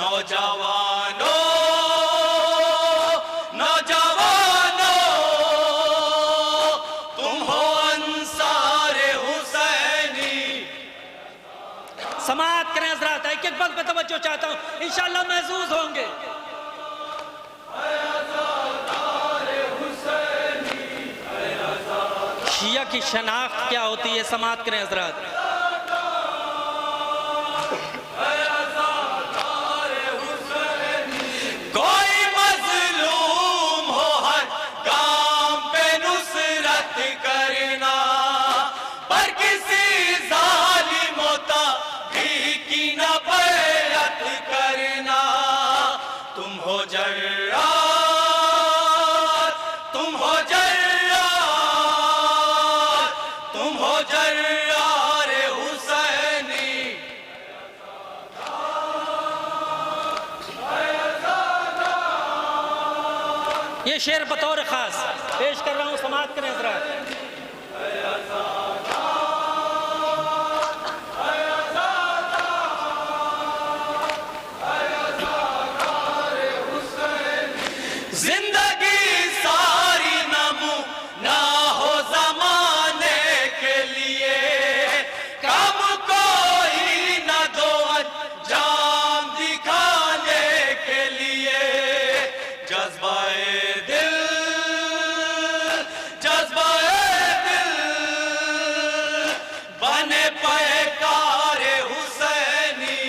नौजवानों तुम हो अंसारे हुसैनी। समाअत करें हजरात, एक एक बंद पे तवज्जो चाहता हूँ, इंशाअल्लाह महसूस होंगे। शिया की शनाख्त क्या होती है, समाअत करें हजरात। कोई मजलूम हो हर काम पे नुसरत करना, पर किसी जालिम की न बैअत करना। तुम हो जर्रार, तुम हो जर्रार, तुम हो जर्रार हुसैनी। ये शेर बतौर खास पेश कर रहा हूँ, समाअत करें हजरात। जिंदगी सारी नमूना हो ज़माने के लिए, कम कोई न दो अंजाम दिखाने के लिए। जज्बाए दिल बने पैकार हुसैनी।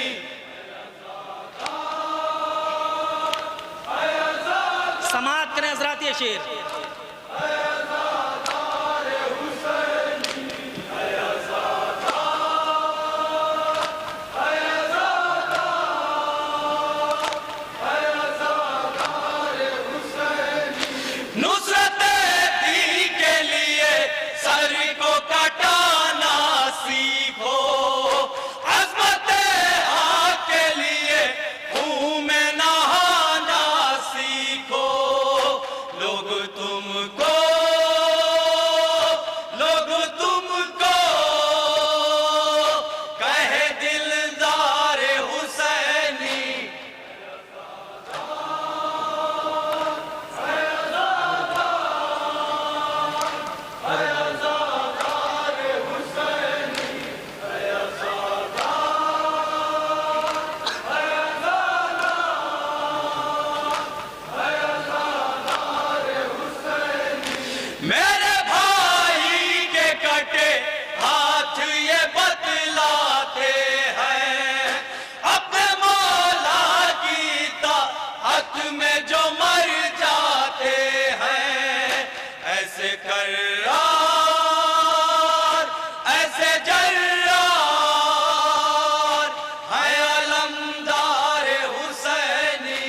समाअत करें हजरात, ये शेर। नुसरत दी के लिए सर को कटाना सीखो, अज़मत हक के लिए खून में नहाना सीखो। लोग तुमको कहे दिलदार हुसैनी। मेरे भाई के कटे हाथ ये बतलाते हैं, अपने मौला की ताअत में जो मर जाते हैं। ऐसे कर्रार, ऐसे जर्रार है अलमदार हुसैनी।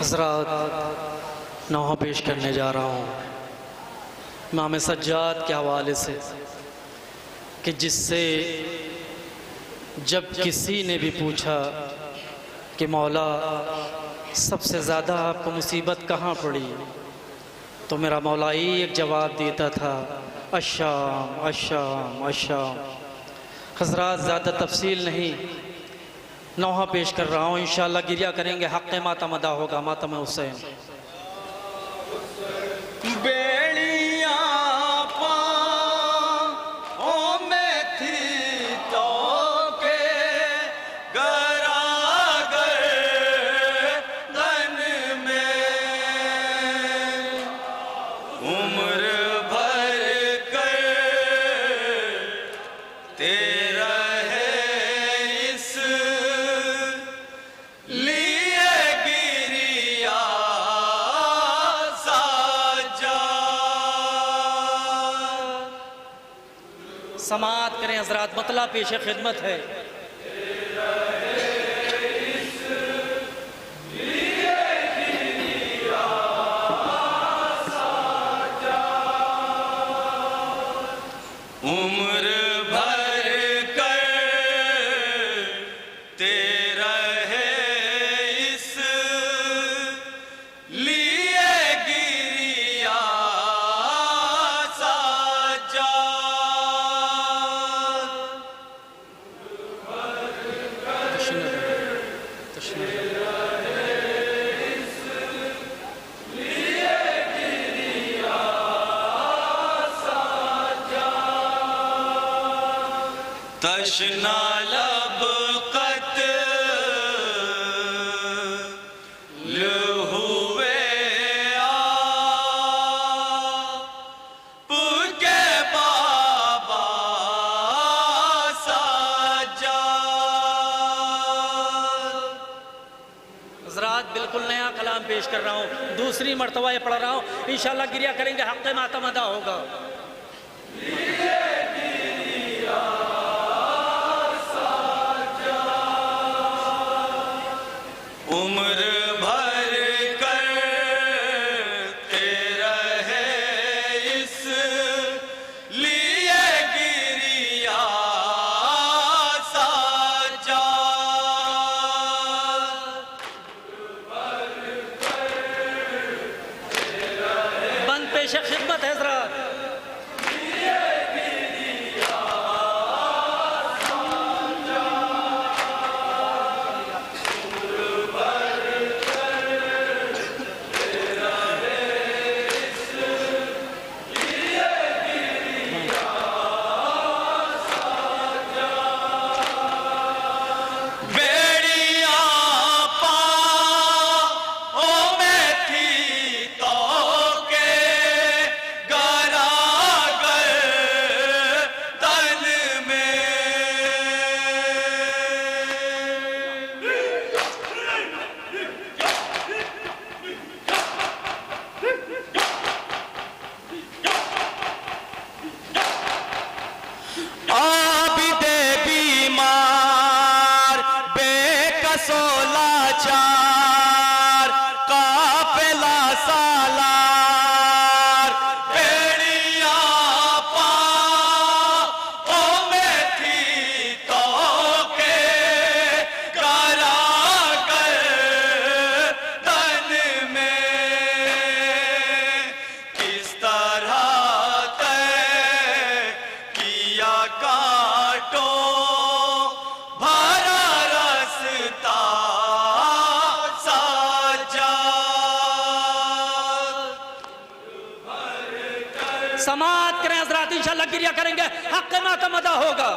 हज़रात नौहा पेश करने जा रहा हूँ इमाम सज्जाद के हवाले से कि जिससे जब किसी ने भी पूछा कि मौला सबसे ज़्यादा आपको मुसीबत कहाँ पड़ी, तो मेरा मौला ही एक जवाब देता था, अश्शाम अश्शाम अश्शाम। हज़रात ज़्यादा तफसील नहीं, नौहा पेश कर रहा हूँ, इंशाअल्लाह गिरिया करेंगे, हक़ मातम अदा होगा, मातम हुसैन। समाअत करें हज़रात, मतला पेश खिदमत है। उम्र भर कर तेरा है इस लिए गिरिया साजा। तशना लब कत्ल हुए आप के बाबा साजा। हज़रात बिल्कुल नया कलाम पेश कर रहा हूँ, दूसरी मरतबा ये पढ़ रहा हूँ, इंशाअल्लाह गिरिया करेंगे, हक़ मातम अदा होगा। उम्र भर कर तेरा है इस लिए गिरिया साजा। बंद पेश खिदमत है हज़रात। समाअत करें हज़रात, इंशाअल्लाह गिरिया करेंगे, हक़ मातम अदा होगा।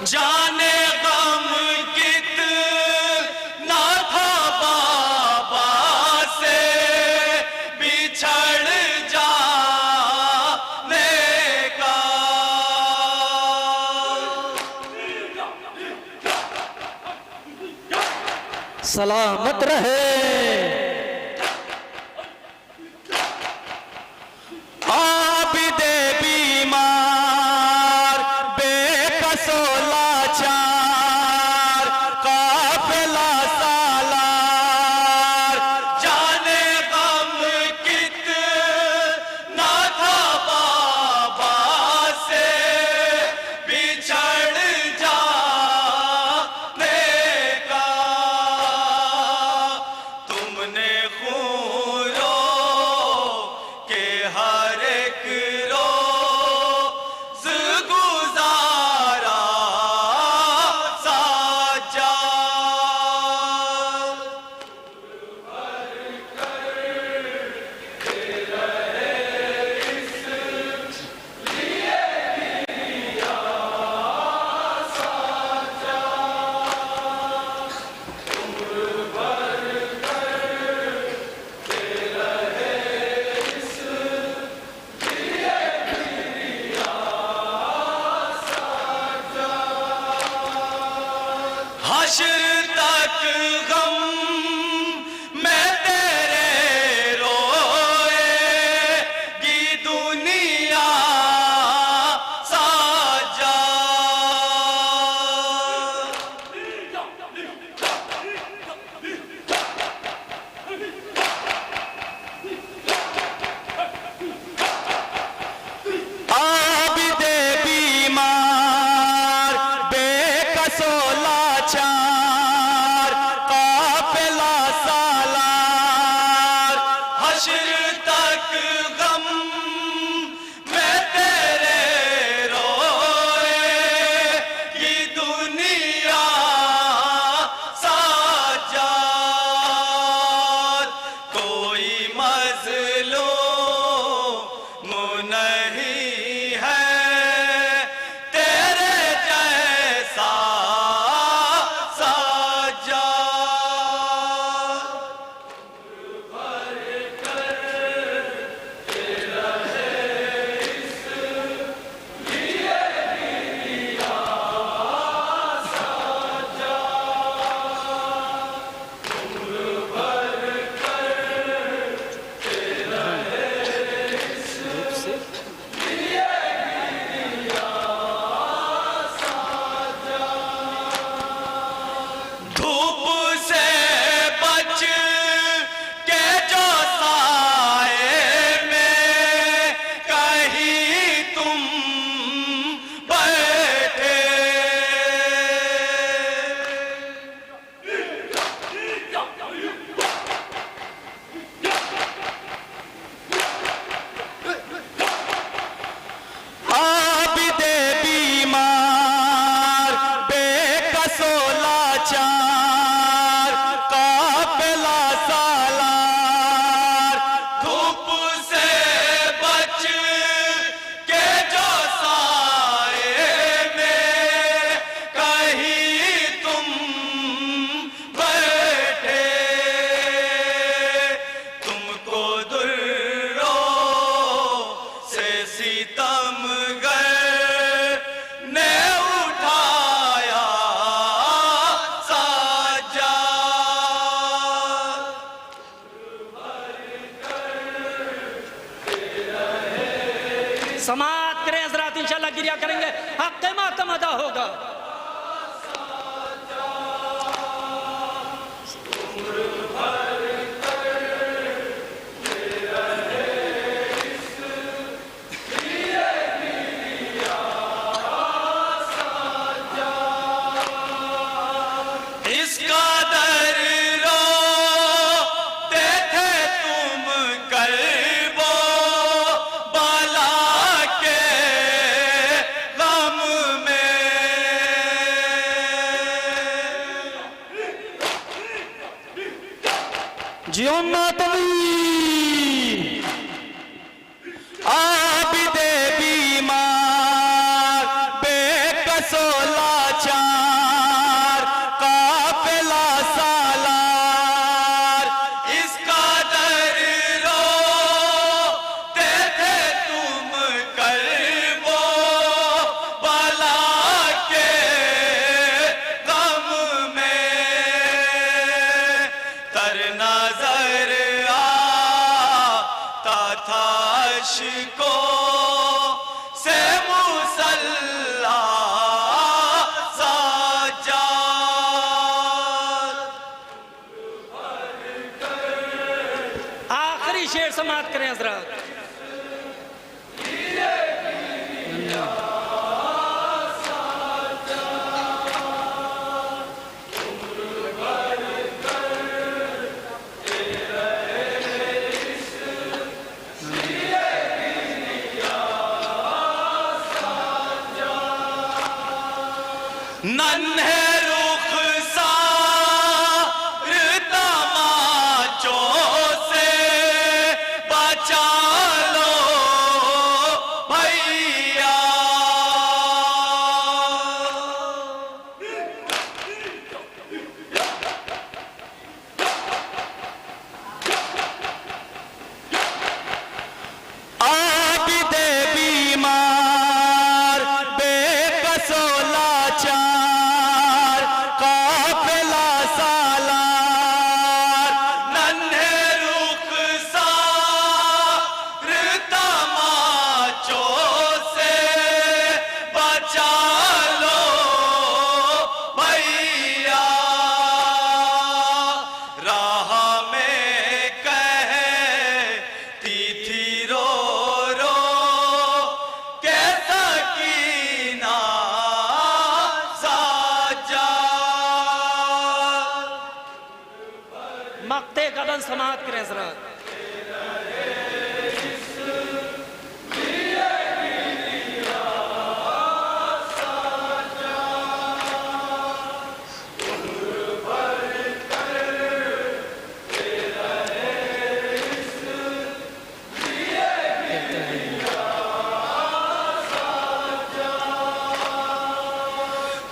जाने गम कितना था बाबा से बिछड़ सलामत रहे। आबिदे बीमार बेकसो लाचार काफिला सालार जाने गम कितना था बाबा से बिछड़ जाने का तुमने खूरों के हर एक रोज गुजारा साजा हश्र तक गम मैं तेरे रोएगी दुनिया साजा आबिदे बीमार बेकसो लाचार काफिला सालार हश्र तक गम मैं तेरे रोएगी दुनिया साजा कोई मज़लूम नहीं है तेरे जैसा साजा धूप से बच के जो साए में कहीं तुम बैठे आबिदे बीमार बेकसो लाचार काफिला सालार धूप से बच के जो साए में कहीं तुम बैठे तुमको दुर्रों से सितमगर ने उठाया साजा समाअत करें हजरात, इंशाल्लाह गिरिया करेंगे, हक़ मातम अदा होगा। इसका दर रोते थे तुम करबो बाला के गम में जियो मातमी आबिदे बीमार बेकसो लाचार काफिला सालार इसका दर रोते थे तुम करबो बाला के गम में अश्कों से मुसल्ला साजाद। आखिरी शेर समाप्त करें हजरत। नन्हे रुख सार तमाचों से बचा लो भैया। आबिदे बीमार बेकसो लाचार काफिला सालार नन्हे रुख सार तमाचों से बचा लो भैया। राह में कहती थी रो रो के सकीना साजाद। मक्ते कदम समाप्त करें हजरत।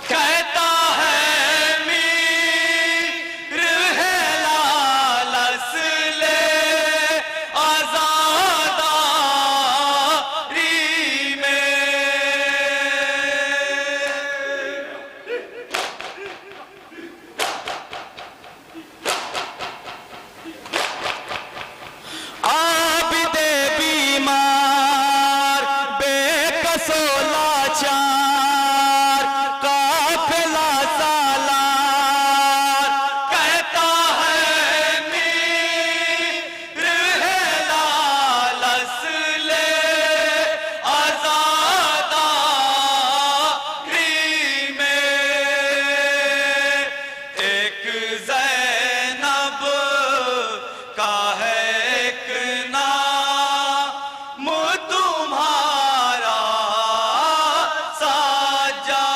कहता है मीर है लाल असले आजादारी में। आबिदे बीमार बेकसो लाचार काफिला सालार कहता है मीर है लाल असले आजादारी में। एक ज़ैनब का है एक नाम तुम्हारा साजाद।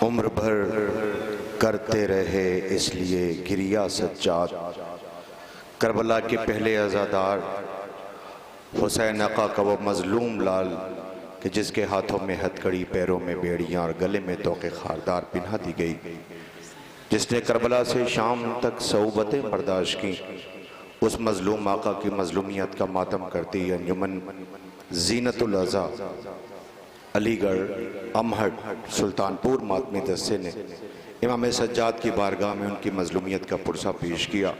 उम्र भर करते रहे इसलिए गिरिया सज्जाद। करबला के पहले अज़ादार हुसैन आका का वो मजलूम लाल कि जिसके हाथों में हथकड़ी, पैरों में बेड़ियाँ और गले में तोक़े खारदार पिन्हा दी गई, जिसने करबला से शाम तक सऊबतें बर्दाश्त की, उस मजलूम आका की मजलूमियत का मातम करती अंजुमन ज़ीनतुल अज़ा अलीगढ़ अमहट सुल्तानपुर मातमी दस्ते ने इमाम सज्जाद की बारगाह में उनकी मजलूमियत का पुरसा पेश किया।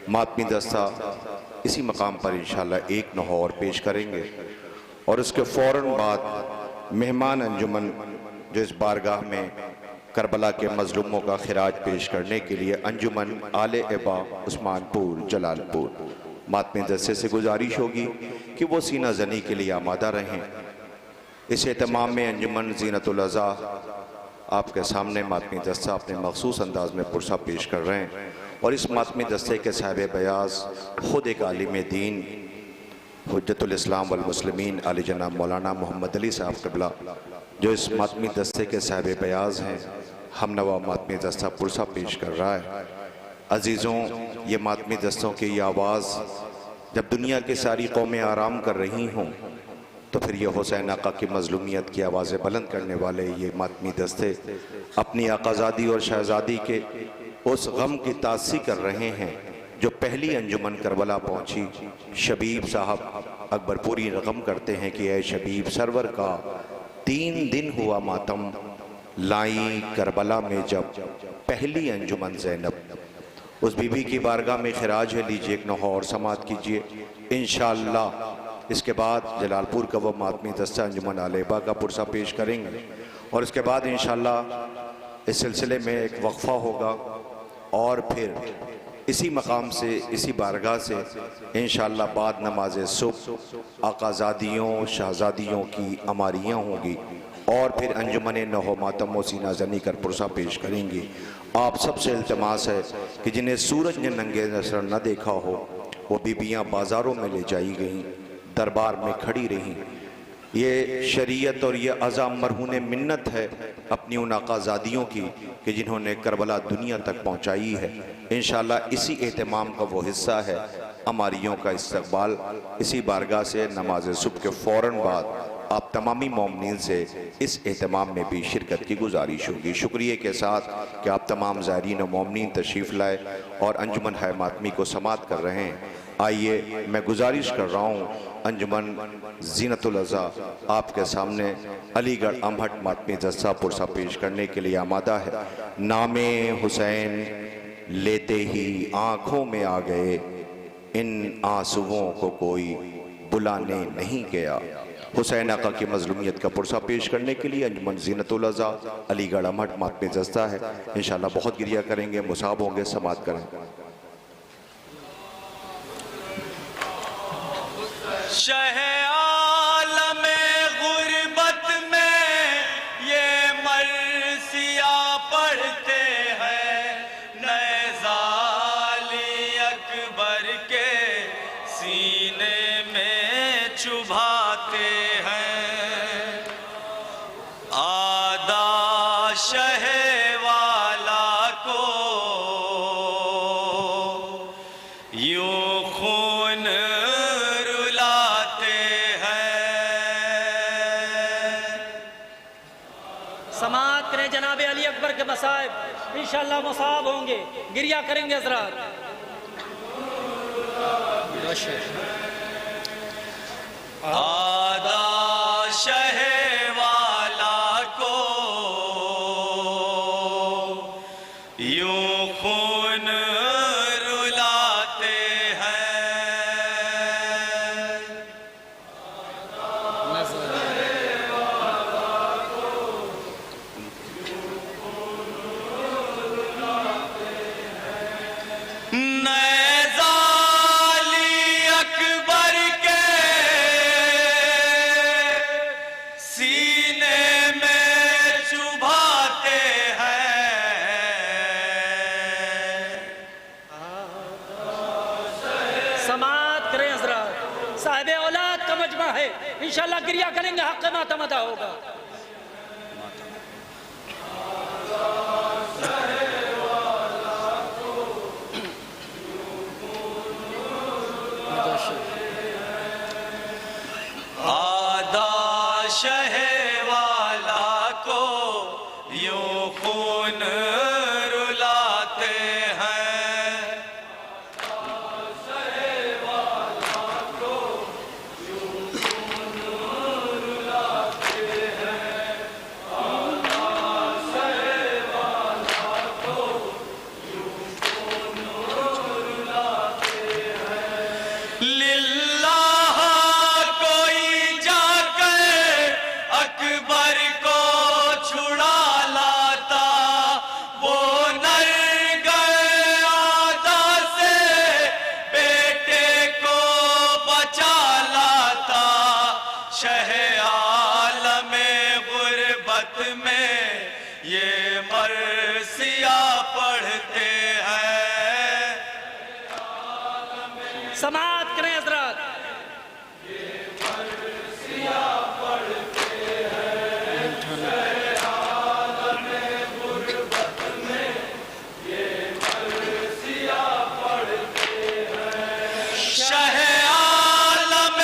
मातमी दस्ता इसी मकाम पर इंशाअल्लाह एक नौहा और पेश करेंगे और उसके फ़ौरन बाद मेहमान अंजुमन जो इस बारगाह में करबला के मजलूमों का खिराज पेश करने के लिए अंजुमन आले एबा उस्मानपुर जलालपुर मातमी दस्ते से गुजारिश होगी कि वो सीना जनी के लिए आमादा रहें। इस एहतमाम में अंजुमन ज़ीनतुल अज़ा आपके सामने मातमी दस्ता अपने मखसूस अंदाज में पुरसा पेश कर रहे हैं और इस मातमी दस्ते के साहिब बयाज ख़ुद एक आलिम दीन हुज्जतुल इस्लाम वल मुस्लिमीन आली जनाब मौलाना मोहम्मद अली साहब क़िबला जो इस मातमी दस्ते के साहिब बयाज हैं, हमनवा मातमी दस्ता पुरसा पेश कर रहा है। अजीज़ों, ये मातमी दस्तों की ये आवाज़ जब दुनिया की सारी कौमें आराम कर रही हों तो फिर ये हुसैन आका की मजलूमियत की आवाज़ें बुलंद करने वाले ये मातमी दस्ते अपनी आकाज़ादी और शहज़ादी के उस गम की तासी कर रहे हैं जो पहली अंजुमन करबला पहुंची। शबीब साहब अकबरपुरी रकम करते हैं कि ऐ शबीब सरवर का 3 दिन हुआ मातम, लाई करबला में जब पहली अंजुमन ज़ैनब। उस बीबी की बारगाह में खिराज है, लीजिए एक नौहा और समात कीजिए इंशाअल्लाह। इसके बाद जलालपुर का वो मातमी दस्ता अंजुमन आलेबा का पुरसा पेश करेंगे और इसके बाद इंशाअल्लाह इस सिलसिले में एक वक्फ़ा होगा और फिर इसी मकाम से, इसी बारगाह से इंशाअल्लाह बाद नमाज सुबह आकाज़ादियों शहज़ादियों की अमारियाँ होंगी और फिर अंजुमन नहो मातम व सीना जनी कर पुरसा पेश करेंगे। आप सबसे इल्तिमास है कि जिन्हें सूरज ने नंगे नज़र न देखा हो वो बीबियाँ बाज़ारों में ले जाई गईं, दरबार में खड़ी रहीं। ये शरीयत और ये अज़ा मरहून मिन्नत है अपनी उन आकाज़ादियों की कि जिन्होंने करबला दुनिया तक पहुँचाई है। इंशाअल्लाह इसी एहतमाम का वो हिस्सा है अमारियों का इस्तकबाल। इसी बारगाह से नमाज सुबह के फ़ौरन बाद आप तमामी मोमिनीन से इस एहतमाम में भी शिरकत की गुजारिश होगी। शुक्रिया के साथ कि आप तमाम ज़ायरीन और मोमिनीन तशरीफ़ लाए और अंजुमन है मातमी को समात कर रहे हैं। आइए मैं गुजारिश कर रहा हूँ अंजुमन ज़ीनतुल अज़ा आपके सामने अलीगढ़ अमहट मातमी दस्ता पुरसा पेश करने के लिए आमादा है। नामे हुसैन लेते ही आँखों में आ गए, इन आंसुओं को कोई बुलाने नहीं गया। हुसैन आका की मजलूमियत का पुरसा पेश करने के लिए अंजुमन ज़ीनतुल अज़ा अलीगढ़ अमहट मातमी दस्ता है। इंशाअल्लाह बहुत गिरिया करेंगे, मुसाब होंगे, समात करें। शहे आलमे गुर्बत में ये मरसिया पढ़ते हैं, नए ज़ाली अकबर के सीने में चुभाते हैं। आदा शहे वाला को यूं खून समात करें जनाब अली अकबर के मसाइब, इंशाअल्लाह मुसाब होंगे, गिरिया करेंगे हज़रात। आदा शहे वाला को यूं खून रुलाते हैं। इंशाअल्लाह गिरिया करेंगे, हक़ मातम अदा होगा। आदा शहे वाला को यूं खून रुलाते हैं। समात करें हज़रात। शहे आलम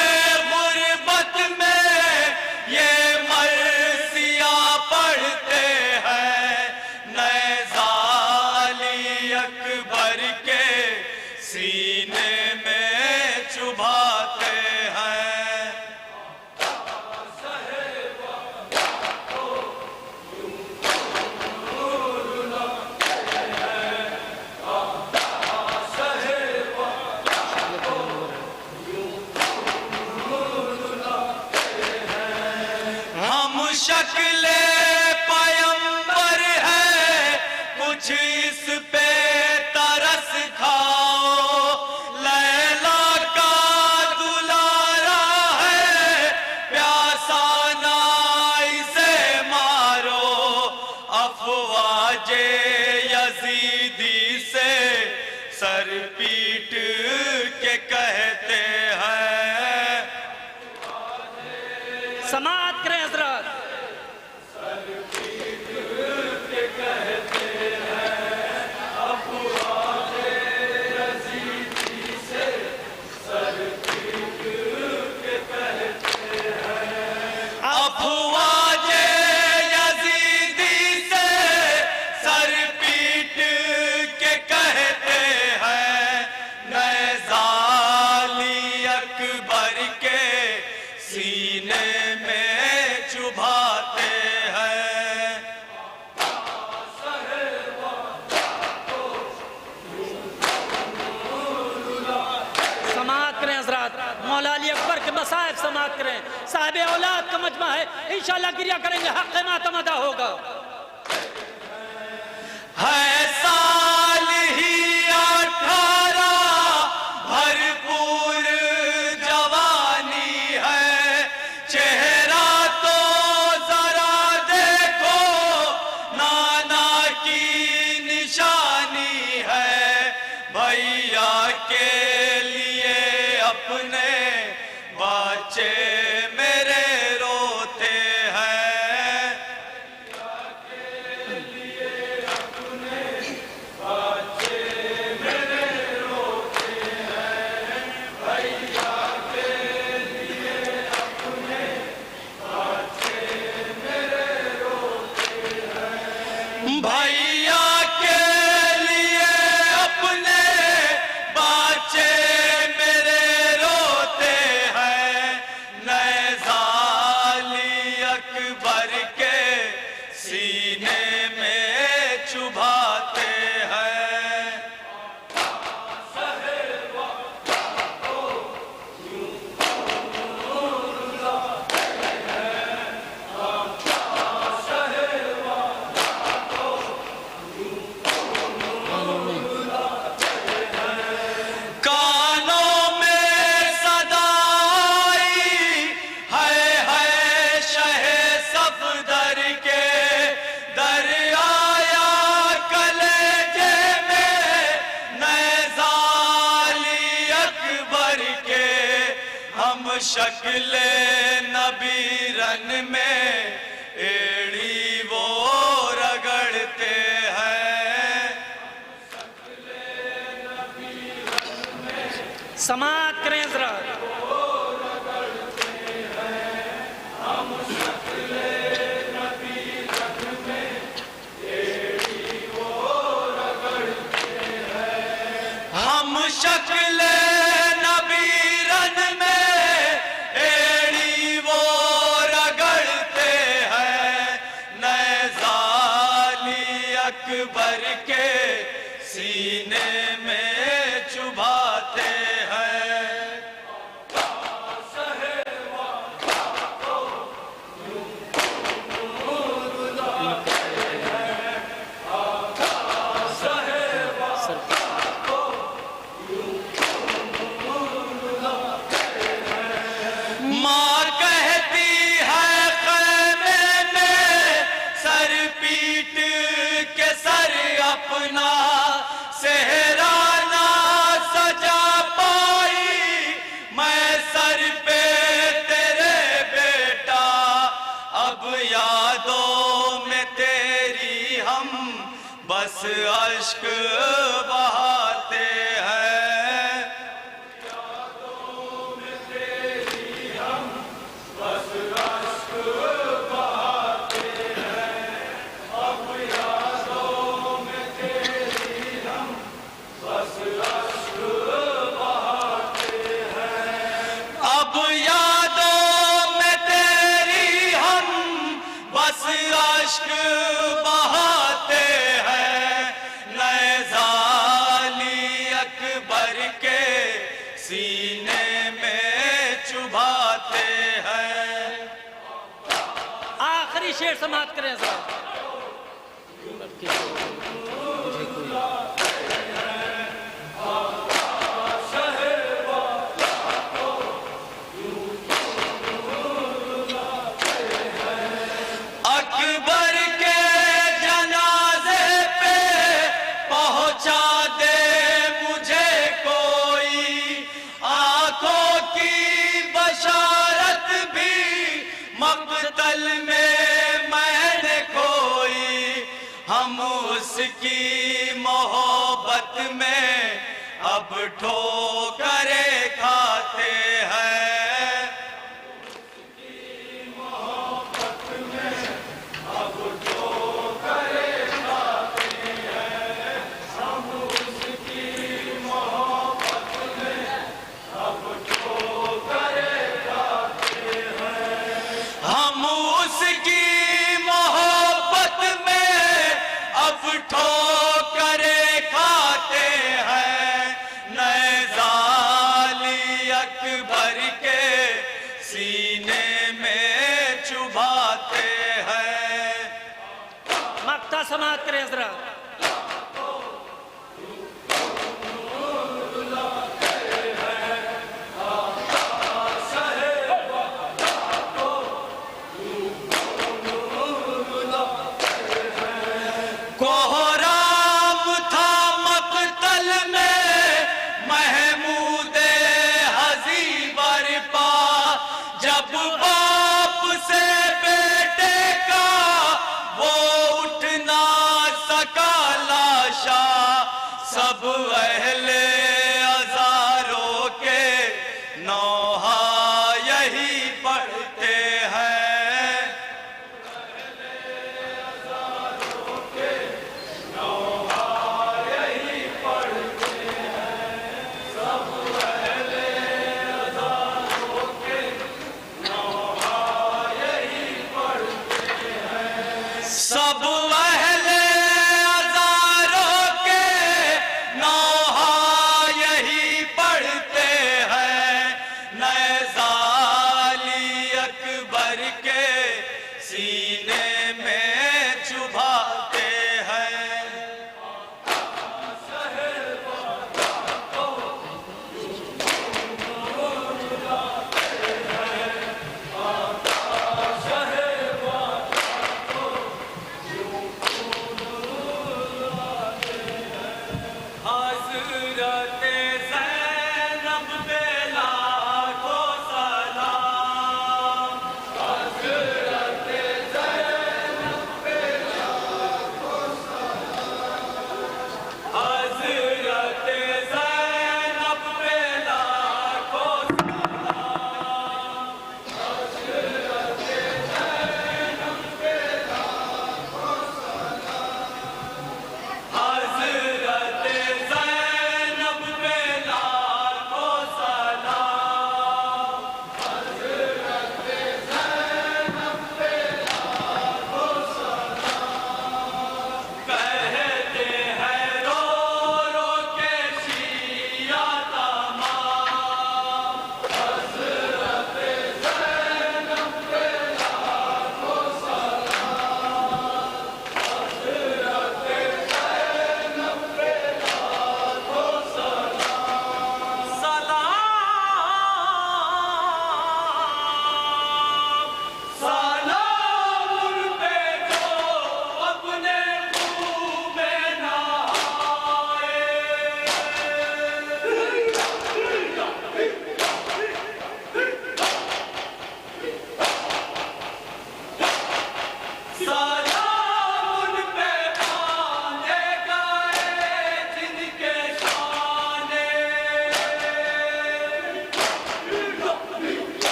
गुर्बत में पीट के कहते हैं। समाअत करें हजरत। मसाइब समाअत करें। साहिब औलाद का मजमा है, इंशाअल्लाह गिरिया करेंगे, हक़ मातम अदा होगा। है साल ही 18 भरपूर जवानी है, चेहरा तो जरा देखो नाना की निशानी है। भैया के लिए अपने बच्चे मेरे रोते हैं। भैया के लिए अपने बच्चे मेरे रोते हैं। नए ज़ाली अकबर के सीने में चुभाते हैं। कानों में सदाई है शहे सफदर के, दरियाया कलेजे में नए ज़ाली अकबर के। हम शक्ले नबीरन में एड़ी वो रगड़ते हैं। समाअत करें हजरत। हम शक्ले नबीरन में एड़ी वो रगड़ते हैं। नए ज़ाली अकबर के सीने में चुभाते हैं। माँ कहती है ख़ैमे में सर पीट के सर अपना सेहराना सजा पाई। मैं सर पे तेरे बेटा, अब यादों में तेरी हम बस अश्क बहाते हैं। अब यादों में तेरी हम बस अश्क बहाते हैं। नए ज़ाली अकबर के सीने में चुभाते हैं। आखिरी शेर समाअत करें हजरत। अकबर के जनाजे पे पहुंचा दे मुझे अब ठोकरे खाते हैं। मोहब्बत में अब ठोकरे खाते हैं, हम उसकी मोहब्बत में अब ठोकरे खाते हैं। हम उसकी मोहब्बत में अब ठोकरे खाते हैं, नए जाली अकबर के सीने में चुभाते हैं। मक्ता समाप्त करें हजरत। कोहराम था मक्तल में महमूदे हज़ी बरपा, जब बाप से बेटे का वो उठ ना सका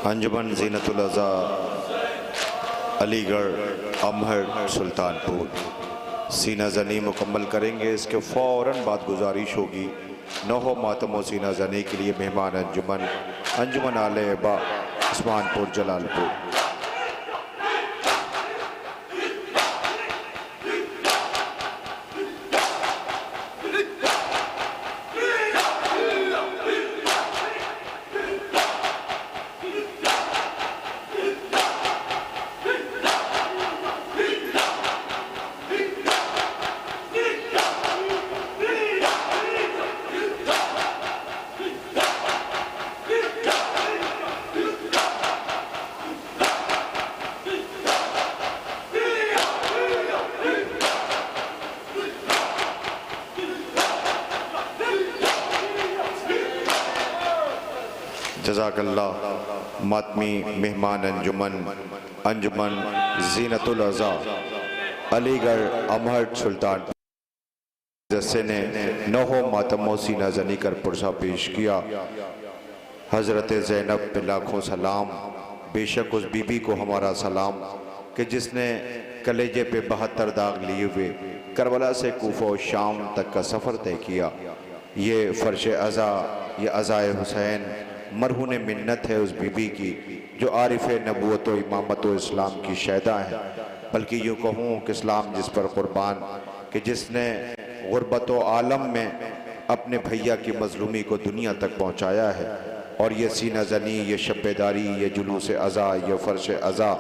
अंजुमन ज़ीनतुल अज़ा अलीगढ़ अमहर सुल्तानपुर सीना जनी मुकम्मल करेंगे। इसके फ़ौरन बाद गुजारिश होगी नौहो मातम सीना जनी के लिए मेहमान अंजुमन अंजुमन आले बा उस्मानपुर जलालपुर। जज़ाकल्लाह। मातमी मेहमान अंजुमन अंजुमन ज़ीनतुल अज़ा अलीगढ़ अमहर सुल्तान जैसे ने नौहो मातमो सीना जनी कर पुरसा पेश किया। हज़रत ज़ैनब पे लाखों सलाम, बेशक उस बीबी को हमारा सलाम कि जिसने कलेजे पे 72 दाग लिए हुए करबला से कूफा और शाम तक का सफ़र तय किया। ये फ़र्श अज़ा, ये अज़ाए हुसैन मरहून मिन्नत है उस बीबी की जो आरिफ नबूवत व इमामत व इस्लाम की शहदा है। बल्कि यूँ कहूँ कि इस्लाम जिस पर कुर्बान कि जिसने गुरबत व आलम में अपने भैया की मजलूमी को दुनिया तक पहुँचाया है। और ये सीना जनी, ये शब्बेदारी, ये जुलूस अज़ा, ये फ़र्श अज़ा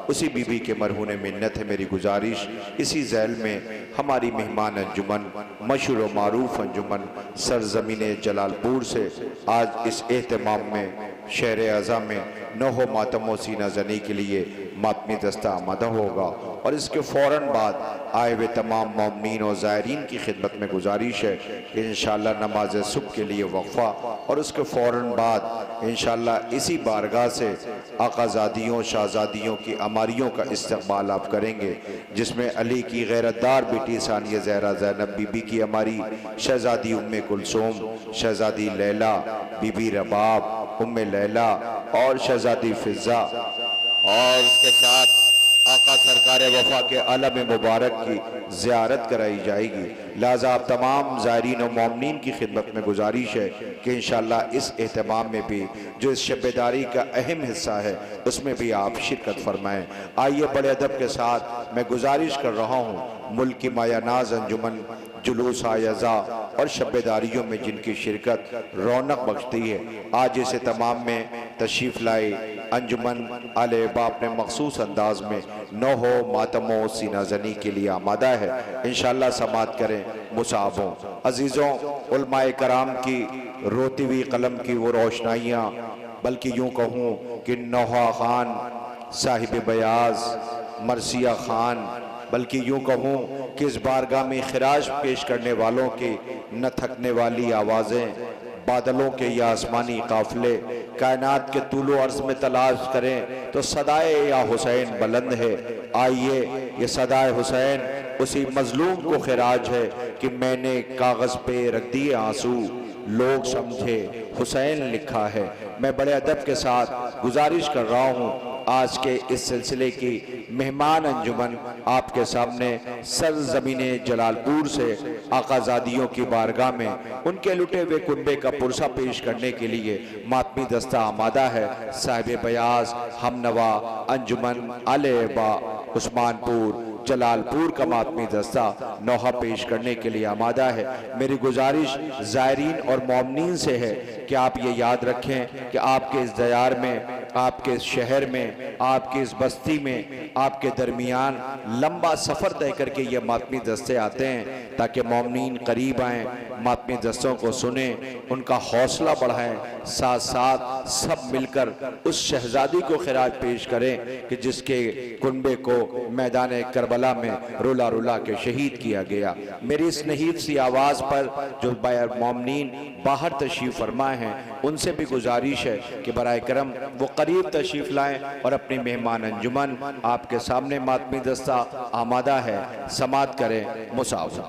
उसी बीबी के मरहून मिन्नत है। मेरी गुजारिश इसी झैल में हमारी मेहमान अंजुमन मशहूर व मारूफ अंजुमन सरज़मीन जलालपुर से आज इस एहतमाम में शहर अज़ा में नौहो मातम व सीना जनी के लिए मातमी दस्ता आमादा होगा। और इसके फ़ौरन बाद आए हुए तमाम मोमिनीन और ज़ायरीन की खिदमत में गुजारिश है कि इंशाअल्लाह नमाज सुबह के लिए वक्फ़ा और उसके फ़ौरन बाद इंशाअल्लाह इसी बारगाह से आकाज़ादियों शहज़ादियों की अमारियों का इस्तक़बाल आप करेंगे, जिसमें अली की गैरतदार बेटी सानिया ज़हरा ज़ैनब बीबी की अमारी, शहज़ादी उम्मे कुलसूम, शहज़ादी लैला, बीबी रबाब, उम्मे लैला और शहज़ादी फ़िज़ा और उसके साथ आका सरकार वफा के आलम मुबारक की ज़ियारत कराई जाएगी। लिहाजा आप तमाम ज़ायरीन और मोमिनीन की खिदमत में गुजारिश है कि इंशाअल्लाह इस एहतमाम में भी जो इस शब्बेदारी का अहम हिस्सा है उसमें भी आप शिरकत फरमाएँ। आइए बड़े अदब के साथ मैं गुजारिश कर रहा हूँ मुल्क की मायानाज अंजुमन जुलूस आयज़ा और शब्बेदारियों में जिनकी शिरकत रौनक बख्शती है, आज इसे तमाम में तशरीफ़ लाई अंजुमन आले बाप ने मखसूस अंदाज में नौहो मातमो सीना जनी के लिए आमादा है। इंशाअल्लाह समात करें मुसाफ़ों अजीज़ों उलमाए कराम की रोती हुई कलम की वो रोशनाइयाँ, बल्कि यूँ कहूँ कि नौहा खान साहिब बयाज मरसिया खान, बल्कि यूँ कहूँ कि इस बारगाह में खिराज पेश करने वालों की न थकने वाली आवाज़ें, बादलों के या आसमानी काफिले कायनात के तूलो अर्ज़ में तलाश करें तो सदाए या हुसैन बुलंद है। आइए ये सदाए हुसैन उसी मजलूम को खिराज है कि मैंने कागज़ पे रख दिए आंसू, लोग समझे हुसैन लिखा है। मैं बड़े अदब के साथ गुजारिश कर रहा हूँ आज के इस सिलसिले की मेहमान अंजुमन आपके सामने सरज़मीने जलालपुर से आकाज़ादियों की बारगाह में उनके लुटे हुए कुनबे का पुरसा पेश करने के लिए मातमी दस्ता आमादा है। साहिब बयाज हमनवा अंजुमन आले बा उस्मानपुर जलालपुर का मातमी दस्ता नौहा पेश करने के लिए आमादा है। मेरी गुजारिश ज़ायरीन और मोमिनीन से है कि आप ये याद रखें कि आपके इस दयार में, आपके इस शहर में, आपकी इस बस्ती में, आपके दरमियान लंबा सफ़र तय करके ये मातमी दस्ते आते हैं ताकि मोमिनीन करीब आएँ, मातमी दस्तों को सुने, उनका हौसला बढ़ाएं, साथ साथ सब मिलकर उस शहजादी को खिराज पेश करें कि जिसके कुनबे को मैदान करबला में रुला रुला के शहीद किया गया। मेरी इस नहीद सी आवाज़ पर जो मोमिनीन बाहर तशरीफ़ फरमाए हैं उनसे भी गुजारिश है कि बराए करम वो करीब तशरीफ़ लाएं और अपनी मेहमान अंजुमन आपके सामने मातमी दस्ता आमादा है, समात करें मुसाफ़िर।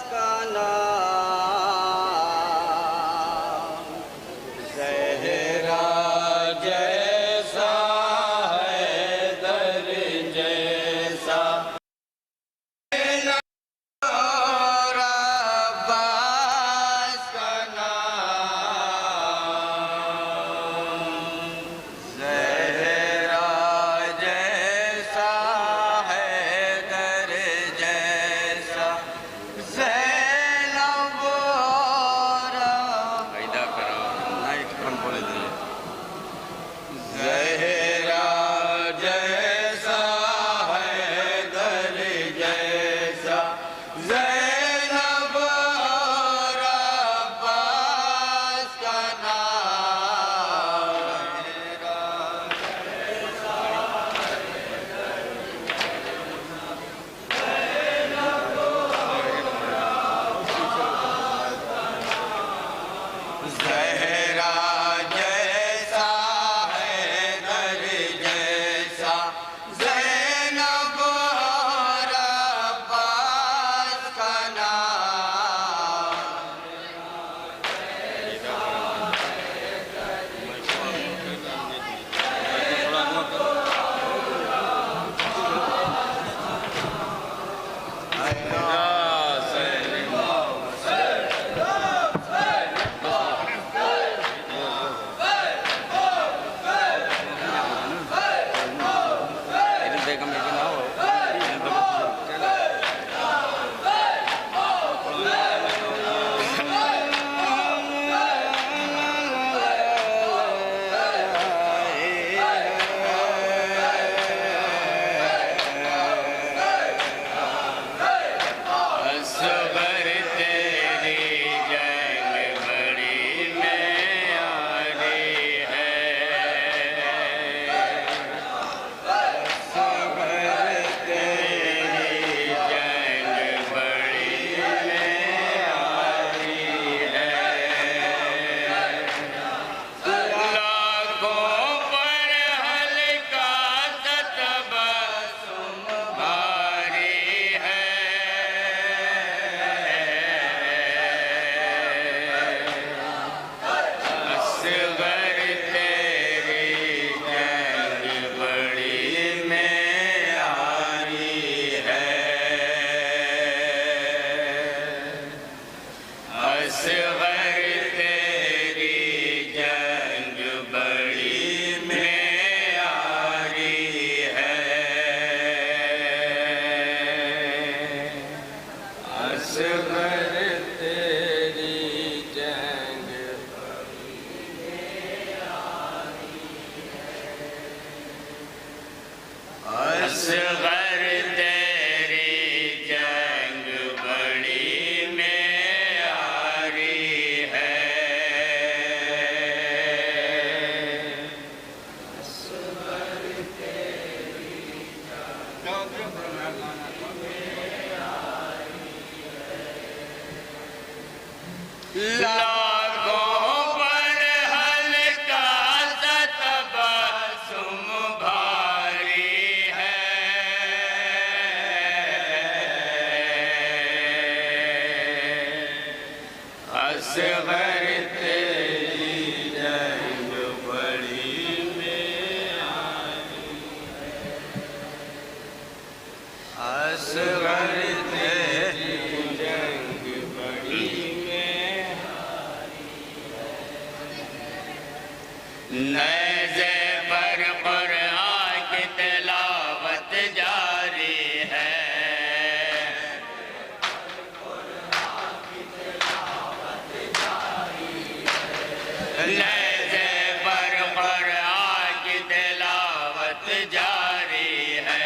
का नाम ज़ैनब और अब्बास का नाम ज़हरा जैसा है दर जैसा ज़ैनब और अब्बास का नाम असगर तेरी जंग बड़ी न्यारी है असगर तेरी जंग बड़ी न्यारी है लाखों पर हल्का तबस्सुम भारी है असगर तेरी जंग बड़ी न्यारी है असगर तेरी जंग बड़ी न्यारी है असगर तेरी जंग असगर तेरी जंग बड़ी न्यारी है लाखों पर हल्का तबस्सुम भारी है असगर तेरी जंग बड़ी न्यारी असगर तेरी जंग बड़ी नज़े पर कुरान की तिलावत जारी है नज़े पर कुरान की तिलावत जारी है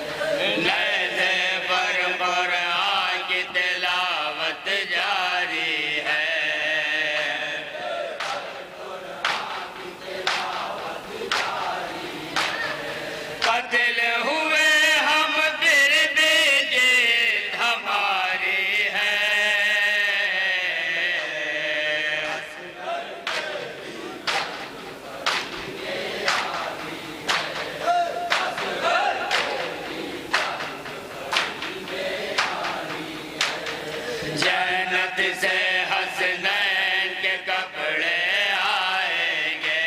नज़े पर कुरान की तिलावत जारी है कत्ल हुए हम फिर भी जीत हमारी है जन्नत से हसनैन के कपड़े आएंगे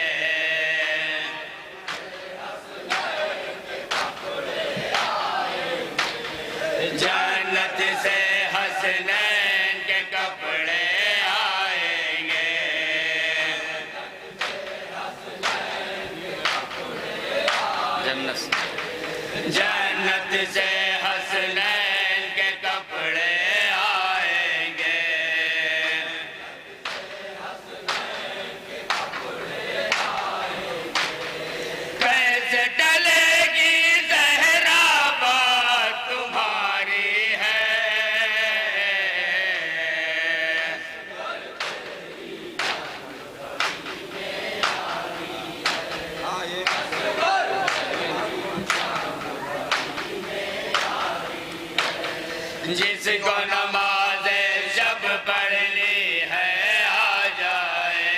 जन्नत से हसनैन के कपड़े आएंगे जन्नत से हसनैन के कपड़े आएंगे कैसे जिसको नमाज शब पढ़नी है आ जाए।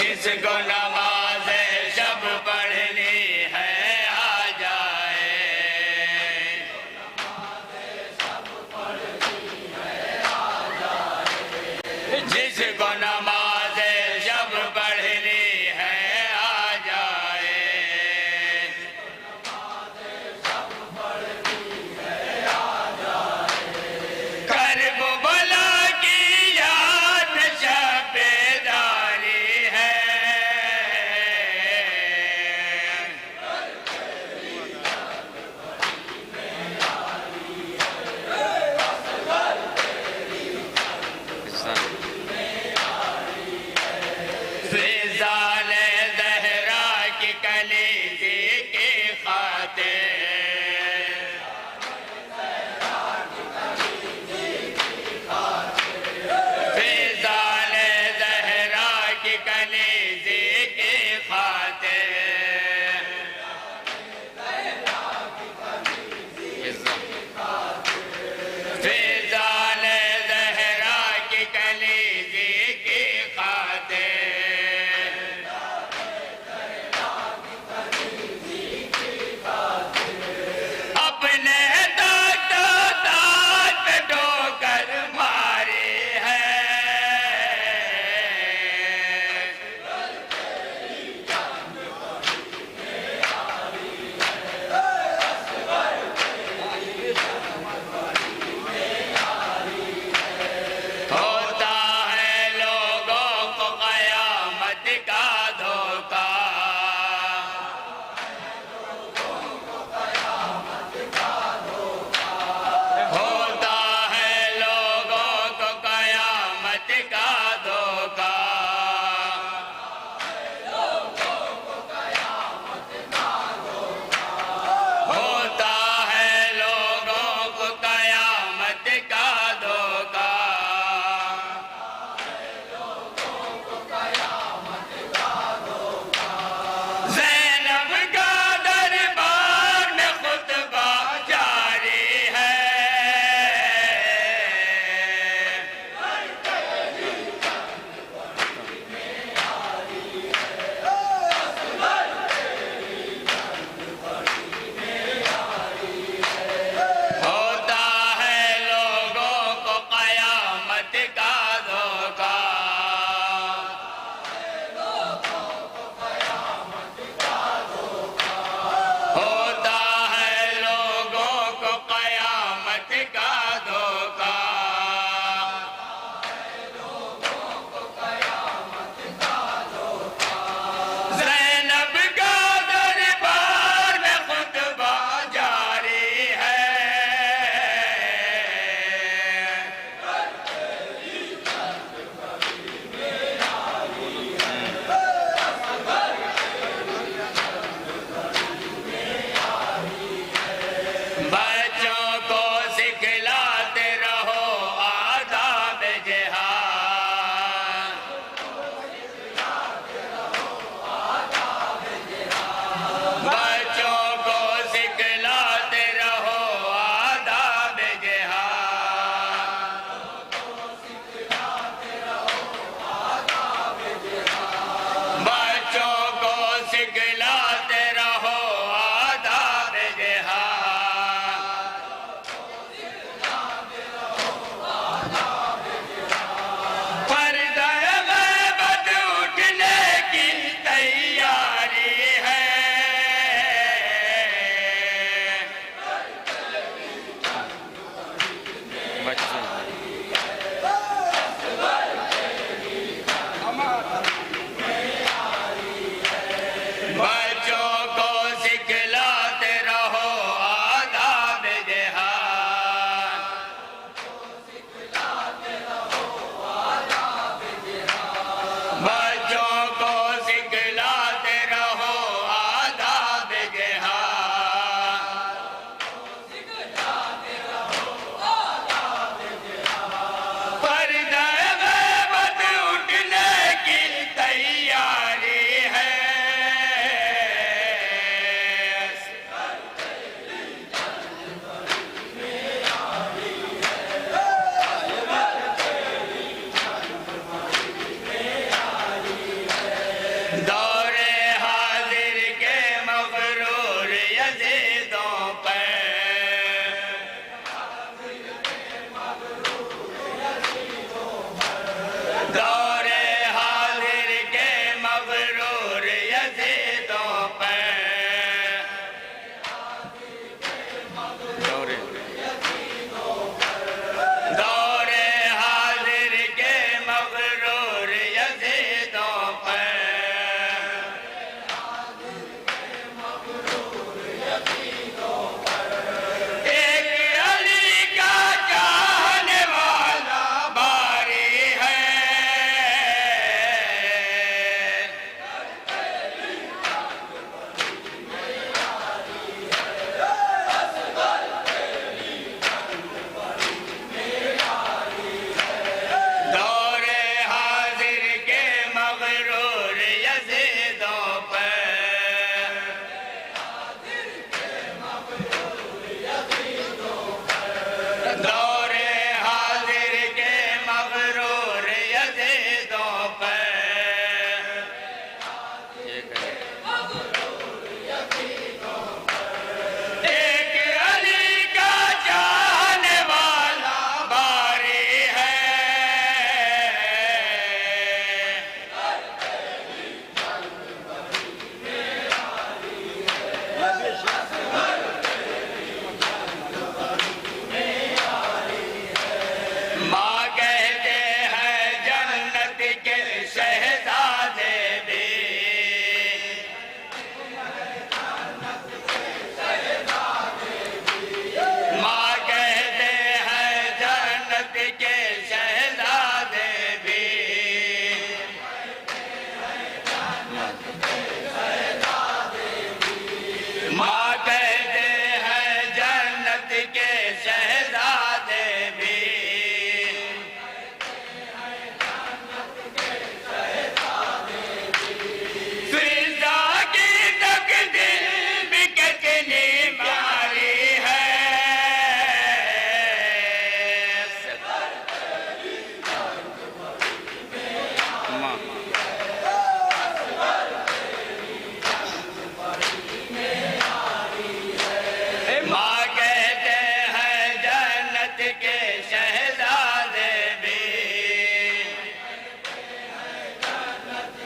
जिसको नमाज शब पढ़नी है आ जाए। जिसको नमाज शब पढ़नी है आ जाए। कर्ब बला की याद शबेदारी है।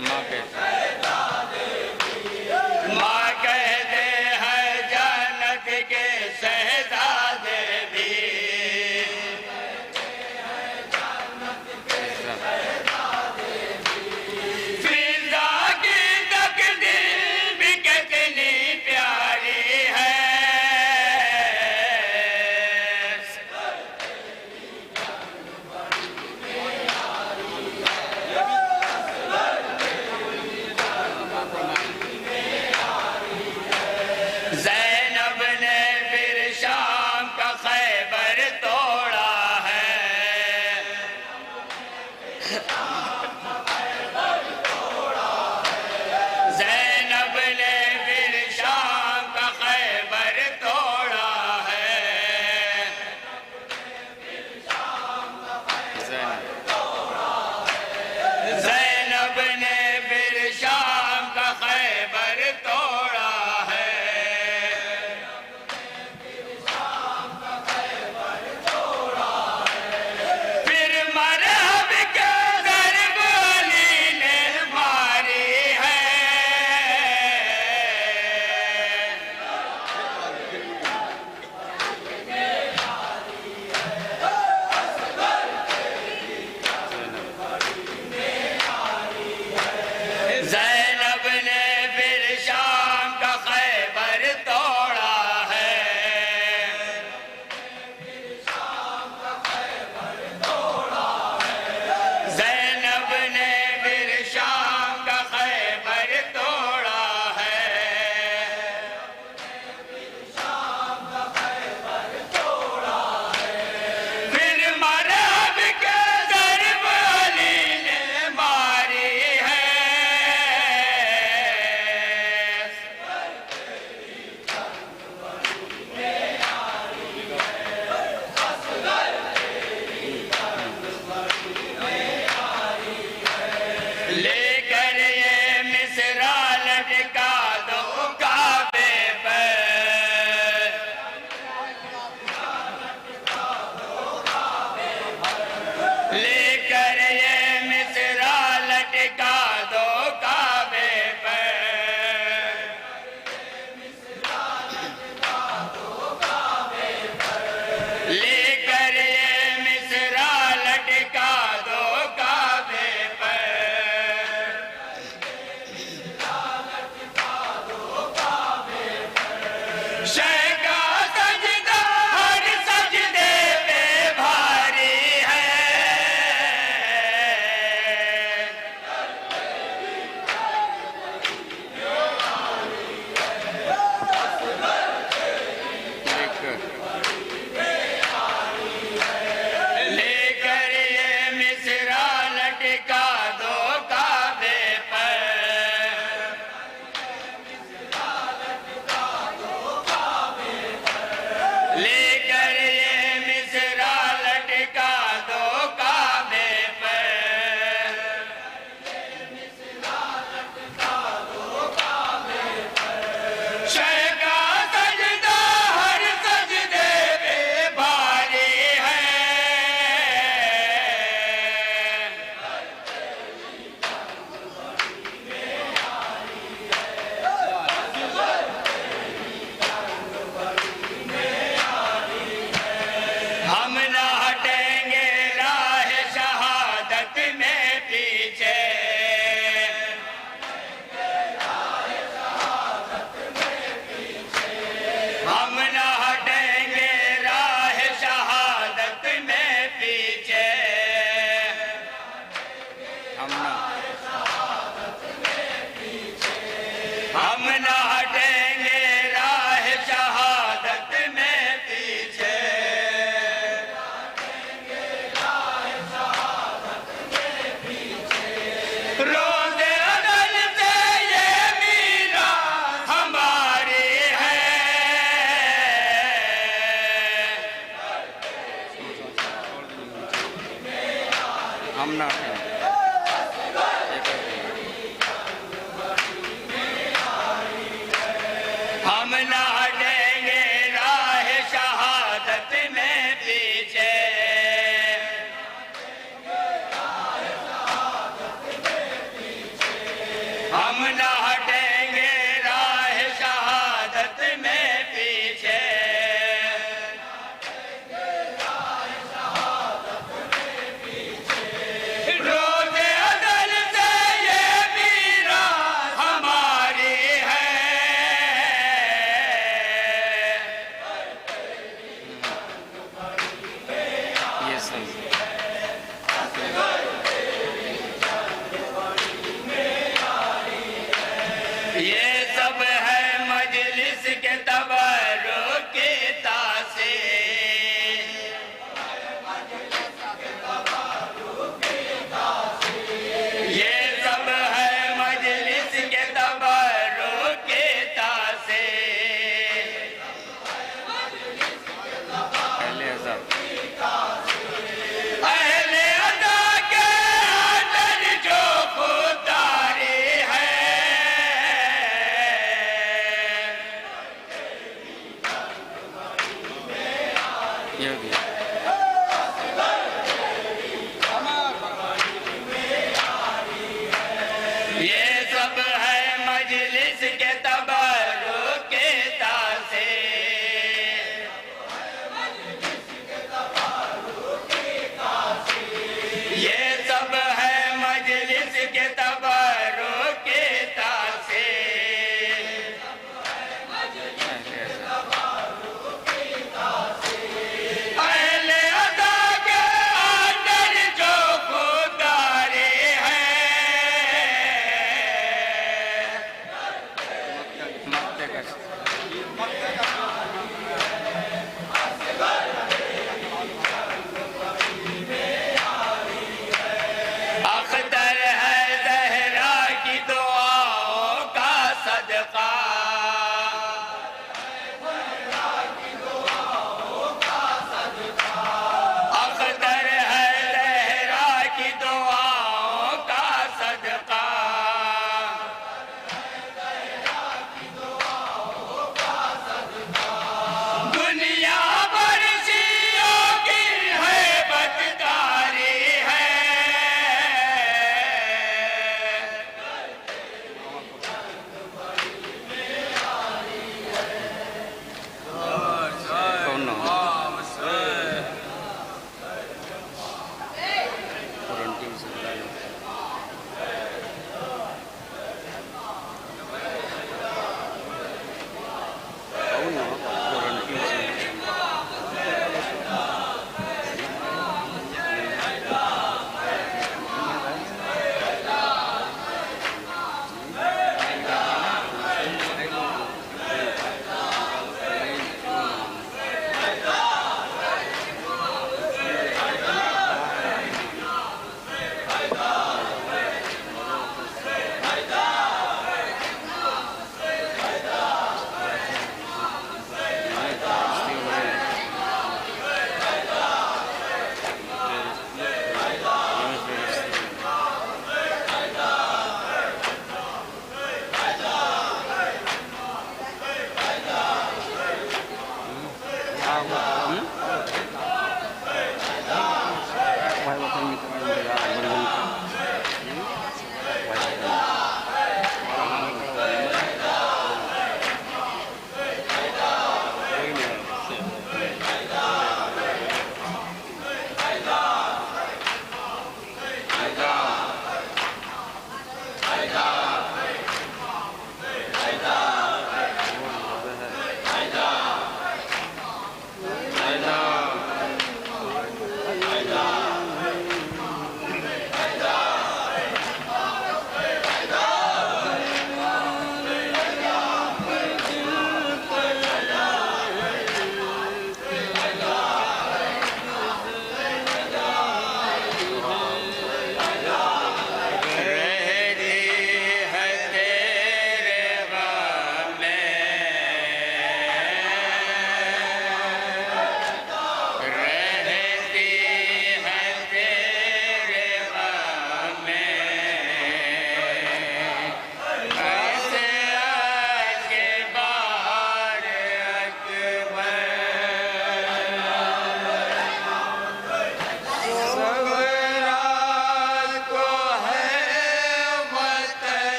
माँ कहते हैं जन्नत के शहजादे भी, फिजा की तकदीर भी कितनी प्यारी है। ज़ैनब ने फिर शाम का खैबर तोड़ा है। ज़ैनब ने फिर शाम का खैबर तोड़ा है। ज़ैनब ने फिर शाम का खैबर तोड़ा है। फिर मरहब के ज़रब अली ने मारी है। ज़ैनब ने फिर शाम का खैबर तोड़ा है। ज़ैनब ने फिर शाम का खैबर तोड़ा है। फिर मरहब के ज़रब अली ने मारी है। लेकर ये मिसरा लटका दो काबे पर। लेकर ये मिसरा लटका दो काबे पर। लेकर ये मिसरा लटका दो काबे पर। शह का सजदा हर सजदे पे भारी है। लेकर ये मिसरा लटका दो काबे पर। लेकर ये मिसरा लटका दो काबे पर। शह का सजदा हर सजदे पे भारी है। हम न हटेंगे राह शहादत में पीछे। हम न हटेंगे राह शहादत में पीछे। हम न हटेंगे राह शहादत में पीछे। रोज़े अदल से ये मीरास हमारी है। हम ना हम न हटेंगे राह शहादत में पीछे। हम न हटेंगे राह शहादत में पीछे। रोज़े अदल से ये मीरा हमारी है। ये सही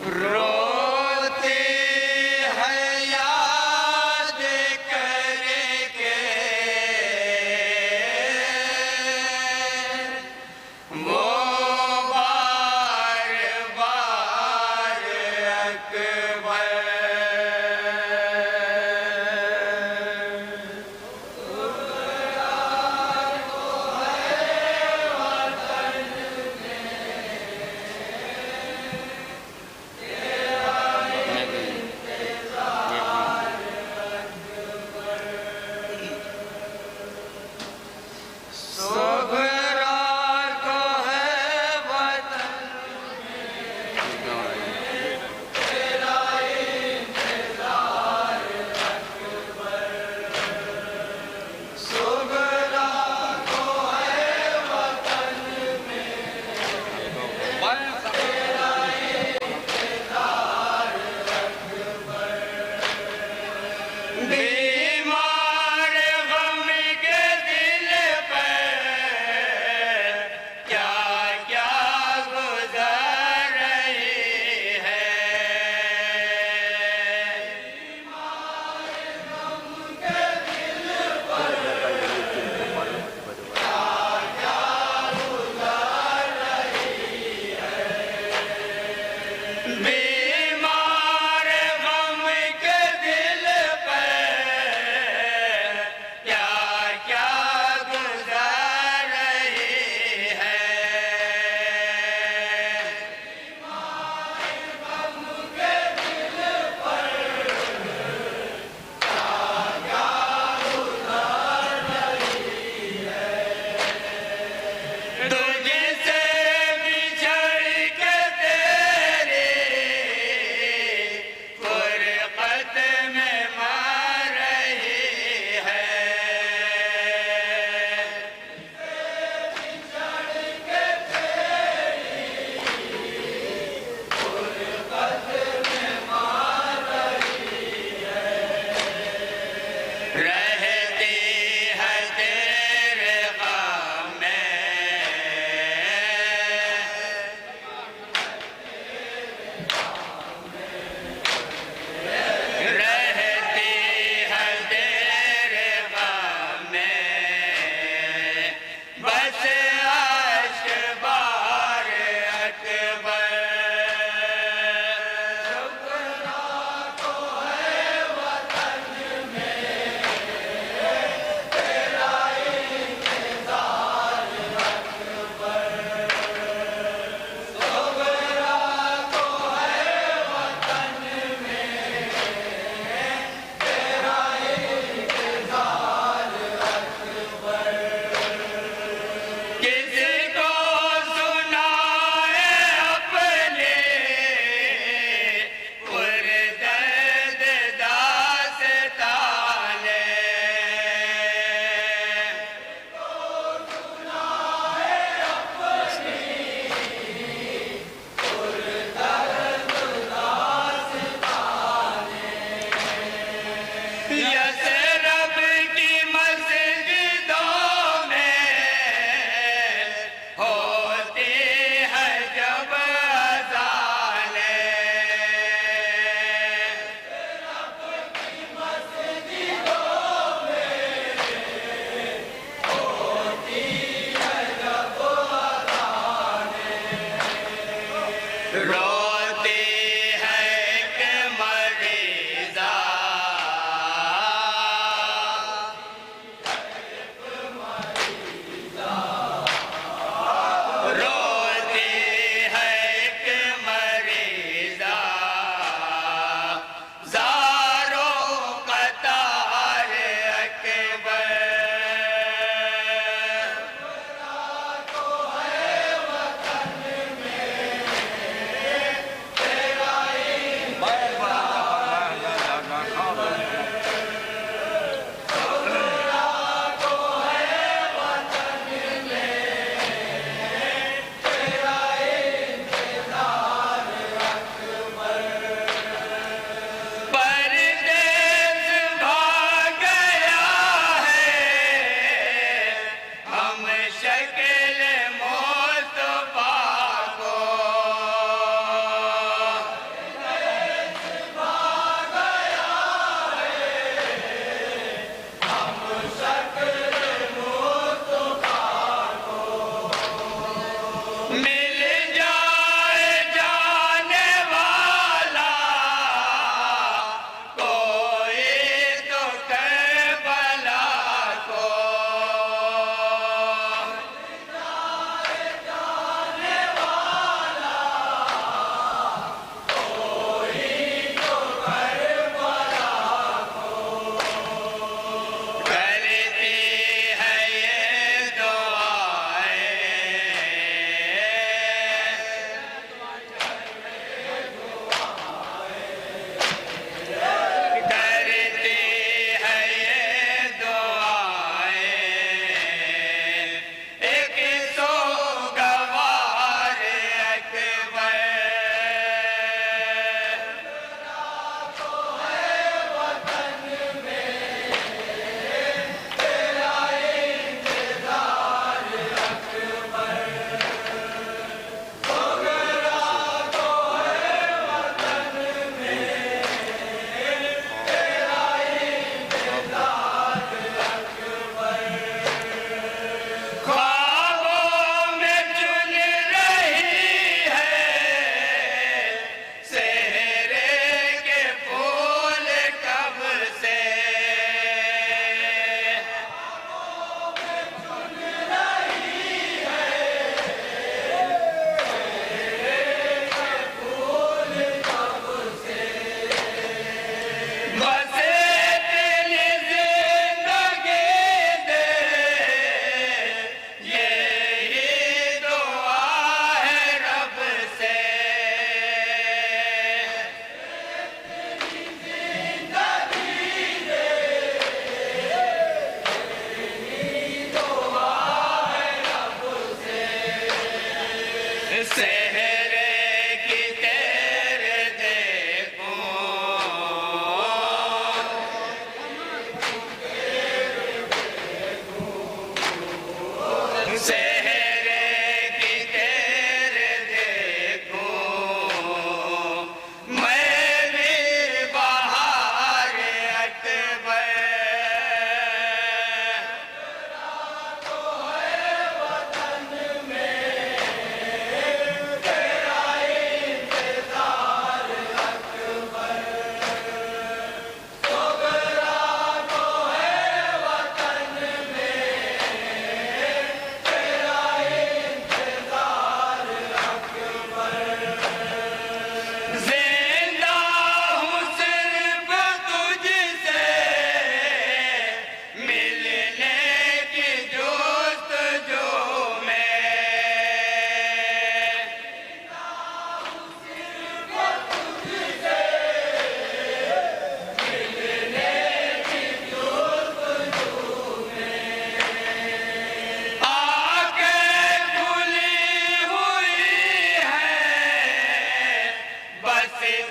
रोती है याद करके वो बार बार अकबर।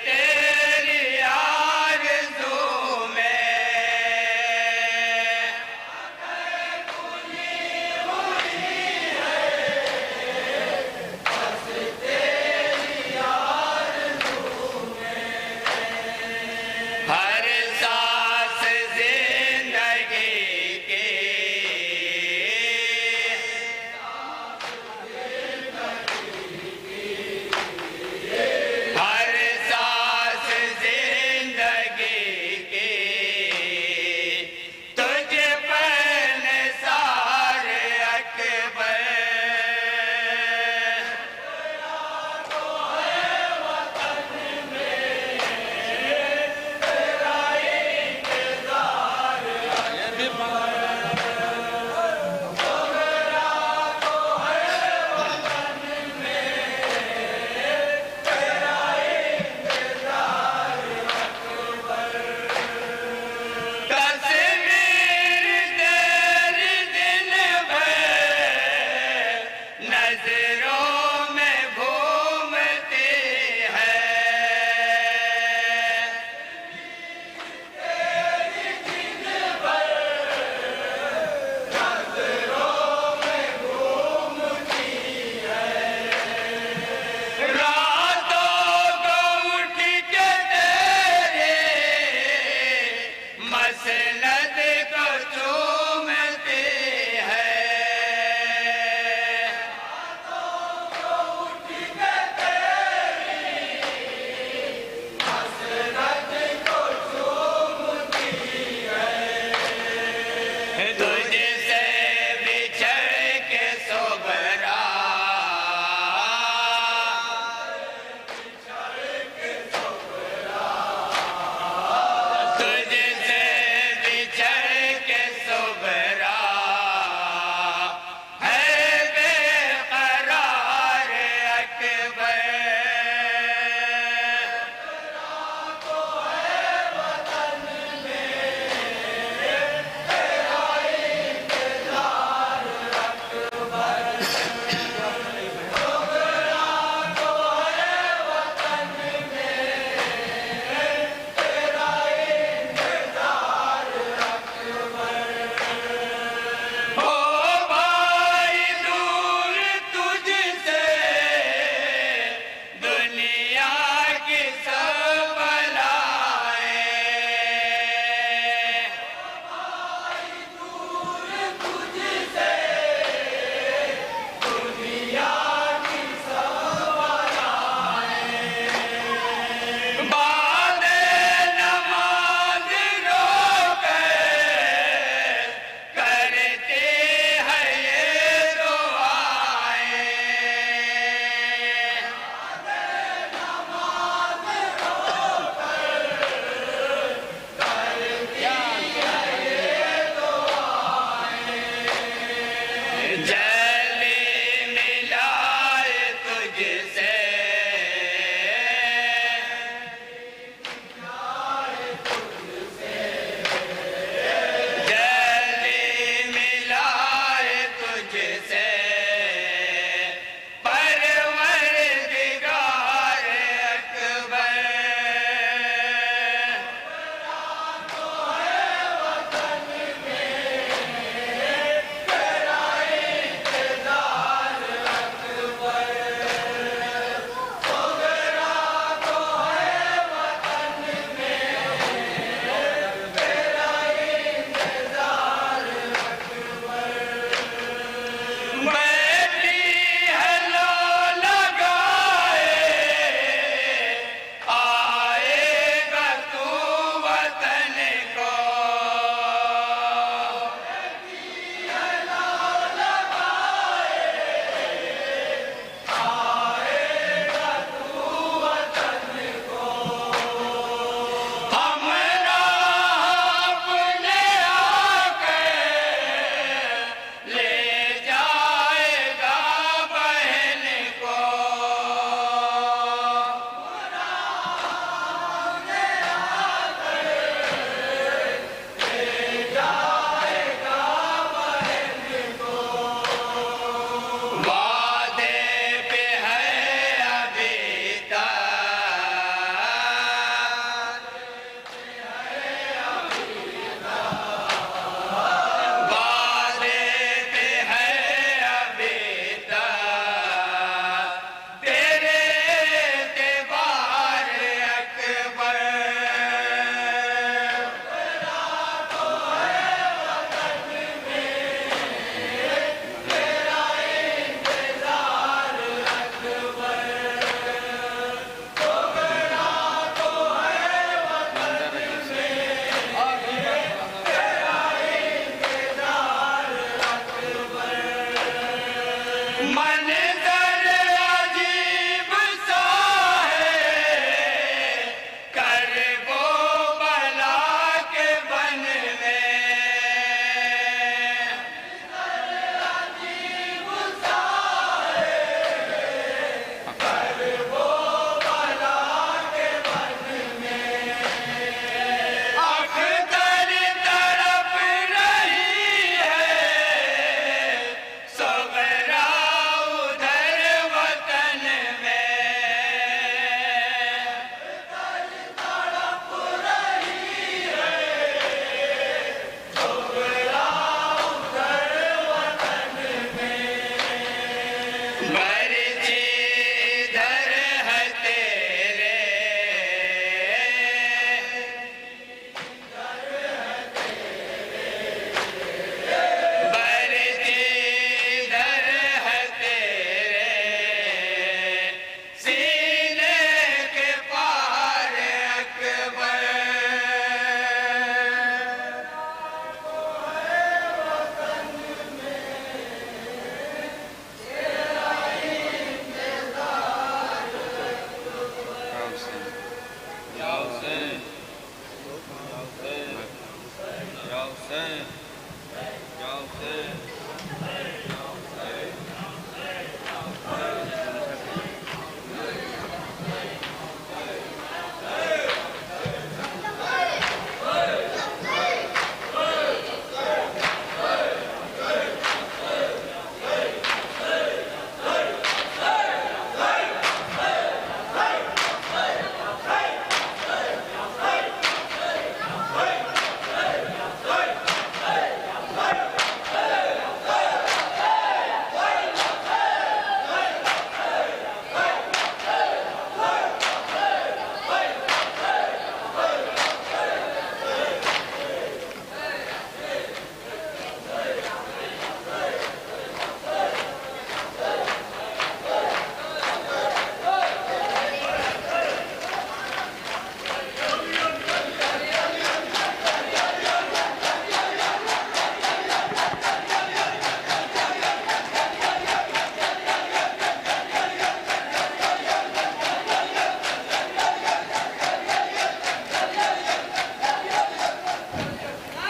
तेरी आरज़ू में हर सांस जिंदगी की हर सांस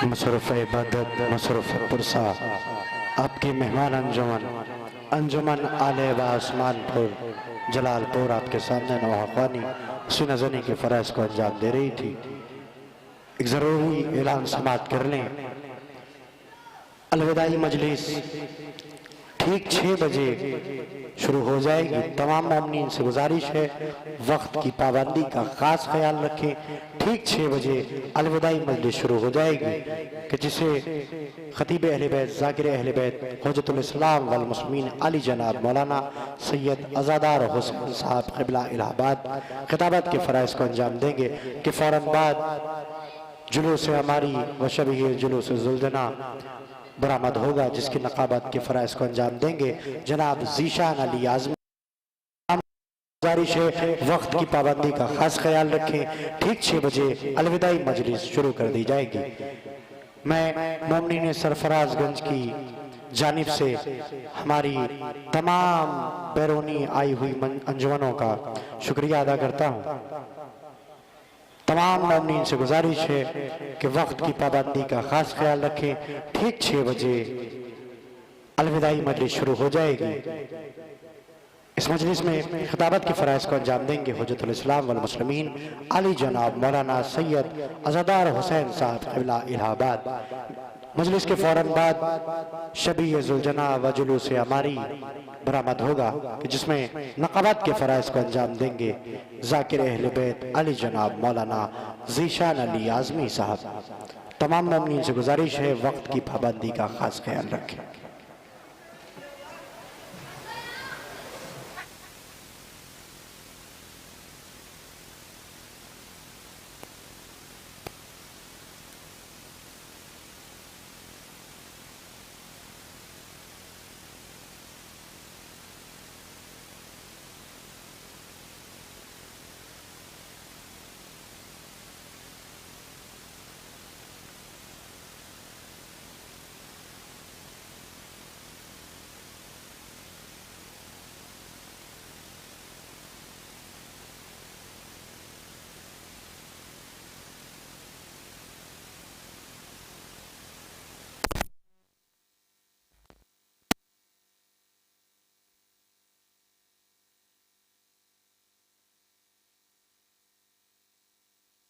मसरूफ़ इबादत मसरूफ़ पुरसा आपकी मेहमान अंजुमन आले व आसमानपुर जलालपुर आपके सामने नवाखानी सीना ज़नी के फ़राइज़ को अंजाम दे रही थी। एक ज़रूरी ऐलान समाप्त कर लें। अलविदाई मजलिस ठीक 6 बजे शुरू हो जाएगी। तमाम मोमिनीन से गुजारिश है वक्त की पाबंदी का खास ख्याल रखें। ठीक 6 बजे अलविदाई मजलिस शुरू हो जाएगी कि जिसे खतीब अहले बैत ज़ाकिर अहले बैत हुज्जतुल इस्लाम वल मुस्लिमीन अली जनाब मौलाना सैयद अज़ादार हुसैन साहब क़िबला इलाहाबाद खिताबत के फ़राइज़ को अंजाम देंगे कि फ़ौरन बाद जुलूस हमारी व शबीह जुलूस ज़ुल्जना बरामद होगा, जिसकी नकाबत के फ़राइज़ को अंजाम देंगे जनाब ज़ीशान अली आज़मी। गुजारिश है वक्त की पाबंदी का खास ख्याल रखें। ठीक 6 बजे अलविदाई मजलिस शुरू कर दी जाएगी। मैं मोमिनीन सरफराजगंज की जानिब से हमारी तमाम बैरूनी आई हुई अंजुमनों का शुक्रिया अदा करता हूँ। तमाम मोमिनीन से गुजारिश है कि वक्त की पाबंदी का खास ख्याल रखें। ठीक 6 बजे अलविदाई मजलिस शुरू हो जाएगी। इस मजलिस में खिताबत की फ़राइज़ को अंजाम देंगे हुज्जतुल इस्लाम वल मुस्लिमीन अली जनाब मौलाना सैयद अज़ादार हुसैन साहब क़िबला इलाहाबाद। मजलिस के फ़ौरन बाद शबीह ज़ुल्जना व जुलूस हमारी बरामद होगा कि जिसमें नक़ाबत के फ़राइज़ को अंजाम देंगे ज़ाकिर अहले बैत अली जनाब मौलाना ज़ीशान अली आज़मी साहब। तमाम मोमिनीन से गुजारिश है वक्त की पाबंदी का खास ख्याल रखें।